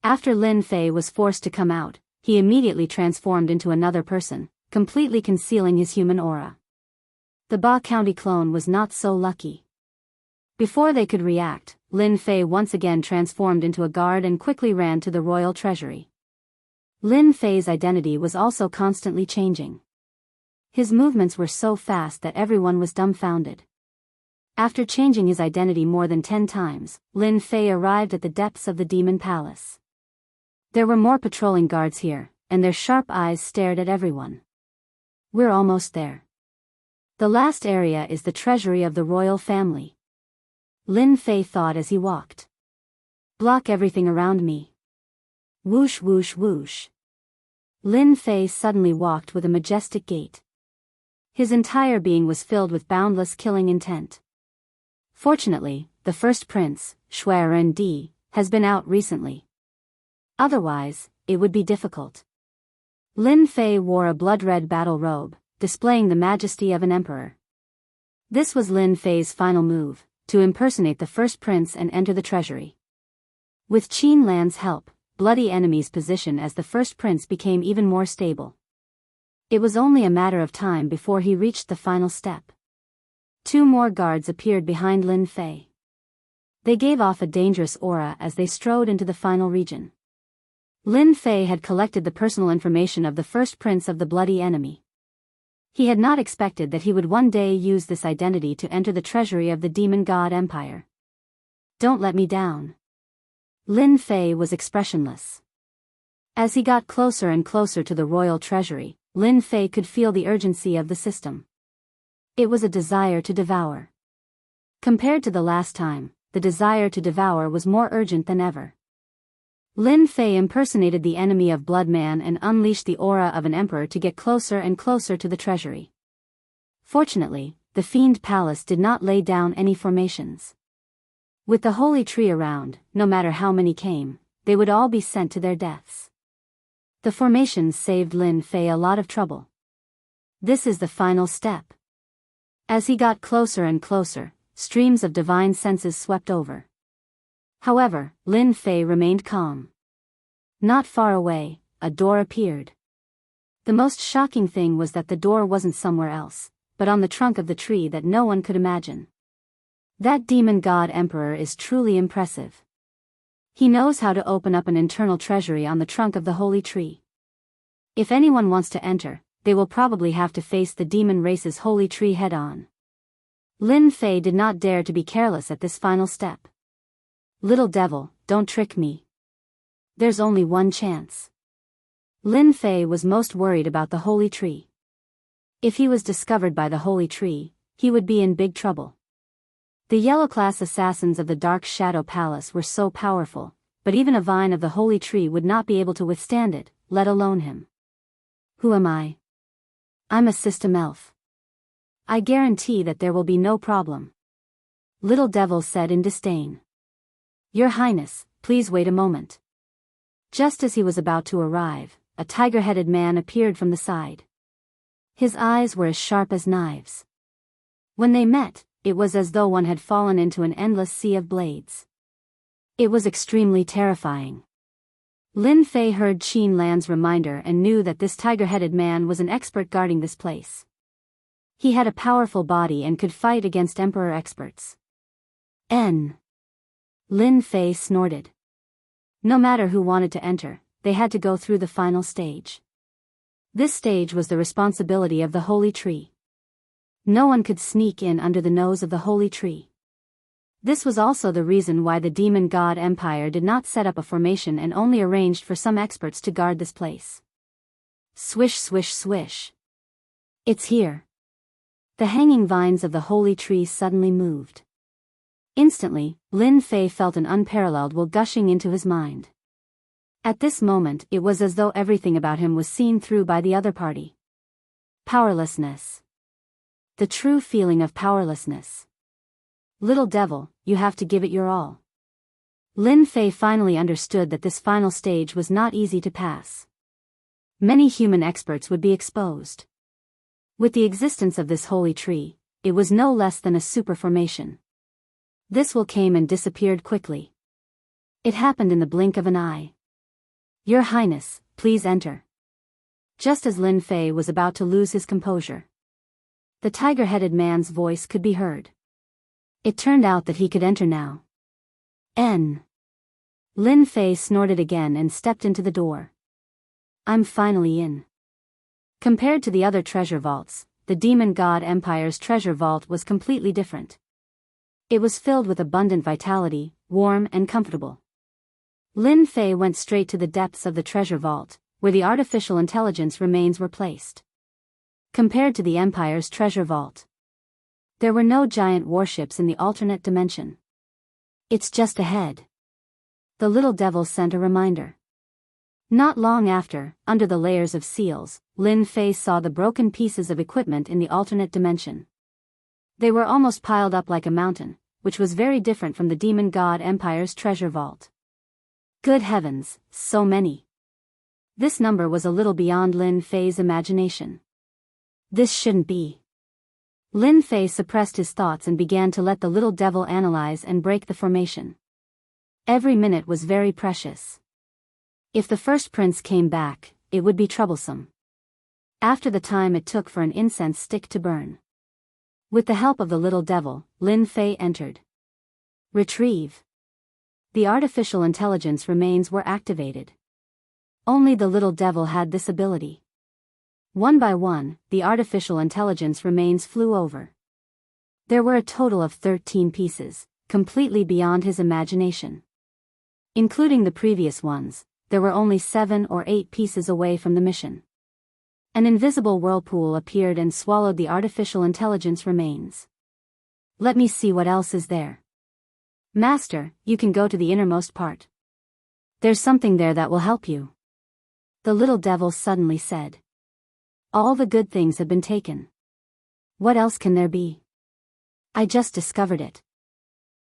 After Lin Fei was forced to come out, he immediately transformed into another person, completely concealing his human aura. The Ba County clone was not so lucky. Before they could react, Lin Fei once again transformed into a guard and quickly ran to the royal treasury. Lin Fei's identity was also constantly changing. His movements were so fast that everyone was dumbfounded. After changing his identity more than 10 times, Lin Fei arrived at the depths of the demon palace. There were more patrolling guards here, and their sharp eyes stared at everyone. We're almost there. The last area is the treasury of the royal family. Lin Fei thought as he walked. Block everything around me. Whoosh whoosh whoosh. Lin Fei suddenly walked with a majestic gait. His entire being was filled with boundless killing intent. Fortunately, the first prince, Di, has been out recently. Otherwise, it would be difficult. Lin Fei wore a blood-red battle robe, displaying the majesty of an emperor. This was Lin Fei's final move, to impersonate the first prince and enter the treasury. With Qin Lan's help, Bloody Enemy's position as the first prince became even more stable. It was only a matter of time before he reached the final step. 2 more guards appeared behind Lin Fei. They gave off a dangerous aura as they strode into the final region. Lin Fei had collected the personal information of the first prince of the Bloody Enemy. He had not expected that he would one day use this identity to enter the treasury of the Demon God Empire. Don't let me down. Lin Fei was expressionless. As he got closer and closer to the royal treasury, Lin Fei could feel the urgency of the system. It was a desire to devour. Compared to the last time, the desire to devour was more urgent than ever. Lin Fei impersonated the enemy of Bloodman and unleashed the aura of an emperor to get closer and closer to the treasury. Fortunately, the Fiend Palace did not lay down any formations. With the holy tree around, no matter how many came, they would all be sent to their deaths. The formations saved Lin Fei a lot of trouble. This is the final step. As he got closer and closer, streams of divine senses swept over. However, Lin Fei remained calm. Not far away, a door appeared. The most shocking thing was that the door wasn't somewhere else, but on the trunk of the tree that no one could imagine. That demon god emperor is truly impressive. He knows how to open up an internal treasury on the trunk of the holy tree. If anyone wants to enter, they will probably have to face the demon race's holy tree head-on. Lin Fei did not dare to be careless at this final step. Little devil, don't trick me. There's only one chance. Lin Fei was most worried about the holy tree. If he was discovered by the holy tree, he would be in big trouble. The yellow-class assassins of the Dark Shadow Palace were so powerful, but even a vine of the holy tree would not be able to withstand it, let alone him. Who am I? I'm a system elf. I guarantee that there will be no problem. Little Devil said in disdain. Your Highness, please wait a moment. Just as he was about to arrive, a tiger-headed man appeared from the side. His eyes were as sharp as knives. When they met, it was as though one had fallen into an endless sea of blades. It was extremely terrifying. Lin Fei heard Qin Lan's reminder and knew that this tiger-headed man was an expert guarding this place. He had a powerful body and could fight against Emperor experts. Lin Fei snorted. No matter who wanted to enter, they had to go through the final stage. This stage was the responsibility of the holy tree. No one could sneak in under the nose of the holy tree. This was also the reason why the Demon God Empire did not set up a formation and only arranged for some experts to guard this place. Swish swish swish. It's here. The hanging vines of the holy tree suddenly moved. Instantly, Lin Fei felt an unparalleled will gushing into his mind. At this moment it was as though everything about him was seen through by the other party. Powerlessness. The true feeling of powerlessness. Little devil, you have to give it your all. Lin Fei finally understood that this final stage was not easy to pass. Many human experts would be exposed. With the existence of this holy tree, it was no less than a super formation. This will came and disappeared quickly. It happened in the blink of an eye. Your Highness, please enter. Just as Lin Fei was about to lose his composure, the tiger-headed man's voice could be heard. It turned out that he could enter now. Lin Fei snorted again and stepped into the door. I'm finally in. Compared to the other treasure vaults, the Demon God Empire's treasure vault was completely different. It was filled with abundant vitality, warm and comfortable. Lin Fei went straight to the depths of the treasure vault, where the artificial intelligence remains were placed. Compared to the Empire's treasure vault, there were no giant warships in the alternate dimension. It's just ahead. The little devil sent a reminder. Not long after, under the layers of seals, Lin Fei saw the broken pieces of equipment in the alternate dimension. They were almost piled up like a mountain, which was very different from the Demon God Empire's treasure vault. Good heavens, so many. This number was a little beyond Lin Fei's imagination. This shouldn't be. Lin Fei suppressed his thoughts and began to let the little devil analyze and break the formation. Every minute was very precious. If the first prince came back, it would be troublesome. After the time it took for an incense stick to burn. With the help of the little devil, Lin Fei entered. Retrieve. The artificial intelligence remains were activated. Only the little devil had this ability. One by one, the artificial intelligence remains flew over. There were a total of 13 pieces, completely beyond his imagination. Including the previous ones, there were only 7 or 8 pieces away from the mission. An invisible whirlpool appeared and swallowed the artificial intelligence remains. Let me see what else is there. Master, you can go to the innermost part. There's something there that will help you. The little devil suddenly said. All the good things have been taken. What else can there be? I just discovered it.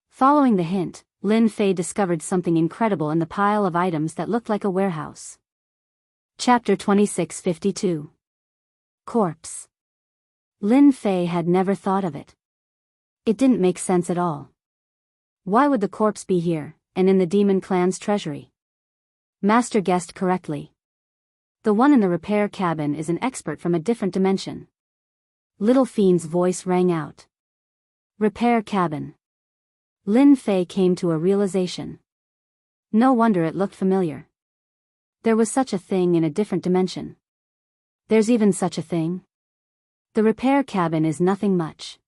Following the hint, Lin Fei discovered something incredible in the pile of items that looked like a warehouse. Chapter 2652. Corpse. Lin Fei had never thought of it. It didn't make sense at all. Why would the corpse be here, and in the demon clan's treasury? Master guessed correctly. The one in the repair cabin is an expert from a different dimension. Little Fiend's voice rang out. Repair cabin. Lin Fei came to a realization. No wonder it looked familiar. There was such a thing in a different dimension. There's even such a thing. The repair cabin is nothing much.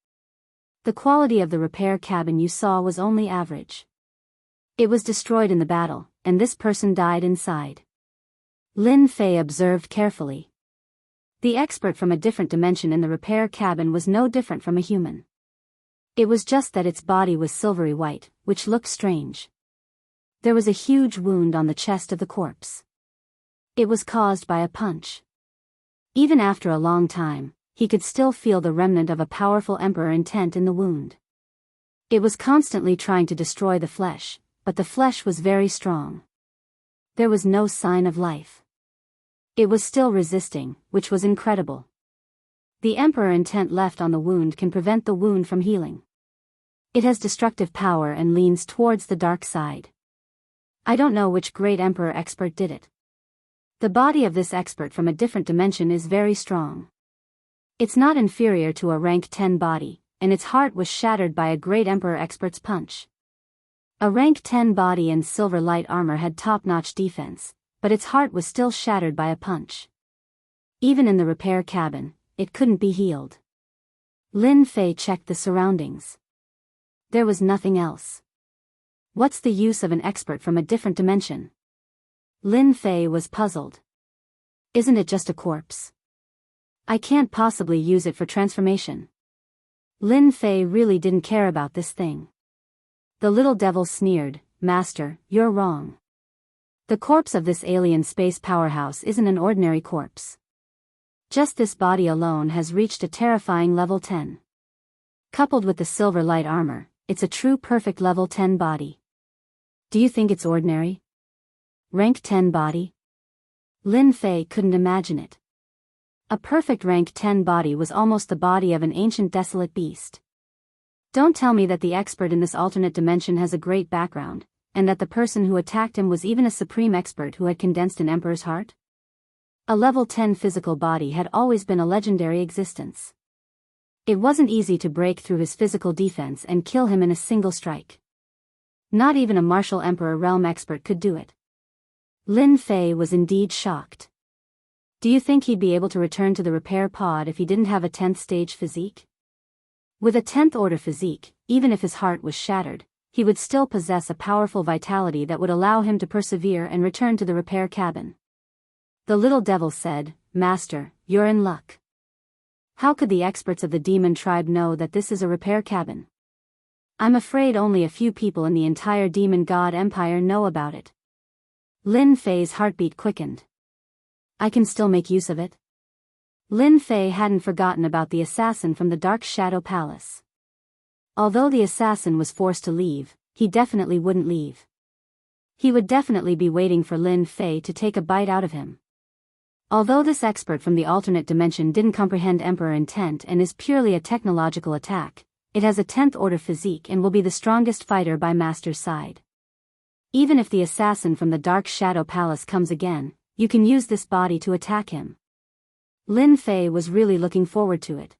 The quality of the repair cabin you saw was only average. It was destroyed in the battle, and this person died inside. Lin Fei observed carefully. The expert from a different dimension in the repair cabin was no different from a human. It was just that its body was silvery white, which looked strange. There was a huge wound on the chest of the corpse. It was caused by a punch. Even after a long time, he could still feel the remnant of a powerful emperor intent in the wound. It was constantly trying to destroy the flesh, but the flesh was very strong. There was no sign of life. It was still resisting, which was incredible. The emperor intent left on the wound can prevent the wound from healing. It has destructive power and leans towards the dark side. I don't know which great emperor expert did it. The body of this expert from a different dimension is very strong. It's not inferior to a rank 10 body, and its heart was shattered by a great emperor expert's punch. A rank 10 body in silver light armor had top-notch defense, but its heart was still shattered by a punch. Even in the repair cabin, it couldn't be healed. Lin Fei checked the surroundings. There was nothing else. What's the use of an expert from a different dimension? Lin Fei was puzzled. Isn't it just a corpse? I can't possibly use it for transformation. Lin Fei really didn't care about this thing. The little devil sneered, Master, you're wrong. The corpse of this alien space powerhouse isn't an ordinary corpse. Just this body alone has reached a terrifying level 10. Coupled with the silver light armor, it's a true perfect level 10 body. Do you think it's ordinary? Rank 10 body? Lin Fei couldn't imagine it. A perfect rank 10 body was almost the body of an ancient desolate beast. Don't tell me that the expert in this alternate dimension has a great background, and that the person who attacked him was even a supreme expert who had condensed an emperor's heart? A level 10 physical body had always been a legendary existence. It wasn't easy to break through his physical defense and kill him in a single strike. Not even a martial emperor realm expert could do it. Lin Fei was indeed shocked. Do you think he'd be able to return to the repair pod if he didn't have a 10th stage physique? With a 10th order physique, even if his heart was shattered, he would still possess a powerful vitality that would allow him to persevere and return to the repair cabin. The little devil said, Master, you're in luck. How could the experts of the demon tribe know that this is a repair cabin? I'm afraid only a few people in the entire demon god empire know about it. Lin Fei's heartbeat quickened. I can still make use of it? Lin Fei hadn't forgotten about the assassin from the Dark Shadow Palace. Although the assassin was forced to leave, he definitely wouldn't leave. He would definitely be waiting for Lin Fei to take a bite out of him. Although this expert from the alternate dimension didn't comprehend Emperor intent and is purely a technological attack, it has a 10th order physique and will be the strongest fighter by Master's side. Even if the assassin from the Dark Shadow Palace comes again, you can use this body to attack him. Lin Fei was really looking forward to it.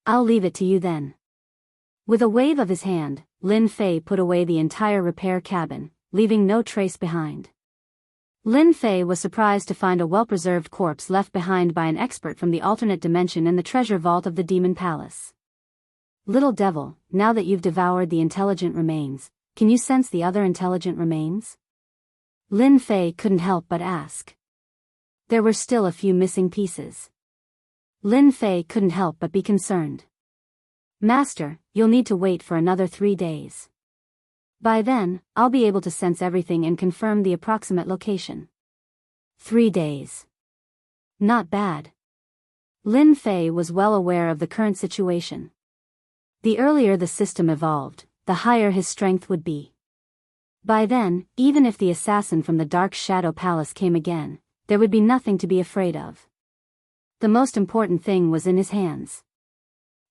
I'll leave it to you then. With a wave of his hand, Lin Fei put away the entire repair cabin, leaving no trace behind. Lin Fei was surprised to find a well-preserved corpse left behind by an expert from the alternate dimension in the treasure vault of the Demon Palace. Little devil, now that you've devoured the intelligent remains, can you sense the other intelligent remains? Lin Fei couldn't help but ask. There were still a few missing pieces. Lin Fei couldn't help but be concerned. Master, you'll need to wait for another 3 days. By then, I'll be able to sense everything and confirm the approximate location. 3 days. Not bad. Lin Fei was well aware of the current situation. The earlier the system evolved, the higher his strength would be. By then, even if the assassin from the Dark Shadow Palace came again, there would be nothing to be afraid of. The most important thing was in his hands.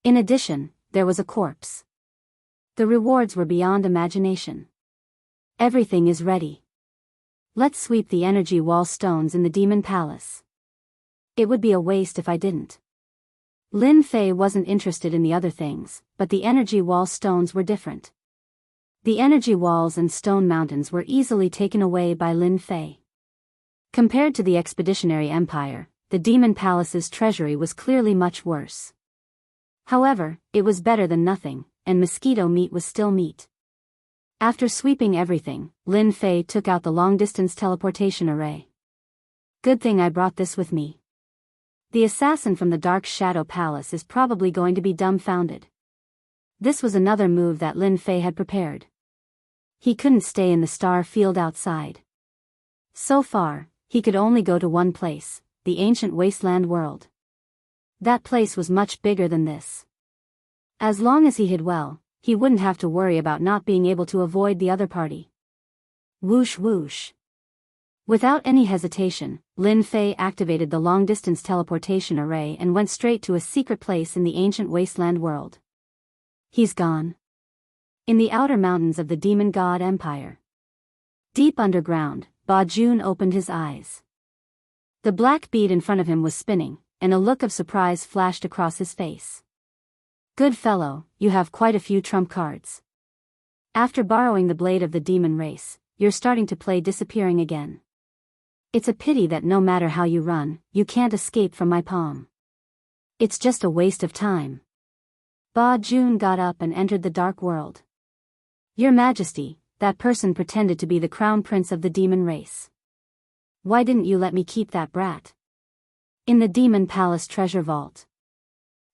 In addition, there was a corpse. The rewards were beyond imagination. Everything is ready. Let's sweep the energy wall stones in the Demon Palace. It would be a waste if I didn't. Lin Fei wasn't interested in the other things, but the energy wall stones were different. The energy walls and stone mountains were easily taken away by Lin Fei. Compared to the Expeditionary Empire, the Demon Palace's treasury was clearly much worse. However, it was better than nothing, and mosquito meat was still meat. After sweeping everything, Lin Fei took out the long-distance teleportation array. Good thing I brought this with me. The assassin from the Dark Shadow Palace is probably going to be dumbfounded. This was another move that Lin Fei had prepared. He couldn't stay in the star field outside. So far, he could only go to one place, the ancient wasteland world. That place was much bigger than this. As long as he hid well, he wouldn't have to worry about not being able to avoid the other party. Whoosh whoosh. Without any hesitation, Lin Fei activated the long-distance teleportation array and went straight to a secret place in the ancient wasteland world. He's gone. In the outer mountains of the Demon God Empire. Deep underground, Ba Jun opened his eyes. The black bead in front of him was spinning, and a look of surprise flashed across his face. Good fellow, you have quite a few trump cards. After borrowing the blade of the demon race, you're starting to play disappearing again. It's a pity that no matter how you run, you can't escape from my palm. It's just a waste of time. Ba Jun got up and entered the dark world. Your Majesty, that person pretended to be the crown prince of the demon race. Why didn't you let me keep that brat? In the Demon Palace treasure vault.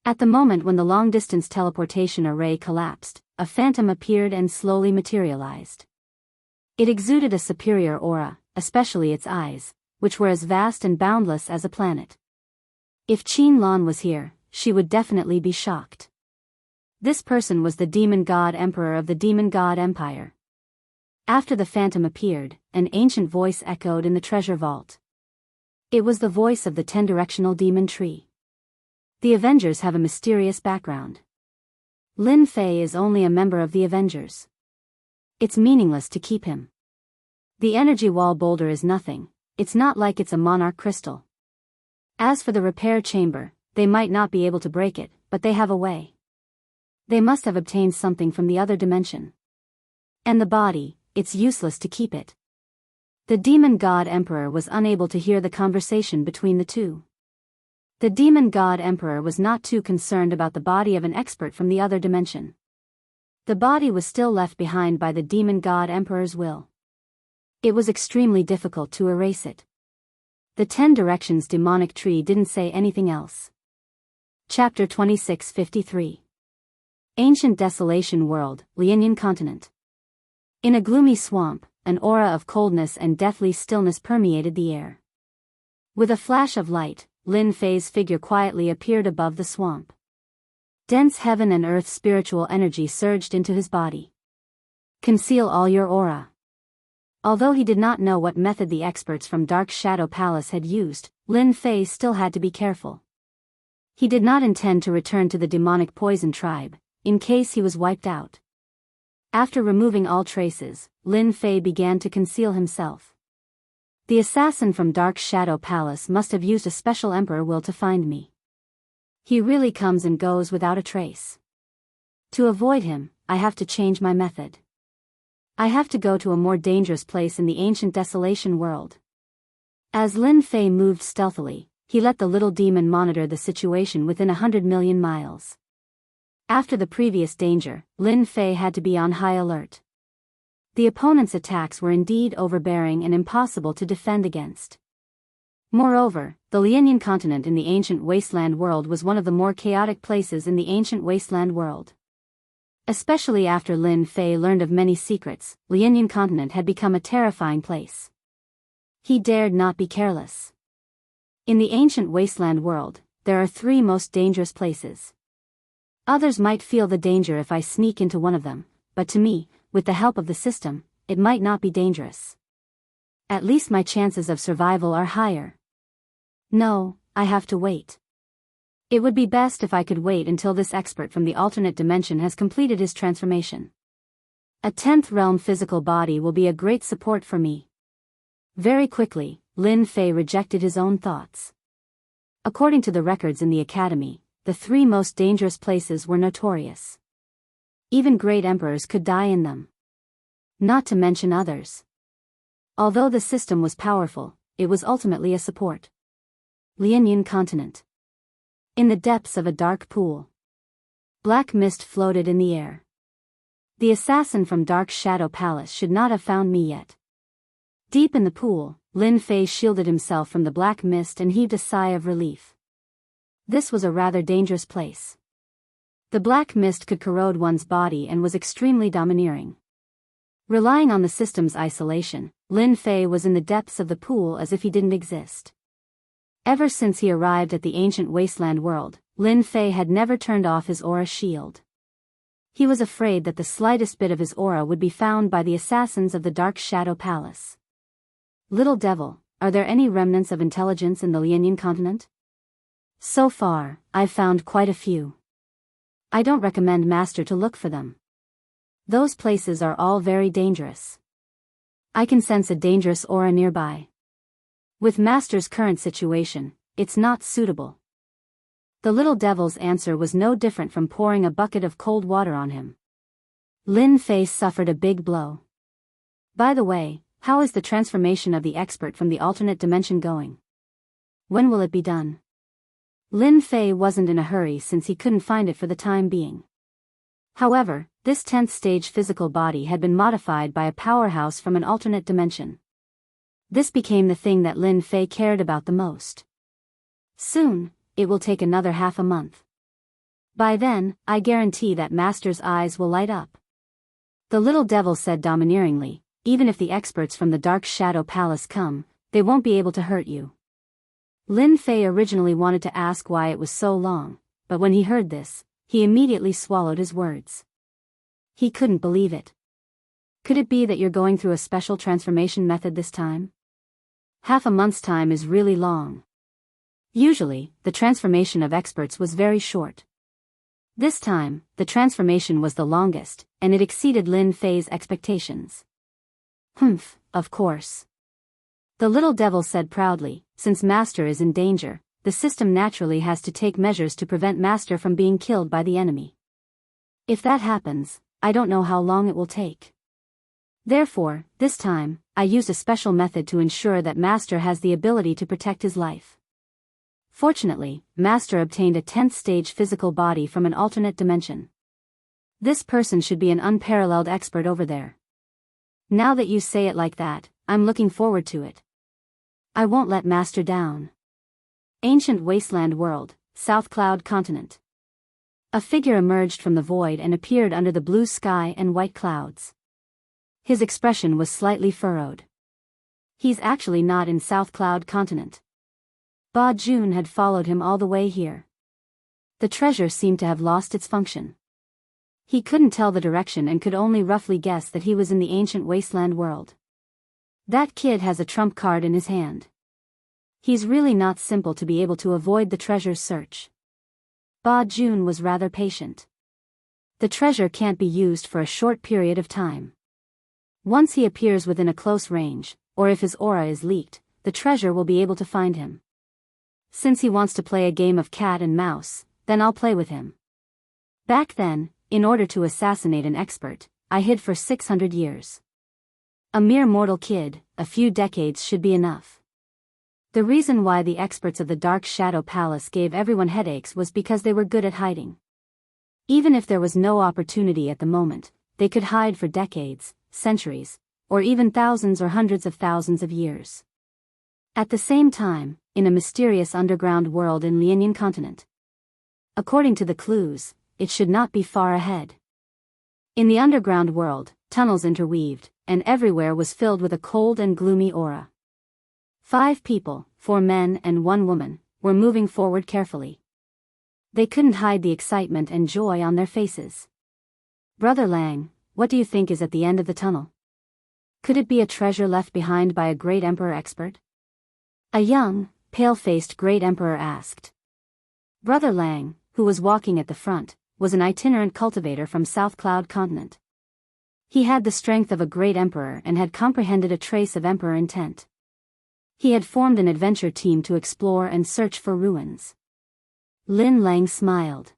At the moment when the long-distance teleportation array collapsed, a phantom appeared and slowly materialized. It exuded a superior aura, especially its eyes, which were as vast and boundless as a planet. If Qin Lan was here, she would definitely be shocked. This person was the Demon God Emperor of the Demon God Empire. After the phantom appeared, an ancient voice echoed in the treasure vault. It was the voice of the 10-directional demon tree. The Avengers have a mysterious background. Lin Fei is only a member of the Avengers. It's meaningless to keep him. The energy wall boulder is nothing, it's not like it's a monarch crystal. As for the repair chamber, they might not be able to break it, but they have a way. They must have obtained something from the other dimension. And the body, it's useless to keep it. The Demon God Emperor was unable to hear the conversation between the two. The Demon God Emperor was not too concerned about the body of an expert from the other dimension. The body was still left behind by the Demon God Emperor's will. It was extremely difficult to erase it. The 10 Directions demonic tree didn't say anything else. Chapter 2653. Ancient Desolation World, Lianyan Continent. In a gloomy swamp, an aura of coldness and deathly stillness permeated the air. With a flash of light, Lin Fei's figure quietly appeared above the swamp. Dense heaven and earth spiritual energy surged into his body. Conceal all your aura. Although he did not know what method the experts from Dark Shadow Palace had used, Lin Fei still had to be careful. He did not intend to return to the demonic poison tribe, in case he was wiped out. After removing all traces, Lin Fei began to conceal himself. The assassin from Dark Shadow Palace must have used a special emperor will to find me. He really comes and goes without a trace. To avoid him, I have to change my method. I have to go to a more dangerous place in the ancient desolation world. As Lin Fei moved stealthily, he let the little demon monitor the situation within 100 million miles. After the previous danger, Lin Fei had to be on high alert. The opponent's attacks were indeed overbearing and impossible to defend against. Moreover, the Lianyan continent in the ancient wasteland world was one of the more chaotic places in the ancient wasteland world. Especially after Lin Fei learned of many secrets, Lianyan continent had become a terrifying place. He dared not be careless. In the ancient wasteland world, there are 3 most dangerous places. Others might feel the danger if I sneak into one of them, but to me, with the help of the system, it might not be dangerous. At least my chances of survival are higher. No, I have to wait. It would be best if I could wait until this expert from the alternate dimension has completed his transformation. A 10th realm physical body will be a great support for me. Very quickly, Lin Fei rejected his own thoughts. According to the records in the academy, the 3 most dangerous places were notorious. Even great emperors could die in them. Not to mention others. Although the system was powerful, it was ultimately a support. Lianyan continent. In the depths of a dark pool. Black mist floated in the air. The assassin from Dark Shadow Palace should not have found me yet. Deep in the pool, Lin Fei shielded himself from the black mist and heaved a sigh of relief. This was a rather dangerous place. The black mist could corrode one's body and was extremely domineering. Relying on the system's isolation, Lin Fei was in the depths of the pool as if he didn't exist. Ever since he arrived at the ancient wasteland world, Lin Fei had never turned off his aura shield. He was afraid that the slightest bit of his aura would be found by the assassins of the Dark Shadow Palace. Little devil, are there any remnants of intelligence in the Lianyan continent? So far, I've found quite a few. I don't recommend Master to look for them. Those places are all very dangerous. I can sense a dangerous aura nearby. With Master's current situation, it's not suitable. The little devil's answer was no different from pouring a bucket of cold water on him. Lin Fei suffered a big blow. By the way, how is the transformation of the expert from the alternate dimension going? When will it be done? Lin Fei wasn't in a hurry since he couldn't find it for the time being. However, this 10th stage physical body had been modified by a powerhouse from an alternate dimension. This became the thing that Lin Fei cared about the most. Soon, it will take another half a month. By then, I guarantee that Master's eyes will light up. The little devil said domineeringly, even if the experts from the Dark Shadow Palace come, they won't be able to hurt you. Lin Fei originally wanted to ask why it was so long, but when he heard this, he immediately swallowed his words. He couldn't believe it. Could it be that you're going through a special transformation method this time? Half a month's time is really long. Usually, the transformation of experts was very short. This time, the transformation was the longest, and it exceeded Lin Fei's expectations. Humph, of course. The little devil said proudly, since Master is in danger, the system naturally has to take measures to prevent Master from being killed by the enemy. If that happens, I don't know how long it will take. Therefore, this time, I used a special method to ensure that Master has the ability to protect his life. Fortunately, Master obtained a 10th stage physical body from an alternate dimension. This person should be an unparalleled expert over there. Now that you say it like that, I'm looking forward to it. I won't let Master down. Ancient wasteland world, South Cloud continent. A figure emerged from the void and appeared under the blue sky and white clouds. His expression was slightly furrowed. He's actually not in South Cloud Continent. Ba Jun had followed him all the way here. The treasure seemed to have lost its function. He couldn't tell the direction and could only roughly guess that he was in the ancient wasteland world. That kid has a trump card in his hand. He's really not simple to be able to avoid the treasure's search. Ba Jun was rather patient. The treasure can't be used for a short period of time. Once he appears within a close range, or if his aura is leaked, the treasure will be able to find him. Since he wants to play a game of cat and mouse, then I'll play with him. Back then, in order to assassinate an expert, I hid for 600 years. A mere mortal kid, a few decades should be enough. The reason why the experts of the Dark Shadow Palace gave everyone headaches was because they were good at hiding. Even if there was no opportunity at the moment, they could hide for decades, centuries, or even thousands or hundreds of thousands of years. At the same time, in a mysterious underground world in Lianyan Continent. According to the clues, it should not be far ahead. In the underground world, tunnels interweaved, and everywhere was filled with a cold and gloomy aura. 5 people, 4 men and 1 woman, were moving forward carefully. They couldn't hide the excitement and joy on their faces. Brother Lang, what do you think is at the end of the tunnel? Could it be a treasure left behind by a great emperor expert? A young, pale-faced great emperor asked. Brother Lang, who was walking at the front, was an itinerant cultivator from South Cloud Continent. He had the strength of a great emperor and had comprehended a trace of emperor intent. He had formed an adventure team to explore and search for ruins. Lin Lang smiled.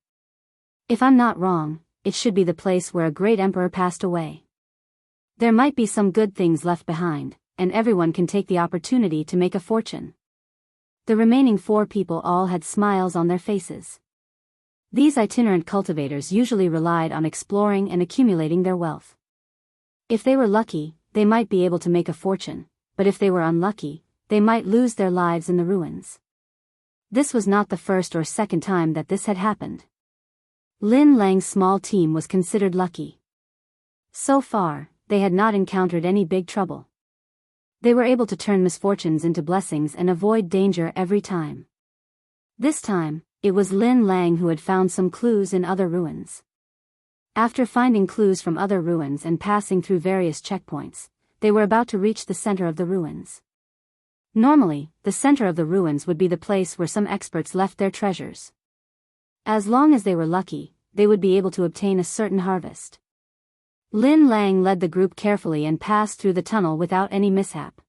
If I'm not wrong, it should be the place where a great emperor passed away. There might be some good things left behind, and everyone can take the opportunity to make a fortune. The remaining 4 people all had smiles on their faces. These itinerant cultivators usually relied on exploring and accumulating their wealth. If they were lucky, they might be able to make a fortune, but if they were unlucky, they might lose their lives in the ruins. This was not the first or second time that this had happened. Lin Lang's small team was considered lucky. So far, they had not encountered any big trouble. They were able to turn misfortunes into blessings and avoid danger every time. This time, it was Lin Lang who had found some clues in other ruins. After finding clues from other ruins and passing through various checkpoints, they were about to reach the center of the ruins. Normally, the center of the ruins would be the place where some experts left their treasures. As long as they were lucky, they would be able to obtain a certain harvest. Lin Lang led the group carefully and passed through the tunnel without any mishap.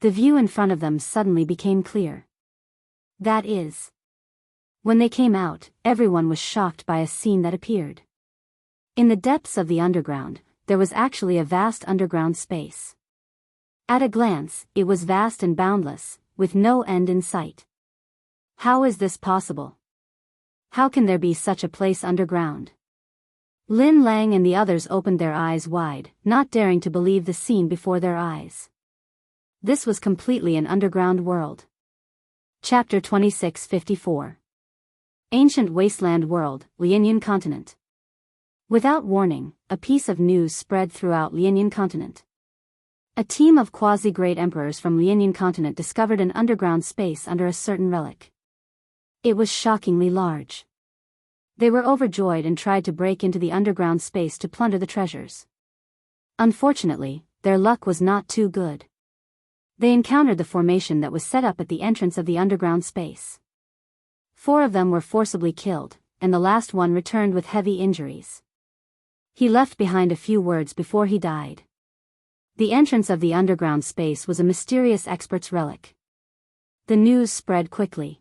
The view in front of them suddenly became clear. That is, when they came out, everyone was shocked by a scene that appeared. In the depths of the underground, there was actually a vast underground space. At a glance, it was vast and boundless, with no end in sight. How is this possible? How can there be such a place underground? Lin Lang and the others opened their eyes wide, not daring to believe the scene before their eyes. This was completely an underground world. Chapter 2654. Ancient Wasteland World, Lianyan Continent. Without warning, a piece of news spread throughout Lianyan Continent. A team of quasi-great emperors from Lianyan Continent discovered an underground space under a certain relic. It was shockingly large. They were overjoyed and tried to break into the underground space to plunder the treasures. Unfortunately, their luck was not too good. They encountered the formation that was set up at the entrance of the underground space. 4 of them were forcibly killed, and the last one returned with heavy injuries. He left behind a few words before he died. The entrance of the underground space was a mysterious expert's relic. The news spread quickly.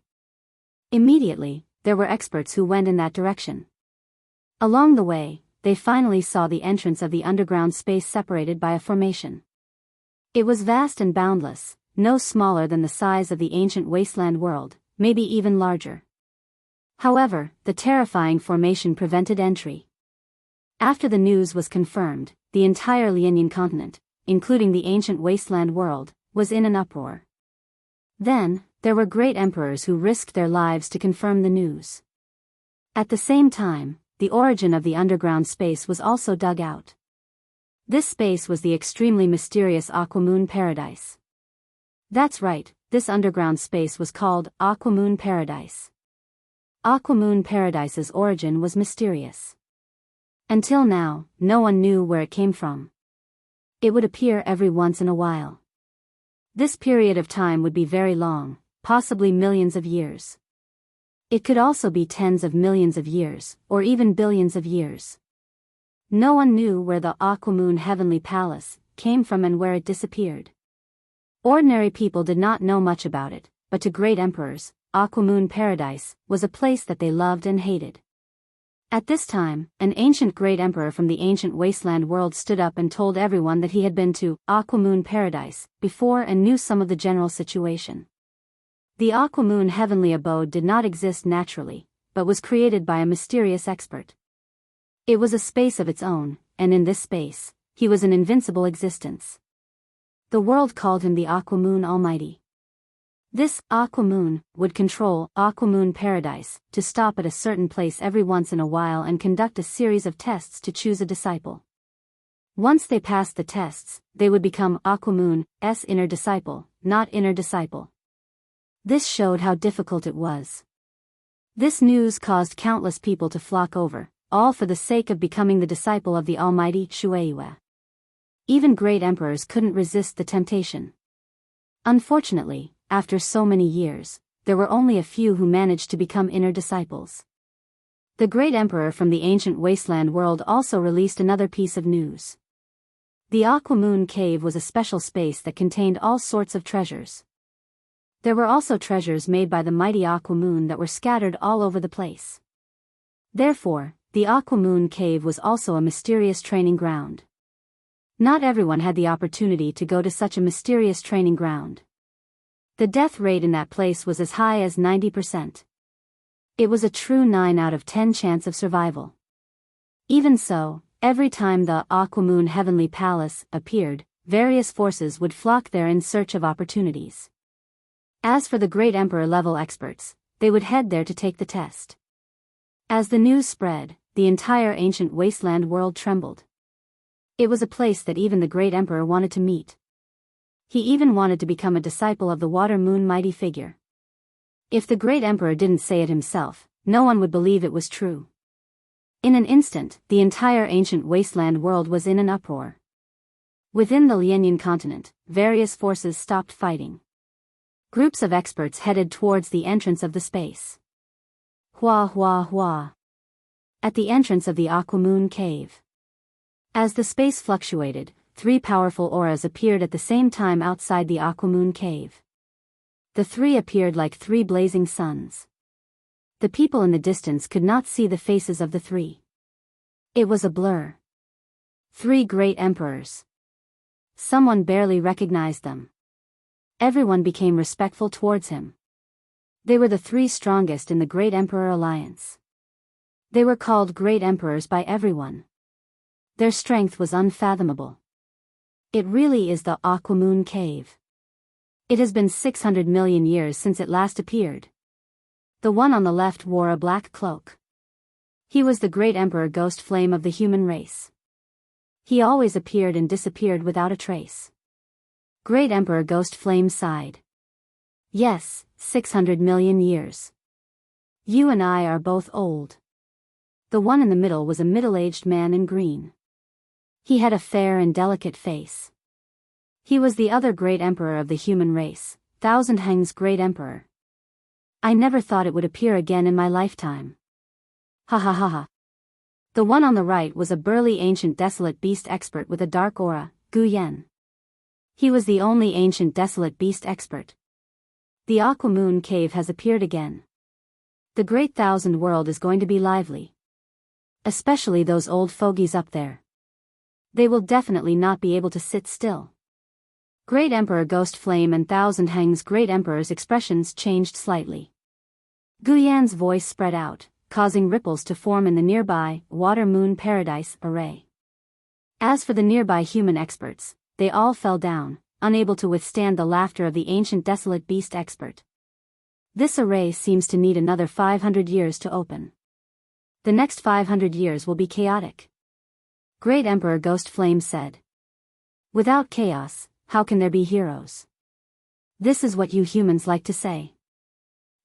Immediately, there were experts who went in that direction. Along the way, they finally saw the entrance of the underground space separated by a formation. It was vast and boundless, no smaller than the size of the ancient wasteland world, maybe even larger. However, the terrifying formation prevented entry. After the news was confirmed, the entire Lianyan continent, including the ancient wasteland world, was in an uproar. Then, there were great emperors who risked their lives to confirm the news. At the same time, the origin of the underground space was also dug out. This space was the extremely mysterious Aquamoon Paradise. That's right, this underground space was called Aquamoon Paradise. Aquamoon Paradise's origin was mysterious. Until now, no one knew where it came from. It would appear every once in a while. This period of time would be very long, possibly millions of years. It could also be tens of millions of years, or even billions of years. No one knew where the Aquamoon Heavenly Palace came from and where it disappeared. Ordinary people did not know much about it, but to great emperors, Aquamoon Paradise was a place that they loved and hated. At this time, an ancient great emperor from the ancient wasteland world stood up and told everyone that he had been to Aquamoon Paradise before and knew some of the general situation. The Aquamoon Heavenly Abode did not exist naturally, but was created by a mysterious expert. It was a space of its own, and in this space, he was an invincible existence. The world called him the Aquamoon Almighty. This Aquamoon would control Aquamoon Paradise to stop at a certain place every once in a while and conduct a series of tests to choose a disciple. Once they passed the tests, they would become Aquamoon's inner disciple, not inner disciple. This showed how difficult it was. This news caused countless people to flock over, all for the sake of becoming the disciple of the Almighty Shueiyue. Even great emperors couldn't resist the temptation. Unfortunately, after so many years, there were only a few who managed to become inner disciples. The great emperor from the ancient wasteland world also released another piece of news. The Aquamoon Cave was a special space that contained all sorts of treasures. There were also treasures made by the mighty Aquamoon that were scattered all over the place. Therefore, the Aquamoon Cave was also a mysterious training ground. Not everyone had the opportunity to go to such a mysterious training ground. The death rate in that place was as high as 90%. It was a true 9 out of 10 chance of survival. Even so, every time the Aquamoon Heavenly Palace appeared, various forces would flock there in search of opportunities. As for the great emperor-level experts, they would head there to take the test. As the news spread, the entire ancient wasteland world trembled. It was a place that even the great emperor wanted to meet. He even wanted to become a disciple of the Water Moon mighty figure. If the great emperor didn't say it himself, no one would believe it was true. In an instant, the entire ancient wasteland world was in an uproar. Within the Lianyan continent, various forces stopped fighting. Groups of experts headed towards the entrance of the space. Hua hua hua. At the entrance of the Aquamoon Cave. As the space fluctuated, 3 powerful auras appeared at the same time outside the Aquamoon Cave. The 3 appeared like 3 blazing suns. The people in the distance could not see the faces of the 3. It was a blur. 3 great emperors. Someone barely recognized them. Everyone became respectful towards him. They were the 3 strongest in the Great Emperor Alliance. They were called Great Emperors by everyone. Their strength was unfathomable. It really is the Aquamoon Cave. It has been 600 million years since it last appeared. The one on the left wore a black cloak. He was the Great Emperor Ghost Flame of the human race. He always appeared and disappeared without a trace. Great Emperor Ghost Flame sighed. Yes, 600 million years. You and I are both old. The one in the middle was a middle-aged man in green. He had a fair and delicate face. He was the other great emperor of the human race, Thousand Heng's great emperor. I never thought it would appear again in my lifetime. Ha ha ha ha. The one on the right was a burly ancient desolate beast expert with a dark aura, Gu Yen. He was the only ancient desolate beast expert. The Aquamoon Cave has appeared again. The Great Thousand World is going to be lively. Especially those old fogies up there. They will definitely not be able to sit still. Great Emperor Ghost Flame and Thousand Heng's Great Emperor's expressions changed slightly. Gu Yan's voice spread out, causing ripples to form in the nearby Water Moon Paradise array. As for the nearby human experts, they all fell down, unable to withstand the laughter of the ancient desolate beast expert. This array seems to need another 500 years to open. The next 500 years will be chaotic. Great Emperor Ghost Flame said. Without chaos, how can there be heroes? This is what you humans like to say.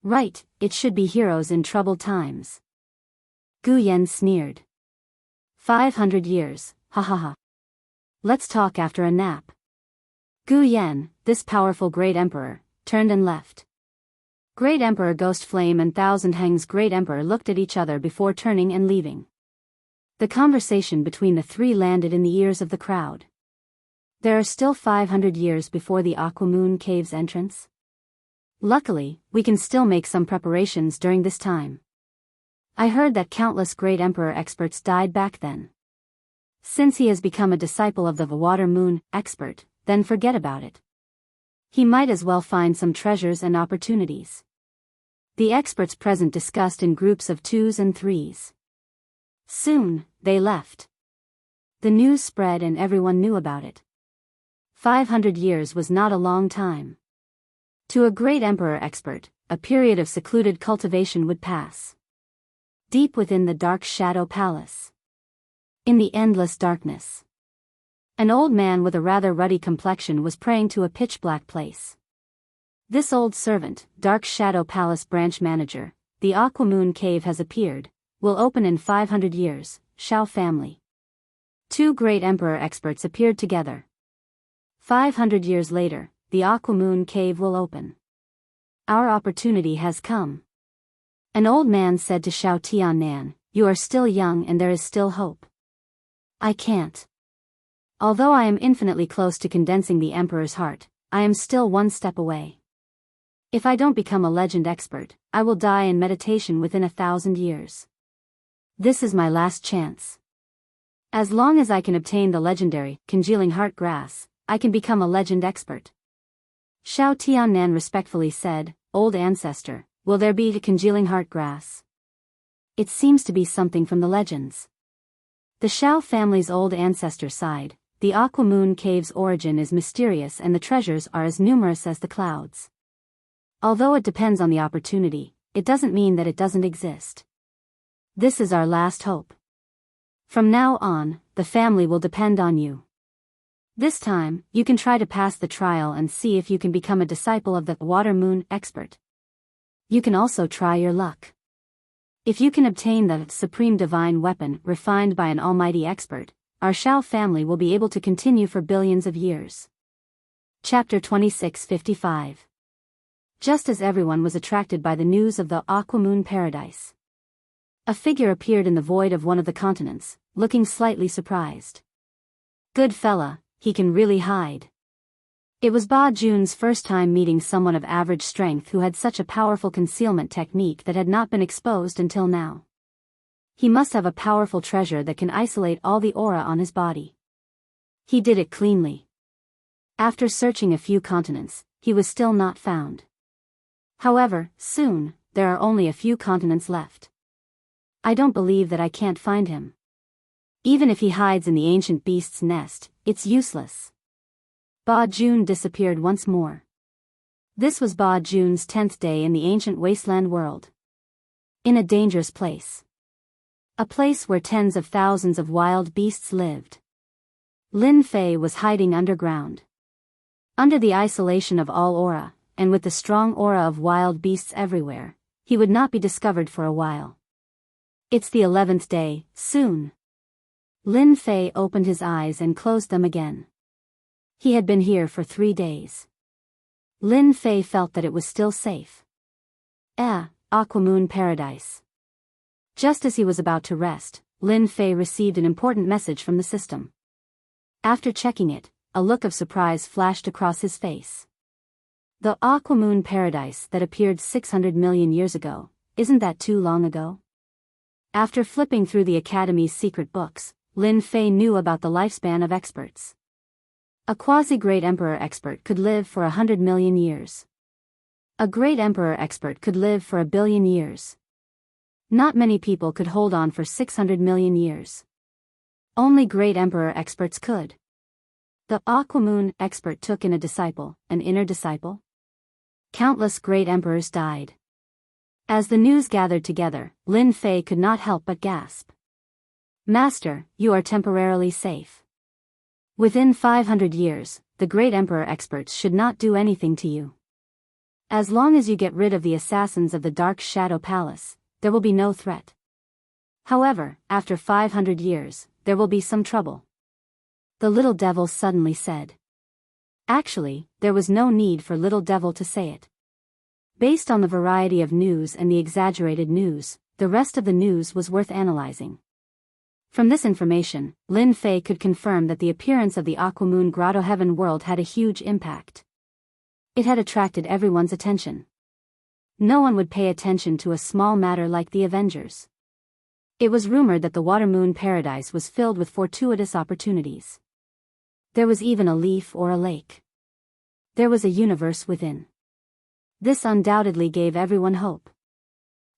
Right, it should be heroes in troubled times. Gu Yen sneered. 500 years, ha ha ha. Let's talk after a nap. Gu Yen, this powerful Great Emperor, turned and left. Great Emperor Ghost Flame and Thousand Heng's Great Emperor looked at each other before turning and leaving. The conversation between the three landed in the ears of the crowd. There are still 500 years before the Aquamoon Cave's entrance. Luckily, we can still make some preparations during this time. I heard that countless Great Emperor experts died back then. Since he has become a disciple of the Water Moon expert, then forget about it. He might as well find some treasures and opportunities. The experts present discussed in groups of 2s and 3s. Soon, they left. The news spread and everyone knew about it. 500 years was not a long time. To a Great Emperor expert, a period of secluded cultivation would pass. Deep within the dark shadow palace. In the endless darkness. An old man with a rather ruddy complexion was praying to a pitch-black place. This old servant, Dark Shadow Palace branch manager, the Aquamoon Cave has appeared, will open in 500 years, Shao family. 2 Great Emperor experts appeared together. 500 years later, the Aquamoon Cave will open. Our opportunity has come. An old man said to Shao Tiannan, you are still young and there is still hope. I can't. Although I am infinitely close to condensing the Emperor's heart, I am still one step away. If I don't become a legend expert, I will die in meditation within 1,000 years. This is my last chance. As long as I can obtain the legendary, congealing heart grass, I can become a legend expert. Shao Tiannan respectfully said, Old ancestor, will there be the congealing heart grass? It seems to be something from the legends. The Shao family's old ancestor sighed. The Aquamoon Cave's origin is mysterious and the treasures are as numerous as the clouds. Although it depends on the opportunity, it doesn't mean that it doesn't exist. This is our last hope. From now on, the family will depend on you. This time, you can try to pass the trial and see if you can become a disciple of the Water Moon expert. You can also try your luck. If you can obtain the supreme divine weapon refined by an almighty expert, our Shao family will be able to continue for billions of years. Chapter 2655. Just as everyone was attracted by the news of the Aquamoon paradise, a figure appeared in the void of one of the continents, looking slightly surprised. Good fella, he can really hide. It was Ba Jun's first time meeting someone of average strength who had such a powerful concealment technique that had not been exposed until now. He must have a powerful treasure that can isolate all the aura on his body. He did it cleanly. After searching a few continents, he was still not found. However, soon, there are only a few continents left. I don't believe that I can't find him. Even if he hides in the ancient beast's nest, it's useless. Ba Jun disappeared once more. This was Ba Jun's 10th day in the ancient wasteland world. In a dangerous place. A place where tens of thousands of wild beasts lived. Lin Fei was hiding underground. Under the isolation of all aura, and with the strong aura of wild beasts everywhere, he would not be discovered for a while. It's the 11th day, soon. Lin Fei opened his eyes and closed them again. He had been here for 3 days. Lin Fei felt that it was still safe. Aquamoon paradise. Just as he was about to rest, Lin Fei received an important message from the system. After checking it, a look of surprise flashed across his face. The Aquamoon paradise that appeared 600 million years ago, isn't that too long ago? After flipping through the Academy's secret books, Lin Fei knew about the lifespan of experts. A quasi-great emperor expert could live for 100 million years. A great emperor expert could live for 1 billion years. Not many people could hold on for 600 million years. Only great emperor experts could. The Aquamoon expert took in a disciple, an inner disciple. Countless great emperors died. As the news gathered together, Lin Fei could not help but gasp. Master, you are temporarily safe. Within 500 years, the Great Emperor experts should not do anything to you. As long as you get rid of the assassins of the Dark Shadow Palace, there will be no threat. However, after 500 years, there will be some trouble. The little devil suddenly said. Actually, there was no need for little devil to say it. Based on the variety of news and the exaggerated news, the rest of the news was worth analyzing. From this information, Lin Fei could confirm that the appearance of the Aquamoon Grotto Heaven world had a huge impact. It had attracted everyone's attention. No one would pay attention to a small matter like the Avengers. It was rumored that the Watermoon Paradise was filled with fortuitous opportunities. There was even a leaf or a lake. There was a universe within. This undoubtedly gave everyone hope.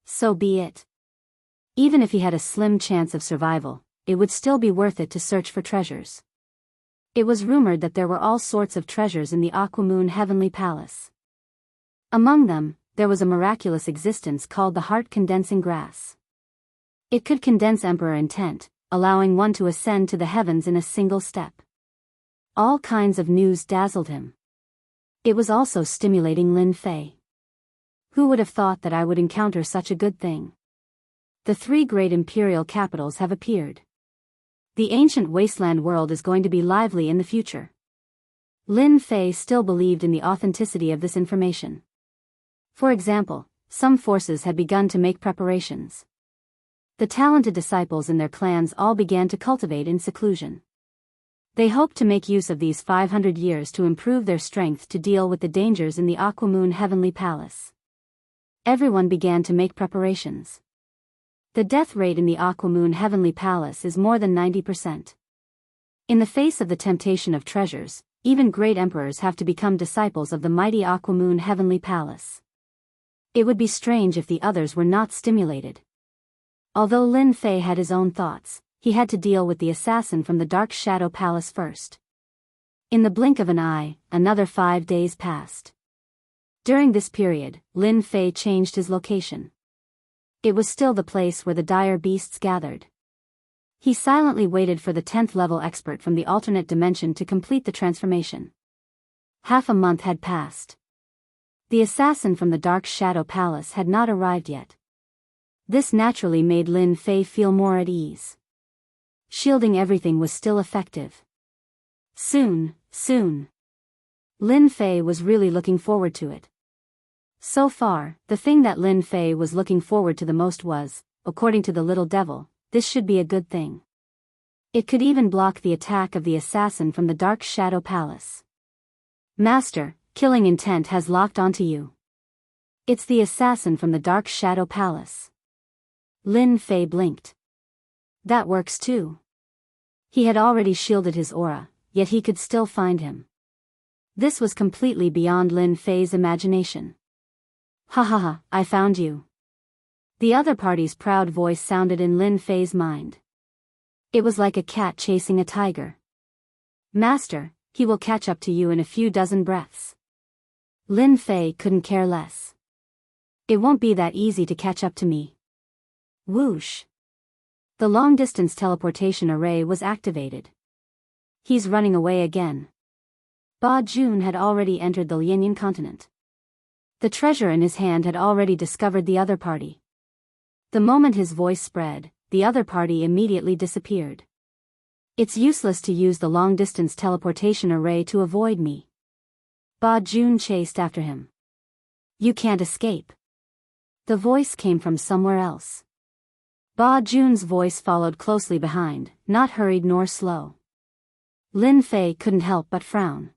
So be it. Even if he had a slim chance of survival, it would still be worth it to search for treasures. It was rumored that there were all sorts of treasures in the Aquamoon Heavenly Palace. Among them, there was a miraculous existence called the Heart-Condensing Grass. It could condense Emperor intent, allowing one to ascend to the heavens in a single step. All kinds of news dazzled him. It was also stimulating Lin Fei. Who would have thought that I would encounter such a good thing? The 3 great imperial capitals have appeared. The ancient wasteland world is going to be lively in the future. Lin Fei still believed in the authenticity of this information. For example, some forces had begun to make preparations. The talented disciples in their clans all began to cultivate in seclusion. They hoped to make use of these 500 years to improve their strength to deal with the dangers in the Aquamoon Heavenly Palace. Everyone began to make preparations. The death rate in the Aquamoon Heavenly Palace is more than 90%. In the face of the temptation of treasures, even great emperors have to become disciples of the mighty Aquamoon Heavenly Palace. It would be strange if the others were not stimulated. Although Lin Fei had his own thoughts, he had to deal with the assassin from the Dark Shadow Palace first. In the blink of an eye, another 5 days passed. During this period, Lin Fei changed his location. It was still the place where the dire beasts gathered. He silently waited for the 10th level expert from the alternate dimension to complete the transformation. Half a month had passed. The assassin from the Dark Shadow Palace had not arrived yet. This naturally made Lin Fei feel more at ease. Shielding everything was still effective. Soon. Lin Fei was really looking forward to it. So far, the thing that Lin Fei was looking forward to the most was, according to the little devil, this should be a good thing. It could even block the attack of the assassin from the Dark Shadow Palace. Master, killing intent has locked onto you. It's the assassin from the Dark Shadow Palace. Lin Fei blinked. That works too. He had already shielded his aura, yet he could still find him. This was completely beyond Lin Fei's imagination. Ha ha ha, I found you. The other party's proud voice sounded in Lin Fei's mind. It was like a cat chasing a tiger. Master, he will catch up to you in a few dozen breaths. Lin Fei couldn't care less. It won't be that easy to catch up to me. Whoosh. The long-distance teleportation array was activated. He's running away again. Ba Jun had already entered the Lianyan continent. The treasure in his hand had already discovered the other party. The moment his voice spread, the other party immediately disappeared. It's useless to use the long-distance teleportation array to avoid me. Ba Jun chased after him. You can't escape. The voice came from somewhere else. Ba Jun's voice followed closely behind, not hurried nor slow. Lin Fei couldn't help but frown.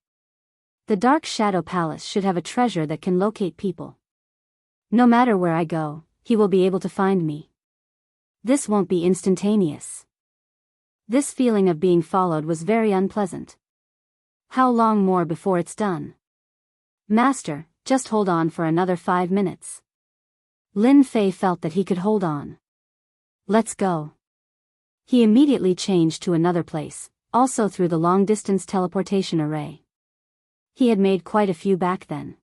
The Dark Shadow Palace should have a treasure that can locate people. No matter where I go, he will be able to find me. This won't be instantaneous. This feeling of being followed was very unpleasant. How long more before it's done? Master, just hold on for another 5 minutes. Lin Fei felt that he could hold on. Let's go. He immediately changed to another place, also through the long-distance teleportation array. He had made quite a few back then.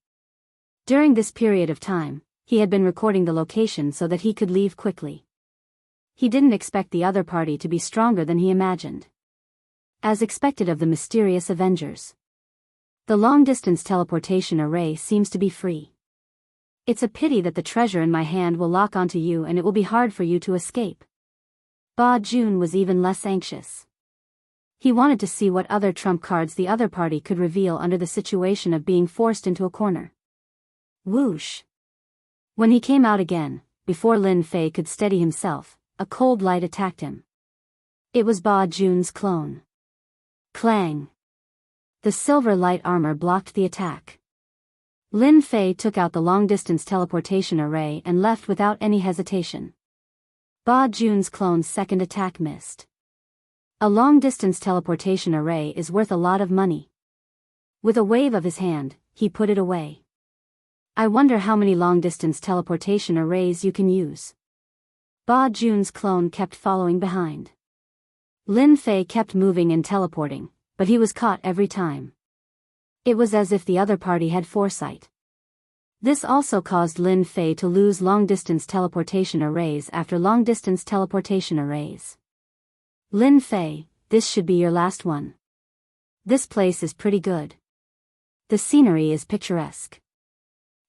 During this period of time, he had been recording the location so that he could leave quickly. He didn't expect the other party to be stronger than he imagined. As expected of the mysterious Avengers. The long-distance teleportation array seems to be free. It's a pity that the treasure in my hand will lock onto you and it will be hard for you to escape. Ba Jun was even less anxious. He wanted to see what other trump cards the other party could reveal under the situation of being forced into a corner. Whoosh! When he came out again, before Lin Fei could steady himself, a cold light attacked him. It was Ba Jun's clone. Clang! The silver light armor blocked the attack. Lin Fei took out the long-distance teleportation array and left without any hesitation. Ba Jun's clone's second attack missed. A long-distance teleportation array is worth a lot of money. With a wave of his hand, he put it away. I wonder how many long-distance teleportation arrays you can use. Ba Jun's clone kept following behind. Lin Fei kept moving and teleporting, but he was caught every time. It was as if the other party had foresight. This also caused Lin Fei to lose long-distance teleportation arrays after long-distance teleportation arrays. Lin Fei, this should be your last one. This place is pretty good. The scenery is picturesque.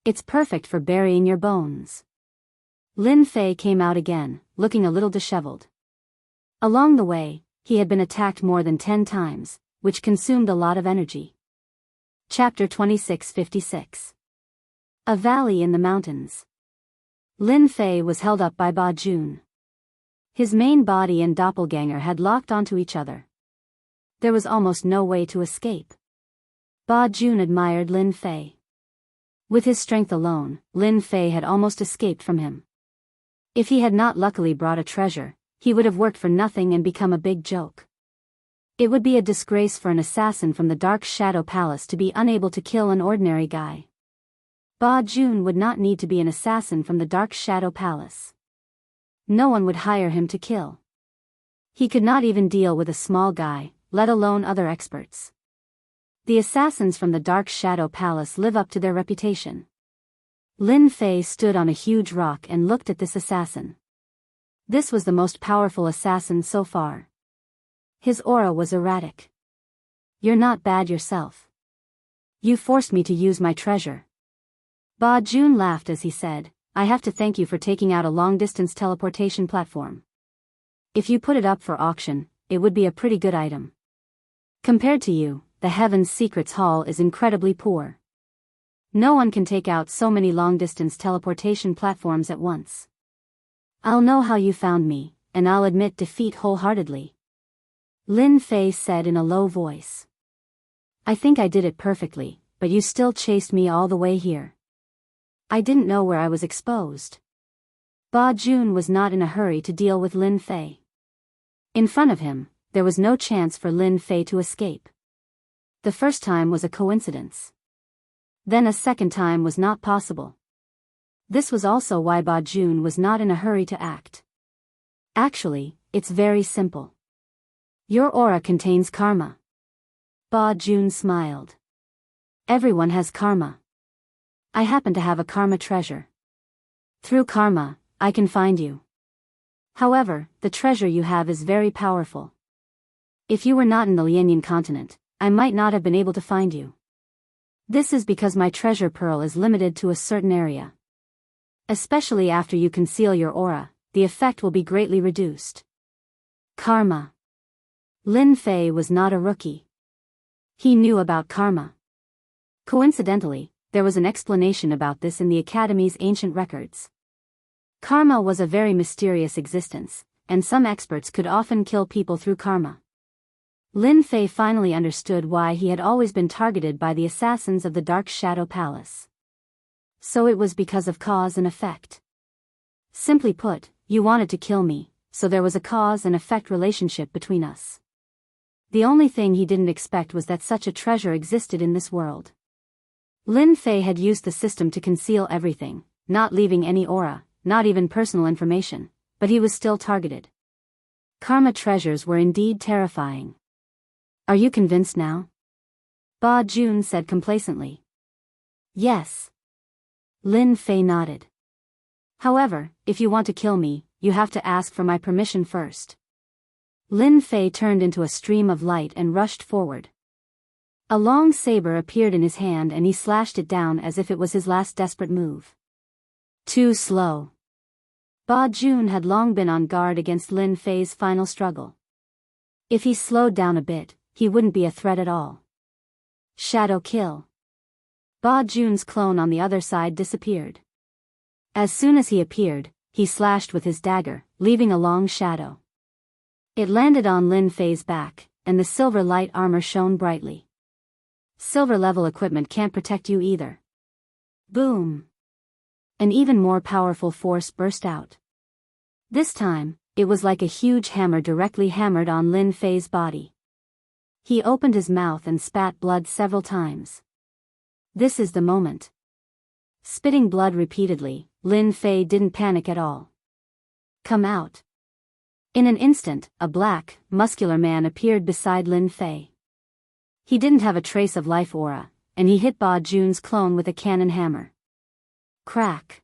It's perfect for burying your bones. Lin Fei came out again, looking a little disheveled. Along the way, he had been attacked more than 10 times, which consumed a lot of energy. Chapter 2656. A Valley in the Mountains. Lin Fei was held up by Ba Jun. His main body and doppelganger had locked onto each other. There was almost no way to escape. Ba Jun admired Lin Fei. With his strength alone, Lin Fei had almost escaped from him. If he had not luckily brought a treasure, he would have worked for nothing and become a big joke. It would be a disgrace for an assassin from the Dark Shadow Palace to be unable to kill an ordinary guy. Ba Jun would not need to be an assassin from the Dark Shadow Palace. No one would hire him to kill. He could not even deal with a small guy, let alone other experts. The assassins from the Dark Shadow Palace live up to their reputation. Lin Fei stood on a huge rock and looked at this assassin. This was the most powerful assassin so far. His aura was erratic. You're not bad yourself. You forced me to use my treasure. Ba Jun laughed as he said, I have to thank you for taking out a long-distance teleportation platform. If you put it up for auction, it would be a pretty good item. Compared to you, the Heaven's Secrets Hall is incredibly poor. No one can take out so many long-distance teleportation platforms at once. I'll know how you found me, and I'll admit defeat wholeheartedly. Lin Fei said in a low voice. I think I did it perfectly, but you still chased me all the way here. I didn't know where I was exposed. Ba Jun was not in a hurry to deal with Lin Fei. In front of him, there was no chance for Lin Fei to escape. The first time was a coincidence. Then a second time was not possible. This was also why Ba Jun was not in a hurry to act. Actually, it's very simple. Your aura contains karma. Ba Jun smiled. Everyone has karma. I happen to have a karma treasure. Through karma, I can find you. However, the treasure you have is very powerful. If you were not in the Lianyan continent, I might not have been able to find you. This is because my treasure pearl is limited to a certain area. Especially after you conceal your aura, the effect will be greatly reduced. Karma. Lin Fei was not a rookie. He knew about karma. Coincidentally, there was an explanation about this in the Academy's ancient records. Karma was a very mysterious existence, and some experts could often kill people through karma. Lin Fei finally understood why he had always been targeted by the assassins of the Dark Shadow Palace. So it was because of cause and effect. Simply put, you wanted to kill me, so there was a cause and effect relationship between us. The only thing he didn't expect was that such a treasure existed in this world. Lin Fei had used the system to conceal everything, not leaving any aura, not even personal information, but he was still targeted. Karma treasures were indeed terrifying. Are you convinced now? Ba Jun said complacently. Yes. Lin Fei nodded. However, if you want to kill me, you have to ask for my permission first. Lin Fei turned into a stream of light and rushed forward. A long saber appeared in his hand and he slashed it down as if it was his last desperate move. Too slow. Ba Jun had long been on guard against Lin Fei's final struggle. If he slowed down a bit, he wouldn't be a threat at all. Shadow kill. Ba Jun's clone on the other side disappeared. As soon as he appeared, he slashed with his dagger, leaving a long shadow. It landed on Lin Fei's back, and the silver light armor shone brightly. Silver-level equipment can't protect you either. Boom! An even more powerful force burst out. This time, it was like a huge hammer directly hammered on Lin Fei's body. He opened his mouth and spat blood several times. This is the moment. Spitting blood repeatedly, Lin Fei didn't panic at all. Come out. In an instant, a black, muscular man appeared beside Lin Fei. He didn't have a trace of life aura, and he hit Ba Jun's clone with a cannon hammer. Crack.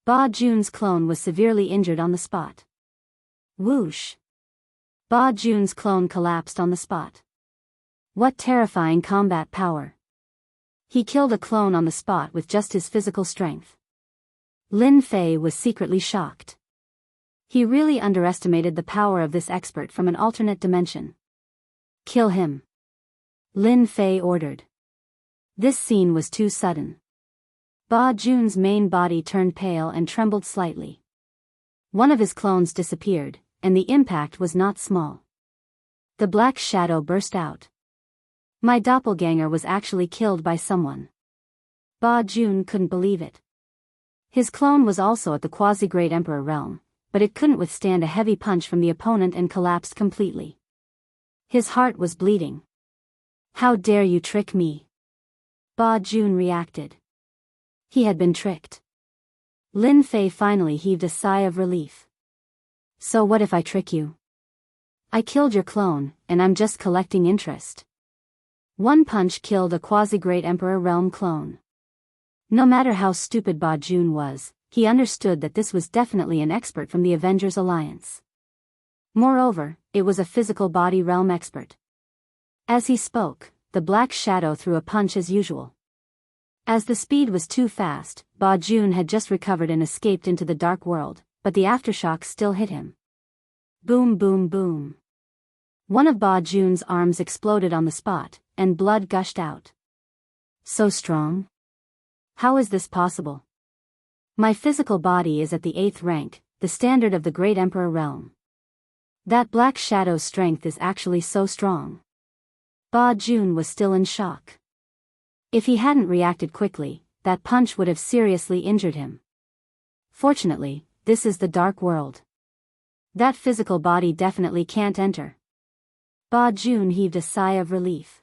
Ba Jun's clone was severely injured on the spot. Whoosh. Ba Jun's clone collapsed on the spot. What terrifying combat power. He killed a clone on the spot with just his physical strength. Lin Fei was secretly shocked. He really underestimated the power of this expert from an alternate dimension. Kill him. Lin Fei ordered. This scene was too sudden. Ba Jun's main body turned pale and trembled slightly. One of his clones disappeared, and the impact was not small. The black shadow burst out. My doppelganger was actually killed by someone. Ba Jun couldn't believe it. His clone was also at the quasi-great emperor realm, but it couldn't withstand a heavy punch from the opponent and collapsed completely. His heart was bleeding. How dare you trick me? Ba Jun reacted. He had been tricked. Lin Fei finally heaved a sigh of relief. So what if I trick you? I killed your clone, and I'm just collecting interest. One punch killed a quasi-great emperor realm clone. No matter how stupid Ba Jun was, he understood that this was definitely an expert from the Avengers Alliance. Moreover, it was a physical body realm expert. As he spoke, the black shadow threw a punch as usual. As the speed was too fast, Ba Jun had just recovered and escaped into the dark world, but the aftershock still hit him. Boom boom boom. One of Ba Jun's arms exploded on the spot, and blood gushed out. So strong? How is this possible? My physical body is at the 8th rank, the standard of the Great Emperor realm. That black shadow's strength is actually so strong. Ba Jun was still in shock. If he hadn't reacted quickly, that punch would have seriously injured him. Fortunately, this is the dark world. That physical body definitely can't enter. Ba Jun heaved a sigh of relief.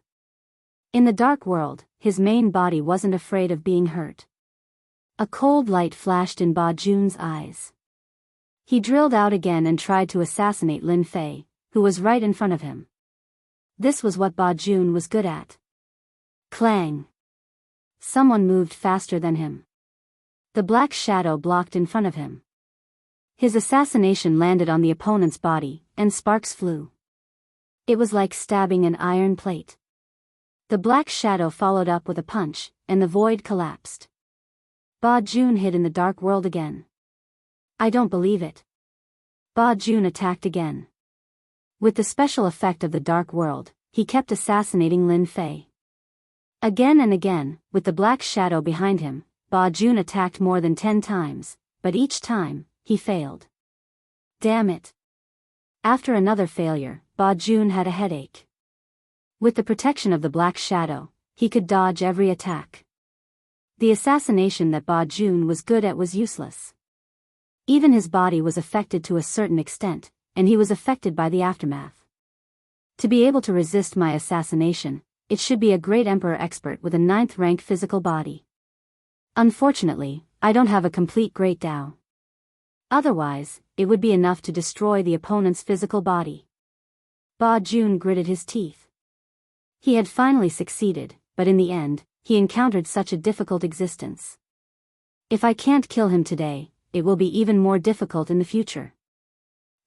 In the dark world, his main body wasn't afraid of being hurt. A cold light flashed in Ba Jun's eyes. He drilled out again and tried to assassinate Lin Fei, who was right in front of him. This was what Ba Jun was good at. Clang. Someone moved faster than him. The black shadow blocked in front of him. His assassination landed on the opponent's body, and sparks flew. It was like stabbing an iron plate. The black shadow followed up with a punch, and the void collapsed. Ba Jun hid in the dark world again. I don't believe it. Ba Jun attacked again. With the special effect of the dark world, he kept assassinating Lin Fei. Again and again, with the black shadow behind him, Ba Jun attacked more than 10 times, but each time, he failed. Damn it. After another failure, Ba Jun had a headache. With the protection of the black shadow, he could dodge every attack. The assassination that Ba Jun was good at was useless. Even his body was affected to a certain extent, and he was affected by the aftermath. To be able to resist my assassination, it should be a great emperor expert with a 9th rank physical body. Unfortunately, I don't have a complete great Dao. Otherwise, it would be enough to destroy the opponent's physical body. Ba Jun gritted his teeth. He had finally succeeded, but in the end, he encountered such a difficult existence. If I can't kill him today, it will be even more difficult in the future.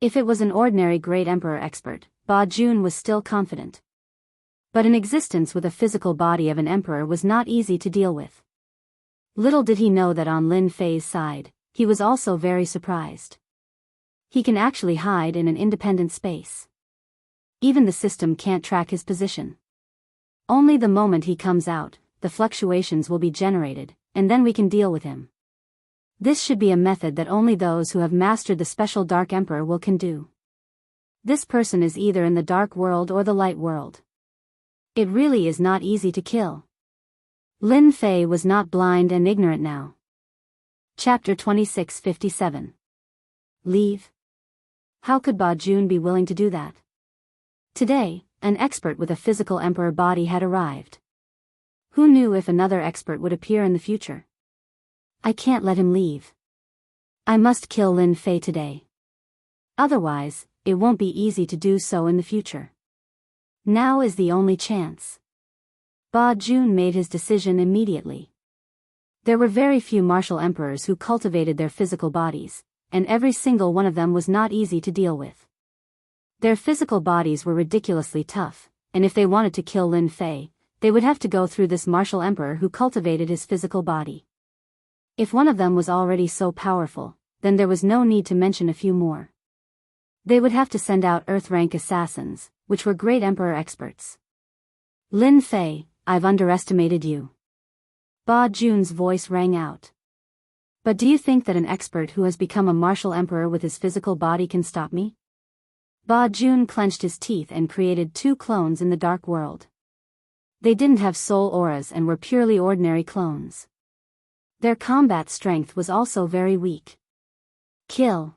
If it was an ordinary Great Emperor expert, Ba Jun was still confident. But an existence with a physical body of an emperor was not easy to deal with. Little did he know that on Lin Fei's side, he was also very surprised. He can actually hide in an independent space. Even the system can't track his position. Only the moment he comes out, the fluctuations will be generated, and then we can deal with him. This should be a method that only those who have mastered the special Dark Emperor will can do. This person is either in the dark world or the light world. It really is not easy to kill. Lin Fei was not blind and ignorant now. Chapter 2657. Leave? How could Ba Jun be willing to do that? Today, an expert with a physical emperor body had arrived. Who knew if another expert would appear in the future? I can't let him leave. I must kill Lin Fei today. Otherwise, it won't be easy to do so in the future. Now is the only chance. Ba Jun made his decision immediately. There were very few martial emperors who cultivated their physical bodies, and every single one of them was not easy to deal with. Their physical bodies were ridiculously tough, and if they wanted to kill Lin Fei, they would have to go through this martial emperor who cultivated his physical body. If one of them was already so powerful, then there was no need to mention a few more. They would have to send out Earth-rank assassins, which were Great Emperor experts. Lin Fei, I've underestimated you. Ba Jun's voice rang out. But do you think that an expert who has become a martial emperor with his physical body can stop me? Ba Jun clenched his teeth and created 2 clones in the dark world. They didn't have soul auras and were purely ordinary clones. Their combat strength was also very weak. Kill.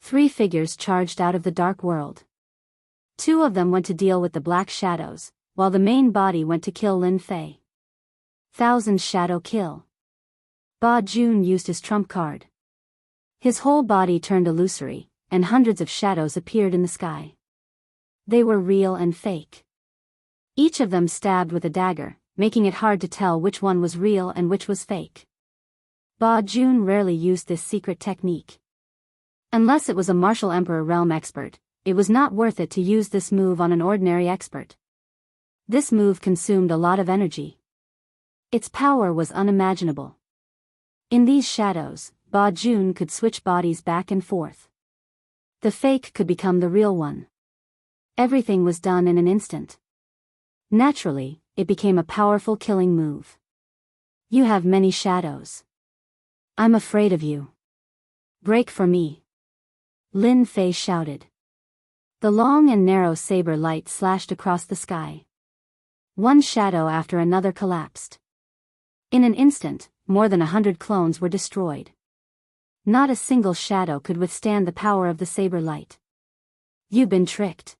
3 figures charged out of the dark world. 2 of them went to deal with the black shadows, while the main body went to kill Lin Fei. 1,000 shadow kill. Ba Jun used his trump card. His whole body turned illusory, and hundreds of shadows appeared in the sky. They were real and fake. Each of them stabbed with a dagger, making it hard to tell which one was real and which was fake. Ba Jun rarely used this secret technique. Unless it was a martial emperor realm expert, it was not worth it to use this move on an ordinary expert. This move consumed a lot of energy. Its power was unimaginable. In these shadows, Ba Jun could switch bodies back and forth. The fake could become the real one. Everything was done in an instant. Naturally, it became a powerful killing move. You have many shadows. I'm afraid of you. Break for me. Lin Fei shouted. The long and narrow saber light slashed across the sky. One shadow after another collapsed. In an instant, more than 100 clones were destroyed. Not a single shadow could withstand the power of the saber light. You've been tricked.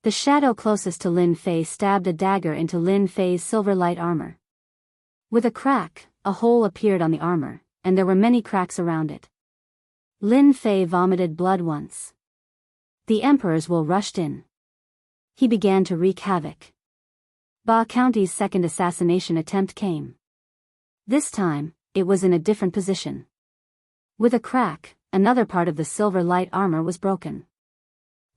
The shadow closest to Lin Fei stabbed a dagger into Lin Fei's silver light armor. With a crack, a hole appeared on the armor, and there were many cracks around it. Lin Fei vomited blood once. The emperor's will rushed in. He began to wreak havoc. Ba County's second assassination attempt came. This time, it was in a different position. With a crack, another part of the silver light armor was broken.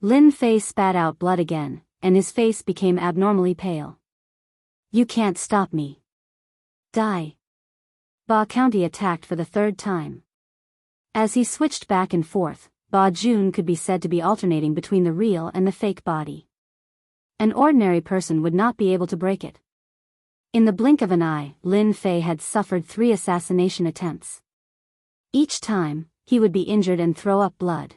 Lin Fei spat out blood again, and his face became abnormally pale. You can't stop me. Die. Ba County attacked for the 3rd time. As he switched back and forth, Ba Jun could be said to be alternating between the real and the fake body. An ordinary person would not be able to break it. In the blink of an eye, Lin Fei had suffered 3 assassination attempts. Each time, he would be injured and throw up blood.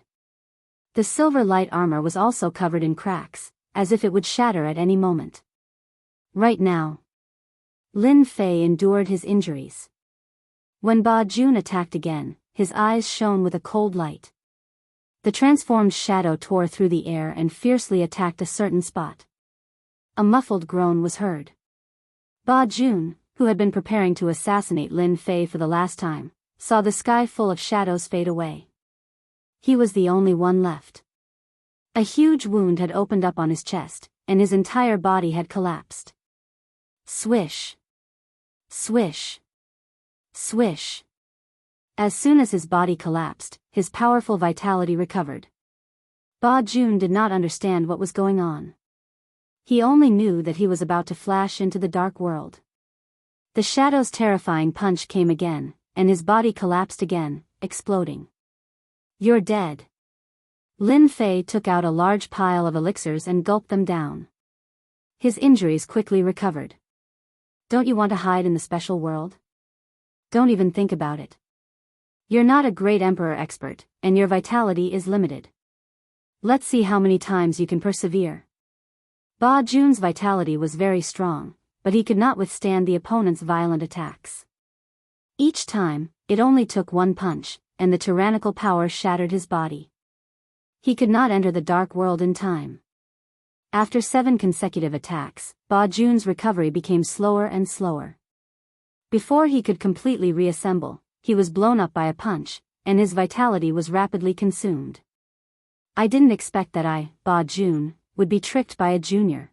The silver light armor was also covered in cracks, as if it would shatter at any moment. Right now, Lin Fei endured his injuries. When Ba Jun attacked again, his eyes shone with a cold light. The transformed shadow tore through the air and fiercely attacked a certain spot. A muffled groan was heard. Ba Jun, who had been preparing to assassinate Lin Fei for the last time, saw the sky full of shadows fade away. He was the only one left. A huge wound had opened up on his chest, and his entire body had collapsed. Swish. Swish. Swish. As soon as his body collapsed, his powerful vitality recovered. Ba Jun did not understand what was going on. He only knew that he was about to flash into the dark world. The shadow's terrifying punch came again, and his body collapsed again, exploding. "You're dead." Lin Fei took out a large pile of elixirs and gulped them down. His injuries quickly recovered. "Don't you want to hide in the special world? Don't even think about it. You're not a great emperor expert, and your vitality is limited. Let's see how many times you can persevere." Ba Jun's vitality was very strong, but he could not withstand the opponent's violent attacks. Each time, it only took one punch, and the tyrannical power shattered his body. He could not enter the dark world in time. After 7 consecutive attacks, Ba Jun's recovery became slower and slower. Before he could completely reassemble, he was blown up by a punch, and his vitality was rapidly consumed. "I didn't expect that I, Ba Jun, would be tricked by a junior."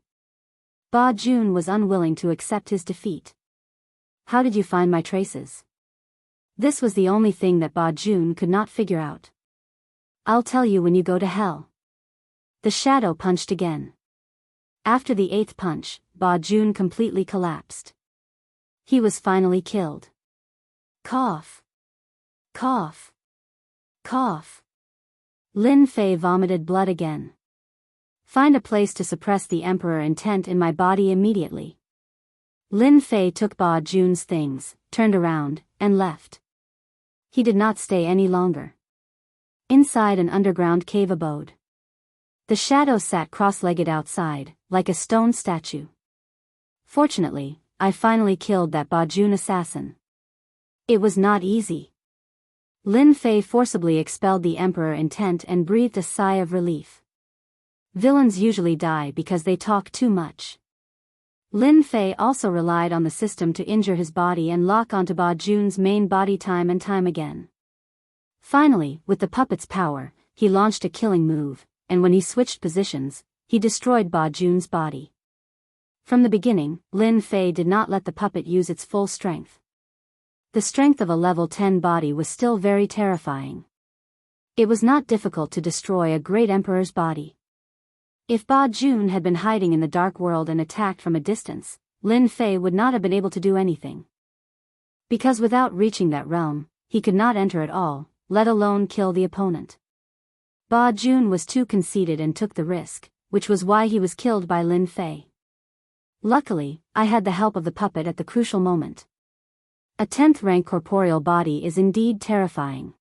Ba Jun was unwilling to accept his defeat. "How did you find my traces?" This was the only thing that Ba Jun could not figure out. "I'll tell you when you go to hell." The shadow punched again. After the 8th punch, Ba Jun completely collapsed. He was finally killed. Cough. Cough. Cough. Lin Fei vomited blood again. "Find a place to suppress the emperor intent in my body immediately." Lin Fei took Ba Jun's things, turned around, and left. He did not stay any longer. Inside an underground cave abode. The shadow sat cross-legged outside, like a stone statue. "Fortunately, I finally killed that Ba Jun assassin." It was not easy. Lin Fei forcibly expelled the emperor intent and breathed a sigh of relief. Villains usually die because they talk too much. Lin Fei also relied on the system to injure his body and lock onto Ba Jun's main body time and time again. Finally, with the puppet's power, he launched a killing move, and when he switched positions, he destroyed Ba Jun's body. From the beginning, Lin Fei did not let the puppet use its full strength. The strength of a level 10 body was still very terrifying. It was not difficult to destroy a great emperor's body. If Ba Jun had been hiding in the dark world and attacked from a distance, Lin Fei would not have been able to do anything. Because without reaching that realm, he could not enter at all, let alone kill the opponent. Ba Jun was too conceited and took the risk, which was why he was killed by Lin Fei. Luckily, I had the help of the puppet at the crucial moment. A 10th rank corporeal body is indeed terrifying.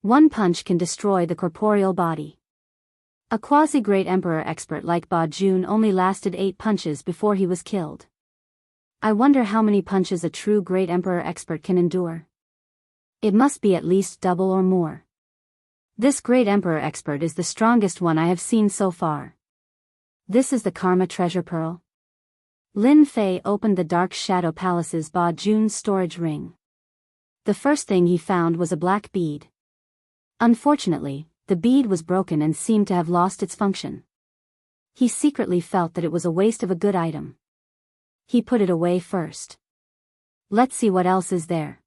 One punch can destroy the corporeal body. A quasi-great emperor expert like Ba Jun only lasted 8 punches before he was killed. I wonder how many punches a true great emperor expert can endure. It must be at least double or more. This great emperor expert is the strongest one I have seen so far. This is the Karma Treasure Pearl. Lin Fei opened the Dark Shadow Palace's Ba Jun's storage ring. The first thing he found was a black bead. Unfortunately, the bead was broken and seemed to have lost its function. He secretly felt that it was a waste of a good item. He put it away first. Let's see what else is there.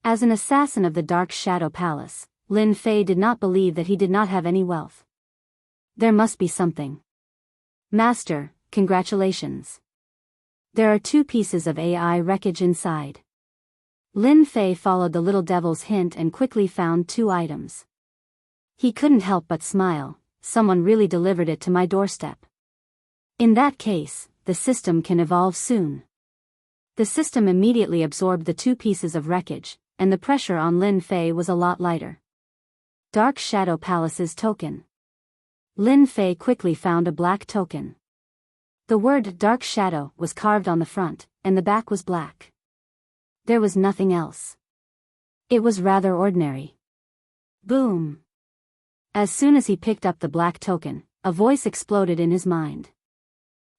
As an assassin of the Dark Shadow Palace, Lin Fei did not believe that he did not have any wealth. There must be something. Master, congratulations. There are 2 pieces of AI wreckage inside. Lin Fei followed the little devil's hint and quickly found 2 items. He couldn't help but smile. Someone really delivered it to my doorstep. In that case, the system can evolve soon. The system immediately absorbed the 2 pieces of wreckage, and the pressure on Lin Fei was a lot lighter. Dark Shadow Palace's token. Lin Fei quickly found a black token. The word Dark Shadow was carved on the front, and the back was black. There was nothing else. It was rather ordinary. Boom. As soon as he picked up the black token, a voice exploded in his mind.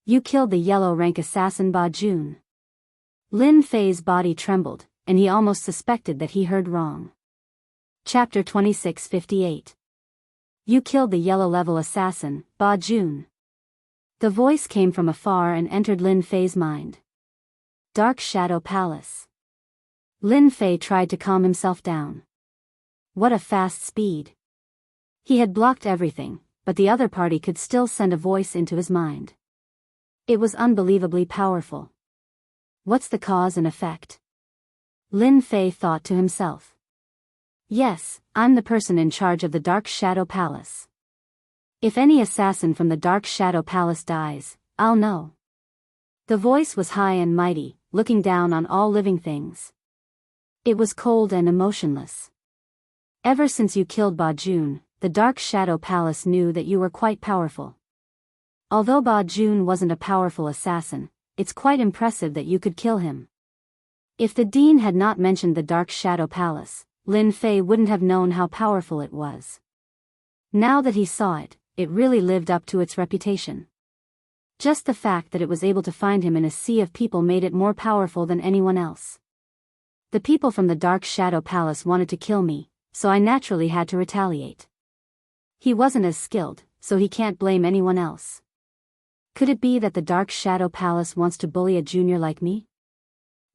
You killed the yellow rank assassin Ba Jun. Lin Fei's body trembled, and he almost suspected that he heard wrong. Chapter 2658. You killed the yellow level assassin, Ba Jun. The voice came from afar and entered Lin Fei's mind. Dark Shadow Palace. Lin Fei tried to calm himself down. What a fast speed. He had blocked everything, but the other party could still send a voice into his mind. It was unbelievably powerful. What's the cause and effect? Lin Fei thought to himself. Yes, I'm the person in charge of the Dark Shadow Palace. If any assassin from the Dark Shadow Palace dies, I'll know. The voice was high and mighty, looking down on all living things. It was cold and emotionless. Ever since you killed Ba Jun, the Dark Shadow Palace knew that you were quite powerful. Although Ba Jun wasn't a powerful assassin, it's quite impressive that you could kill him. If the Dean had not mentioned the Dark Shadow Palace, Lin Fei wouldn't have known how powerful it was. Now that he saw it, it really lived up to its reputation. Just the fact that it was able to find him in a sea of people made it more powerful than anyone else. The people from the Dark Shadow Palace wanted to kill me, so I naturally had to retaliate. He wasn't as skilled, so he can't blame anyone else. Could it be that the Dark Shadow Palace wants to bully a junior like me?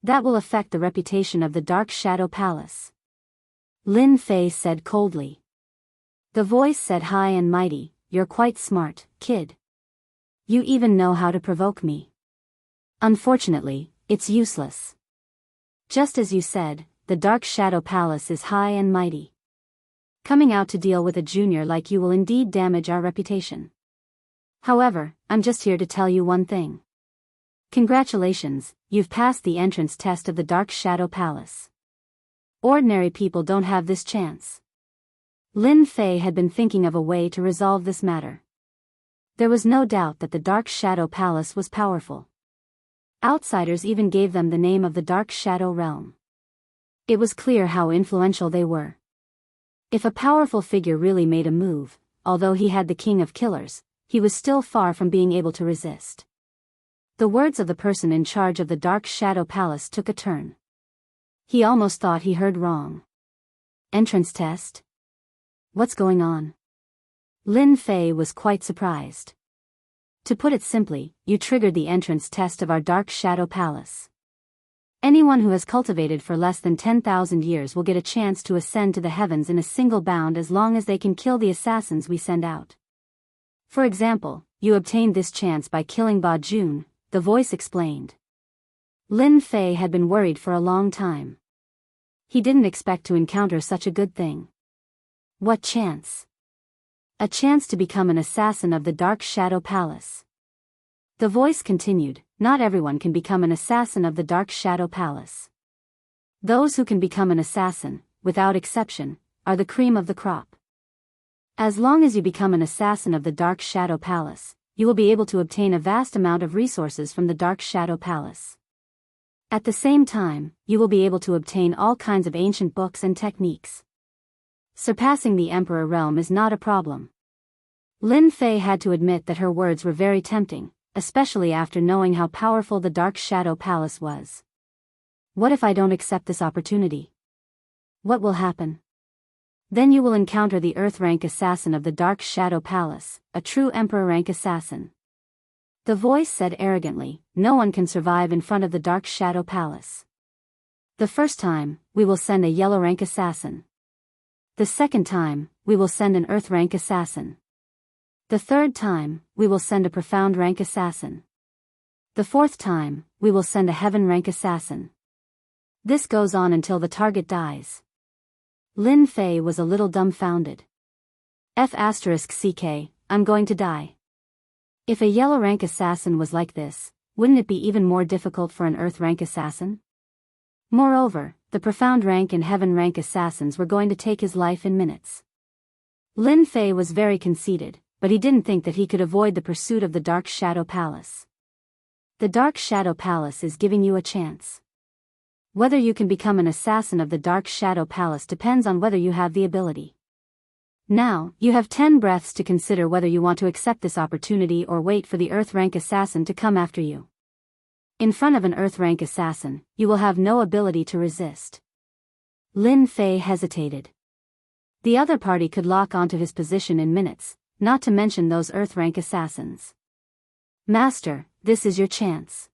That will affect the reputation of the Dark Shadow Palace. Lin Fei said coldly. The voice said high and mighty, "You're quite smart, kid. You even know how to provoke me. Unfortunately, it's useless. Just as you said, the Dark Shadow Palace is high and mighty. Coming out to deal with a junior like you will indeed damage our reputation. However, I'm just here to tell you one thing. Congratulations, you've passed the entrance test of the Dark Shadow Palace. Ordinary people don't have this chance." Lin Fei had been thinking of a way to resolve this matter. There was no doubt that the Dark Shadow Palace was powerful. Outsiders even gave them the name of the Dark Shadow Realm. It was clear how influential they were. If a powerful figure really made a move, although he had the King of Killers, he was still far from being able to resist. The words of the person in charge of the Dark Shadow Palace took a turn. He almost thought he heard wrong. Entrance test? What's going on? Lin Fei was quite surprised. To put it simply, you triggered the entrance test of our Dark Shadow Palace. Anyone who has cultivated for less than 10,000 years will get a chance to ascend to the heavens in a single bound as long as they can kill the assassins we send out. For example, you obtained this chance by killing Ba Jun, the voice explained. Lin Fei had been worried for a long time. He didn't expect to encounter such a good thing. What chance? A chance to become an assassin of the Dark Shadow Palace. The voice continued, not everyone can become an assassin of the Dark Shadow Palace. Those who can become an assassin, without exception, are the cream of the crop. As long as you become an assassin of the Dark Shadow Palace, you will be able to obtain a vast amount of resources from the Dark Shadow Palace. At the same time, you will be able to obtain all kinds of ancient books and techniques. Surpassing the Emperor realm is not a problem. Lin Fei had to admit that her words were very tempting, especially after knowing how powerful the Dark Shadow Palace was. What if I don't accept this opportunity? What will happen? Then you will encounter the Earth-rank assassin of the Dark Shadow Palace, a true Emperor-rank assassin. The voice said arrogantly, no one can survive in front of the Dark Shadow Palace. The first time, we will send a Yellow-rank assassin. The second time, we will send an Earth-rank assassin. The third time, we will send a Profound-rank assassin. The fourth time, we will send a Heaven-rank assassin. This goes on until the target dies. Lin Fei was a little dumbfounded. F***ck, I'm going to die. If a Yellow-rank assassin was like this, wouldn't it be even more difficult for an Earth-rank assassin? Moreover, the Profound-rank and Heaven-rank assassins were going to take his life in minutes. Lin Fei was very conceited, but he didn't think that he could avoid the pursuit of the Dark Shadow Palace. The Dark Shadow Palace is giving you a chance. Whether you can become an assassin of the Dark Shadow Palace depends on whether you have the ability. Now, you have 10 breaths to consider whether you want to accept this opportunity or wait for the Earth-rank assassin to come after you. In front of an Earth-rank assassin, you will have no ability to resist. Lin Fei hesitated. The other party could lock onto his position in minutes, not to mention those Earth-rank assassins. Master, this is your chance.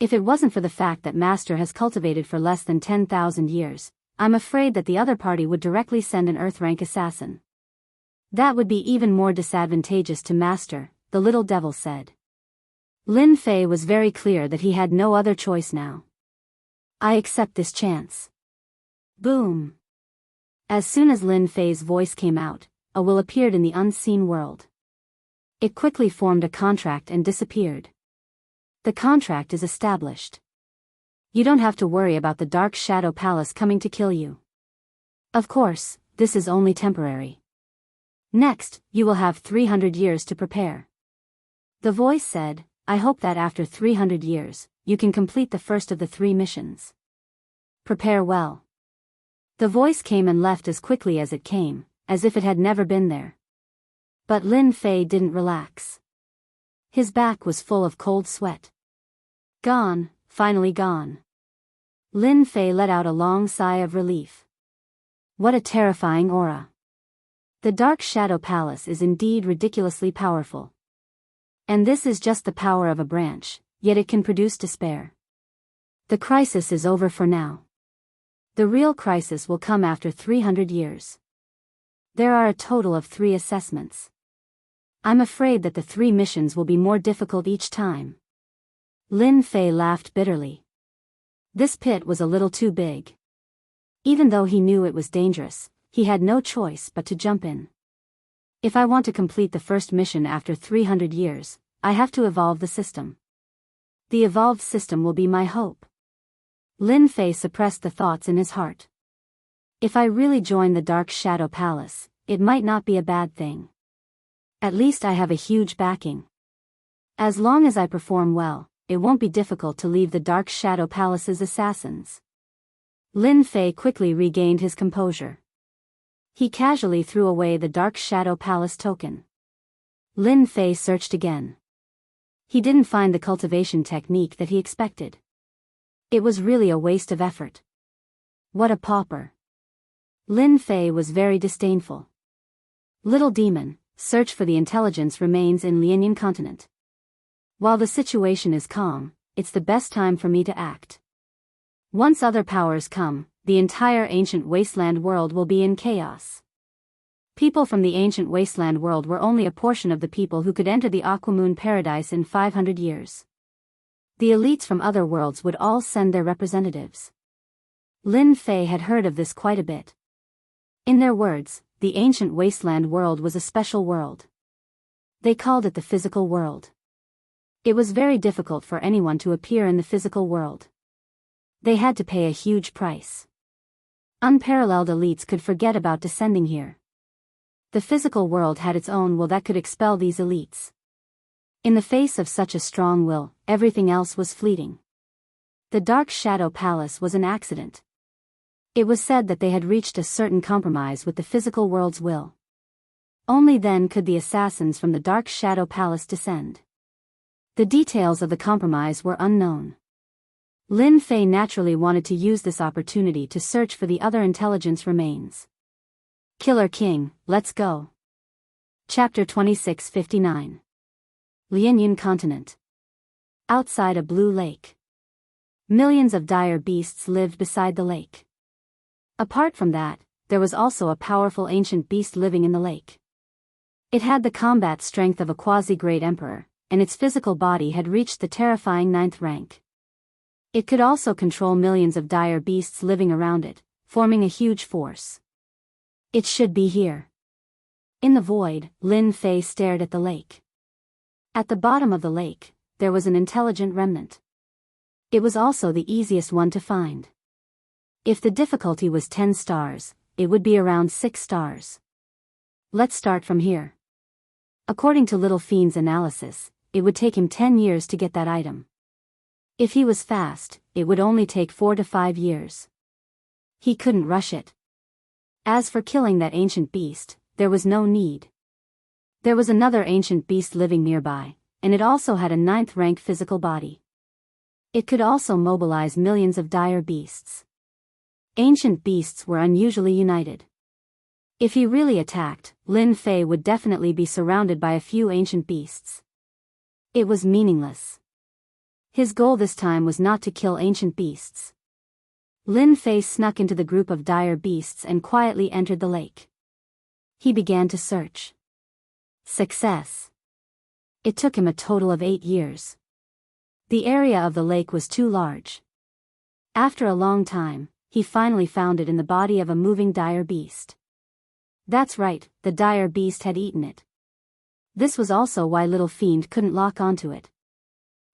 If it wasn't for the fact that Master has cultivated for less than 10,000 years, I'm afraid that the other party would directly send an Earth-rank assassin. That would be even more disadvantageous to Master, the little devil said. Lin Fei was very clear that he had no other choice now. I accept this chance. Boom. As soon as Lin Fei's voice came out, a will appeared in the unseen world. It quickly formed a contract and disappeared. The contract is established. You don't have to worry about the Dark Shadow Palace coming to kill you. Of course, this is only temporary. Next, you will have 300 years to prepare. The voice said, I hope that after 300 years, you can complete the first of the 3 missions. Prepare well. The voice came and left as quickly as it came, as if it had never been there. But Lin Fei didn't relax. His back was full of cold sweat. Gone, finally gone. Lin Fei let out a long sigh of relief. What a terrifying aura. The Dark Shadow Palace is indeed ridiculously powerful. And this is just the power of a branch, yet it can produce despair. The crisis is over for now. The real crisis will come after 300 years. There are a total of 3 assessments. I'm afraid that the 3 missions will be more difficult each time. Lin Fei laughed bitterly. This pit was a little too big. Even though he knew it was dangerous, he had no choice but to jump in. If I want to complete the first mission after 300 years, I have to evolve the system. The evolved system will be my hope. Lin Fei suppressed the thoughts in his heart. If I really join the Dark Shadow Palace, it might not be a bad thing. At least I have a huge backing. As long as I perform well, it won't be difficult to leave the Dark Shadow Palace's assassins. Lin Fei quickly regained his composure. He casually threw away the Dark Shadow Palace token. Lin Fei searched again. He didn't find the cultivation technique that he expected. It was really a waste of effort. What a pauper. Lin Fei was very disdainful. Little demon, search for the intelligence remains in Lianyan continent. While the situation is calm, it's the best time for me to act. Once other powers come, the entire ancient wasteland world will be in chaos. People from the ancient wasteland world were only a portion of the people who could enter the Aquamoon paradise in 500 years. The elites from other worlds would all send their representatives. Lin Fei had heard of this quite a bit. In their words, the ancient wasteland world was a special world. They called it the physical world. It was very difficult for anyone to appear in the physical world. They had to pay a huge price. Unparalleled elites could forget about descending here. The physical world had its own will that could expel these elites. In the face of such a strong will, everything else was fleeting. The Dark Shadow Palace was an accident. It was said that they had reached a certain compromise with the physical world's will. Only then could the assassins from the Dark Shadow Palace descend. The details of the compromise were unknown. Lin Fei naturally wanted to use this opportunity to search for the other intelligence remains. Killer King, let's go. Chapter 2659. Lianyan Continent. Outside a blue lake. Millions of dire beasts lived beside the lake. Apart from that, there was also a powerful ancient beast living in the lake. It had the combat strength of a quasi-great emperor, and its physical body had reached the terrifying 9th rank. It could also control millions of dire beasts living around it, forming a huge force. It should be here. In the void, Lin Fei stared at the lake. At the bottom of the lake, there was an intelligent remnant. It was also the easiest one to find. If the difficulty was 10 stars, it would be around 6 stars. Let's start from here. According to Little Fiend's analysis, it would take him 10 years to get that item. If he was fast, it would only take 4 to 5 years. He couldn't rush it. As for killing that ancient beast, there was no need. There was another ancient beast living nearby, and it also had a 9th rank physical body. It could also mobilize millions of dire beasts. Ancient beasts were unusually united. If he really attacked, Lin Fei would definitely be surrounded by a few ancient beasts. It was meaningless. His goal this time was not to kill ancient beasts. Lin Fei snuck into the group of dire beasts and quietly entered the lake. He began to search. Success. It took him a total of 8 years. The area of the lake was too large. After a long time, he finally found it in the body of a moving dire beast. That's right, the dire beast had eaten it. This was also why Little Fiend couldn't lock onto it.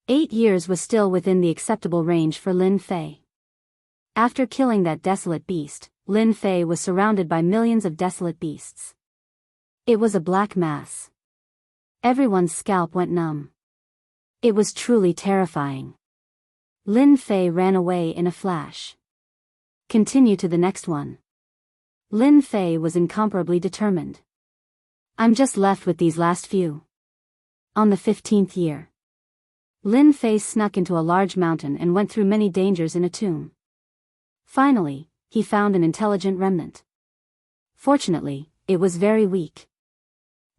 8 years was still within the acceptable range for Lin Fei. After killing that desolate beast, Lin Fei was surrounded by millions of desolate beasts. It was a black mass. Everyone's scalp went numb. It was truly terrifying. Lin Fei ran away in a flash. Continue to the next one. Lin Fei was incomparably determined. I'm just left with these last few. On the 15th year, Lin Fei snuck into a large mountain and went through many dangers in a tomb. Finally, he found an intelligent remnant. Fortunately, it was very weak.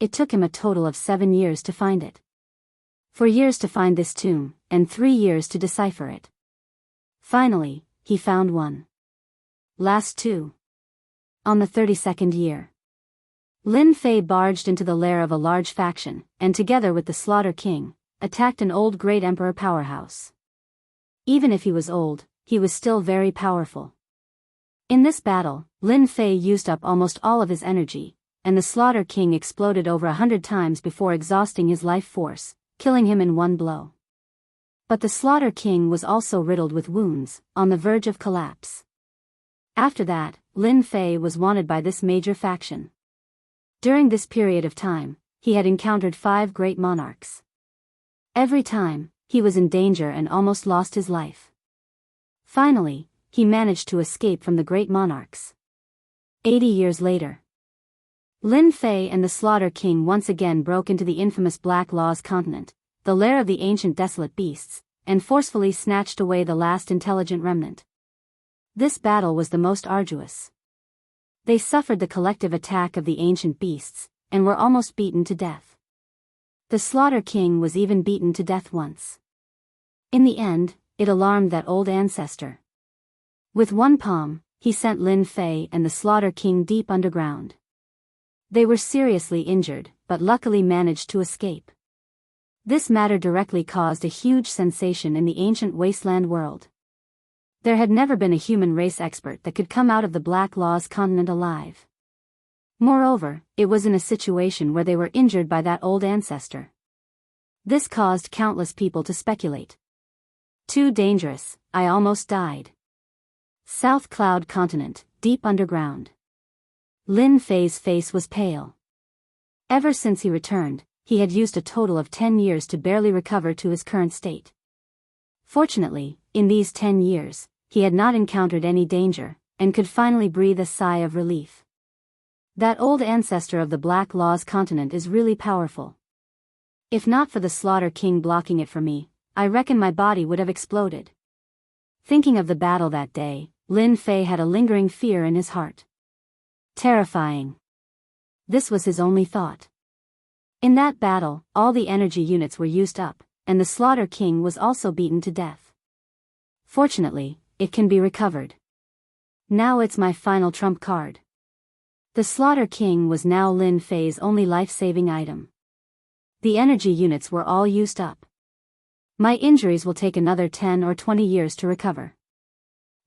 It took him a total of 7 years to find it. 4 years to find this tomb, and 3 years to decipher it. Finally, he found one. Last 2. On the 32nd year, Lin Fei barged into the lair of a large faction, and together with the Slaughter King, attacked an old great emperor powerhouse. Even if he was old, he was still very powerful. In this battle, Lin Fei used up almost all of his energy, and the Slaughter King exploded over 100 times before exhausting his life force, killing him in one blow. But the Slaughter King was also riddled with wounds, on the verge of collapse. After that, Lin Fei was wanted by this major faction. During this period of time, he had encountered 5 great monarchs. Every time, he was in danger and almost lost his life. Finally, he managed to escape from the great monarchs. 80 years later, Lin Fei and the Slaughter King once again broke into the infamous Black Law's continent, the lair of the ancient desolate beasts, and forcefully snatched away the last intelligent remnant. This battle was the most arduous. They suffered the collective attack of the ancient beasts, and were almost beaten to death. The Slaughter King was even beaten to death once. In the end, it alarmed that old ancestor. With one palm, he sent Lin Fei and the Slaughter King deep underground. They were seriously injured, but luckily managed to escape. This matter directly caused a huge sensation in the ancient wasteland world. There had never been a human race expert that could come out of the Black Law's continent alive. Moreover, it was in a situation where they were injured by that old ancestor. This caused countless people to speculate. Too dangerous, I almost died. South Cloud Continent, deep underground. Lin Fei's face was pale. Ever since he returned, he had used a total of 10 years to barely recover to his current state. Fortunately, in these 10 years, he had not encountered any danger, and could finally breathe a sigh of relief. That old ancestor of the Black Law's continent is really powerful. If not for the Slaughter King blocking it for me, I reckon my body would have exploded. Thinking of the battle that day, Lin Fei had a lingering fear in his heart. Terrifying. This was his only thought. In that battle, all the energy units were used up, and the Slaughter King was also beaten to death. Fortunately, it can be recovered. Now it's my final trump card. The Slaughter King was now Lin Fei's only life-saving item. The energy units were all used up. My injuries will take another 10 or 20 years to recover.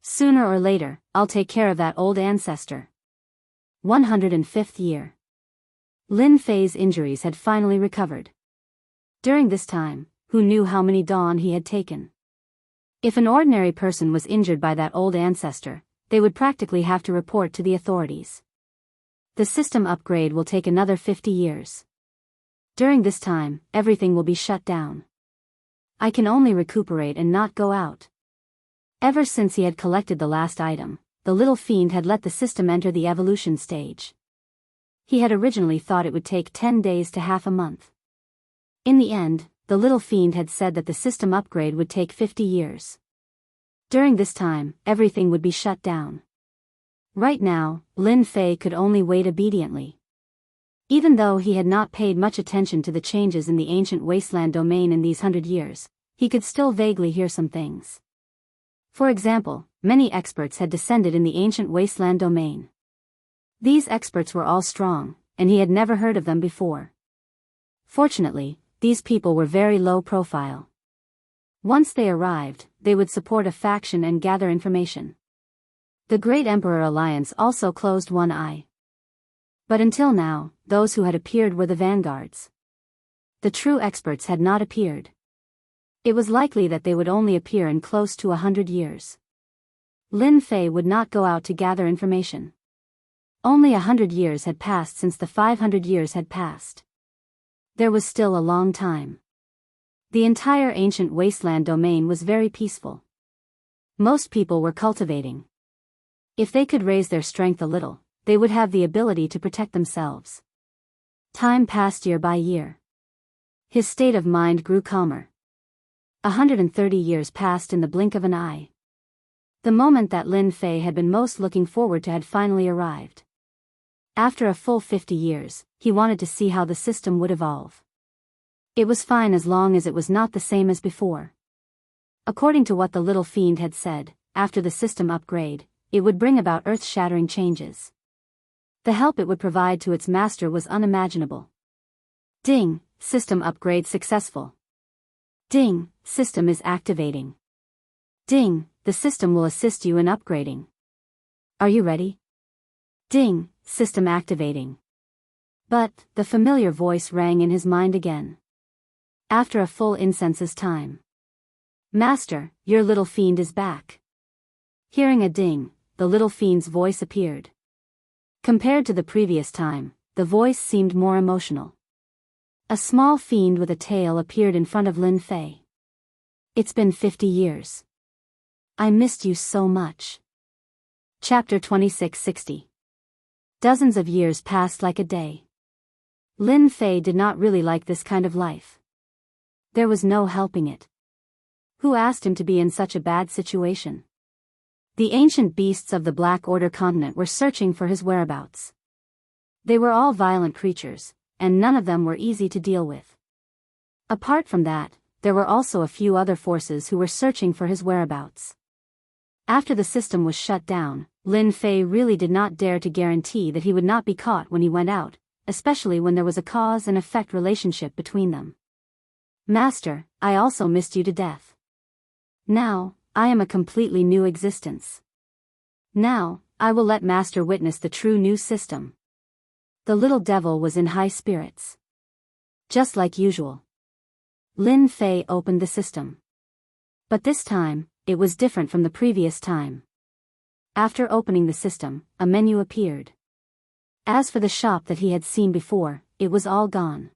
Sooner or later, I'll take care of that old ancestor. 105th year. Lin Fei's injuries had finally recovered. During this time, who knew how many dawn he had taken? If an ordinary person was injured by that old ancestor, they would practically have to report to the authorities. The system upgrade will take another 50 years. During this time, everything will be shut down. I can only recuperate and not go out. Ever since he had collected the last item, the little fiend had let the system enter the evolution stage. He had originally thought it would take 10 days to half a month. In the end, the little fiend had said that the system upgrade would take 50 years. During this time, everything would be shut down. Right now, Lin Fei could only wait obediently. Even though he had not paid much attention to the changes in the ancient wasteland domain in these 100 years, he could still vaguely hear some things. For example, many experts had descended in the ancient wasteland domain. These experts were all strong, and he had never heard of them before. Fortunately, these people were very low profile. Once they arrived, they would support a faction and gather information. The Great Emperor Alliance also closed one eye. But until now, those who had appeared were the vanguards. The true experts had not appeared. It was likely that they would only appear in close to 100 years. Lin Fei would not go out to gather information. Only 100 years had passed since the 500 years had passed. There was still a long time. The entire ancient wasteland domain was very peaceful. Most people were cultivating. If they could raise their strength a little, they would have the ability to protect themselves. Time passed year by year. His state of mind grew calmer. 130 years passed in the blink of an eye. The moment that Lin Fei had been most looking forward to had finally arrived. After a full 50 years, he wanted to see how the system would evolve. It was fine as long as it was not the same as before. According to what the little fiend had said, after the system upgrade, it would bring about earth-shattering changes. The help it would provide to its master was unimaginable. Ding, system upgrade successful. Ding, system is activating. Ding, the system will assist you in upgrading. Are you ready? Ding, system activating. But, the familiar voice rang in his mind again. After a full incense's time. Master, your little fiend is back. Hearing a ding, the little fiend's voice appeared. Compared to the previous time, the voice seemed more emotional. A small fiend with a tail appeared in front of Lin Fei. It's been 50 years. I missed you so much. Chapter 2660. Dozens of years passed like a day. Lin Fei did not really like this kind of life. There was no helping it. Who asked him to be in such a bad situation? The ancient beasts of the Black Order continent were searching for his whereabouts. They were all violent creatures, and none of them were easy to deal with. Apart from that, there were also a few other forces who were searching for his whereabouts. After the system was shut down, Lin Fei really did not dare to guarantee that he would not be caught when he went out, especially when there was a cause and effect relationship between them. Master, I also missed you to death. Now, I am a completely new existence. Now, I will let Master witness the true new system. The little devil was in high spirits. Just like usual. Lin Fei opened the system. But this time, it was different from the previous time. After opening the system, a menu appeared. As for the shop that he had seen before, it was all gone.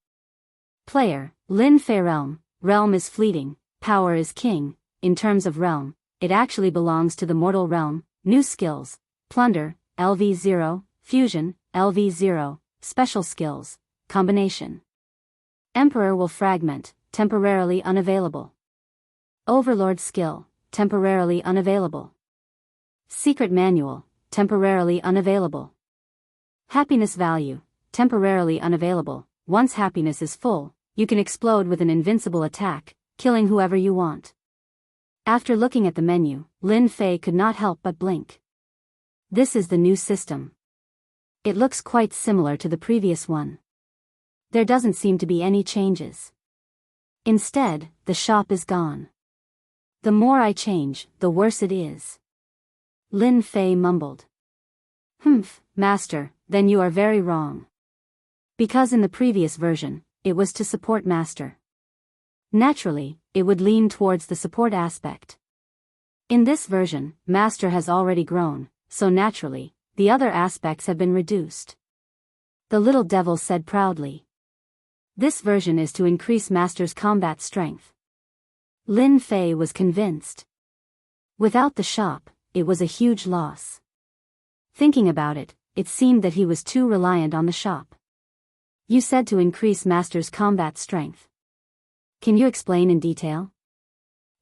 Player, Lin Fei Realm. Realm is fleeting, power is king. In terms of realm, it actually belongs to the mortal realm. New skills, plunder, LV0, fusion, LV0, special skills, combination. Emperor will fragment, temporarily unavailable. Overlord skill, temporarily unavailable. Secret manual, temporarily unavailable. Happiness value, temporarily unavailable. Once happiness is full, you can explode with an invincible attack, killing whoever you want. After looking at the menu, Lin Fei could not help but blink. This is the new system. It looks quite similar to the previous one. There doesn't seem to be any changes. Instead, the shop is gone. The more I change, the worse it is. Lin Fei mumbled. Humph, Master, then you are very wrong. Because in the previous version, it was to support Master. Naturally, it would lean towards the support aspect. In this version, Master has already grown, so naturally, the other aspects have been reduced. The little devil said proudly. This version is to increase Master's combat strength. Lin Fei was convinced. Without the shop, it was a huge loss. Thinking about it, it seemed that he was too reliant on the shop. You said to increase Master's combat strength. Can you explain in detail?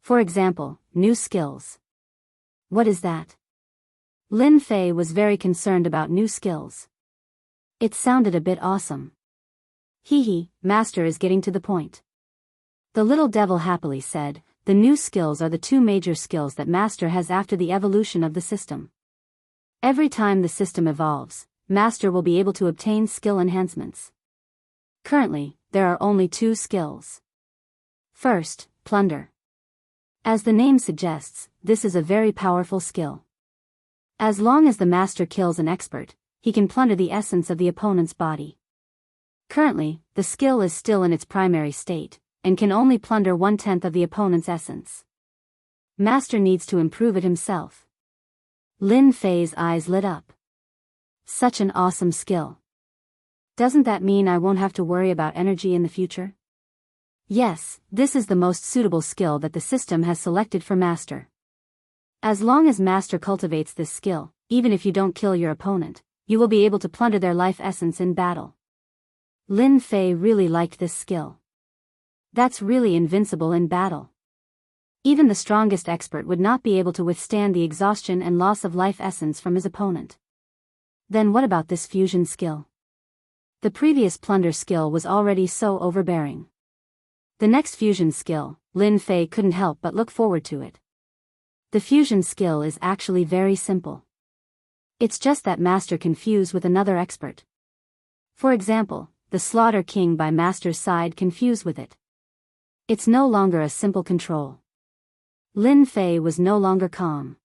For example, new skills. What is that? Lin Fei was very concerned about new skills. It sounded a bit awesome. Hee, Master is getting to the point. The little devil happily said, the new skills are the two major skills that Master has after the evolution of the system. Every time the system evolves, Master will be able to obtain skill enhancements. Currently, there are only two skills. First, Plunder. As the name suggests, this is a very powerful skill. As long as the Master kills an expert, he can plunder the essence of the opponent's body. Currently, the skill is still in its primary state, and can only plunder 1/10 of the opponent's essence. Master needs to improve it himself. Lin Fei's eyes lit up. Such an awesome skill. Doesn't that mean I won't have to worry about energy in the future? Yes, this is the most suitable skill that the system has selected for Master. As long as Master cultivates this skill, even if you don't kill your opponent, you will be able to plunder their life essence in battle. Lin Fei really liked this skill. That's really invincible in battle. Even the strongest expert would not be able to withstand the exhaustion and loss of life essence from his opponent. Then what about this fusion skill? The previous plunder skill was already so overbearing. The next fusion skill, Lin Fei couldn't help but look forward to it. The fusion skill is actually very simple. It's just that Master can fuse with another expert. For example, the Slaughter King by Master's side can fuse with it. It's no longer a simple control. Lin Fei was no longer calm.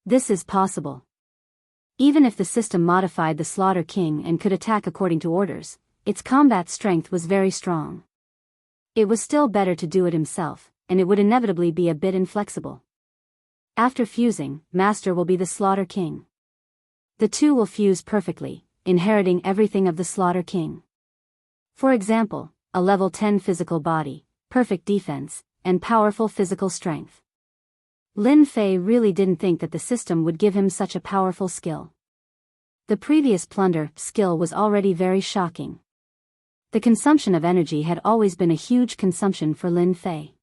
This is possible. Even if the system modified the Slaughter King and could attack according to orders, its combat strength was very strong. It was still better to do it himself, and it would inevitably be a bit inflexible. After fusing, Master will be the Slaughter King. The two will fuse perfectly, inheriting everything of the Slaughter King. For example, a level 10 physical body, perfect defense, and powerful physical strength. Lin Fei really didn't think that the system would give him such a powerful skill. The previous plunder skill was already very shocking. The consumption of energy had always been a huge consumption for Lin Fei.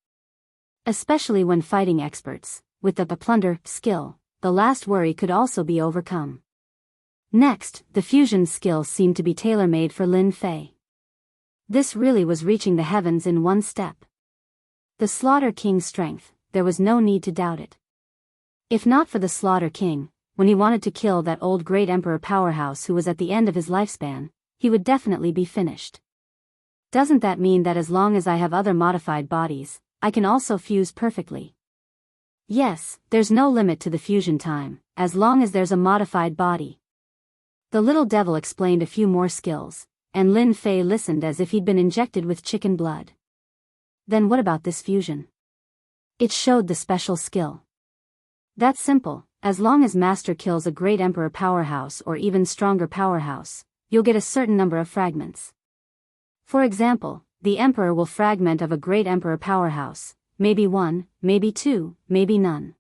Especially when fighting experts, with the plunder skill, the last worry could also be overcome. Next, the fusion skill seemed to be tailor-made for Lin Fei. This really was reaching the heavens in one step. The Slaughter King's strength, there was no need to doubt it. If not for the Slaughter King, when he wanted to kill that old great emperor powerhouse who was at the end of his lifespan, he would definitely be finished. Doesn't that mean that as long as I have other modified bodies, I can also fuse perfectly? Yes, there's no limit to the fusion time, as long as there's a modified body. The little devil explained a few more skills, and Lin Fei listened as if he'd been injected with chicken blood. Then what about this fusion? It showed the special skill. That's simple, as long as Master kills a great emperor powerhouse or even stronger powerhouse, you'll get a certain number of fragments. For example, the emperor will fragment of a great emperor powerhouse, maybe one, maybe two, maybe none.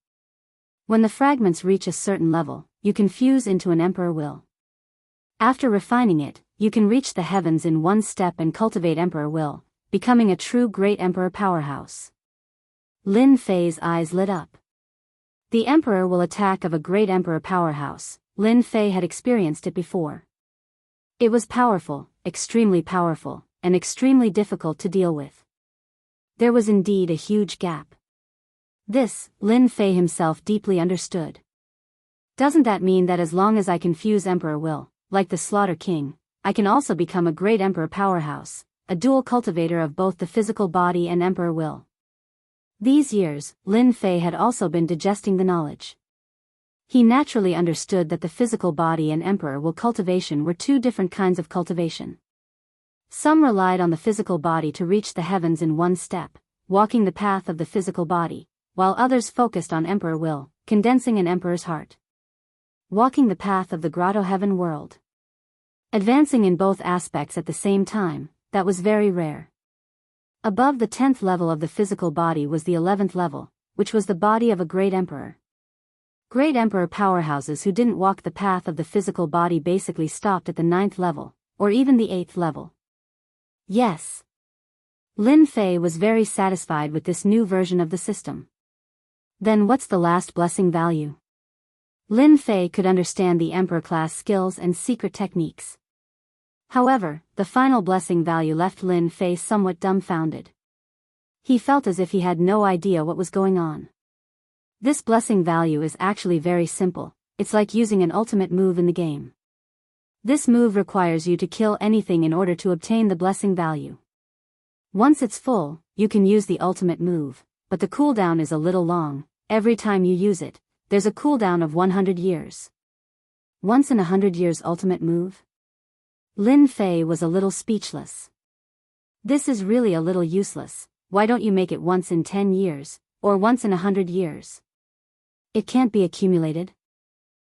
When the fragments reach a certain level, you can fuse into an emperor will. After refining it, you can reach the heavens in one step and cultivate emperor will, becoming a true great emperor powerhouse. Lin Fei's eyes lit up. The emperor will attack of a great emperor powerhouse. Lin Fei had experienced it before. It was powerful, extremely powerful, and extremely difficult to deal with. There was indeed a huge gap. This, Lin Fei himself deeply understood. Doesn't that mean that as long as I can fuse emperor will, like the Slaughter King, I can also become a great emperor powerhouse, a dual cultivator of both the physical body and emperor will? These years, Lin Fei had also been digesting the knowledge. He naturally understood that the physical body and emperor will cultivation were two different kinds of cultivation. Some relied on the physical body to reach the heavens in one step, walking the path of the physical body, while others focused on emperor will, condensing an emperor's heart. Walking the path of the grotto heaven world. Advancing in both aspects at the same time, that was very rare. Above the 10th level of the physical body was the 11th level, which was the body of a great emperor. Great emperor powerhouses who didn't walk the path of the physical body basically stopped at the 9th level, or even the 8th level. Yes. Lin Fei was very satisfied with this new version of the system. Then what's the last blessing value? Lin Fei could understand the emperor class skills and secret techniques. However, the final blessing value left Lin Fei somewhat dumbfounded. He felt as if he had no idea what was going on. This blessing value is actually very simple. It's like using an ultimate move in the game. This move requires you to kill anything in order to obtain the blessing value. Once it's full, you can use the ultimate move, but the cooldown is a little long. Every time you use it, there's a cooldown of 100 years. Once in 100 years ultimate move? Lin Fei was a little speechless. This is really a little useless. Why don't you make it once in 10 years, or once in 100 years? It can't be accumulated?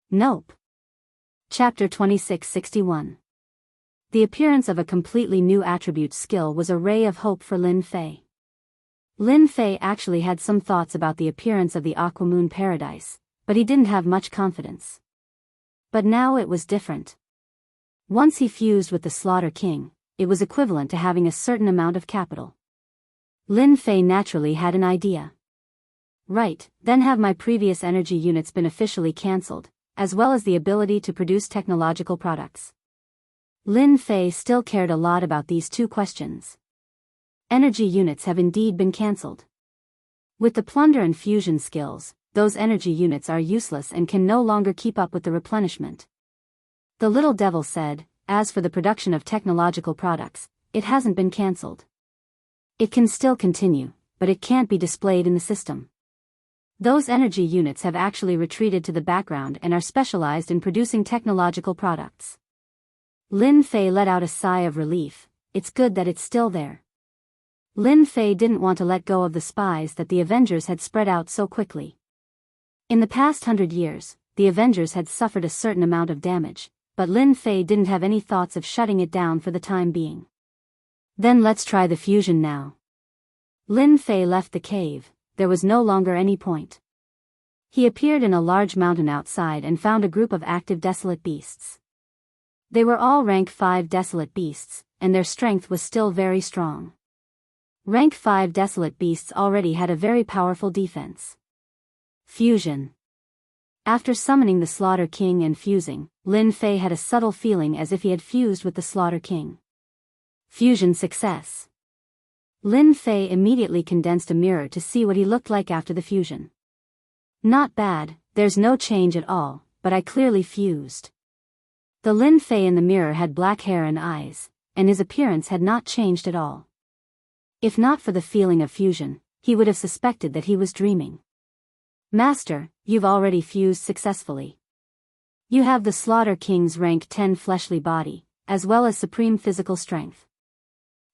Nope. Chapter 2661. The appearance of a completely new attribute skill was a ray of hope for Lin Fei. Lin Fei actually had some thoughts about the appearance of the Aquamoon Paradise, but he didn't have much confidence. But now it was different. Once he fused with the Slaughter King, it was equivalent to having a certain amount of capital. Lin Fei naturally had an idea. Right, then have my previous energy units been officially cancelled, as well as the ability to produce technological products? Lin Fei still cared a lot about these two questions. Energy units have indeed been cancelled. With the plunder and fusion skills, those energy units are useless and can no longer keep up with the replenishment. The little devil said, as for the production of technological products, it hasn't been cancelled. It can still continue, but it can't be displayed in the system. Those energy units have actually retreated to the background and are specialized in producing technological products. Lin Fei let out a sigh of relief. It's good that it's still there. Lin Fei didn't want to let go of the spies that the Avengers had spread out so quickly. In the past 100 years, the Avengers had suffered a certain amount of damage, but Lin Fei didn't have any thoughts of shutting it down for the time being. Then let's try the fusion now. Lin Fei left the cave. There was no longer any point. He appeared in a large mountain outside and found a group of active desolate beasts. They were all rank 5 desolate beasts, and their strength was still very strong. Rank 5 desolate beasts already had a very powerful defense. Fusion. After summoning the Slaughter King and fusing, Lin Fei had a subtle feeling as if he had fused with the Slaughter King. Fusion success. Lin Fei immediately condensed a mirror to see what he looked like after the fusion. Not bad, there's no change at all, but I clearly fused. The Lin Fei in the mirror had black hair and eyes, and his appearance had not changed at all. If not for the feeling of fusion, he would have suspected that he was dreaming. Master, you've already fused successfully. You have the Slaughter King's rank 10 fleshly body, as well as supreme physical strength.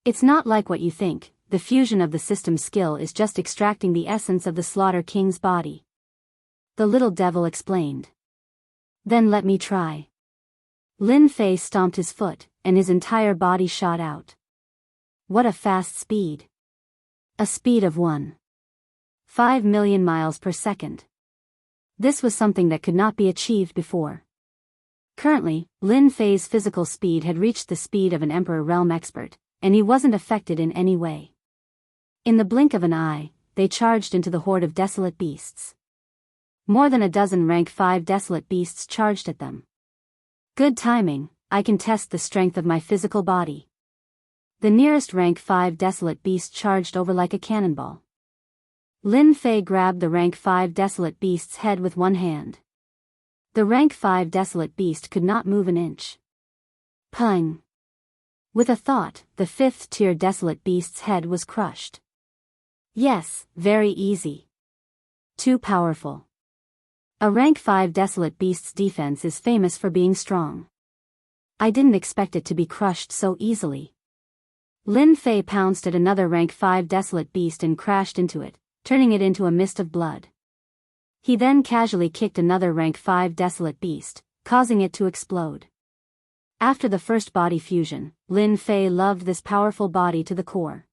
It's not like what you think. The fusion of the system skill is just extracting the essence of the Slaughter King's body. The little devil explained. Then let me try. Lin Fei stomped his foot, and his entire body shot out. What a fast speed. A speed of 1.5 million miles per second. This was something that could not be achieved before. Currently, Lin Fei's physical speed had reached the speed of an Emperor Realm expert, and he wasn't affected in any way. In the blink of an eye, they charged into the horde of desolate beasts. More than a dozen rank 5 desolate beasts charged at them. Good timing, I can test the strength of my physical body. The nearest rank 5 desolate beast charged over like a cannonball. Lin Fei grabbed the rank 5 desolate beast's head with one hand. The rank 5 desolate beast could not move an inch. Pung! With a thought, the 5th tier desolate beast's head was crushed. Yes, very easy. Too powerful. A rank 5 desolate beast's defense is famous for being strong. I didn't expect it to be crushed so easily. Lin Fei pounced at another rank 5 desolate beast and crashed into it, turning it into a mist of blood. He then casually kicked another rank 5 desolate beast, causing it to explode. After the first body fusion, Lin Fei loved this powerful body to the core.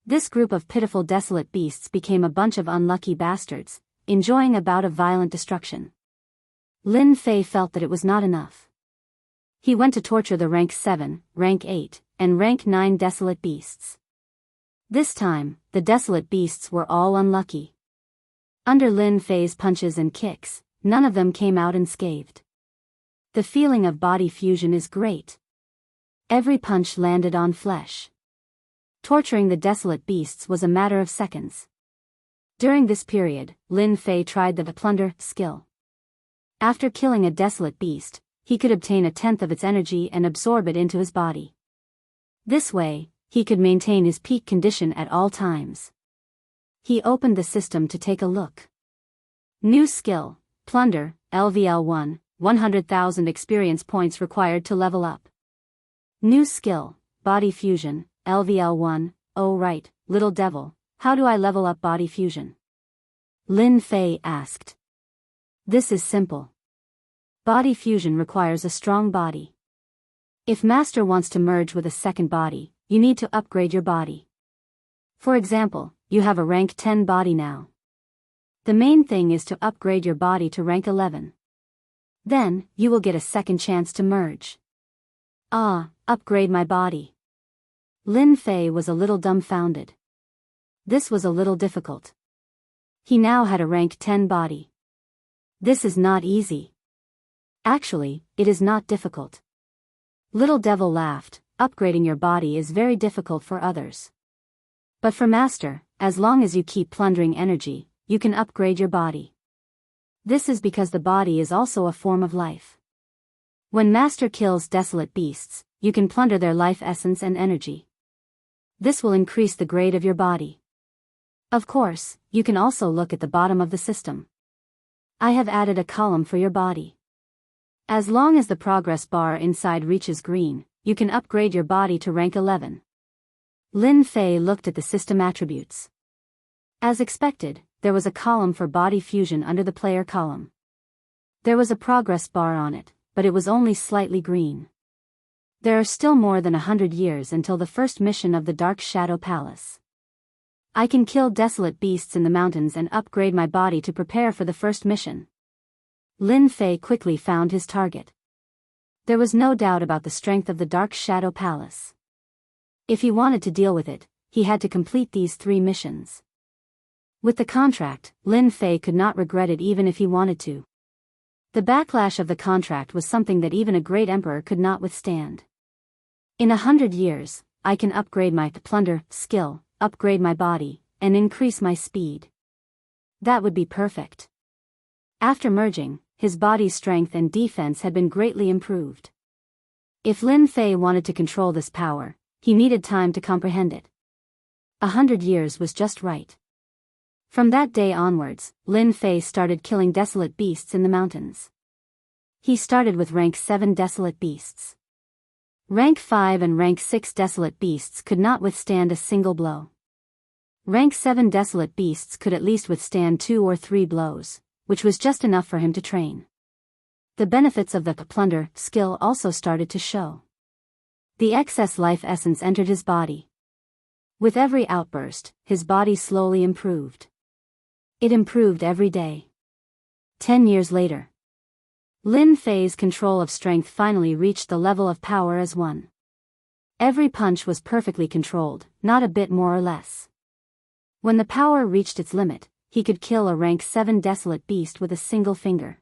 This group of pitiful desolate beasts became a bunch of unlucky bastards, enjoying a bout of violent destruction. Lin Fei felt that it was not enough. He went to torture the rank 7, rank 8, and rank 9 desolate beasts. This time, the desolate beasts were all unlucky. Under Lin Fei's punches and kicks, none of them came out unscathed. The feeling of body fusion is great. Every punch landed on flesh. Torturing the desolate beasts was a matter of seconds. During this period, Lin Fei tried the plunder skill. After killing a desolate beast, he could obtain a tenth of its energy and absorb it into his body. This way, he could maintain his peak condition at all times. He opened the system to take a look. New skill, Plunder, LVL1, 100,000 experience points required to level up. New skill, Body Fusion, LVL1, oh right, little devil, how do I level up Body Fusion? Lin Fei asked. This is simple. Body Fusion requires a strong body. If Master wants to merge with a second body, you need to upgrade your body. For example, you have a rank 10 body now. The main thing is to upgrade your body to rank 11. Then, you will get a second chance to merge. Upgrade my body. Lin Fei was a little dumbfounded. This was a little difficult. He now had a rank 10 body. This is not easy. Actually, it is not difficult. Little Devil laughed, upgrading your body is very difficult for others. But for Master, as long as you keep plundering energy, you can upgrade your body. This is because the body is also a form of life. When Master kills desolate beasts, you can plunder their life essence and energy. This will increase the grade of your body. Of course, you can also look at the bottom of the system. I have added a column for your body. As long as the progress bar inside reaches green, you can upgrade your body to rank 11. Lin Fei looked at the system attributes. As expected, there was a column for body fusion under the player column. There was a progress bar on it, but it was only slightly green. There are still more than 100 years until the first mission of the Dark Shadow Palace. I can kill desolate beasts in the mountains and upgrade my body to prepare for the first mission. Lin Fei quickly found his target. There was no doubt about the strength of the Dark Shadow Palace. If he wanted to deal with it, he had to complete these 3 missions. With the contract, Lin Fei could not regret it even if he wanted to. The backlash of the contract was something that even a great emperor could not withstand. In 100 years, I can upgrade my plunder skill, upgrade my body, and increase my speed. That would be perfect. After merging, his body's strength and defense had been greatly improved. If Lin Fei wanted to control this power, he needed time to comprehend it. 100 years was just right. From that day onwards, Lin Fei started killing desolate beasts in the mountains. He started with rank 7 desolate beasts. Rank 5 and rank 6 desolate beasts could not withstand a single blow. Rank 7 desolate beasts could at least withstand 2 or 3 blows, which was just enough for him to train. The benefits of the plunder skill also started to show. The excess life essence entered his body. With every outburst, his body slowly improved. It improved every day. 10 years later, Lin Fei's control of strength finally reached the level of power as 1. Every punch was perfectly controlled, not a bit more or less. When the power reached its limit, he could kill a rank 7 desolate beast with a single finger.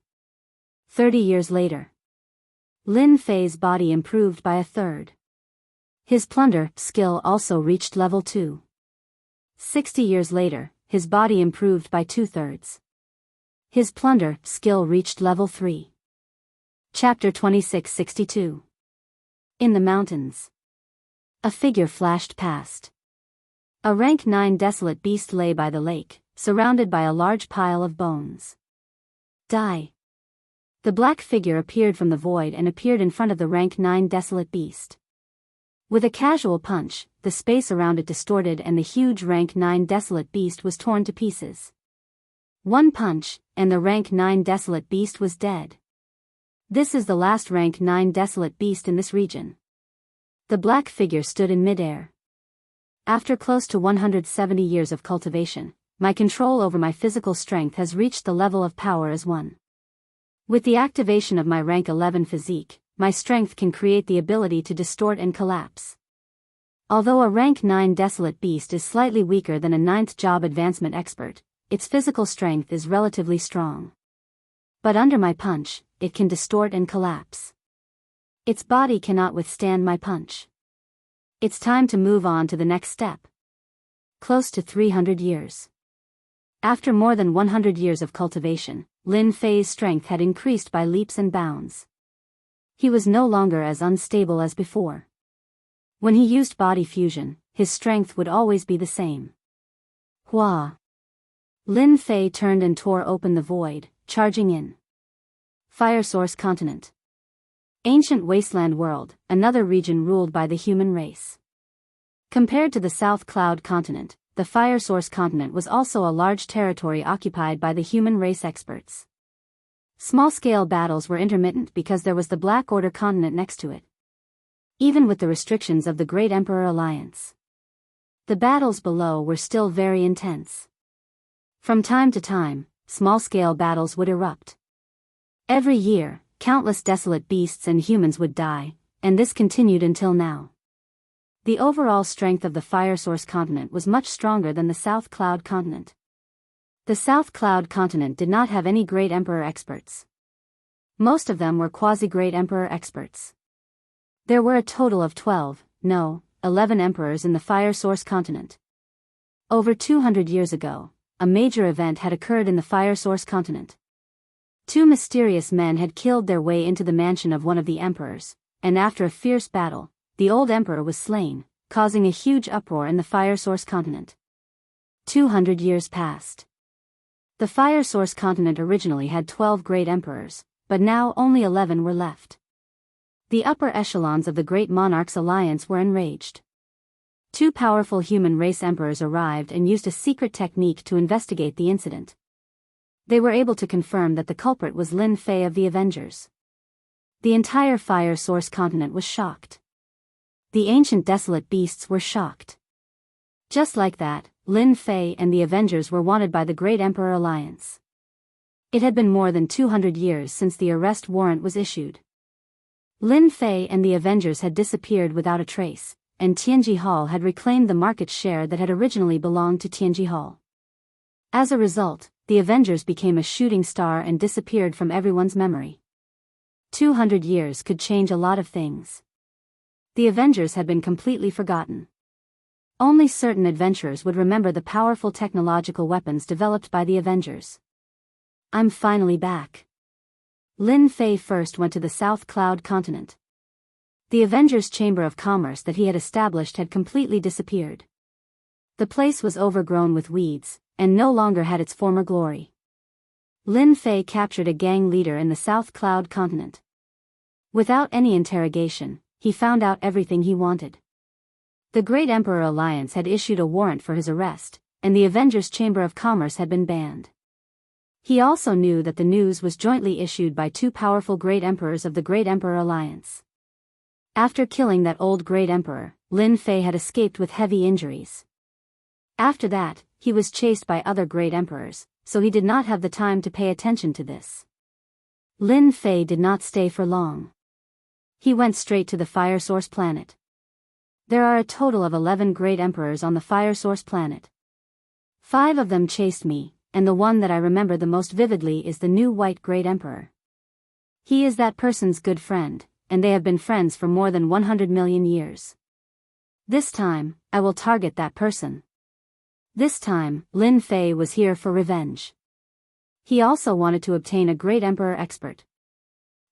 30 years later, Lin Fei's body improved by a third. His plunder skill also reached level 2. 60 years later, his body improved by 2/3. His plunder skill reached level 3. Chapter 2662. In the mountains. A figure flashed past. A rank 9 desolate beast lay by the lake, surrounded by a large pile of bones. Die. The black figure appeared from the void and appeared in front of the rank 9 desolate beast. With a casual punch, the space around it distorted and the huge rank 9 desolate beast was torn to pieces. One punch, and the rank 9 desolate beast was dead. This is the last rank 9 desolate beast in this region. The black figure stood in midair. After close to 170 years of cultivation, my control over my physical strength has reached the level of power as 1. With the activation of my rank 11 physique, my strength can create the ability to distort and collapse. Although a rank 9 desolate beast is slightly weaker than a 9th job advancement expert, its physical strength is relatively strong. But under my punch, it can distort and collapse. Its body cannot withstand my punch. It's time to move on to the next step. Close to 300 years. After more than 100 years of cultivation, Lin Fei's strength had increased by leaps and bounds. He was no longer as unstable as before. When he used body fusion, his strength would always be the same. Hua! Lin Fei turned and tore open the void, charging in. Fire Source Continent. Ancient wasteland world, another region ruled by the human race. Compared to the South Cloud Continent, the Fire Source Continent was also a large territory occupied by the human race experts. Small-scale battles were intermittent because there was the Black Order continent next to it. Even with the restrictions of the Great Emperor Alliance, the battles below were still very intense. From time to time, small-scale battles would erupt. Every year, countless desolate beasts and humans would die, and this continued until now. The overall strength of the Fire Source Continent was much stronger than the South Cloud Continent. The South Cloud Continent did not have any Great Emperor experts. Most of them were quasi-Great Emperor experts. There were a total of 11 emperors in the Fire Source Continent. Over 200 years ago, a major event had occurred in the Fire Source Continent. Two mysterious men had killed their way into the mansion of one of the emperors, and after a fierce battle, the old emperor was slain, causing a huge uproar in the Fire Source Continent. 200 years passed. The Fire Source Continent originally had 12 great emperors, but now only 11 were left. The upper echelons of the Great Monarchs Alliance were enraged. Two powerful human race emperors arrived and used a secret technique to investigate the incident. They were able to confirm that the culprit was Lin Fei of the Avengers. The entire Fire Source Continent was shocked. The ancient desolate beasts were shocked. Just like that, Lin Fei and the Avengers were wanted by the Great Emperor Alliance. It had been more than 200 years since the arrest warrant was issued. Lin Fei and the Avengers had disappeared without a trace, and Tianji Hall had reclaimed the market share that had originally belonged to Tianji Hall. As a result, the Avengers became a shooting star and disappeared from everyone's memory. 200 years could change a lot of things. The Avengers had been completely forgotten. Only certain adventurers would remember the powerful technological weapons developed by the Avengers. I'm finally back. Lin Fei first went to the South Cloud Continent. The Avengers' Chamber of Commerce that he had established had completely disappeared. The place was overgrown with weeds, and no longer had its former glory. Lin Fei captured a gang leader in the South Cloud Continent. Without any interrogation, he found out everything he wanted. The Great Emperor Alliance had issued a warrant for his arrest, and the Avengers' Chamber of Commerce had been banned. He also knew that the news was jointly issued by two powerful Great Emperors of the Great Emperor Alliance. After killing that old Great Emperor, Lin Fei had escaped with heavy injuries. After that, he was chased by other Great Emperors, so he did not have the time to pay attention to this. Lin Fei did not stay for long. He went straight to the Fire Source planet. There are a total of 11 Great Emperors on the Fire Source planet. 5 of them chased me, and the one that I remember the most vividly is the new White Great Emperor. He is that person's good friend, and they have been friends for more than 100 million years. This time, I will target that person. This time, Lin Fei was here for revenge. He also wanted to obtain a Great Emperor expert.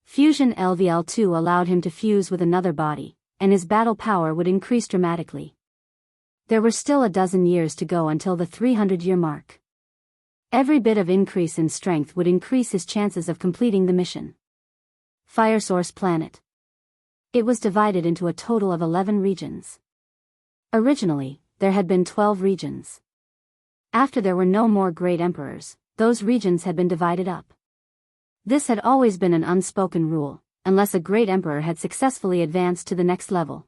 Fusion LVL2 allowed him to fuse with another body, and his battle power would increase dramatically. There were still a dozen years to go until the 300-year mark. Every bit of increase in strength would increase his chances of completing the mission. Fire Source Planet. It was divided into a total of 11 regions. Originally, there had been 12 regions. After there were no more Great Emperors, those regions had been divided up. This had always been an unspoken rule, unless a Great Emperor had successfully advanced to the next level.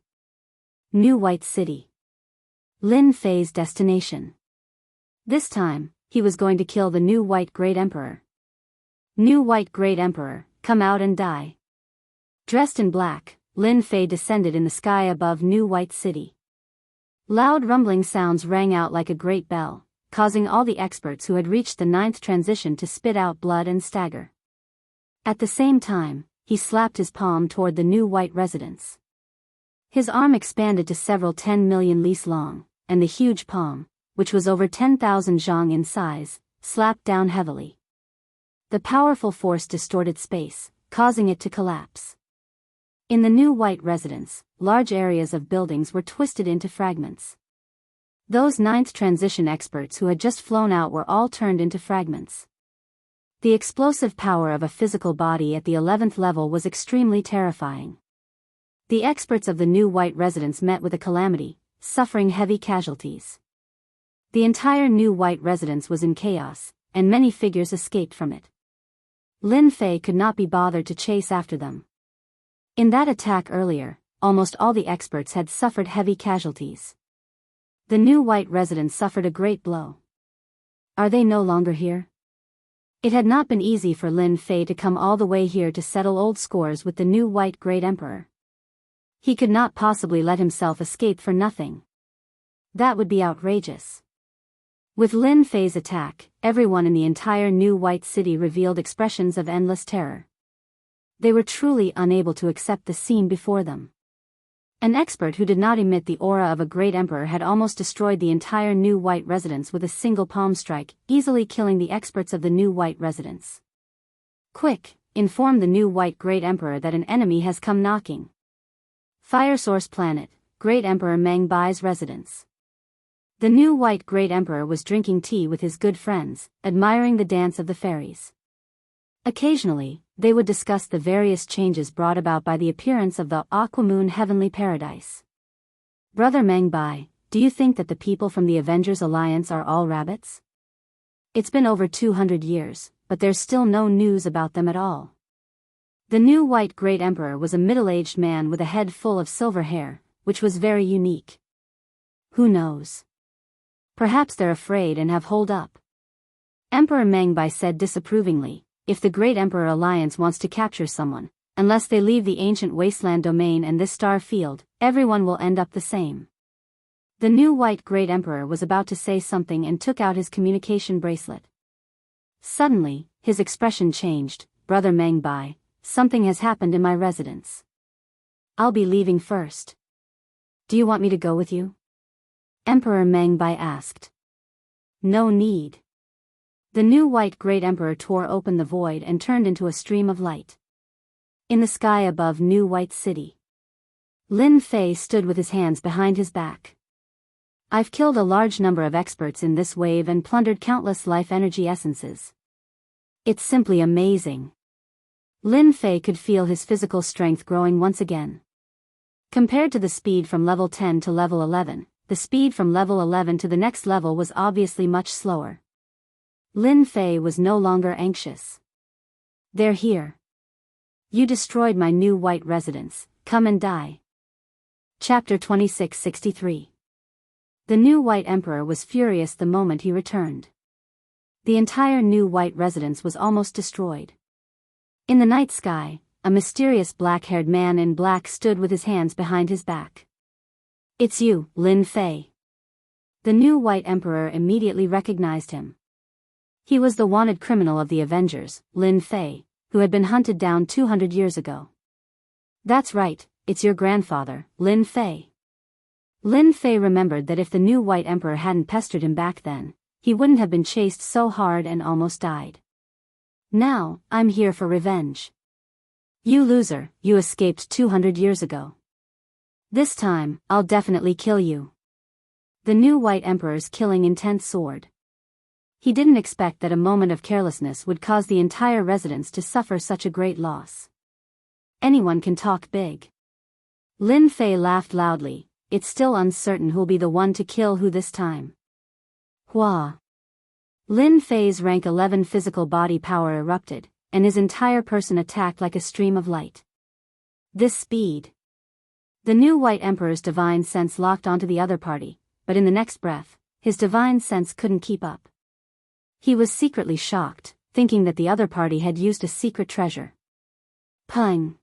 New White City. Lin Fei's destination. This time, he was going to kill the new White Great Emperor. New White Great Emperor, come out and die. Dressed in black, Lin Fei descended in the sky above New White City. Loud rumbling sounds rang out like a great bell, causing all the experts who had reached the 9th transition to spit out blood and stagger. At the same time, he slapped his palm toward the new white residence. His arm expanded to several 10 million lis long, and the huge palm, which was over 10,000 zhang in size, slapped down heavily. The powerful force distorted space, causing it to collapse. In the new white residence, large areas of buildings were twisted into fragments. Those ninth transition experts who had just flown out were all turned into fragments. The explosive power of a physical body at the 11th level was extremely terrifying. The experts of the new white residence met with a calamity, suffering heavy casualties. The entire new white residence was in chaos, and many figures escaped from it. Lin Fei could not be bothered to chase after them. In that attack earlier, almost all the experts had suffered heavy casualties. The new white residence suffered a great blow. Are they no longer here? It had not been easy for Lin Fei to come all the way here to settle old scores with the new white great emperor. He could not possibly let himself escape for nothing. That would be outrageous. With Lin Fei's attack, everyone in the entire new white city revealed expressions of endless terror. They were truly unable to accept the scene before them. An expert who did not emit the aura of a great emperor had almost destroyed the entire new white residence with a single palm strike, easily killing the experts of the new white residence. Quick, inform the new white great emperor that an enemy has come knocking. Fire Source Planet, Great Emperor Meng Bai's residence. The new white great emperor was drinking tea with his good friends, admiring the dance of the fairies. Occasionally, they would discuss the various changes brought about by the appearance of the Aquamoon Heavenly Paradise. Brother Meng Bai, do you think that the people from the Avengers Alliance are all rabbits? It's been over 200 years, but there's still no news about them at all. The new white great emperor was a middle-aged man with a head full of silver hair, which was very unique. Who knows? Perhaps they're afraid and have holed up. Emperor Meng Bai said disapprovingly, if the Great Emperor Alliance wants to capture someone, unless they leave the ancient wasteland domain and this star field, everyone will end up the same. The new white great emperor was about to say something and took out his communication bracelet. Suddenly, his expression changed. Brother Meng Bai, something has happened in my residence. I'll be leaving first. Do you want me to go with you? Emperor Meng Bai asked. No need. The new white great emperor tore open the void and turned into a stream of light. In the sky above New White City, Lin Fei stood with his hands behind his back. I've killed a large number of experts in this wave and plundered countless life energy essences. It's simply amazing. Lin Fei could feel his physical strength growing once again. Compared to the speed from level 10 to level 11, the speed from level 11 to the next level was obviously much slower. Lin Fei was no longer anxious. They're here. You destroyed my new white residence, come and die. Chapter 2663. The new white emperor was furious the moment he returned. The entire new white residence was almost destroyed. In the night sky, a mysterious black-haired man in black stood with his hands behind his back. It's you, Lin Fei. The new white emperor immediately recognized him. He was the wanted criminal of the Avengers, Lin Fei, who had been hunted down 200 years ago. That's right, it's your grandfather, Lin Fei. Lin Fei remembered that if the new white emperor hadn't pestered him back then, he wouldn't have been chased so hard and almost died. Now, I'm here for revenge. You loser, you escaped 200 years ago. This time, I'll definitely kill you. The new white emperor's killing intent soared. He didn't expect that a moment of carelessness would cause the entire residence to suffer such a great loss. Anyone can talk big. Lin Fei laughed loudly. It's still uncertain who'll be the one to kill who this time. Hua. Lin Fei's rank 11 physical body power erupted, and his entire person attacked like a stream of light. This speed. The new white emperor's divine sense locked onto the other party, but in the next breath, his divine sense couldn't keep up. He was secretly shocked, thinking that the other party had used a secret treasure. Pung.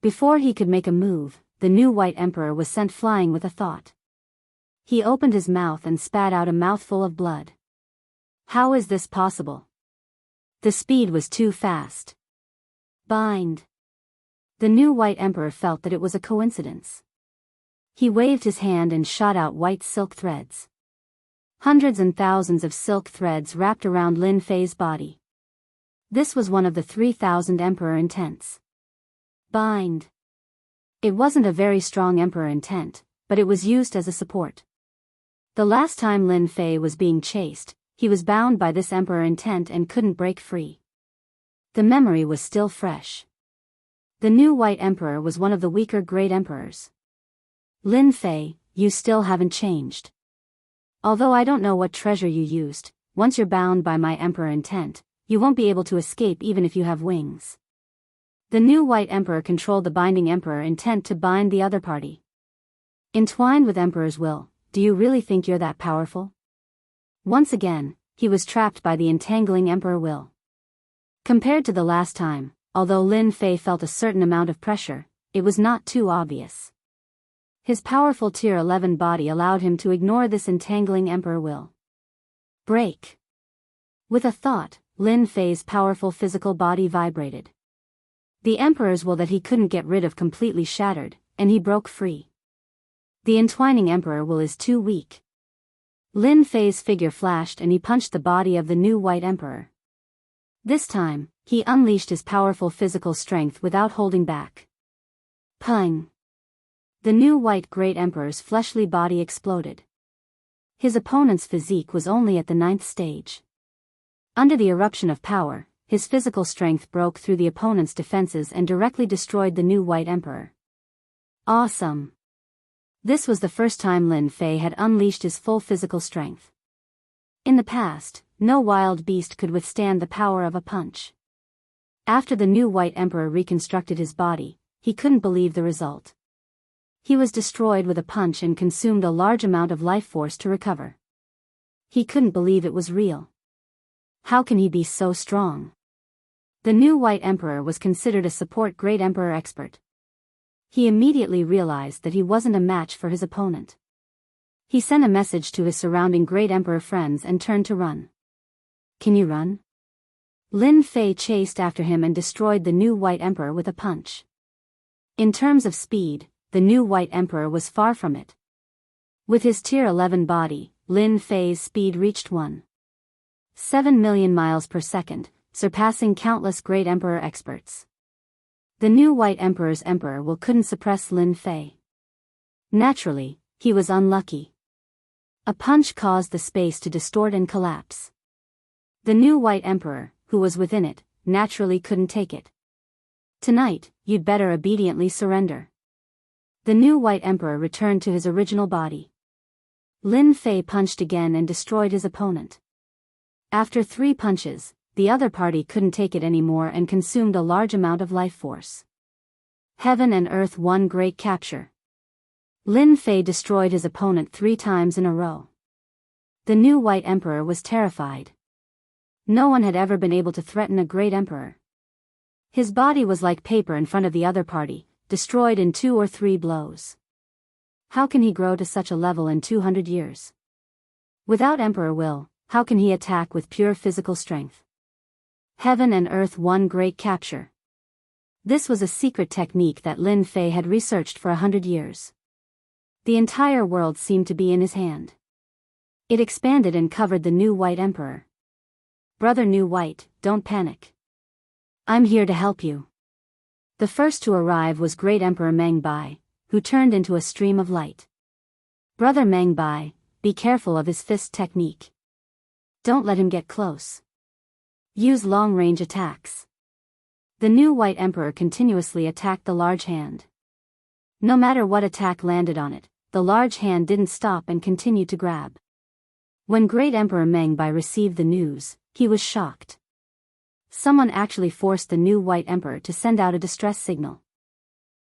Before he could make a move, the new white emperor was sent flying with a thought. He opened his mouth and spat out a mouthful of blood. How is this possible? The speed was too fast. Bind. The new white emperor felt that it was a coincidence. He waved his hand and shot out white silk threads. Hundreds and thousands of silk threads wrapped around Lin Fei's body. This was one of the 3,000 Emperor intents. Bind. It wasn't a very strong Emperor intent, but it was used as a support. The last time Lin Fei was being chased, he was bound by this Emperor intent and couldn't break free. The memory was still fresh. The new White Emperor was one of the weaker Great Emperors. Lin Fei, you still haven't changed. Although I don't know what treasure you used, once you're bound by my Emperor intent, you won't be able to escape even if you have wings. The new White Emperor controlled the binding Emperor intent to bind the other party. Entwined with Emperor's will, do you really think you're that powerful? Once again, he was trapped by the entangling Emperor will. Compared to the last time, although Lin Fei felt a certain amount of pressure, it was not too obvious. His powerful Tier 11 body allowed him to ignore this entangling Emperor will. Break. With a thought, Lin Fei's powerful physical body vibrated. The Emperor's will that he couldn't get rid of completely shattered, and he broke free. The entwining Emperor will is too weak. Lin Fei's figure flashed and he punched the body of the new White Emperor. This time, he unleashed his powerful physical strength without holding back. Pung! The new White Great Emperor's fleshly body exploded. His opponent's physique was only at the 9th stage. Under the eruption of power, his physical strength broke through the opponent's defenses and directly destroyed the new White Emperor. Awesome! This was the first time Lin Fei had unleashed his full physical strength. In the past, no wild beast could withstand the power of a punch. After the new White Emperor reconstructed his body, he couldn't believe the result. He was destroyed with a punch and consumed a large amount of life force to recover. He couldn't believe it was real. How can he be so strong? The new White Emperor was considered a support Great Emperor expert. He immediately realized that he wasn't a match for his opponent. He sent a message to his surrounding Great Emperor friends and turned to run. Can you run? Lin Fei chased after him and destroyed the new White Emperor with a punch. In terms of speed, the new White Emperor was far from it. With his Tier 11 body, Lin Fei's speed reached 1.7 million miles per second, surpassing countless Great Emperor experts. The new White Emperor's Emperor will couldn't suppress Lin Fei. Naturally, he was unlucky. A punch caused the space to distort and collapse. The new White Emperor, who was within it, naturally couldn't take it. Tonight, you'd better obediently surrender. The new White Emperor returned to his original body. Lin Fei punched again and destroyed his opponent. After 3 punches, the other party couldn't take it anymore and consumed a large amount of life force. Heaven and Earth won great capture. Lin Fei destroyed his opponent 3 times in a row. The new White Emperor was terrified. No one had ever been able to threaten a Great Emperor. His body was like paper in front of the other party, destroyed in 2 or 3 blows. How can he grow to such a level in 200 years? Without Emperor will, how can he attack with pure physical strength? Heaven and Earth won great capture. This was a secret technique that Lin Fei had researched for 100 years. The entire world seemed to be in his hand. It expanded and covered the new White Emperor. Brother New White, don't panic. I'm here to help you. The first to arrive was Great Emperor Meng Bai, who turned into a stream of light. Brother Meng Bai, be careful of his fist technique. Don't let him get close. Use long-range attacks. The new White Emperor continuously attacked the large hand. No matter what attack landed on it, the large hand didn't stop and continued to grab. When Great Emperor Meng Bai received the news, he was shocked. Someone actually forced the new White Emperor to send out a distress signal.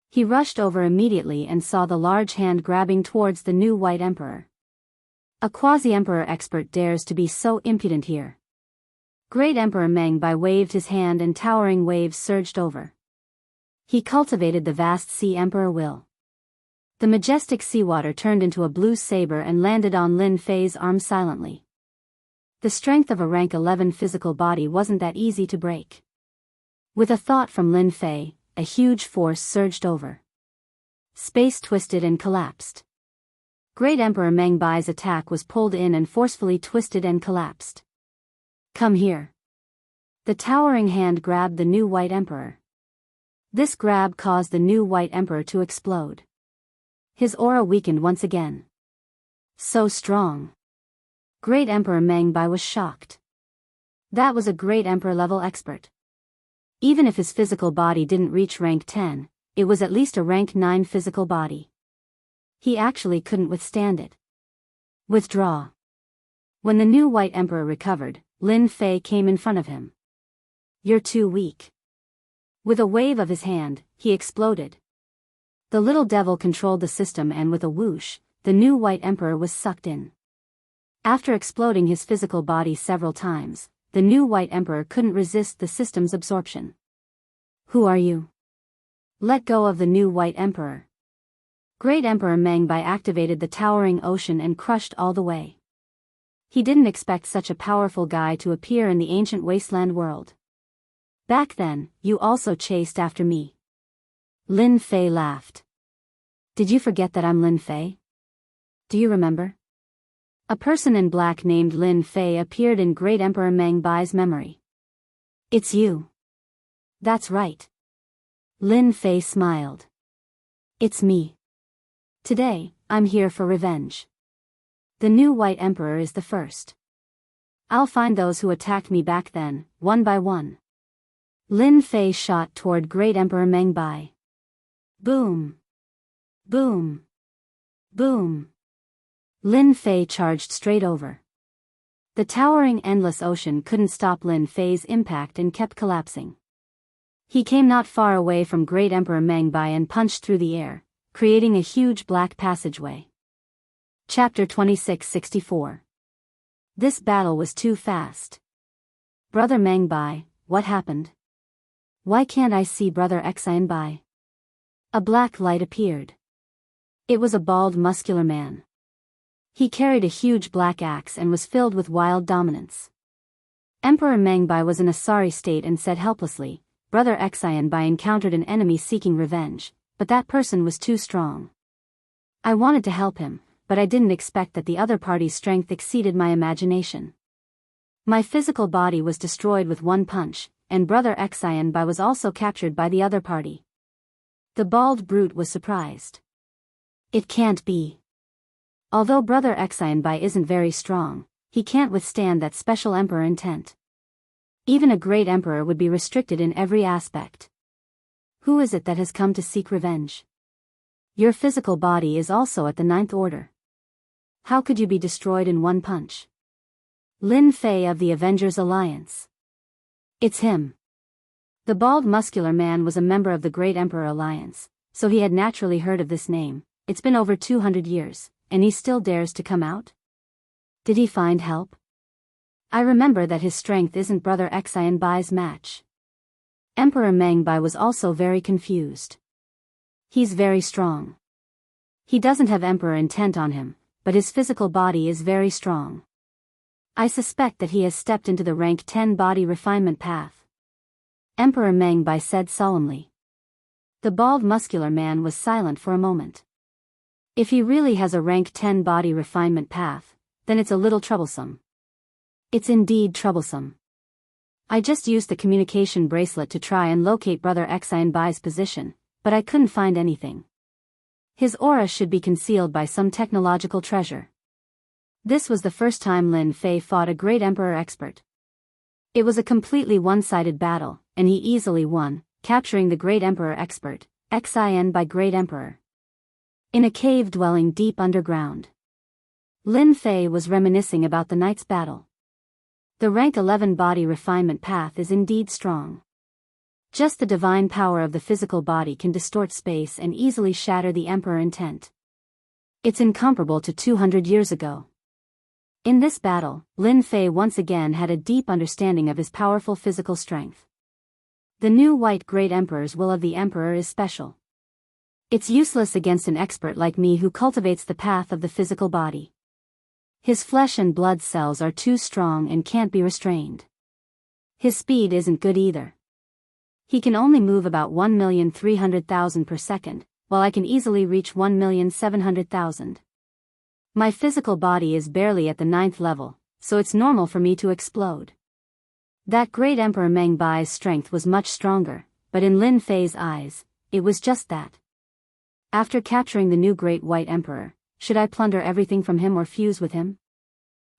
He rushed over immediately and saw the large hand grabbing towards the new White Emperor. A quasi-emperor expert dares to be so impudent here. Great Emperor Meng Bai waved his hand and towering waves surged over. He cultivated the vast Sea Emperor will. The majestic seawater turned into a blue saber and landed on Lin Fei's arm silently. The strength of a rank 11 physical body wasn't that easy to break. With a thought from Lin Fei, a huge force surged over. Space twisted and collapsed. Great Emperor Mengbai's attack was pulled in and forcefully twisted and collapsed. Come here. The towering hand grabbed the new White Emperor. This grab caused the new White Emperor to explode. His aura weakened once again. So strong. Great Emperor Mengbai was shocked. That was a Great Emperor level expert. Even if his physical body didn't reach rank 10, it was at least a rank 9 physical body. He actually couldn't withstand it. Withdraw. When the new White Emperor recovered, Lin Fei came in front of him. You're too weak. With a wave of his hand, he exploded. The little devil controlled the system, and with a whoosh, the new White Emperor was sucked in. After exploding his physical body several times, the new White Emperor couldn't resist the system's absorption. Who are you? Let go of the new White Emperor. Great Emperor Mengbai activated the towering ocean and crushed all the way. He didn't expect such a powerful guy to appear in the ancient wasteland world. Back then, you also chased after me. Lin Fei laughed. Did you forget that I'm Lin Fei? Do you remember? A person in black named Lin Fei appeared in Great Emperor Mengbai's memory. It's you. That's right. Lin Fei smiled. It's me. Today, I'm here for revenge. The new White Emperor is the first. I'll find those who attacked me back then, one by one. Lin Fei shot toward Great Emperor Mengbai. Boom. Boom. Boom. Lin Fei charged straight over. The towering endless ocean couldn't stop Lin Fei's impact and kept collapsing. He came not far away from Great Emperor Mengbai and punched through the air, creating a huge black passageway. Chapter 2664. This battle was too fast. Brother Mengbai, what happened? Why can't I see Brother Xianbai? A black light appeared. It was a bald muscular man. He carried a huge black axe and was filled with wild dominance. Emperor Mengbai was in a sorry state and said helplessly, Brother Xianbai encountered an enemy seeking revenge, but that person was too strong. I wanted to help him, but I didn't expect that the other party's strength exceeded my imagination. My physical body was destroyed with one punch, and Brother Xianbai was also captured by the other party. The bald brute was surprised. It can't be. Although Brother Xianbai isn't very strong, he can't withstand that special emperor intent. Even a great emperor would be restricted in every aspect. Who is it that has come to seek revenge? Your physical body is also at the 9th order. How could you be destroyed in one punch? Lin Fei of the Avengers Alliance. It's him. The bald muscular man was a member of the Great Emperor Alliance, so he had naturally heard of this name. It's been over 200 years. And he still dares to come out? Did he find help? I remember that his strength isn't Brother Xianbai's match. Emperor Mengbai was also very confused. He's very strong. He doesn't have emperor intent on him, but his physical body is very strong. I suspect that he has stepped into the rank 10 body refinement path. Emperor Mengbai said solemnly. The bald muscular man was silent for a moment. If he really has a rank 10 body refinement path, then it's a little troublesome. It's indeed troublesome. I just used the communication bracelet to try and locate Brother Xianbai's position, but I couldn't find anything. His aura should be concealed by some technological treasure. This was the first time Lin Fei fought a Great Emperor expert. It was a completely one-sided battle, and he easily won, capturing the Great Emperor expert, Xianbai Great Emperor. In a cave dwelling deep underground. Lin Fei was reminiscing about the night's battle. The rank 11 body refinement path is indeed strong. Just the divine power of the physical body can distort space and easily shatter the emperor intent. It's incomparable to 200 years ago. In this battle, Lin Fei once again had a deep understanding of his powerful physical strength. The new White Great Emperor's will of the emperor is special. It's useless against an expert like me who cultivates the path of the physical body. His flesh and blood cells are too strong and can't be restrained. His speed isn't good either. He can only move about 1,300,000 per second, while I can easily reach 1,700,000. My physical body is barely at the 9th level, so it's normal for me to explode. That great Emperor Meng Bai's strength was much stronger, but in Lin Fei's eyes, it was just that. After capturing the new Great White Emperor, should I plunder everything from him or fuse with him?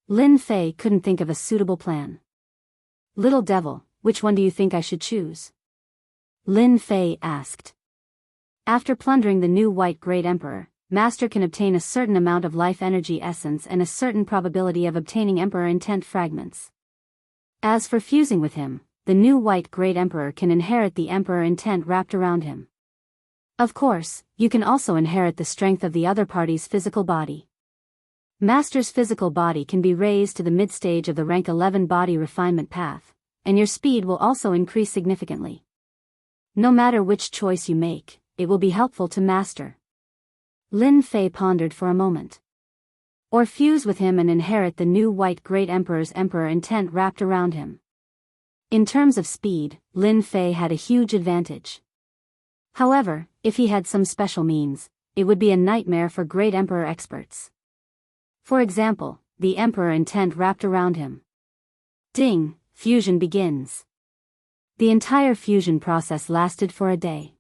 Lin Fei couldn't think of a suitable plan. Little devil, which one do you think I should choose? Lin Fei asked. After plundering the new White Great Emperor, Master can obtain a certain amount of life energy essence and a certain probability of obtaining Emperor intent fragments. As for fusing with him, the new White Great Emperor can inherit the Emperor intent wrapped around him. Of course, you can also inherit the strength of the other party's physical body. Master's physical body can be raised to the mid-stage of the rank 11 body refinement path, and your speed will also increase significantly. No matter which choice you make, it will be helpful to Master. Lin Fei pondered for a moment. Or fuse with him and inherit the new White Great Emperor's Emperor intent wrapped around him. In terms of speed, Lin Fei had a huge advantage. However, if he had some special means, it would be a nightmare for Great Emperor experts. For example, the Emperor intent wrapped around him. Ding, fusion begins. The entire fusion process lasted for a day.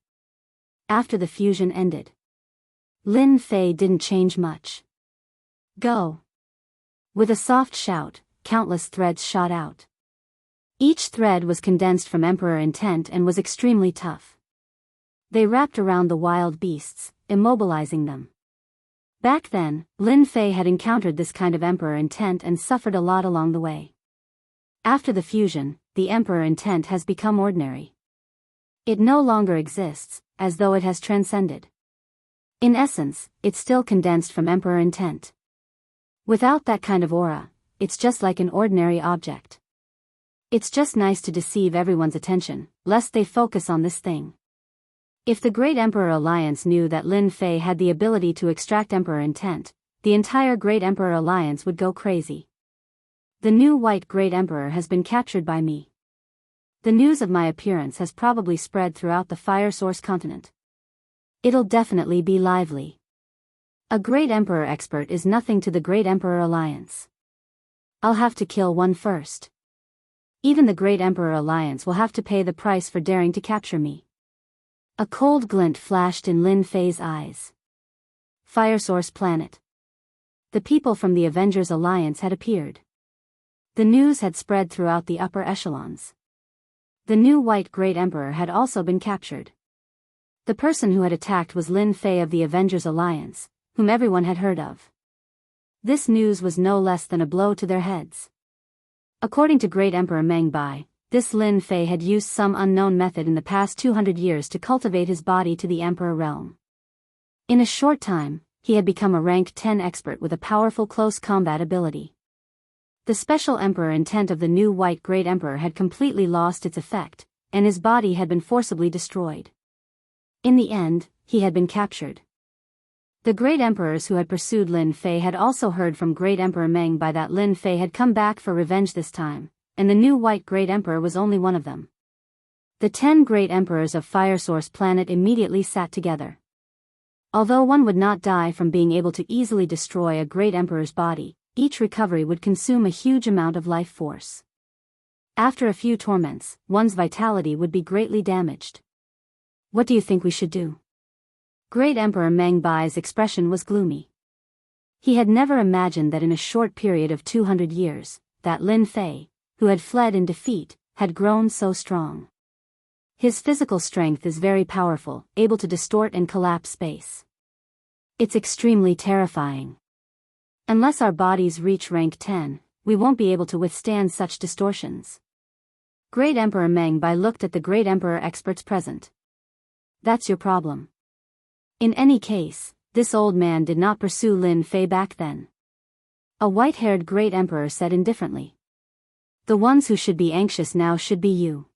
After the fusion ended, Lin Fei didn't change much. Go! With a soft shout, countless threads shot out. Each thread was condensed from Emperor intent and was extremely tough. They wrapped around the wild beasts, immobilizing them. Back then, Lin Fei had encountered this kind of Emperor intent and suffered a lot along the way. After the fusion, the Emperor intent has become ordinary. It no longer exists, as though it has transcended. In essence, it's still condensed from Emperor intent. Without that kind of aura, it's just like an ordinary object. It's just nice to deceive everyone's attention, lest they focus on this thing. If the Great Emperor Alliance knew that Lin Fei had the ability to extract Emperor intent, the entire Great Emperor Alliance would go crazy. The new White Great Emperor has been captured by me. The news of my appearance has probably spread throughout the Fire Source continent. It'll definitely be lively. A Great Emperor expert is nothing to the Great Emperor Alliance. I'll have to kill one first. Even the Great Emperor Alliance will have to pay the price for daring to capture me. A cold glint flashed in Lin Fei's eyes. Fire Source Planet. The people from the Avengers Alliance had appeared. The news had spread throughout the upper echelons. The new White Great Emperor had also been captured. The person who had attacked was Lin Fei of the Avengers Alliance, whom everyone had heard of. This news was no less than a blow to their heads. According to Great Emperor Meng Bai, this Lin Fei had used some unknown method in the past 200 years to cultivate his body to the Emperor realm. In a short time, he had become a rank 10 expert with a powerful close combat ability. The special Emperor intent of the new White Great Emperor had completely lost its effect, and his body had been forcibly destroyed. In the end, he had been captured. The great emperors who had pursued Lin Fei had also heard from Great Emperor Meng Bai that Lin Fei had come back for revenge this time, and the new White Great Emperor was only one of them. The 10 great emperors of Fire Source Planet immediately sat together. Although one would not die from being able to easily destroy a great emperor's body, each recovery would consume a huge amount of life force. After a few torments, one's vitality would be greatly damaged. What do you think we should do? Great Emperor Meng Bai's expression was gloomy. He had never imagined that in a short period of 200 years, that Lin Fei, who had fled in defeat, had grown so strong. His physical strength is very powerful, able to distort and collapse space. It's extremely terrifying. Unless our bodies reach rank 10, we won't be able to withstand such distortions. Great Emperor Meng Bai looked at the great emperor experts present. That's your problem. In any case, this old man did not pursue Lin Fei back then. A white-haired great emperor said indifferently. The ones who should be anxious now should be you.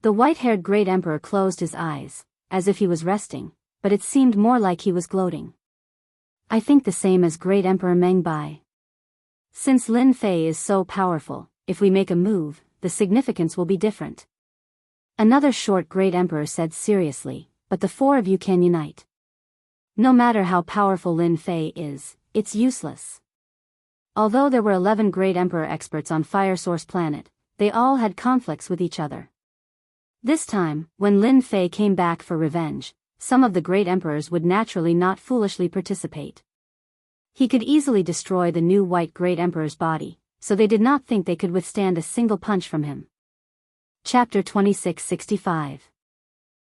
The white-haired great emperor closed his eyes, as if he was resting, but it seemed more like he was gloating. I think the same as Great Emperor Meng Bai. Since Lin Fei is so powerful, if we make a move, the significance will be different. Another short great emperor said seriously, but the 4 of you can unite. No matter how powerful Lin Fei is, it's useless. Although there were 11 Great Emperor experts on Fire Source Planet, they all had conflicts with each other. This time, when Lin Fei came back for revenge, some of the Great Emperors would naturally not foolishly participate. He could easily destroy the new White Great Emperor's body, so they did not think they could withstand a single punch from him. Chapter 2665.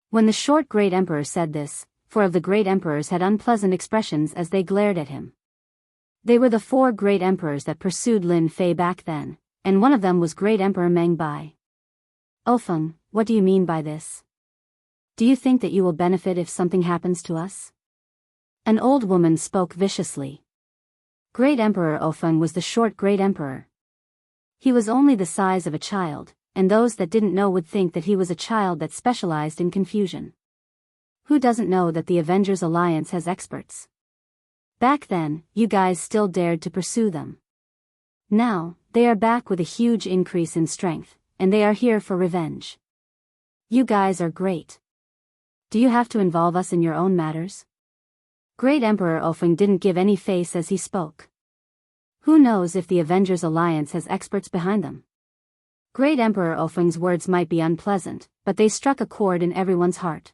When the short Great Emperor said this, 4 of the Great Emperors had unpleasant expressions as they glared at him. They were the 4 Great Emperors that pursued Lin Fei back then, and one of them was Great Emperor Meng Bai. Ofeng, what do you mean by this? Do you think that you will benefit if something happens to us? An old woman spoke viciously. Great Emperor Ofeng was the short Great Emperor. He was only the size of a child, and those that didn't know would think that he was a child that specialized in confusion. Who doesn't know that the Avengers Alliance has experts? Back then, you guys still dared to pursue them. Now, they are back with a huge increase in strength, and they are here for revenge. You guys are great. Do you have to involve us in your own matters? Great Emperor Ofeng didn't give any face as he spoke. Who knows if the Avengers Alliance has experts behind them? Great Emperor Ofeng's words might be unpleasant, but they struck a chord in everyone's heart.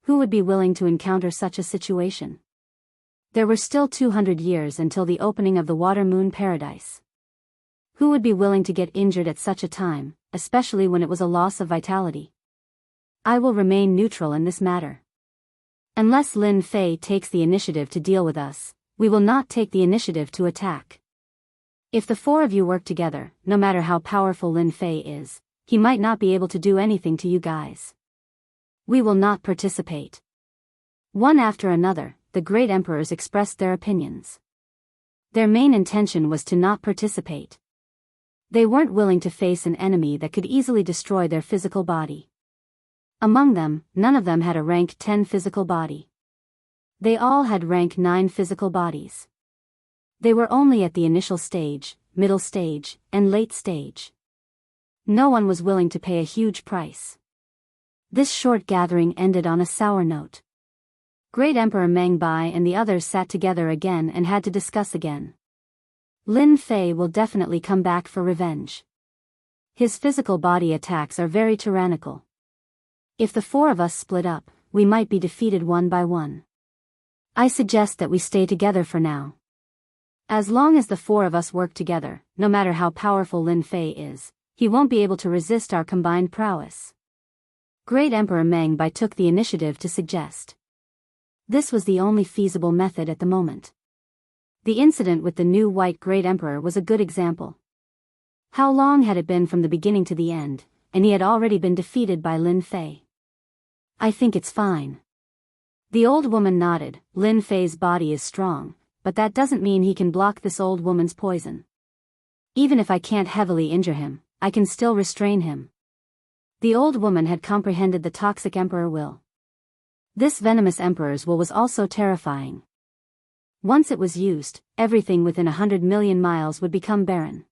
Who would be willing to encounter such a situation? There were still 200 years until the opening of the Water Moon Paradise. Who would be willing to get injured at such a time, especially when it was a loss of vitality? I will remain neutral in this matter. Unless Lin Fei takes the initiative to deal with us, we will not take the initiative to attack. If the 4 of you work together, no matter how powerful Lin Fei is, he might not be able to do anything to you guys. We will not participate. One after another, the Great Emperors expressed their opinions. Their main intention was to not participate. They weren't willing to face an enemy that could easily destroy their physical body. Among them, none of them had a rank 10 physical body. They all had rank 9 physical bodies. They were only at the initial stage, middle stage, and late stage. No one was willing to pay a huge price. This short gathering ended on a sour note. Great Emperor Meng Bai and the others sat together again and had to discuss again. Lin Fei will definitely come back for revenge. His physical body attacks are very tyrannical. If the 4 of us split up, we might be defeated one by one. I suggest that we stay together for now. As long as the 4 of us work together, no matter how powerful Lin Fei is, he won't be able to resist our combined prowess. Great Emperor Meng Bai took the initiative to suggest. This was the only feasible method at the moment. The incident with the new White Great Emperor was a good example. How long had it been from the beginning to the end, and he had already been defeated by Lin Fei? I think it's fine. The old woman nodded. Lin Fei's body is strong, but that doesn't mean he can block this old woman's poison. Even if I can't heavily injure him, I can still restrain him. The old woman had comprehended the toxic emperor will. This venomous emperor's will was also terrifying. Once it was used, everything within 100 million miles would become barren.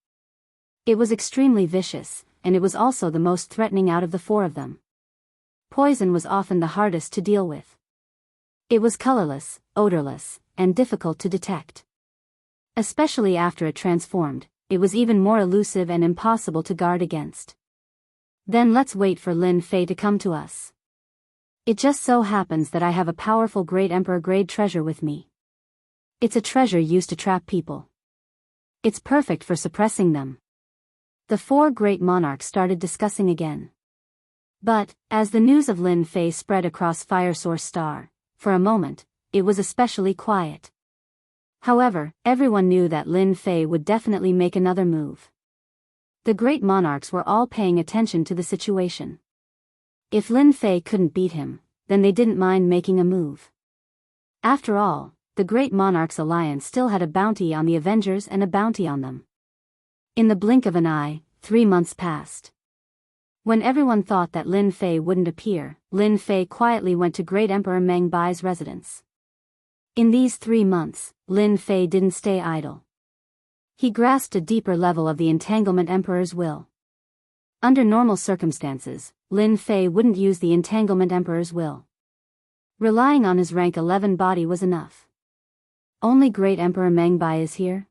It was extremely vicious, and it was also the most threatening out of the 4 of them. Poison was often the hardest to deal with. It was colorless, odorless, and difficult to detect. Especially after it transformed, it was even more elusive and impossible to guard against. Then let's wait for Lin Fei to come to us. It just so happens that I have a powerful Great Emperor grade treasure with me. It's a treasure used to trap people. It's perfect for suppressing them. The 4 great monarchs started discussing again. But, as the news of Lin Fei spread across Fire Source Star, for a moment, it was especially quiet. However, everyone knew that Lin Fei would definitely make another move. The great monarchs were all paying attention to the situation. If Lin Fei couldn't beat him, then they didn't mind making a move. After all, the Great Monarchs Alliance still had a bounty on the Avengers and a bounty on them. In the blink of an eye, 3 months passed. When everyone thought that Lin Fei wouldn't appear, Lin Fei quietly went to Great Emperor Meng Bai's residence. In these 3 months, Lin Fei didn't stay idle. He grasped a deeper level of the Entanglement Emperor's will. Under normal circumstances, Lin Fei wouldn't use the Entanglement Emperor's will. Relying on his rank 11 body was enough. Only Great Emperor Meng Bai is here?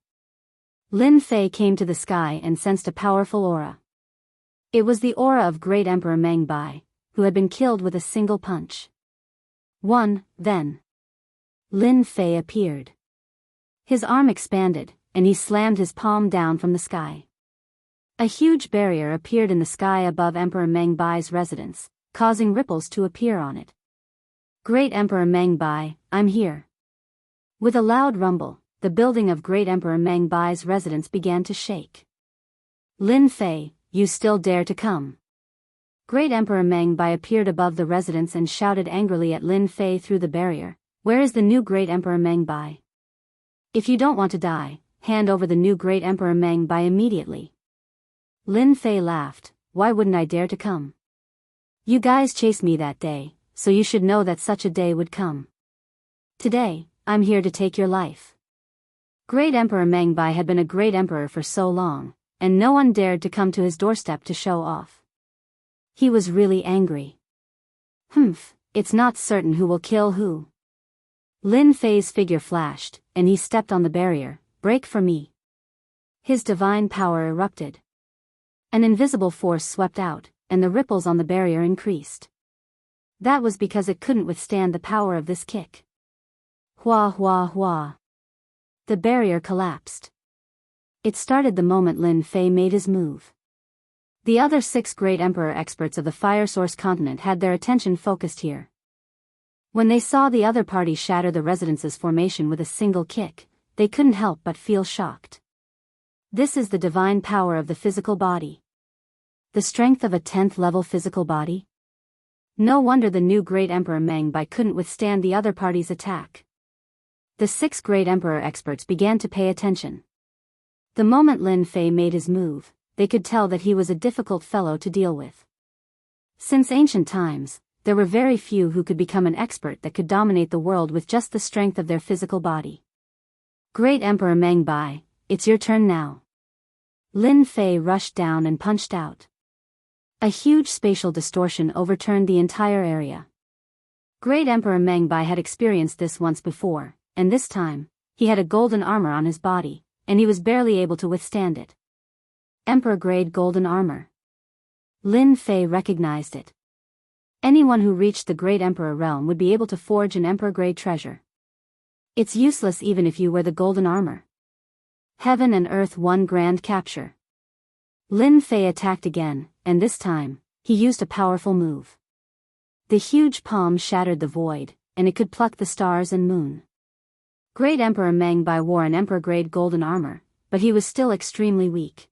Lin Fei came to the sky and sensed a powerful aura. It was the aura of Great Emperor Meng Bai, who had been killed with a single punch. Then. Lin Fei appeared. His arm expanded, and he slammed his palm down from the sky. A huge barrier appeared in the sky above Emperor Meng Bai's residence, causing ripples to appear on it. Great Emperor Meng Bai, I'm here. With a loud rumble, the building of Great Emperor Meng Bai's residence began to shake. Lin Fei, you still dare to come? Great Emperor Meng Bai appeared above the residence and shouted angrily at Lin Fei through the barrier, where is the new Great Emperor Meng Bai? If you don't want to die, hand over the new Great Emperor Meng Bai immediately. Lin Fei laughed, why wouldn't I dare to come? You guys chased me that day, so you should know that such a day would come. Today, I'm here to take your life. Great Emperor Meng Bai had been a great emperor for so long, and no one dared to come to his doorstep to show off. He was really angry. It's not certain who will kill who. Lin Fei's figure flashed, and he stepped on the barrier, break for me. His divine power erupted. An invisible force swept out, and the ripples on the barrier increased. That was because it couldn't withstand the power of this kick. Hua hua hua. The barrier collapsed. It started the moment Lin Fei made his move. The other 6 great emperor experts of the Fire Source continent had their attention focused here. When they saw the other party shatter the residence's formation with a single kick, they couldn't help but feel shocked. This is the divine power of the physical body. The strength of a 10th level physical body? No wonder the new Great Emperor Meng Bai couldn't withstand the other party's attack. The 6 great emperor experts began to pay attention. The moment Lin Fei made his move, they could tell that he was a difficult fellow to deal with. Since ancient times, there were very few who could become an expert that could dominate the world with just the strength of their physical body. Great Emperor Meng Bai, it's your turn now. Lin Fei rushed down and punched out. A huge spatial distortion overturned the entire area. Great Emperor Meng Bai had experienced this once before, and this time, he had a golden armor on his body, and he was barely able to withstand it. Emperor-grade golden armor. Lin Fei recognized it. Anyone who reached the Great Emperor realm would be able to forge an emperor-grade treasure. It's useless even if you wear the golden armor. Heaven and Earth won grand capture. Lin Fei attacked again, and this time, he used a powerful move. The huge palm shattered the void, and it could pluck the stars and moon. Great Emperor Meng Bai wore an emperor-grade golden armor, but he was still extremely weak.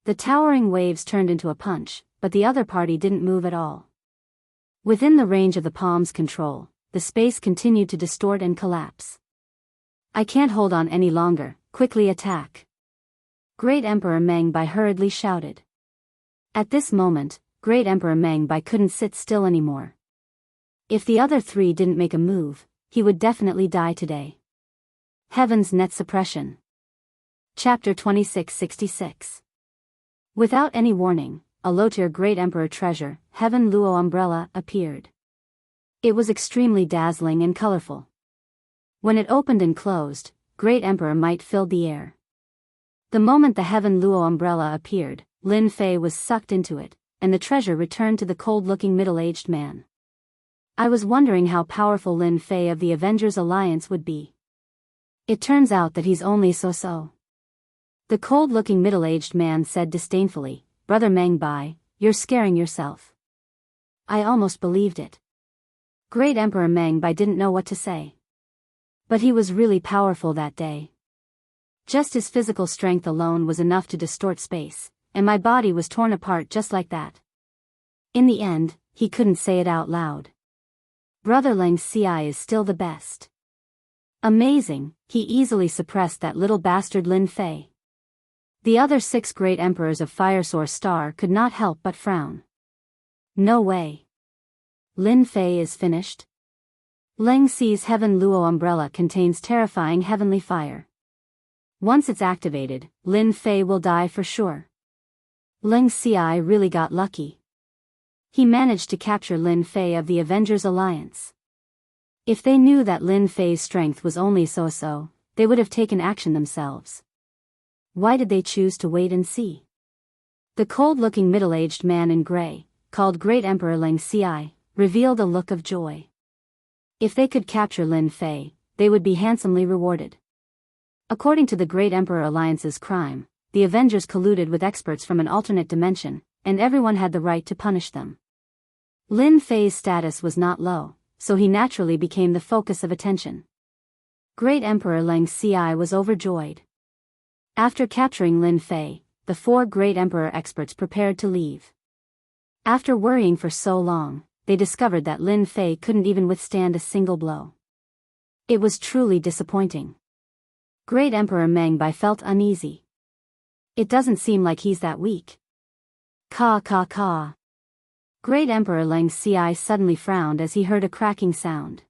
The towering waves turned into a punch, but the other party didn't move at all. Within the range of the palm's control, the space continued to distort and collapse. I can't hold on any longer, quickly attack. Great Emperor Meng Bai hurriedly shouted. At this moment, Great Emperor Meng Bai couldn't sit still anymore. If the other 3 didn't make a move, he would definitely die today. Heaven's Net Suppression. Chapter 2666. Without any warning, a low-tier Great Emperor treasure, Heaven Luo umbrella, appeared. It was extremely dazzling and colorful. When it opened and closed, Great Emperor might filled the air. The moment the Heaven Luo umbrella appeared, Lin Fei was sucked into it, and the treasure returned to the cold-looking middle-aged man. I was wondering how powerful Lin Fei of the Avengers Alliance would be. It turns out that he's only so-so. The cold-looking middle-aged man said disdainfully, Brother Meng Bai, you're scaring yourself. I almost believed it. Great Emperor Meng Bai didn't know what to say. But he was really powerful that day. Just his physical strength alone was enough to distort space, and my body was torn apart just like that. In the end, he couldn't say it out loud. Brother Leng Ci is still the best. Amazing, he easily suppressed that little bastard Lin Fei. The other 6 great emperors of Fire Source Star could not help but frown. No way. Lin Fei is finished? Leng Ci's Heaven Luo umbrella contains terrifying heavenly fire. Once it's activated, Lin Fei will die for sure. Leng Ci really got lucky. He managed to capture Lin Fei of the Avengers Alliance. If they knew that Lin Fei's strength was only so-so, they would have taken action themselves. Why did they choose to wait and see? The cold-looking middle-aged man in gray, called Great Emperor Leng Xi, revealed a look of joy. If they could capture Lin Fei, they would be handsomely rewarded. According to the Great Emperor Alliance's crime, the Avengers colluded with experts from an alternate dimension, and everyone had the right to punish them. Lin Fei's status was not low, so he naturally became the focus of attention. Great Emperor Leng Xi was overjoyed. After capturing Lin Fei, the 4 Great Emperor experts prepared to leave. After worrying for so long, they discovered that Lin Fei couldn't even withstand a single blow. It was truly disappointing. Great Emperor Meng Bai felt uneasy. It doesn't seem like he's that weak. Caw. Great Emperor Leng Xi suddenly frowned as he heard a cracking sound.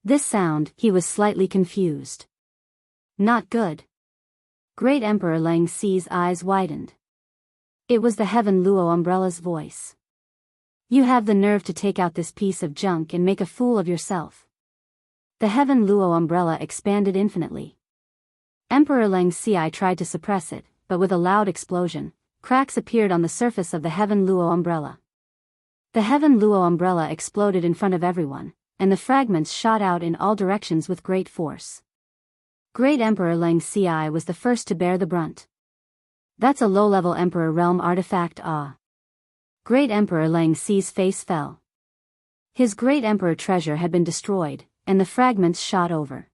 This sound, he was slightly confused. Not good. Great Emperor Leng Xi's eyes widened. It was the Heaven Luo Umbrella's voice. You have the nerve to take out this piece of junk and make a fool of yourself. The Heaven Luo Umbrella expanded infinitely. Emperor Leng Xi tried to suppress it, but with a loud explosion, cracks appeared on the surface of the Heaven Luo Umbrella. The Heaven Luo Umbrella exploded in front of everyone, and the fragments shot out in all directions with great force. Great Emperor Leng Xi was the first to bear the brunt. That's a low-level Emperor Realm artifact. Great Emperor Leng Xi's face fell. His Great Emperor treasure had been destroyed, and the fragments shot over.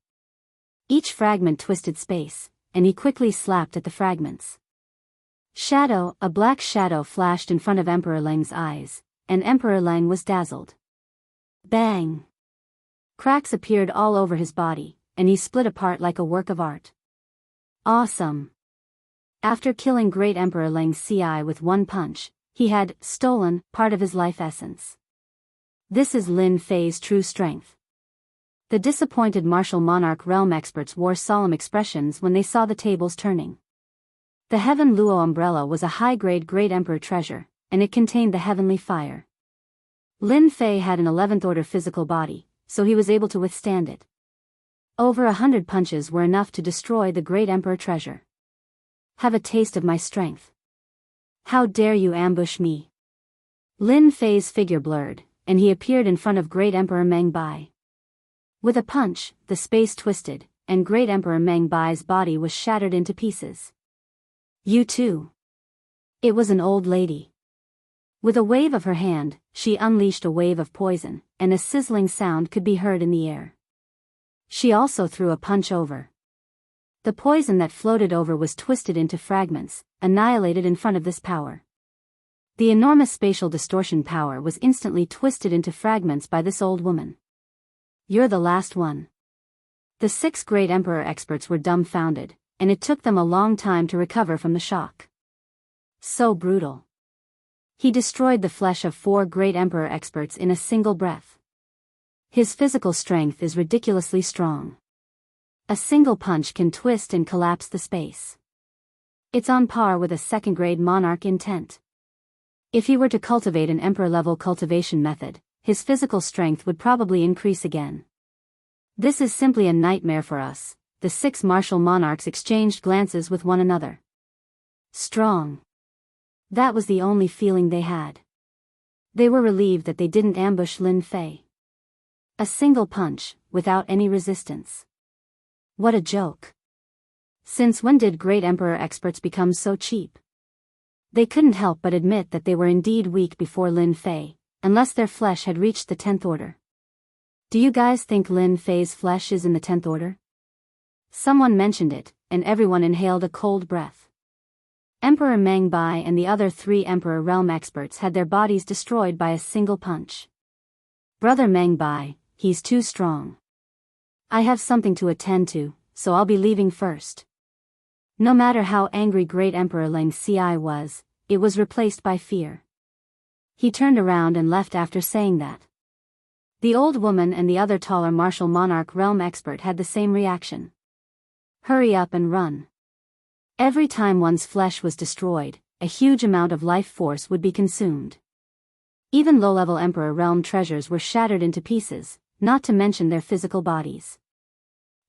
Each fragment twisted space, and he quickly slapped at the fragments. A black shadow flashed in front of Emperor Leng's eyes, and Emperor Leng was dazzled. Bang! Cracks appeared all over his body, and he split apart like a work of art. Awesome! After killing Great Emperor Leng Xi with one punch, he had stolen part of his life essence. This is Lin Fei's true strength. The disappointed martial monarch realm experts wore solemn expressions when they saw the tables turning. The Heaven Luo Umbrella was a high-grade Great Emperor treasure, and it contained the heavenly fire. Lin Fei had an 11th order physical body, so he was able to withstand it. Over 100 punches were enough to destroy the Great Emperor treasure. Have a taste of my strength. How dare you ambush me? Lin Fei's figure blurred, and he appeared in front of Great Emperor Meng Bai. With a punch, the space twisted, and Great Emperor Meng Bai's body was shattered into pieces. You too. It was an old lady. With a wave of her hand, she unleashed a wave of poison, and a sizzling sound could be heard in the air. She also threw a punch over. The poison that floated over was twisted into fragments, annihilated in front of this power. The enormous spatial distortion power was instantly twisted into fragments by this old woman. You're the last one. The 6 Great Emperor experts were dumbfounded, and it took them a long time to recover from the shock. So brutal. He destroyed the flesh of 4 Great Emperor experts in a single breath. His physical strength is ridiculously strong. A single punch can twist and collapse the space. It's on par with a second-grade monarch intent. If he were to cultivate an emperor-level cultivation method, his physical strength would probably increase again. This is simply a nightmare for us. The 6 martial monarchs exchanged glances with one another. Strong. That was the only feeling they had. They were relieved that they didn't ambush Lin Fei. A single punch, without any resistance. What a joke. Since when did Great Emperor experts become so cheap? They couldn't help but admit that they were indeed weak before Lin Fei, unless their flesh had reached the 10th order. Do you guys think Lin Fei's flesh is in the 10th order? Someone mentioned it, and everyone inhaled a cold breath. Emperor Meng Bai and the other 3 Emperor Realm experts had their bodies destroyed by a single punch. Brother Meng Bai, he's too strong. I have something to attend to, so I'll be leaving first. No matter how angry Great Emperor Leng Xi was, it was replaced by fear. He turned around and left after saying that. The old woman and the other taller martial monarch realm expert had the same reaction. Hurry up and run. Every time one's flesh was destroyed, a huge amount of life force would be consumed. Even low-level Emperor realm treasures were shattered into pieces, not to mention their physical bodies.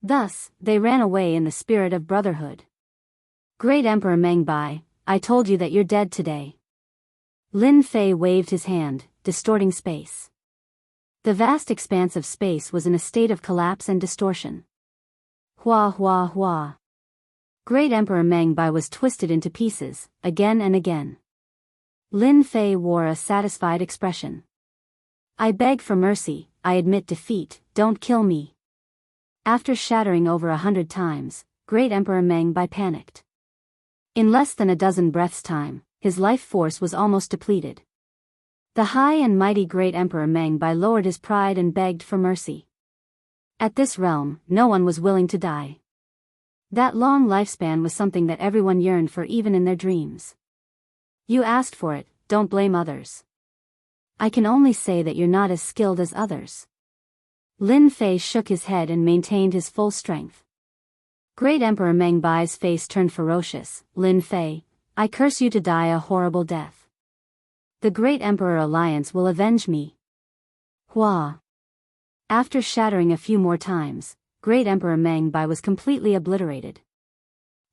Thus, they ran away in the spirit of brotherhood. Great Emperor Meng Bai, I told you that you're dead today. Lin Fei waved his hand, distorting space. The vast expanse of space was in a state of collapse and distortion. Hua hua hua. Great Emperor Meng Bai was twisted into pieces, again and again. Lin Fei wore a satisfied expression. I beg for mercy, I admit defeat, don't kill me. After shattering over 100 times, Great Emperor Meng Bai panicked. In less than a dozen breaths' time, his life force was almost depleted. The high and mighty Great Emperor Meng Bai lowered his pride and begged for mercy. At this realm, no one was willing to die. That long lifespan was something that everyone yearned for even in their dreams. You asked for it, don't blame others. I can only say that you're not as skilled as others. Lin Fei shook his head and maintained his full strength. Great Emperor Meng Bai's face turned ferocious. Lin Fei, I curse you to die a horrible death. The Great Emperor Alliance will avenge me. Hua. After shattering a few more times, Great Emperor Meng Bai was completely obliterated.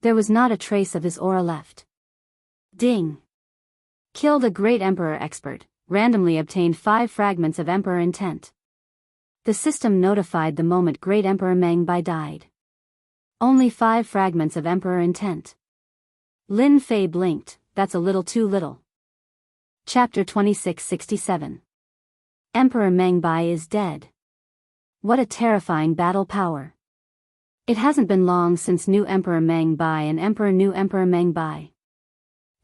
There was not a trace of his aura left. Ding. Killed a Great Emperor expert, randomly obtained 5 fragments of Emperor intent. The system notified the moment Great Emperor Meng Bai died. Only 5 fragments of Emperor intent. Lin Fei blinked, that's a little too little. Chapter 2667. Emperor Meng Bai is dead. What a terrifying battle power. It hasn't been long since new Emperor Meng Bai and new Emperor Meng Bai.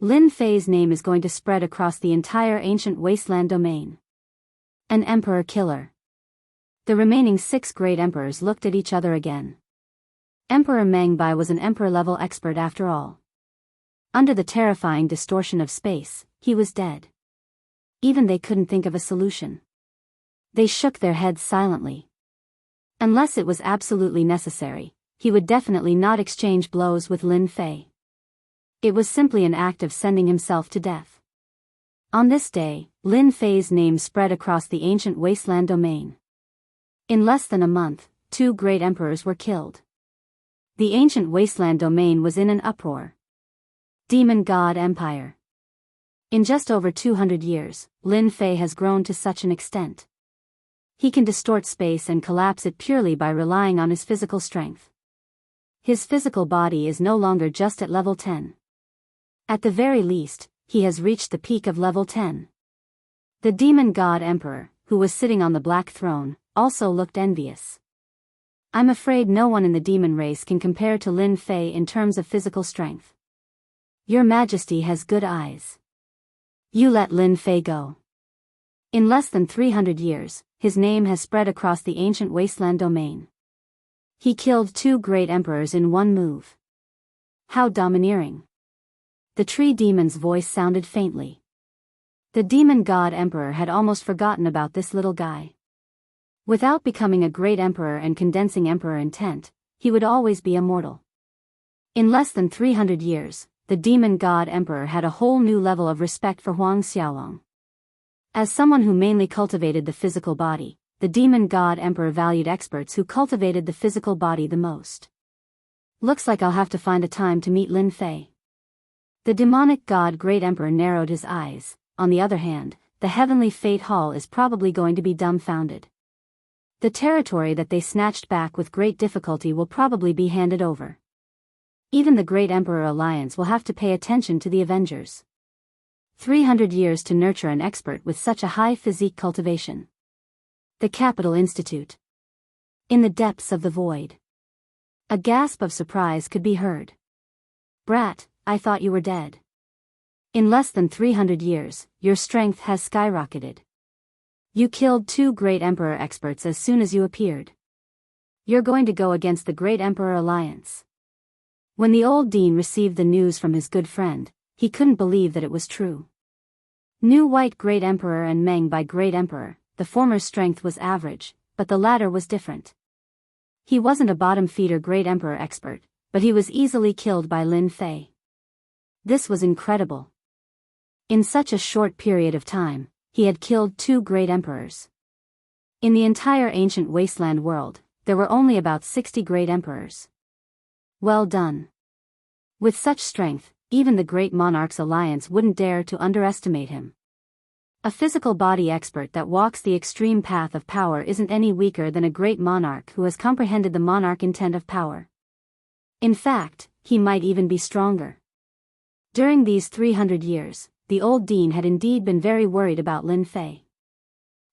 Lin Fei's name is going to spread across the entire ancient wasteland domain. An Emperor killer. The remaining 6 great emperors looked at each other again. Emperor Meng Bai was an emperor-level expert after all. Under the terrifying distortion of space, he was dead. Even they couldn't think of a solution. They shook their heads silently. Unless it was absolutely necessary, he would definitely not exchange blows with Lin Fei. It was simply an act of sending himself to death. On this day, Lin Fei's name spread across the ancient wasteland domain. In less than a month, 2 great emperors were killed. The ancient wasteland domain was in an uproar. Demon God Empire. In just over 200 years, Lin Fei has grown to such an extent. He can distort space and collapse it purely by relying on his physical strength. His physical body is no longer just at level 10. At the very least, he has reached the peak of level 10. The Demon God Emperor, who was sitting on the black throne, also looked envious. I'm afraid no one in the demon race can compare to Lin Fei in terms of physical strength. Your Majesty has good eyes. You let Lin Fei go. In less than 300 years, his name has spread across the ancient wasteland domain. He killed 2 great emperors in one move. How domineering. The tree demon's voice sounded faintly. The demon god emperor had almost forgotten about this little guy. Without becoming a great emperor and condensing emperor intent, he would always be immortal. In less than 300 years, the demon god emperor had a whole new level of respect for Huang Xiaolong. As someone who mainly cultivated the physical body, the demon god emperor valued experts who cultivated the physical body the most. Looks like I'll have to find a time to meet Lin Fei. The demonic god great emperor narrowed his eyes. On the other hand, the heavenly fate hall is probably going to be dumbfounded. The territory that they snatched back with great difficulty will probably be handed over. Even the Great Emperor Alliance will have to pay attention to the Avengers. 300 years to nurture an expert with such a high physique cultivation. The Capital Institute. In the depths of the void. A gasp of surprise could be heard. Brat, I thought you were dead. In less than 300 years, your strength has skyrocketed. You killed 2 great Emperor experts as soon as you appeared. You're going to go against the Great Emperor Alliance. When the old dean received the news from his good friend, he couldn't believe that it was true. New White Great Emperor and Meng Bai Great Emperor, the former's strength was average, but the latter was different. He wasn't a bottom-feeder Great Emperor expert, but he was easily killed by Lin Fei. This was incredible. In such a short period of time, he had killed 2 great emperors. In the entire ancient wasteland world, there were only about 60 great emperors. Well done. With such strength, even the Great Monarch's Alliance wouldn't dare to underestimate him. A physical body expert that walks the extreme path of power isn't any weaker than a great monarch who has comprehended the monarch intent of power. In fact, he might even be stronger. During these 300 years, the old dean had indeed been very worried about Lin Fei.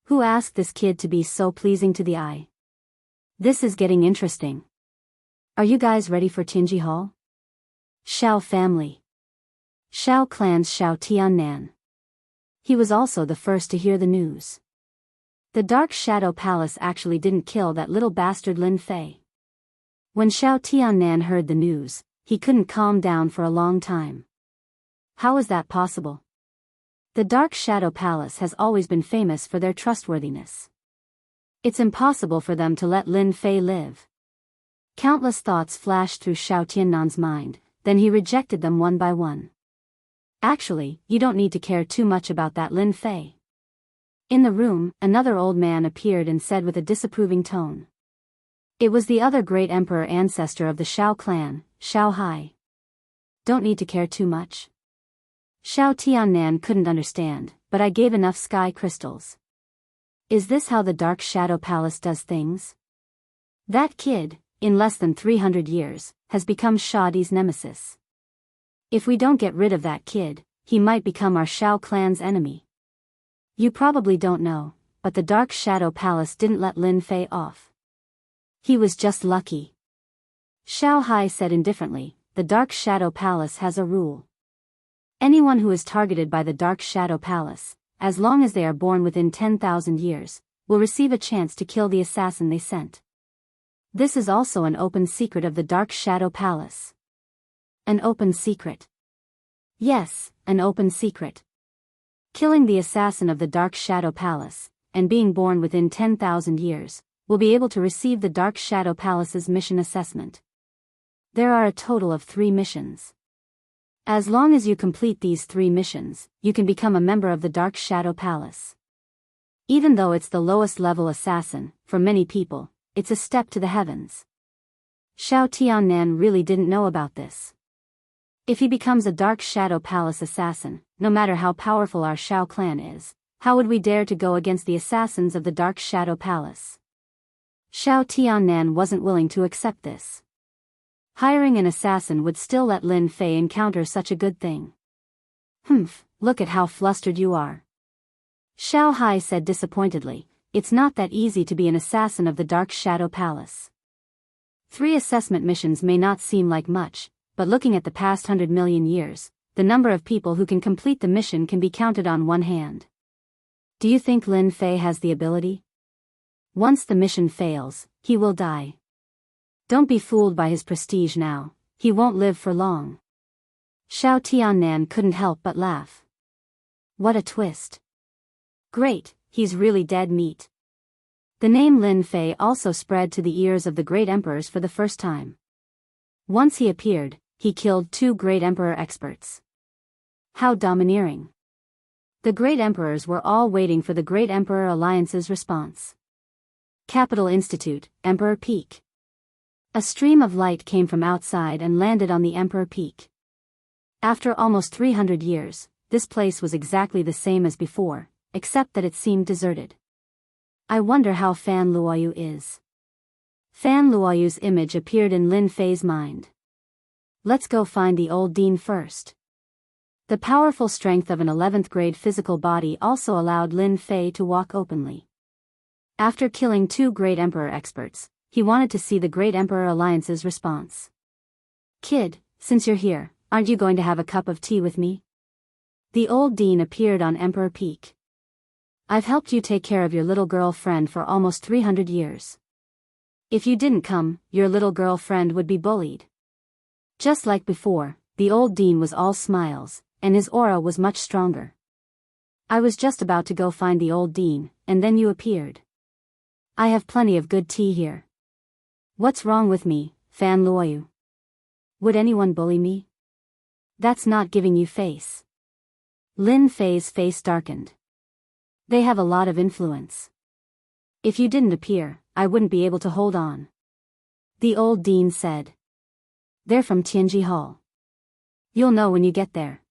Who asked this kid to be so pleasing to the eye? This is getting interesting. Are you guys ready for Tinji Hall? Shao family. Shao clan's Shao Tiannan. He was also the first to hear the news. The Dark Shadow Palace actually didn't kill that little bastard Lin Fei. When Shao Tiannan heard the news, he couldn't calm down for a long time. How is that possible? The Dark Shadow Palace has always been famous for their trustworthiness. It's impossible for them to let Lin Fei live. Countless thoughts flashed through Shao Tiannan's mind, then he rejected them one by one. Actually, you don't need to care too much about that Lin Fei. In the room, another old man appeared and said with a disapproving tone. It was the other great emperor ancestor of the Shao clan, Shao Hai. Don't need to care too much. Shao Tiannan couldn't understand, but I gave enough sky crystals. Is this how the Dark Shadow Palace does things? That kid, in less than 300 years, has become Shadi's nemesis. If we don't get rid of that kid, he might become our Shao clan's enemy. You probably don't know, but the Dark Shadow Palace didn't let Lin Fei off. He was just lucky. Shao Hai said indifferently, the Dark Shadow Palace has a rule. Anyone who is targeted by the Dark Shadow Palace, as long as they are born within 10,000 years, will receive a chance to kill the assassin they sent. This is also an open secret of the Dark Shadow Palace. An open secret. Yes, an open secret. Killing the assassin of the Dark Shadow Palace, and being born within 10,000 years, will be able to receive the Dark Shadow Palace's mission assessment. There are a total of 3 missions. As long as you complete these 3 missions, you can become a member of the Dark Shadow Palace. Even though it's the lowest level assassin, for many people, it's a step to the heavens. Shao Tiannan really didn't know about this. If he becomes a Dark Shadow Palace assassin, no matter how powerful our Shao clan is, how would we dare to go against the assassins of the Dark Shadow Palace? Shao Tiannan wasn't willing to accept this. Hiring an assassin would still let Lin Fei encounter such a good thing. Humph, look at how flustered you are. Shao Hai said disappointedly, it's not that easy to be an assassin of the Dark Shadow Palace. 3 assessment missions may not seem like much, but looking at the past 100 million years, the number of people who can complete the mission can be counted on one hand. Do you think Lin Fei has the ability? Once the mission fails, he will die. Don't be fooled by his prestige now, he won't live for long. Shao Tiannan couldn't help but laugh. What a twist. Great, he's really dead meat. The name Lin Fei also spread to the ears of the great emperors for the first time. Once he appeared, he killed 2 great emperor experts. How domineering. The great emperors were all waiting for the Great Emperor Alliance's response. Capital Institute, Emperor Peak. A stream of light came from outside and landed on the Emperor Peak. After almost 300 years, this place was exactly the same as before, except that it seemed deserted. I wonder how Fan Luoyu is. Fan Luoyu's image appeared in Lin Fei's mind. Let's go find the old dean first. The powerful strength of an 11th grade physical body also allowed Lin Fei to walk openly. After killing 2 great emperor experts, he wanted to see the Great Emperor Alliance's response. Kid, since you're here, aren't you going to have a cup of tea with me? The old dean appeared on Emperor Peak. I've helped you take care of your little girlfriend for almost 300 years. If you didn't come, your little girlfriend would be bullied. Just like before, the old dean was all smiles, and his aura was much stronger. I was just about to go find the old dean, and then you appeared. I have plenty of good tea here. What's wrong with me, Fan Luoyu? Would anyone bully me? That's not giving you face. Lin Fei's face darkened. They have a lot of influence. If you didn't appear, I wouldn't be able to hold on. The old dean said. They're from Tianji Hall. You'll know when you get there.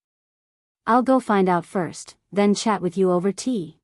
I'll go find out first, then chat with you over tea.